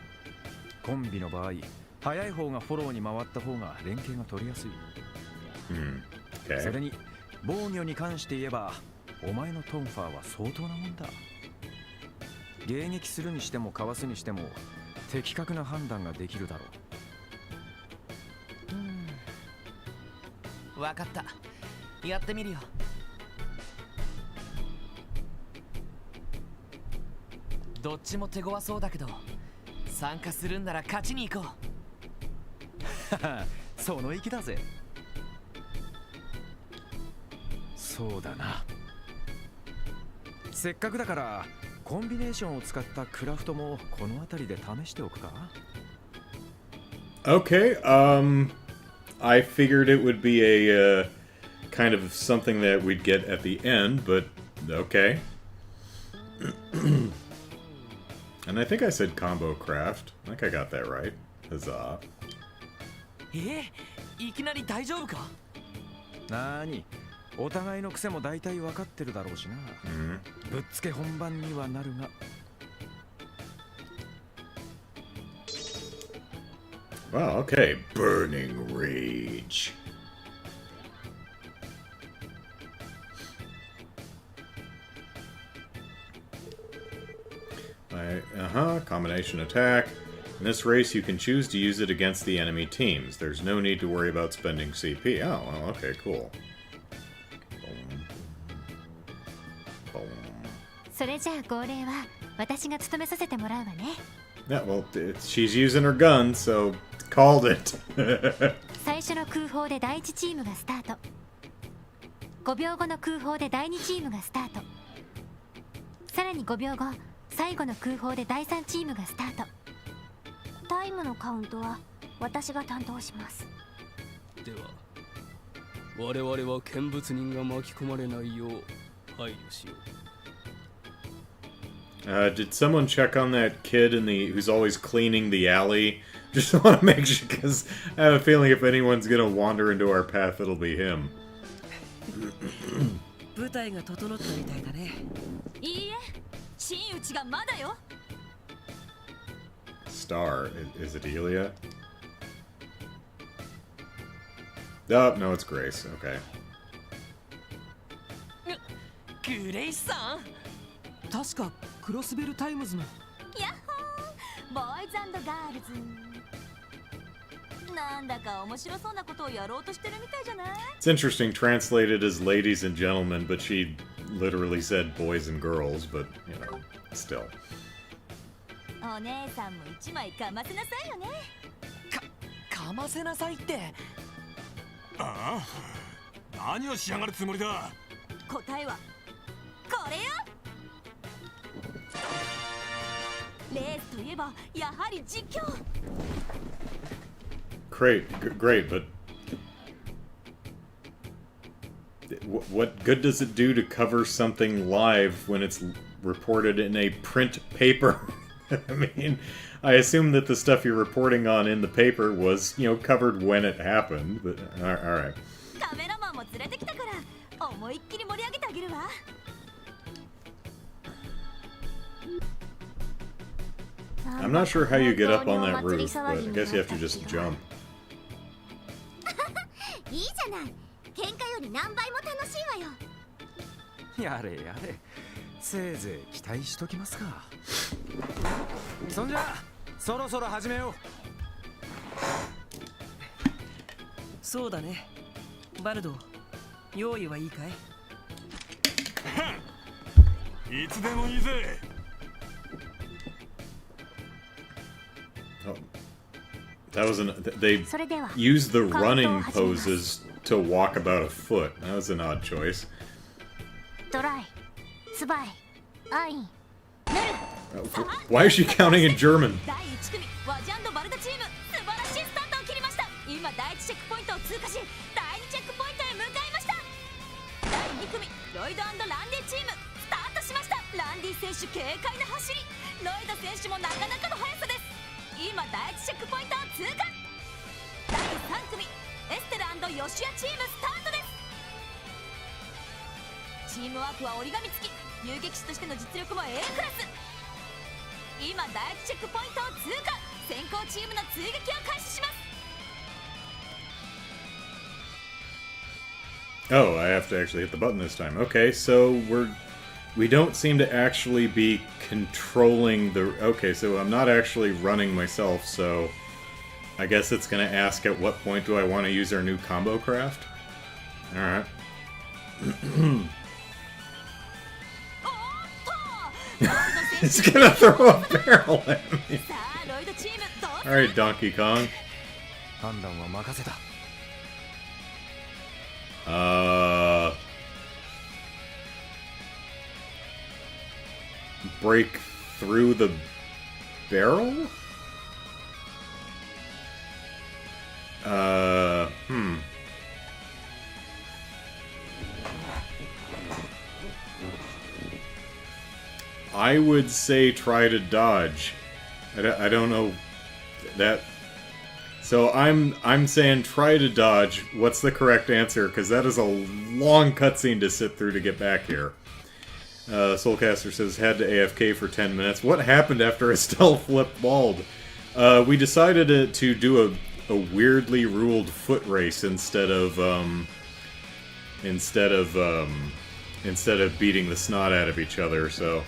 コンビの場合、速い方がフォローに回った方が連携が取りやすい。Okay. それに防御に関して言えば、お前のトンファーは相当なもんだ。迎撃するにしてもかわすにしても的確な判断ができるだろう。わかった。やってみるよ。どっちも手強そうだけど、参加するんなら勝ちに行こう。その意気だぜ。そうだな。せっかくだからコンビネーションを使ったクラフトもこの辺りで試しておくか。 Okay, I figured it would be a kind of something that we'd get at the end, but okay. And I think I said combo craft. I think I got that right. Huzzah. いきなり大丈夫か？なーに、お互いの癖も大体分かってるだろうしな。ぶっつけ本番にはなるが。Wow, okay. Burning Rage. Combination attack. In this race, you can choose to use it against the enemy teams. There's no need to worry about spending CP. Oh, well, okay, cool. それじゃあ号令は私が務めさせてもらうわね。Yeah, well, she's using her gun, so called it. 最初の空砲で第1チームがスタート。5秒後の空砲で第2チームがスタート。さらに5秒後、最後の空砲で第3チームがスタート。タイムのカウントは私が担当します。では我々は見物人が巻き込まれないよう配慮しよう。 Did someone check on that kid who's always cleaning the alley? Just want to make sure, because I have a feeling if anyone's gonna wander into our path, it'll be him. 舞台が整ったみたいだね。いいえ、真打ちがまだよ。Star, is it Elia? Oh, no, it's Grace. Okay. グレイスさん確かクロスベルタイムズの。ヤッホーボーイズガールズ。なんだか面白そうなことをやろうとしてるみたいじゃない？ It's interesting, translated as ladies and gentlemen, but she literally said boys and girls, but, you know, still. お姉さんも一枚かませなさいよね。かませなさいって。ああ、何をしやがるつもりだ。答えはこれよ。レースといえばやはり実況。 Great, great, but what good does it do to cover something live when it's reported in a print paper? I mean, I assume that the stuff you're reporting on in the paper was, you know, covered when it happened, but alright. カメラマンも連れてきたから思いっきり盛り上げてあげるわ。 I'm not sure how you get up on that roof, but I guess you have to just jump. いいじゃない。喧嘩より何倍も楽しいわよ。やれやれ、せいぜい期待しときますか。そんじゃそろそろ始めよう。そうだね。バルド、用意はいいかい？いつでもいいぜ。 Oh, that was they それでは used the running poses to walk about a foot. That was an odd choice. トライ、スバイ、アイン、ヌル。 Why is she counting in German? 第1組ワジャンドバルダチーム素晴らしいスタートを切りました。今第1チェックポイントを通過し第2チェックポイントへ向かいました。第2組ロイド&ランディチームスタートしました。ランディ選手軽快な走り、ロイド選手もなかなかの速さです。今第1チェックポイントを通過。第3組エステル&ヨシュアチームスタートです。チームワークは折り紙付き、遊撃士としての実力も A クラス。今第1チェックポイントを通過。先行チームの追撃を開始します。 Oh, I have to actually hit the button this time. Okay, so we don't seem to actually be controlling the... Okay, so I'm not actually running myself, so I guess it's going to ask at what point do I want to use our new combo craft? Alright. He's going to throw a barrel at me. Alright, Donkey Kong. 判断は任せた。Break through the barrel? I would say try to dodge. I don't know that. So I'm saying try to dodge. What's the correct answer? Because that is a long cutscene to sit through to get back here. Soulcaster says had to AFK for 10 minutes. What happened after Estelle flipped bald? We decided to do a weirdly ruled foot race instead of beating the snot out of each other. So.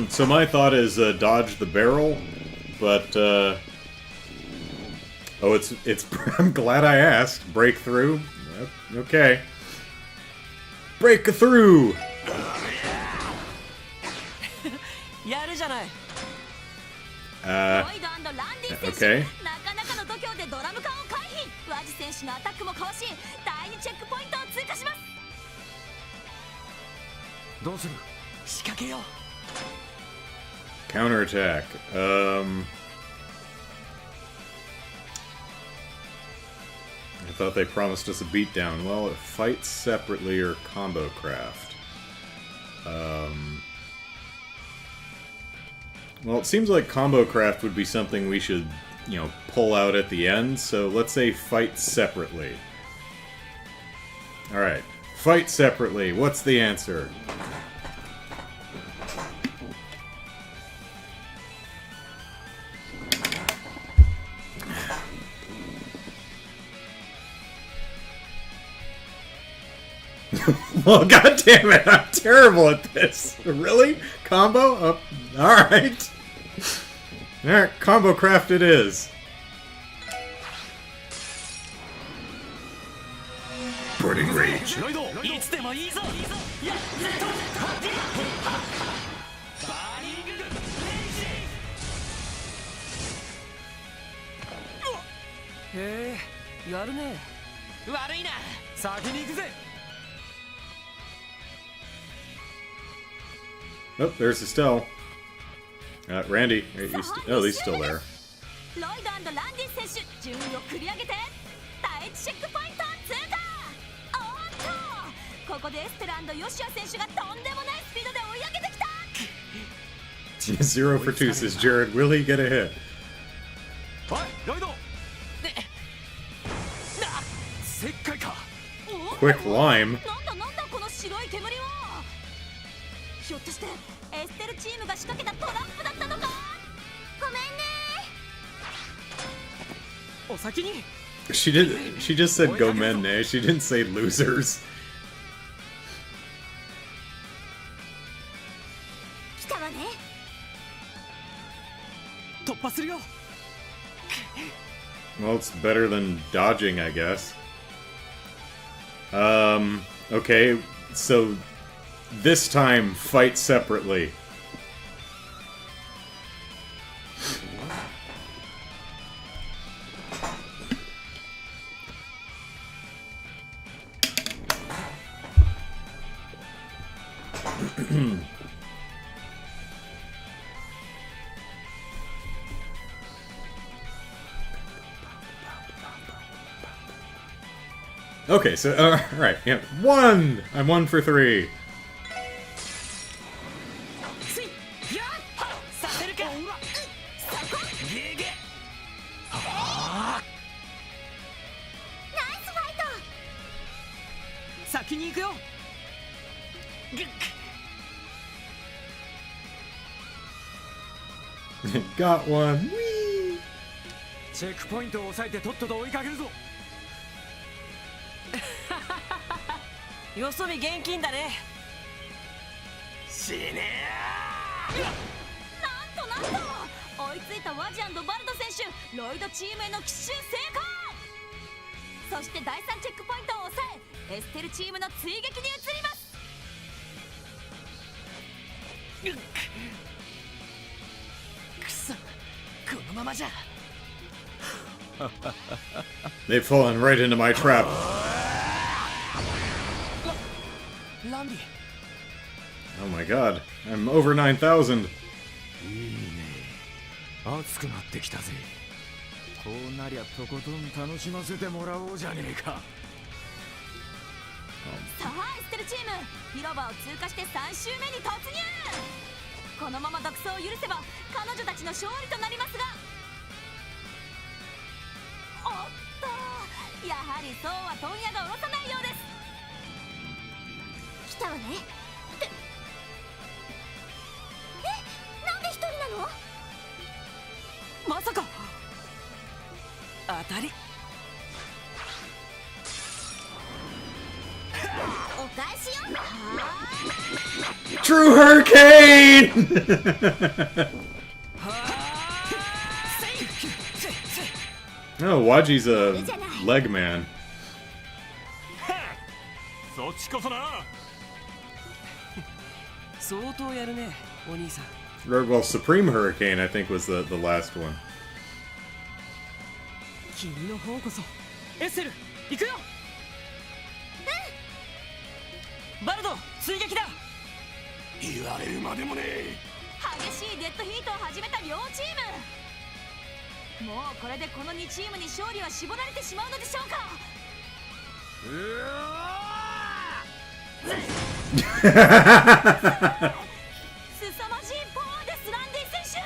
So my thought is dodge the barrel, but oh, it's. I'm glad I asked. Break through. Yep, okay. Break through. やるじゃない。Okay. なかなかの度胸でドラム缶を回避。ワジ選手のアタックもかわし、第2チェックポイントを通過します。どうする？仕掛けよう。 Counterattack. I thought they promised us a beatdown. Well, it fights separately or combo craft. Well, it seems like combo craft would be something we should, you know, pull out at the end. So let's say fight separately. All right, fight separately. What's the answer? Well, god damn it, I'm terrible at this. Really? Combo? Oh, alright. Alright, combo craft it is. Burning Rage. いつでもいいぞやっとバーニングレイジへえ、やるね。悪いな先に行くぜ。 Oh, there's Estelle. Randy. Oh, he's still there. ロイド&ランディ選手、順位を繰り上げて第1チェックポイント通過。おーっと、ここでエステラ&ヨシア選手がとんでもないスピードで追い上げてきた。 0 for 2 says Jared. Will he get a hit? おい、ロイド。ね石灰か。 Quick lime. なんだこの白い煙は。ひょっとしてエステルチームが仕掛けたトラップだったのか。ごめんね。お先に。 She just said go men, ne? She didn't say losers. 来たわね。突破するよ。 Well, it's better than dodging, I guess. Okay, so this time fight separately. Okay, so, right, yeah, 1! I'm 1 for 3. させるかゲゲナイスファイト。先に行くよ。Got one. Whee! チェックポイントを押さえてとっとと追いかけるぞ。よそ見現金だね。死ねなんと追いついたワジ&バルド選手、ロイドチームへの奇襲成功。そして第3チェックポイントを抑えエステルチームの追撃に移ります。くそこのままじゃ They've fallen right into my trap. ランディ Oh my god, I'm over 9,000. いいね。熱くなってきたぜ。こうなりゃとことん楽しませてもらおうじゃねえか。さあエステルチーム、広場を通過して3周目に突入。このまま独走を許せば彼女たちの勝利となりますが、おっと、やはりそうは問屋が下ろさないようです。来たわね。ってなんで一人なの。まさか。当たり。お返しよ。 True Hurricane! Oh, Waji's a leg man. そっちこそな。相当やるね、お兄さん。 Well, Supreme Hurricane, I think, was the last one. 君の方こそ。エッセル、行くよ。バルド、追撃だ。言われるまでもねえ。激しいデッドヒートを始めた両チーム。もうこれでこの2チームに勝利は絞られてしまうのでしょうか。凄まじいパワーです、ランディ選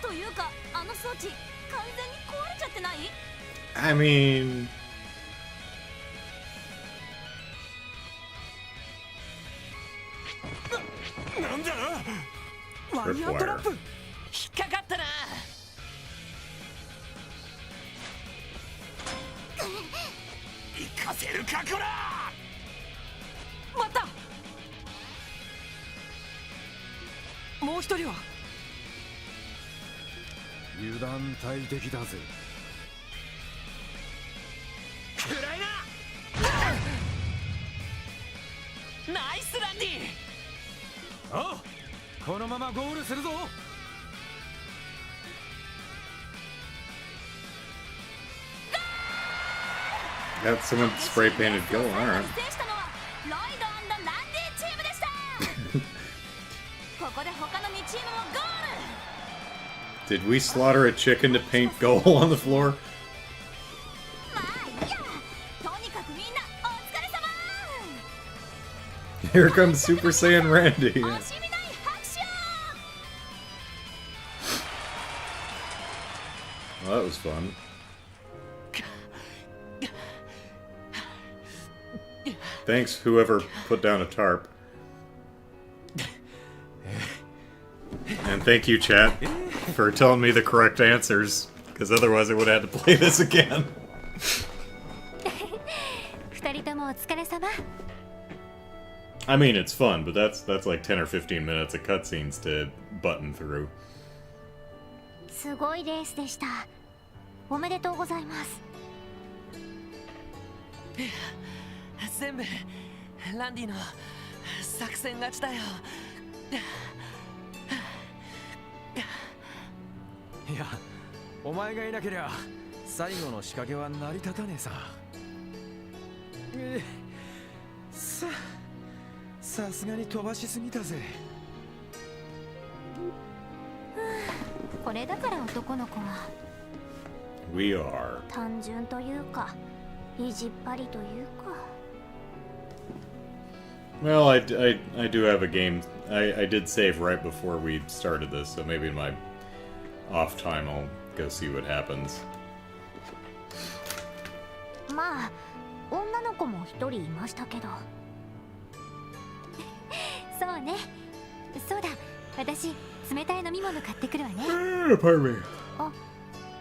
手。というかあの装置完全に壊れちゃってない？ I mean... なんだ。ワイヤートラップ。引っかかったな。行かせるかこら。もう一人は油断大敵だぜ。暗いな。ナイスランディ。ああ、このままゴールするぞ。Got someone spray painted goal. All right. 制したのはロイド&ランディチームでしたここで他の2チームもゴール Did we slaughter a chicken to paint goal on the floor? まあいいやとにかくみんなお疲れ様 Here comes Super Saiyan Randy. 惜しみない拍手を Well, that was fun. Thanks, whoever put down a tarp. And thank you, chat, for telling me the correct answers, because otherwise I would have had to play this again. 2人ともお疲れ様 I mean, it's fun, but that's like 10 or 15 minutes of cutscenes to button through. すごいレースでしたおめでとうございます全部ランディの作戦勝ちだよ。いや、お前がいなけりゃ最後の仕掛けは成り立たねえさ。さすがに飛ばしすぎたぜ。これだから男の子は We are. 単純というか意地っ張りというか Well, I do have a game. I did save right before we started this, so maybe in my off time I'll go see what happens. まあ女の子も一人いましたけどそうねそうだ私冷たい飲み物買ってくるわね Pardon me. あ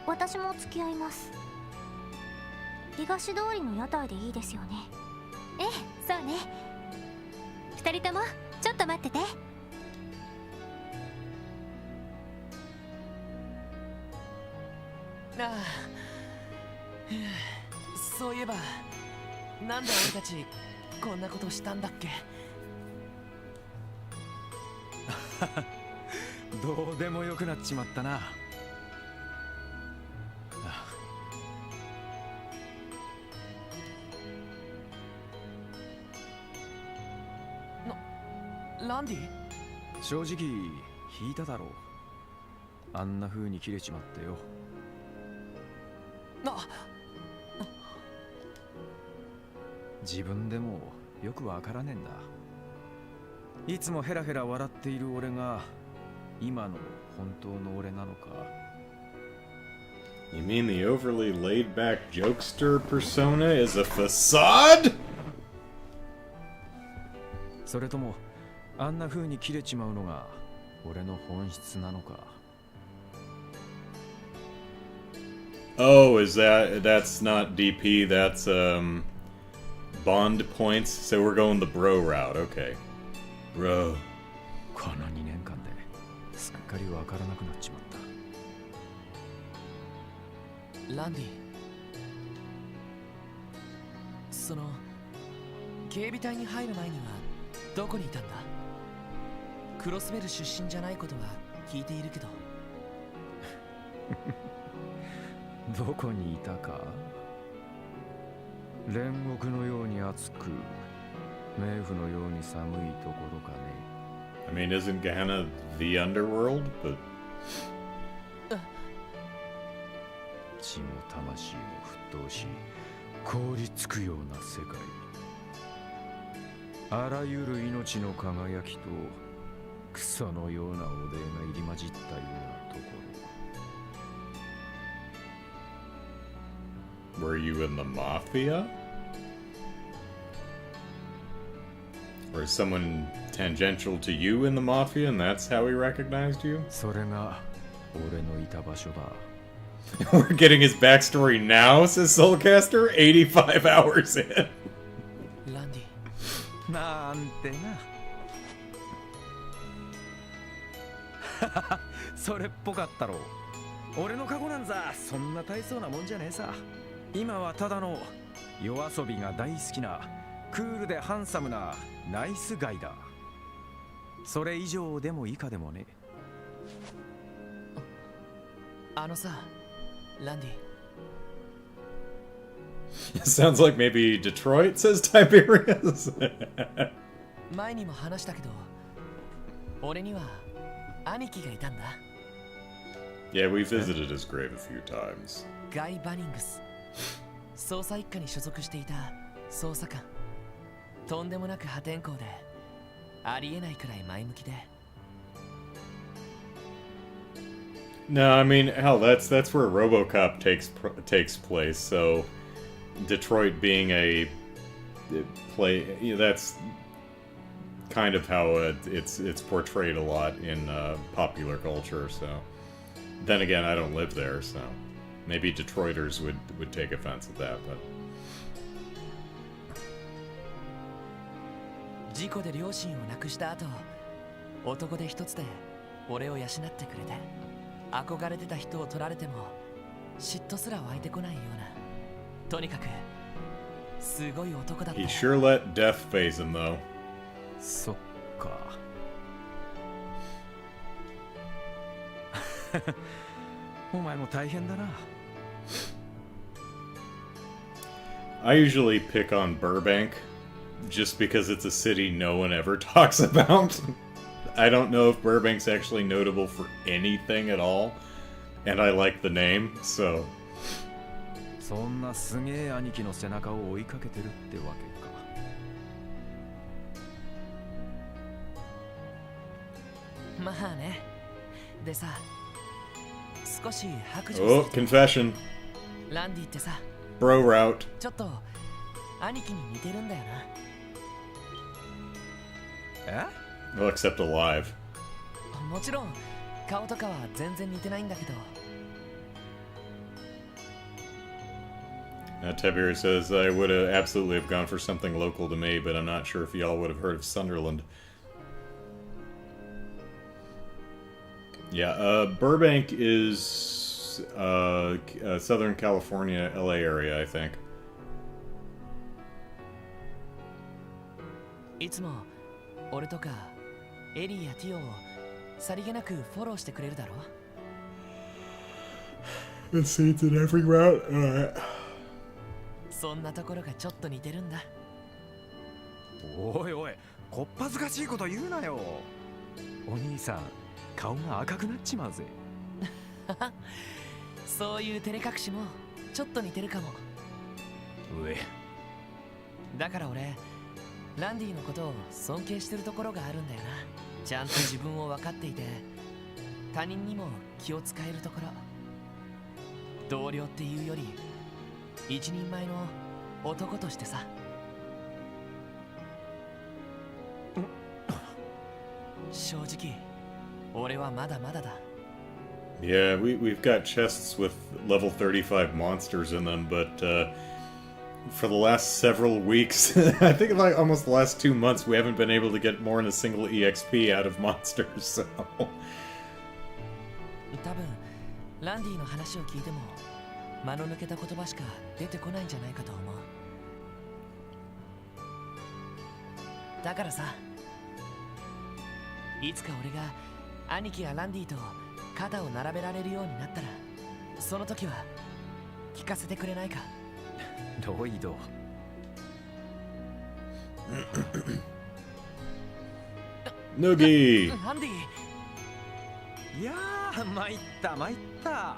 私も付き合います東通りの屋台でいいですよねええそうね二人ともちょっと待っててああ、そういえばなんで俺たちこんなことしたんだっけ。どうでもよくなっちまったな。ランディ？正直引いただろう。あんな風に切れちまってよ。自分でもよくわからねえんだ。いつもヘラヘラ笑っている俺が今の本当の俺なのか。 You mean the overly laid-back jokester persona is a facade? それともあんな風に切れちまうのが俺の本質なのか。 Oh, that's not DP, that's bond points, so we're going the bro route, okay. Bro. この2年間ですっかりわからなくなっちまった。ランディ、その警備隊に入る前にはどこにいたんだ？クロスベル出身じゃないことは聞いているけど。どこにいたか？煉獄のように暑く、冥府のように寒いところかね。I mean, isn't Gehenna the underworld? But 血も魂も沸騰し、凍りつくような世界。あらゆる命の輝きとクソのようなおでが入り混じったようなところ。 were you in the mafia? Or is someone tangential to you in the mafia and that's how he recognized you? それが俺のいた場所だ。We're getting his backstory now, says Soulcaster, 85 hours in. ランディ、なんてな。それっぽかったろ。俺の過去なんざそんな大層なもんじゃねえさ。今はただの夜遊びが大好きなクールでハンサムなナイスガイだ。それ以上でも以下でもね。あのさ、ランディ。Sounds like maybe Detroit, says Tiberius. 前にも話したけど、俺には兄貴がいたんだ。Yeah, we visited his grave a few times. ガイ・バニングス。捜査一課に所属していた捜査官。とんでもなく破天荒で、ありえないくらい前向きで。No, I mean, hell, that's where RoboCop takes place. So, Detroit being a play, that's kind of how it's portrayed a lot in popular culture. So, then again, I don't live there, so maybe Detroiters would take offense at that. But 事故で両親を亡くした後、男で一つで俺を養ってくれて、憧れてた人を取られても嫉妬すら湧いてこないような、とにかくすごい男だった。 he sure let death phase him, though. そっか。お前も大変だな。I usually pick on Burbank just because it's a city no one ever talks about. I don't know if Burbank's actually notable for anything at all, and I like the name, so. そんなすげえ兄貴の背中を追いかけてるってわけか。まあね。でさ、少し白状する Oh, と confession. ランディってさ、 Bro route. ちょっと兄貴に似てるんだよな。え？ Well, except alive. もちろん顔とかは全然似てないんだけど。Tiberius says, I would have absolutely have gone for something local to me, but I'm not sure if y'all would have heard of Sunderland. Yeah, Burbank is Southern California, LA area, I think. いつも俺とかエリーやティオをさりげなくフォローしてくれるだろ。 It seems in every route. Alright. そんなところがちょっと似てるんだ。おいおい、こっぱずかしいこと言うなよ。お兄さん、顔が赤くなっちまうぜ。そういう照れ隠しもちょっと似てるかも。だから俺ランディのことを尊敬してるところがあるんだよな。ちゃんと自分を分かっていて他人にも気を使えるところ。同僚っていうより一人前の男としてさ。正直俺はまだまだだ。 Yeah, we've got chests with level 35 monsters in them, but for the last several weeks, I think like almost the last 2 months, we haven't been able to get more than a single EXP out of monsters, so... 多分ランディの話を聞いても間の抜けた言葉しか出てこないんじゃないかと思う。だからさ、いつか俺が兄貴やランディと肩を並べられるようになったら、その時は聞かせてくれないか。ロイド。ヌギランディ。いやー、参った参った。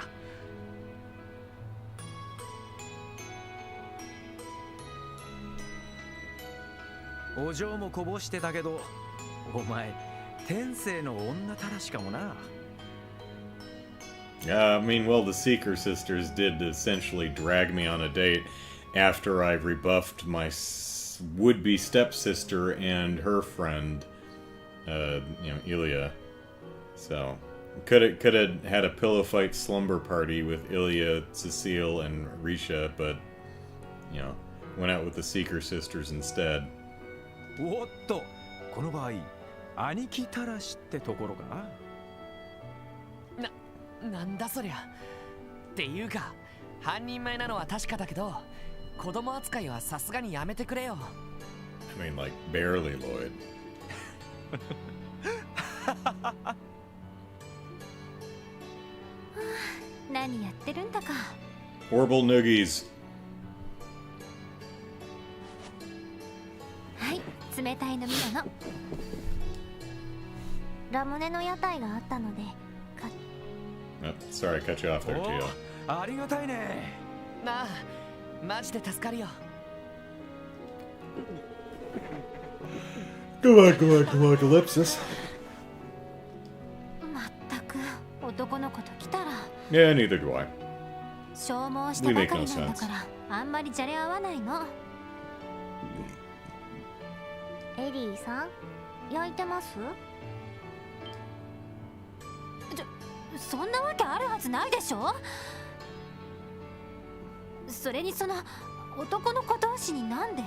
お嬢もこぼしてたけど、お前天性の女たらしかもな。I mean, well, the Seeker sisters did essentially drag me on a date after I rebuffed my would-be stepsister and her friend, Ilya. So, could have had a pillow fight slumber party with Ilya, Cecile, and Risha, but, went out with the Seeker sisters instead. おっと、この場合、兄貴たらしってところかな。なんだそりゃ。っていうか半人前なのは確かだけど、子供扱いはさすがにやめてくれよ。 I mean, like, barely, Lloyd. 何やってるんだか。 Horrible noogies. はい、冷たい飲み物。ラムネの屋台があったので買っ Oh, sorry, I cut you off there, お Tio. ありがたいね。なあ、マジで助かるよ。 Come on, come on, come on, Calypsis. まったく男の子と来たら Yeah, neither do I. 消耗したばかりなんだからあんまりじゃれ合わないの。エリーさん、焼いてます？そんなわけあるはずないでしょ。それにその男の子同士になんで。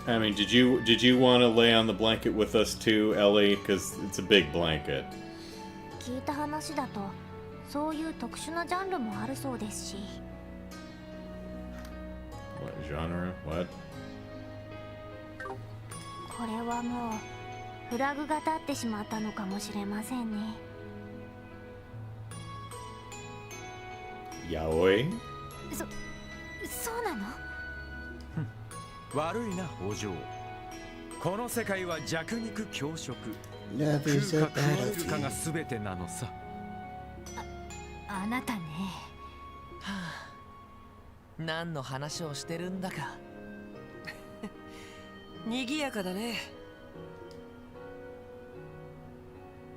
I mean, did you want to lay on the blanket with us too, Ellie? Because it's a big blanket. 聞いた話だとそういう特殊なジャンルもあるそうですし。 What genre? What? これはもうフラグが立ってしまったのかもしれませんね。 Yaoi? そうなの？悪いなお嬢。この世界は弱肉強食。 Never 食う said か食われ that. るかが全てなのさ。あなたね。はあ、何の話をしてるんだか。賑やかだね。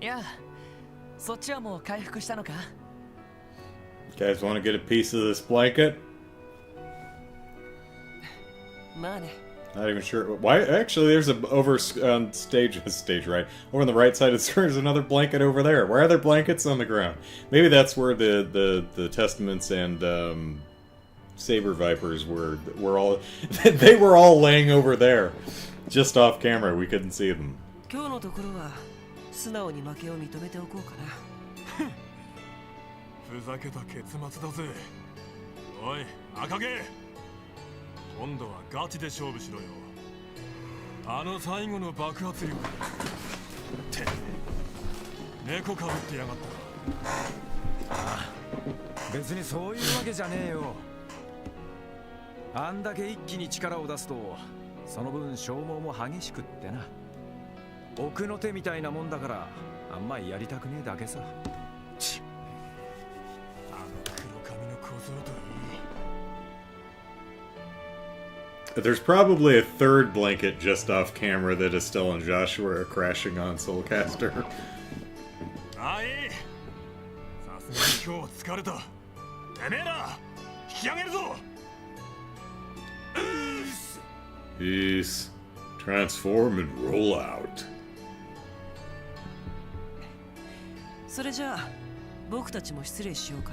いや、そっちはもう回復したのか？ You guys want to get a piece of this blanket? まあね。 Not even sure. Why? Actually, there's a over on stage right over on the right side of the screen. There's another blanket over there. Why are there blankets on the ground? Maybe that's where the Testaments and Saber Vipers were all. They were all laying over there, just off camera. We couldn't see them. 今日のところは素直に負けを認めておこうかな。ふざけた結末だぜ。おい赤毛、今度はガチで勝負しろよ。あの最後の爆発力って猫かぶってやがったら。ああ、別にそういうわけじゃねえよ。あんだけ一気に力を出すとその分消耗も激しくってな。奥の手みたいなもんだからあんまりやりたくねえだけさ。ちあの黒髪の小僧といい。 There's probably a third blanket just off camera that Estelle and Joshua are crashing on Soulcaster. あい、さすがに今日疲れた。てめえら引き上げるぞ。Peace. Transform and roll out. それじゃあ僕たちも失礼しようか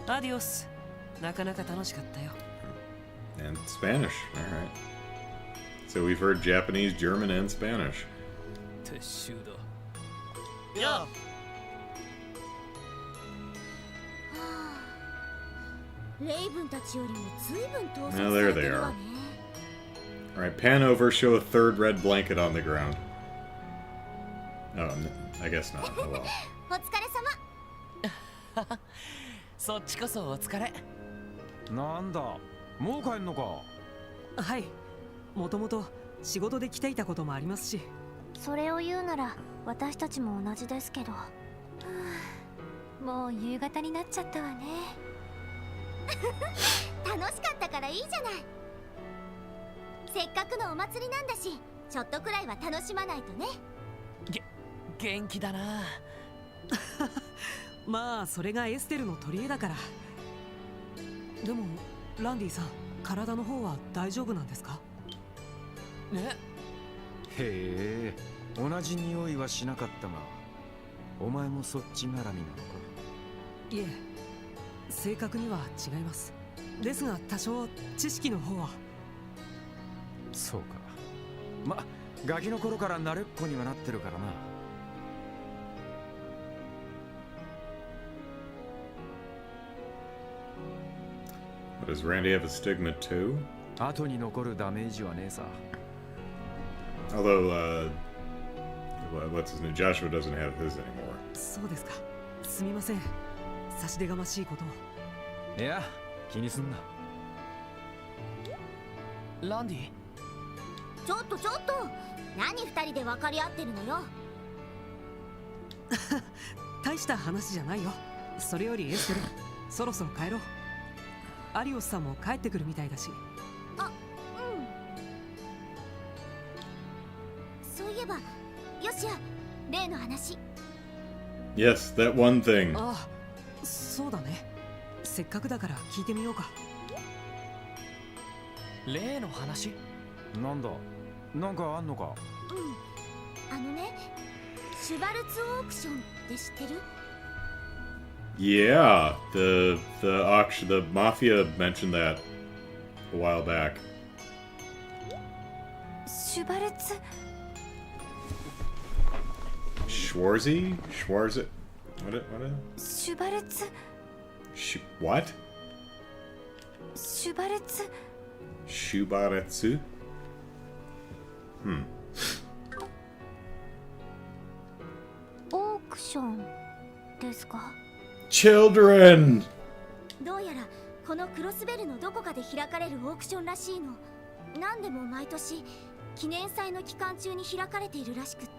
な。アディオス。なかなか楽しかったよ。 And Spanish. Alright. So we've heard Japanese, German, and Spanish. 撤収だ。いや、レイブンたちよりも随分搭載 Now さ there れて they るわ are. ね。 Alright, pan over, show a third red blanket on the ground. Oh, I guess not. Oh well. お疲れ様。そっちこそお疲れ。なんだ、もう帰んのか。はい、もともと仕事で来ていたこともありますし。それを言うなら私たちも同じですけど。もう夕方になっちゃったわね。楽しかったからいいじゃない。せっかくのお祭りなんだし、ちょっとくらいは楽しまないとね。元気だな。まあそれがエステルの取り柄だから。でもランディさん、体の方は大丈夫なんですか？ね。へえ、同じ匂いはしなかったが、お前もそっち絡みなのか。いえ、正確には違います。ですが多少知識の方は。そうか。ま、ガキの頃から慣れっこにはなってるからな。Does Randy have a stigma too? 後に残るダメージはねえさ。 Although, what's his name? Joshua doesn't have his anymore. そうですか。すみません。差し出がましいことを。いや、気にすんな。ランディ、ちょっとちょっと、何二人で分かり合ってるのよ。大した話じゃないよ。それよりエステル、そろそろ帰ろう。アリオスさんも帰ってくるみたいだし。あ、うん。そういえば、よしや、例の話。Yes, that one thing. ああ、そうだね。せっかくだから聞いてみようか。例の話？なんだ、なんかあんのか。うん。あのね、シュバルツオークションって知ってる？ Yeah, the auction, the mafia mentioned that a while back. シュバルツ Schwarzy? Schwarz? What? シュバルツ What? シュバルツ Shubaretsu? Hmm. オークションですか？ Children! どうやらこのクロスベルのどこかで開かれるオークションらしいの。何でも毎年記念祭の期間中に開かれているらしくって。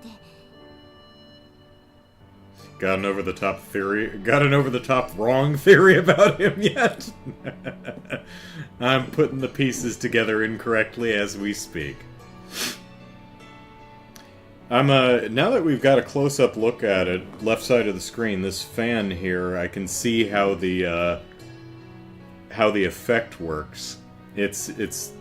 Got an over the top theory. Got an over the top wrong theory about him yet? I'm putting the pieces together incorrectly as we speak. Now that we've got a close-up look at it, left side of the screen, this fan here, I can see how the effect works. It's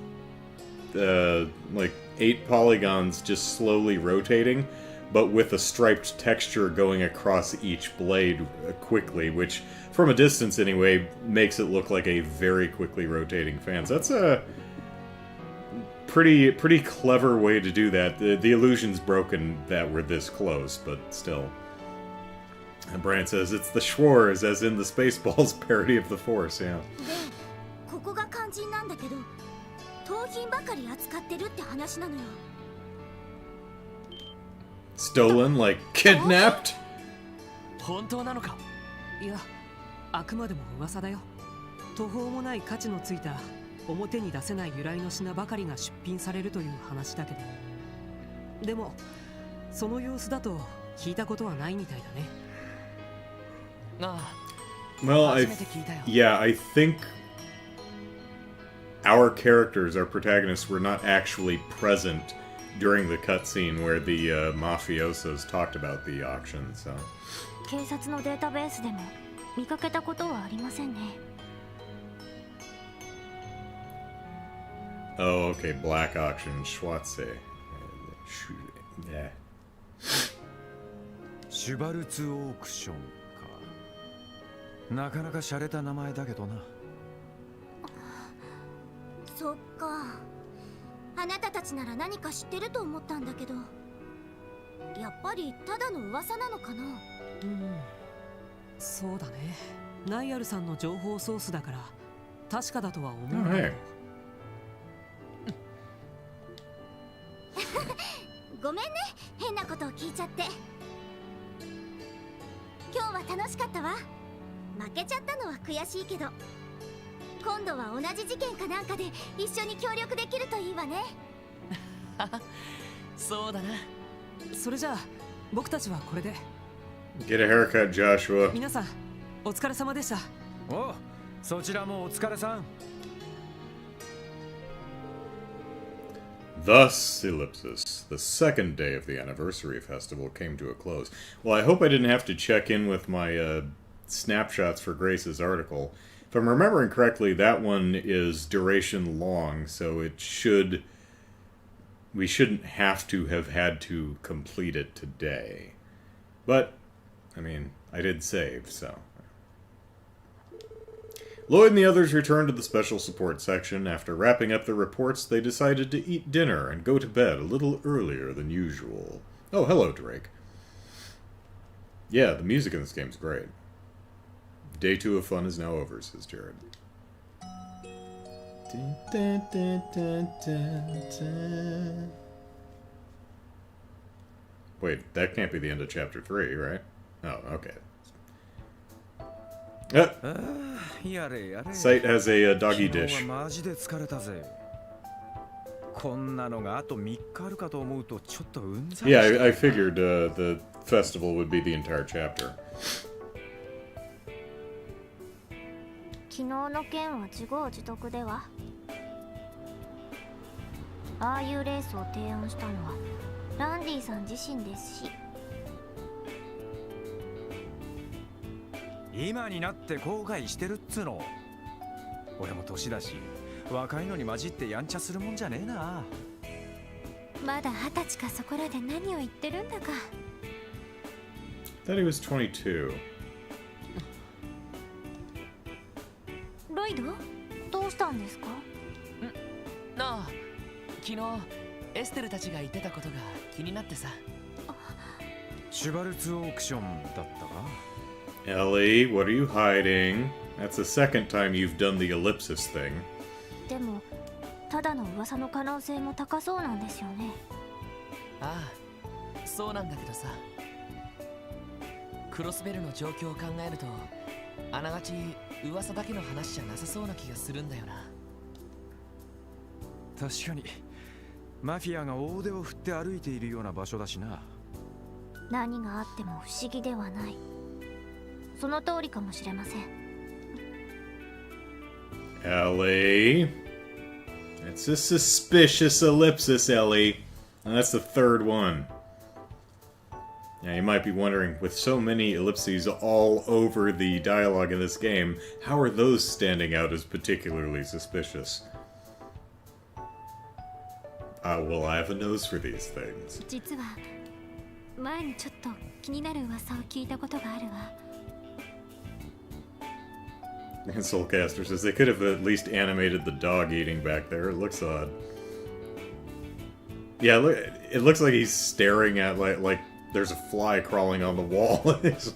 like 8 polygons just slowly rotating, but with a striped texture going across each blade quickly, which, from a distance anyway, makes it look like a very quickly rotating fan. So that's a pretty clever way to do that. The illusion's broken that we're this close, but still. And Brian says, it's the Schwarz, as in the Spaceballs parody of the Force, yeah. で、ここが肝心なんだけど、盗品ばかり扱ってるって話なのよ。Stolen, like kidnapped? 本当なのか？いや、あくまでも噂だよ。途方もない価値のついた表に出せない由来の品ばかりが出品されるという話だけど。でも、その様子だと聞いたことはないみたいだね。ああ。 Well, 初めて聞いたよ。 yeah, I think our characters, our protagonists, were not actually present during the cutscene where the mafiosos talked about the auction, so... 警察のデータベースでも見かけたことはありませんね。Oh, okay, Black Auction, Schwarze. Yeah. シュバルツオークションか。なかなか洒落た名前だけどな。そっか。あなたたちなら何か知ってると思ったんだけど、やっぱりただの噂なのかな。そうだね。ナイアルさんの情報ソースだから確かだとは思うんだけど。ごめんね、変なことを聞いちゃって。今日は楽しかったわ。負けちゃったのは悔しいけど、今度は同じ事件かなんかで一緒に協力できるといいわね。そうだな。それじゃあ僕たちはこれで。 Get a haircut, Joshua. 皆さんお疲れ様でした。お、そちらもお疲れさん。 Thus, ellipsis, the second day of the anniversary festival came to a close. Well, I hope I didn't have to check in with my snapshots for Grace's article. If I'm remembering correctly, that one is duration long, so we shouldn't have to have had to complete it today. But, I mean, I did save, so... Lloyd and the others returned to the special support section. After wrapping up their reports, they decided to eat dinner and go to bed a little earlier than usual. Oh, hello, Drake. Yeah, the music in this game is great. Day 2 of fun is now over, says Jared. Dun, dun, dun, dun, dun. Wait, that can't be the end of chapter 3, right? Oh, okay.やれやれ Sight has a doggy 昨日 dish. はマジで疲れたぜこんなのがあと3日あるかと思うとちょっとうんざり Yeah, I figured the festival would be the entire chapter. 昨日の件は自業自得では。ああいうレースを提案したのはランディさん自身ですし。今になって後悔してるっつうの俺も年だし若いのに混じってやんちゃするもんじゃねえなまだ20歳かそこらで何を言ってるんだか。 Thought he was 22. ロイドどうしたんですか？なあ、昨日エステルたちが言ってたことが気になってさ。シュバルツオークションだったか Ellie, what are you hiding? That's the second time you've done the ellipsis thing. でもただの噂の可能性も高そうなんですよね。ああ、そうなんだけどさ。クロスベルの状況を考えると、あながち噂だけの話じゃなさそうな気がするんだよな。確かにマフィアが大手を振って歩いているような場所だしな何があっても不思議ではない。その通りかもしれません。 Ellie. It's a suspicious ellipsis, Ellie. And that's the third one. Now, you might be wondering, with so many ellipses all over the dialogue in this game, how are those standing out as particularly suspicious? Well, I have a nose for these things. 実は前にちょっと気になる噂を聞いたことがあるわ。 And Soulcaster says they could have at least animated the dog eating back there. It looks odd. Yeah, look, it looks like he's staring at like there's a fly crawling on the wall. It's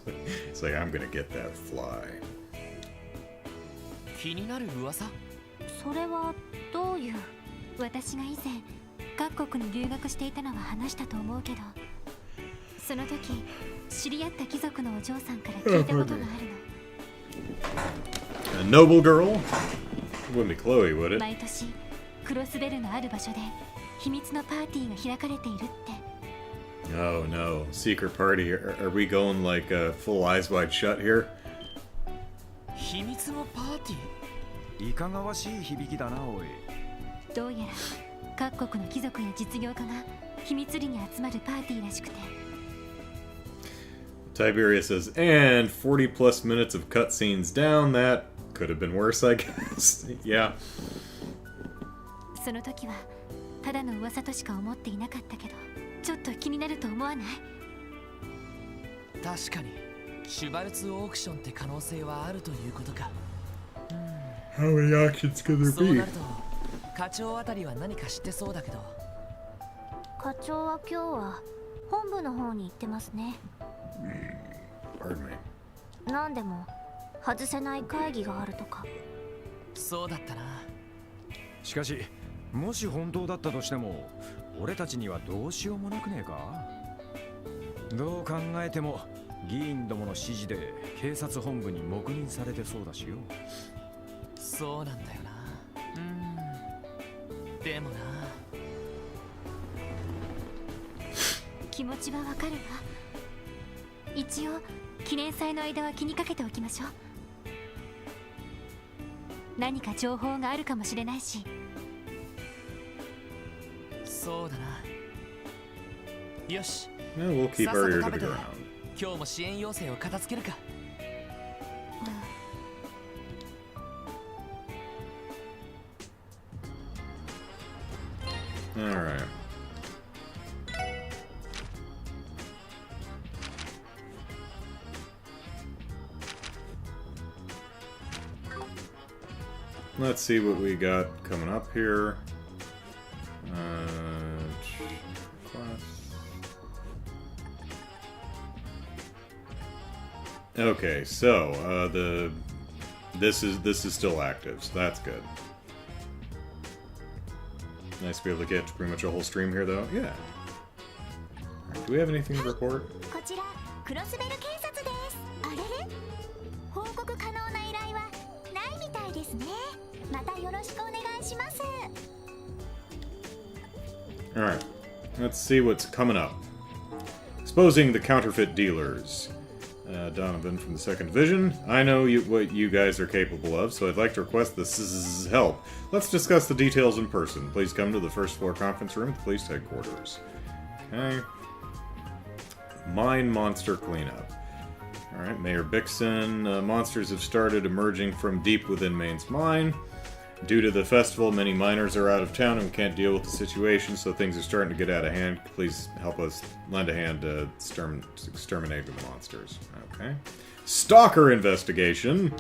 like, I'm gonna get that fly. 気になる噂？それはどういう？私が以前各国に留学していたのは話したと思うけど、その時知り合った貴族のお嬢さんから聞いたことがあるの。 A noble girl? It wouldn't be Chloe, would it? 毎年クロスベルのある場所で秘密のパーティーが開かれているって。 Oh no, secret party. Are we going like full eyes wide shut here? 秘密のパーティー？いかがわしい響きだなおいどうやら各国の貴族や実業家が秘密裏に集まるパーティーらしくて。 Tiberius says, and 40 plus minutes of cutscenes down. That could have been worse, I guess. Yeah. その時はただの噂としか思っていなかったけど、ちょっと気になると思わない？確かにシュバルツオークションって可能性はあるということか。How many auctions could そうなると課長あたりは何か知ってそうだけど。課長は今日は本部の方に行ってますね。 Pardon me. なんでも外せない会議があるとか。そうだったな。しかしもし本当だったとしても俺たちにはどうしようもなくねえかどう考えても議員どもの指示で警察本部に黙認されてそうだしよそうなんだよな。でもな。気持ちはわかるわ。一応記念祭の間は気にかけておきましょう。何か情報があるかもしれないし。そうだな。よし。 Yeah, we'll keep さっさ our と ear 食 to べ the て ground. 今日も支援要請を片付けるか。Alright. Let's see what we got coming up here. Class. Okay, so this is still active, so that's good. Nice to be able to get pretty much a whole stream here, though. Yeah. Alright, do we have anything to report? こちらクロスベル警察です。あれれ報告可能な依頼はないみたいですね。またよろしくお願いします。 Alright, let's see what's coming up. Exposing the counterfeit dealers. Donovan from the 2nd Division. I know what you guys are capable of, so I'd like to request this help. Let's discuss the details in person. Please come to the 1st floor conference room at the police headquarters. Okay. Mine monster cleanup. Alright, Mayor Bixon. Monsters have started emerging from deep within Maine's mine. Due to the festival, many miners are out of town and can't deal with the situation, so things are starting to get out of hand. Please help us lend a hand to exterminate the monsters. Okay. Stalker investigation.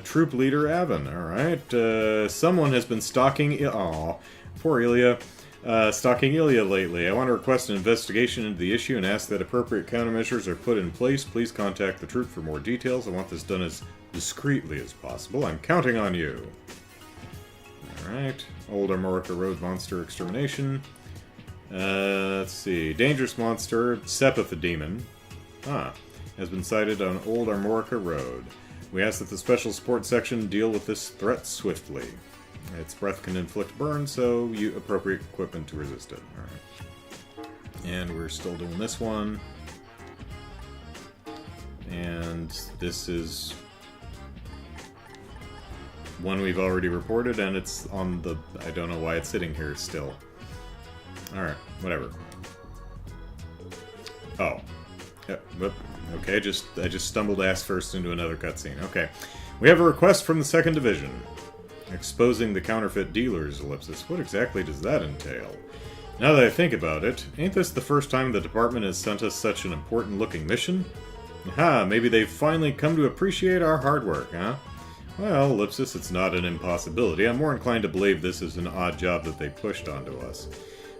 Troop leader Avon. Alright. Someone has been stalking... Aw, poor Ilya. Stalking Ilya lately. I want to request an investigation into the issue and ask that appropriate countermeasures are put in place. Please contact the troop for more details. I want this done as discreetly as possible. I'm counting on you. Alright. Old Armorica Road Monster Extermination. Let's see. Dangerous Monster, Sepith the Demon. Has been sighted on Old Armorica Road. We ask that the Special Support Section deal with this threat swiftly. Its breath can inflict burn, so you appropriate equipment to resist it. Alright. And we're still doing this one. And this is one we've already reported, and it's on the... I don't know why it's sitting here still. Alright, whatever. Oh. Yeah, whoop. Okay, I just stumbled ass first into another cutscene. Okay. We have a request from the 2nd Division. Exposing the counterfeit dealers, ellipsis. What exactly does that entail? Now that I think about it, ain't this the first time the department has sent us such an important-looking mission? Aha, maybe they've finally come to appreciate our hard work, huh? Well, ellipsis, it's not an impossibility. I'm more inclined to believe this is an odd job that they pushed onto us.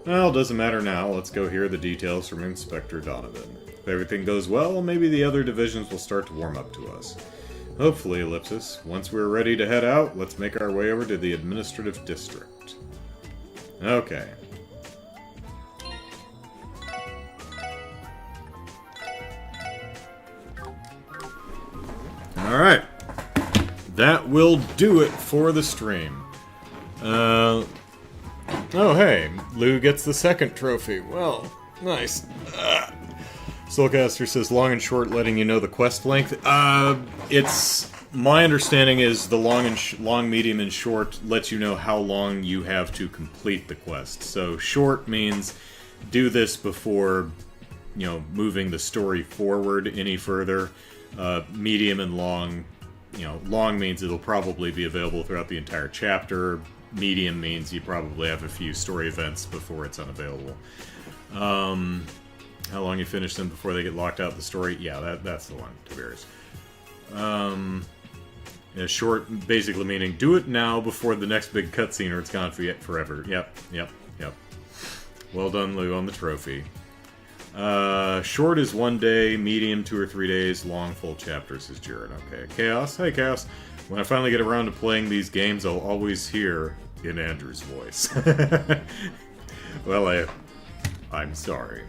Well, doesn't matter now. Let's go hear the details from Inspector Donovan. If everything goes well, maybe the other divisions will start to warm up to us. Hopefully, ellipsis. Once we're ready to head out, let's make our way over to the administrative district. Okay. Alright. That will do it for the stream. Oh, hey. Lou gets the 2nd trophy. Well, nice. Soulcaster says, long and short, letting you know the quest length. It's... My understanding is the long, medium, and short lets you know how long you have to complete the quest. So short means do this before, you know, moving the story forward any further. Medium and long, you know, long means it'll probably be available throughout the entire chapter. Medium means you probably have a few story events before it's unavailable. How long you finish them before they get locked out of the story? Yeah, that's the one, Tiberius. Yeah, short, basically meaning do it now before the next big cutscene or it's gone forever. Yep. Well done, Lou, on the trophy. Short is 1 day, medium 2 or 3 days, long full chapters is Jared. Okay, Chaos. Hey, Chaos. When I finally get around to playing these games, I'll always hear in Andrew's voice. Well, I'm sorry.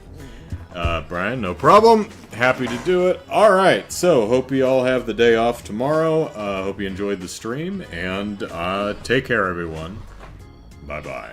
Brian, no problem. Happy to do it. Alright, so hope you all have the day off tomorrow. Hope you enjoyed the stream, and take care, everyone. Bye-bye.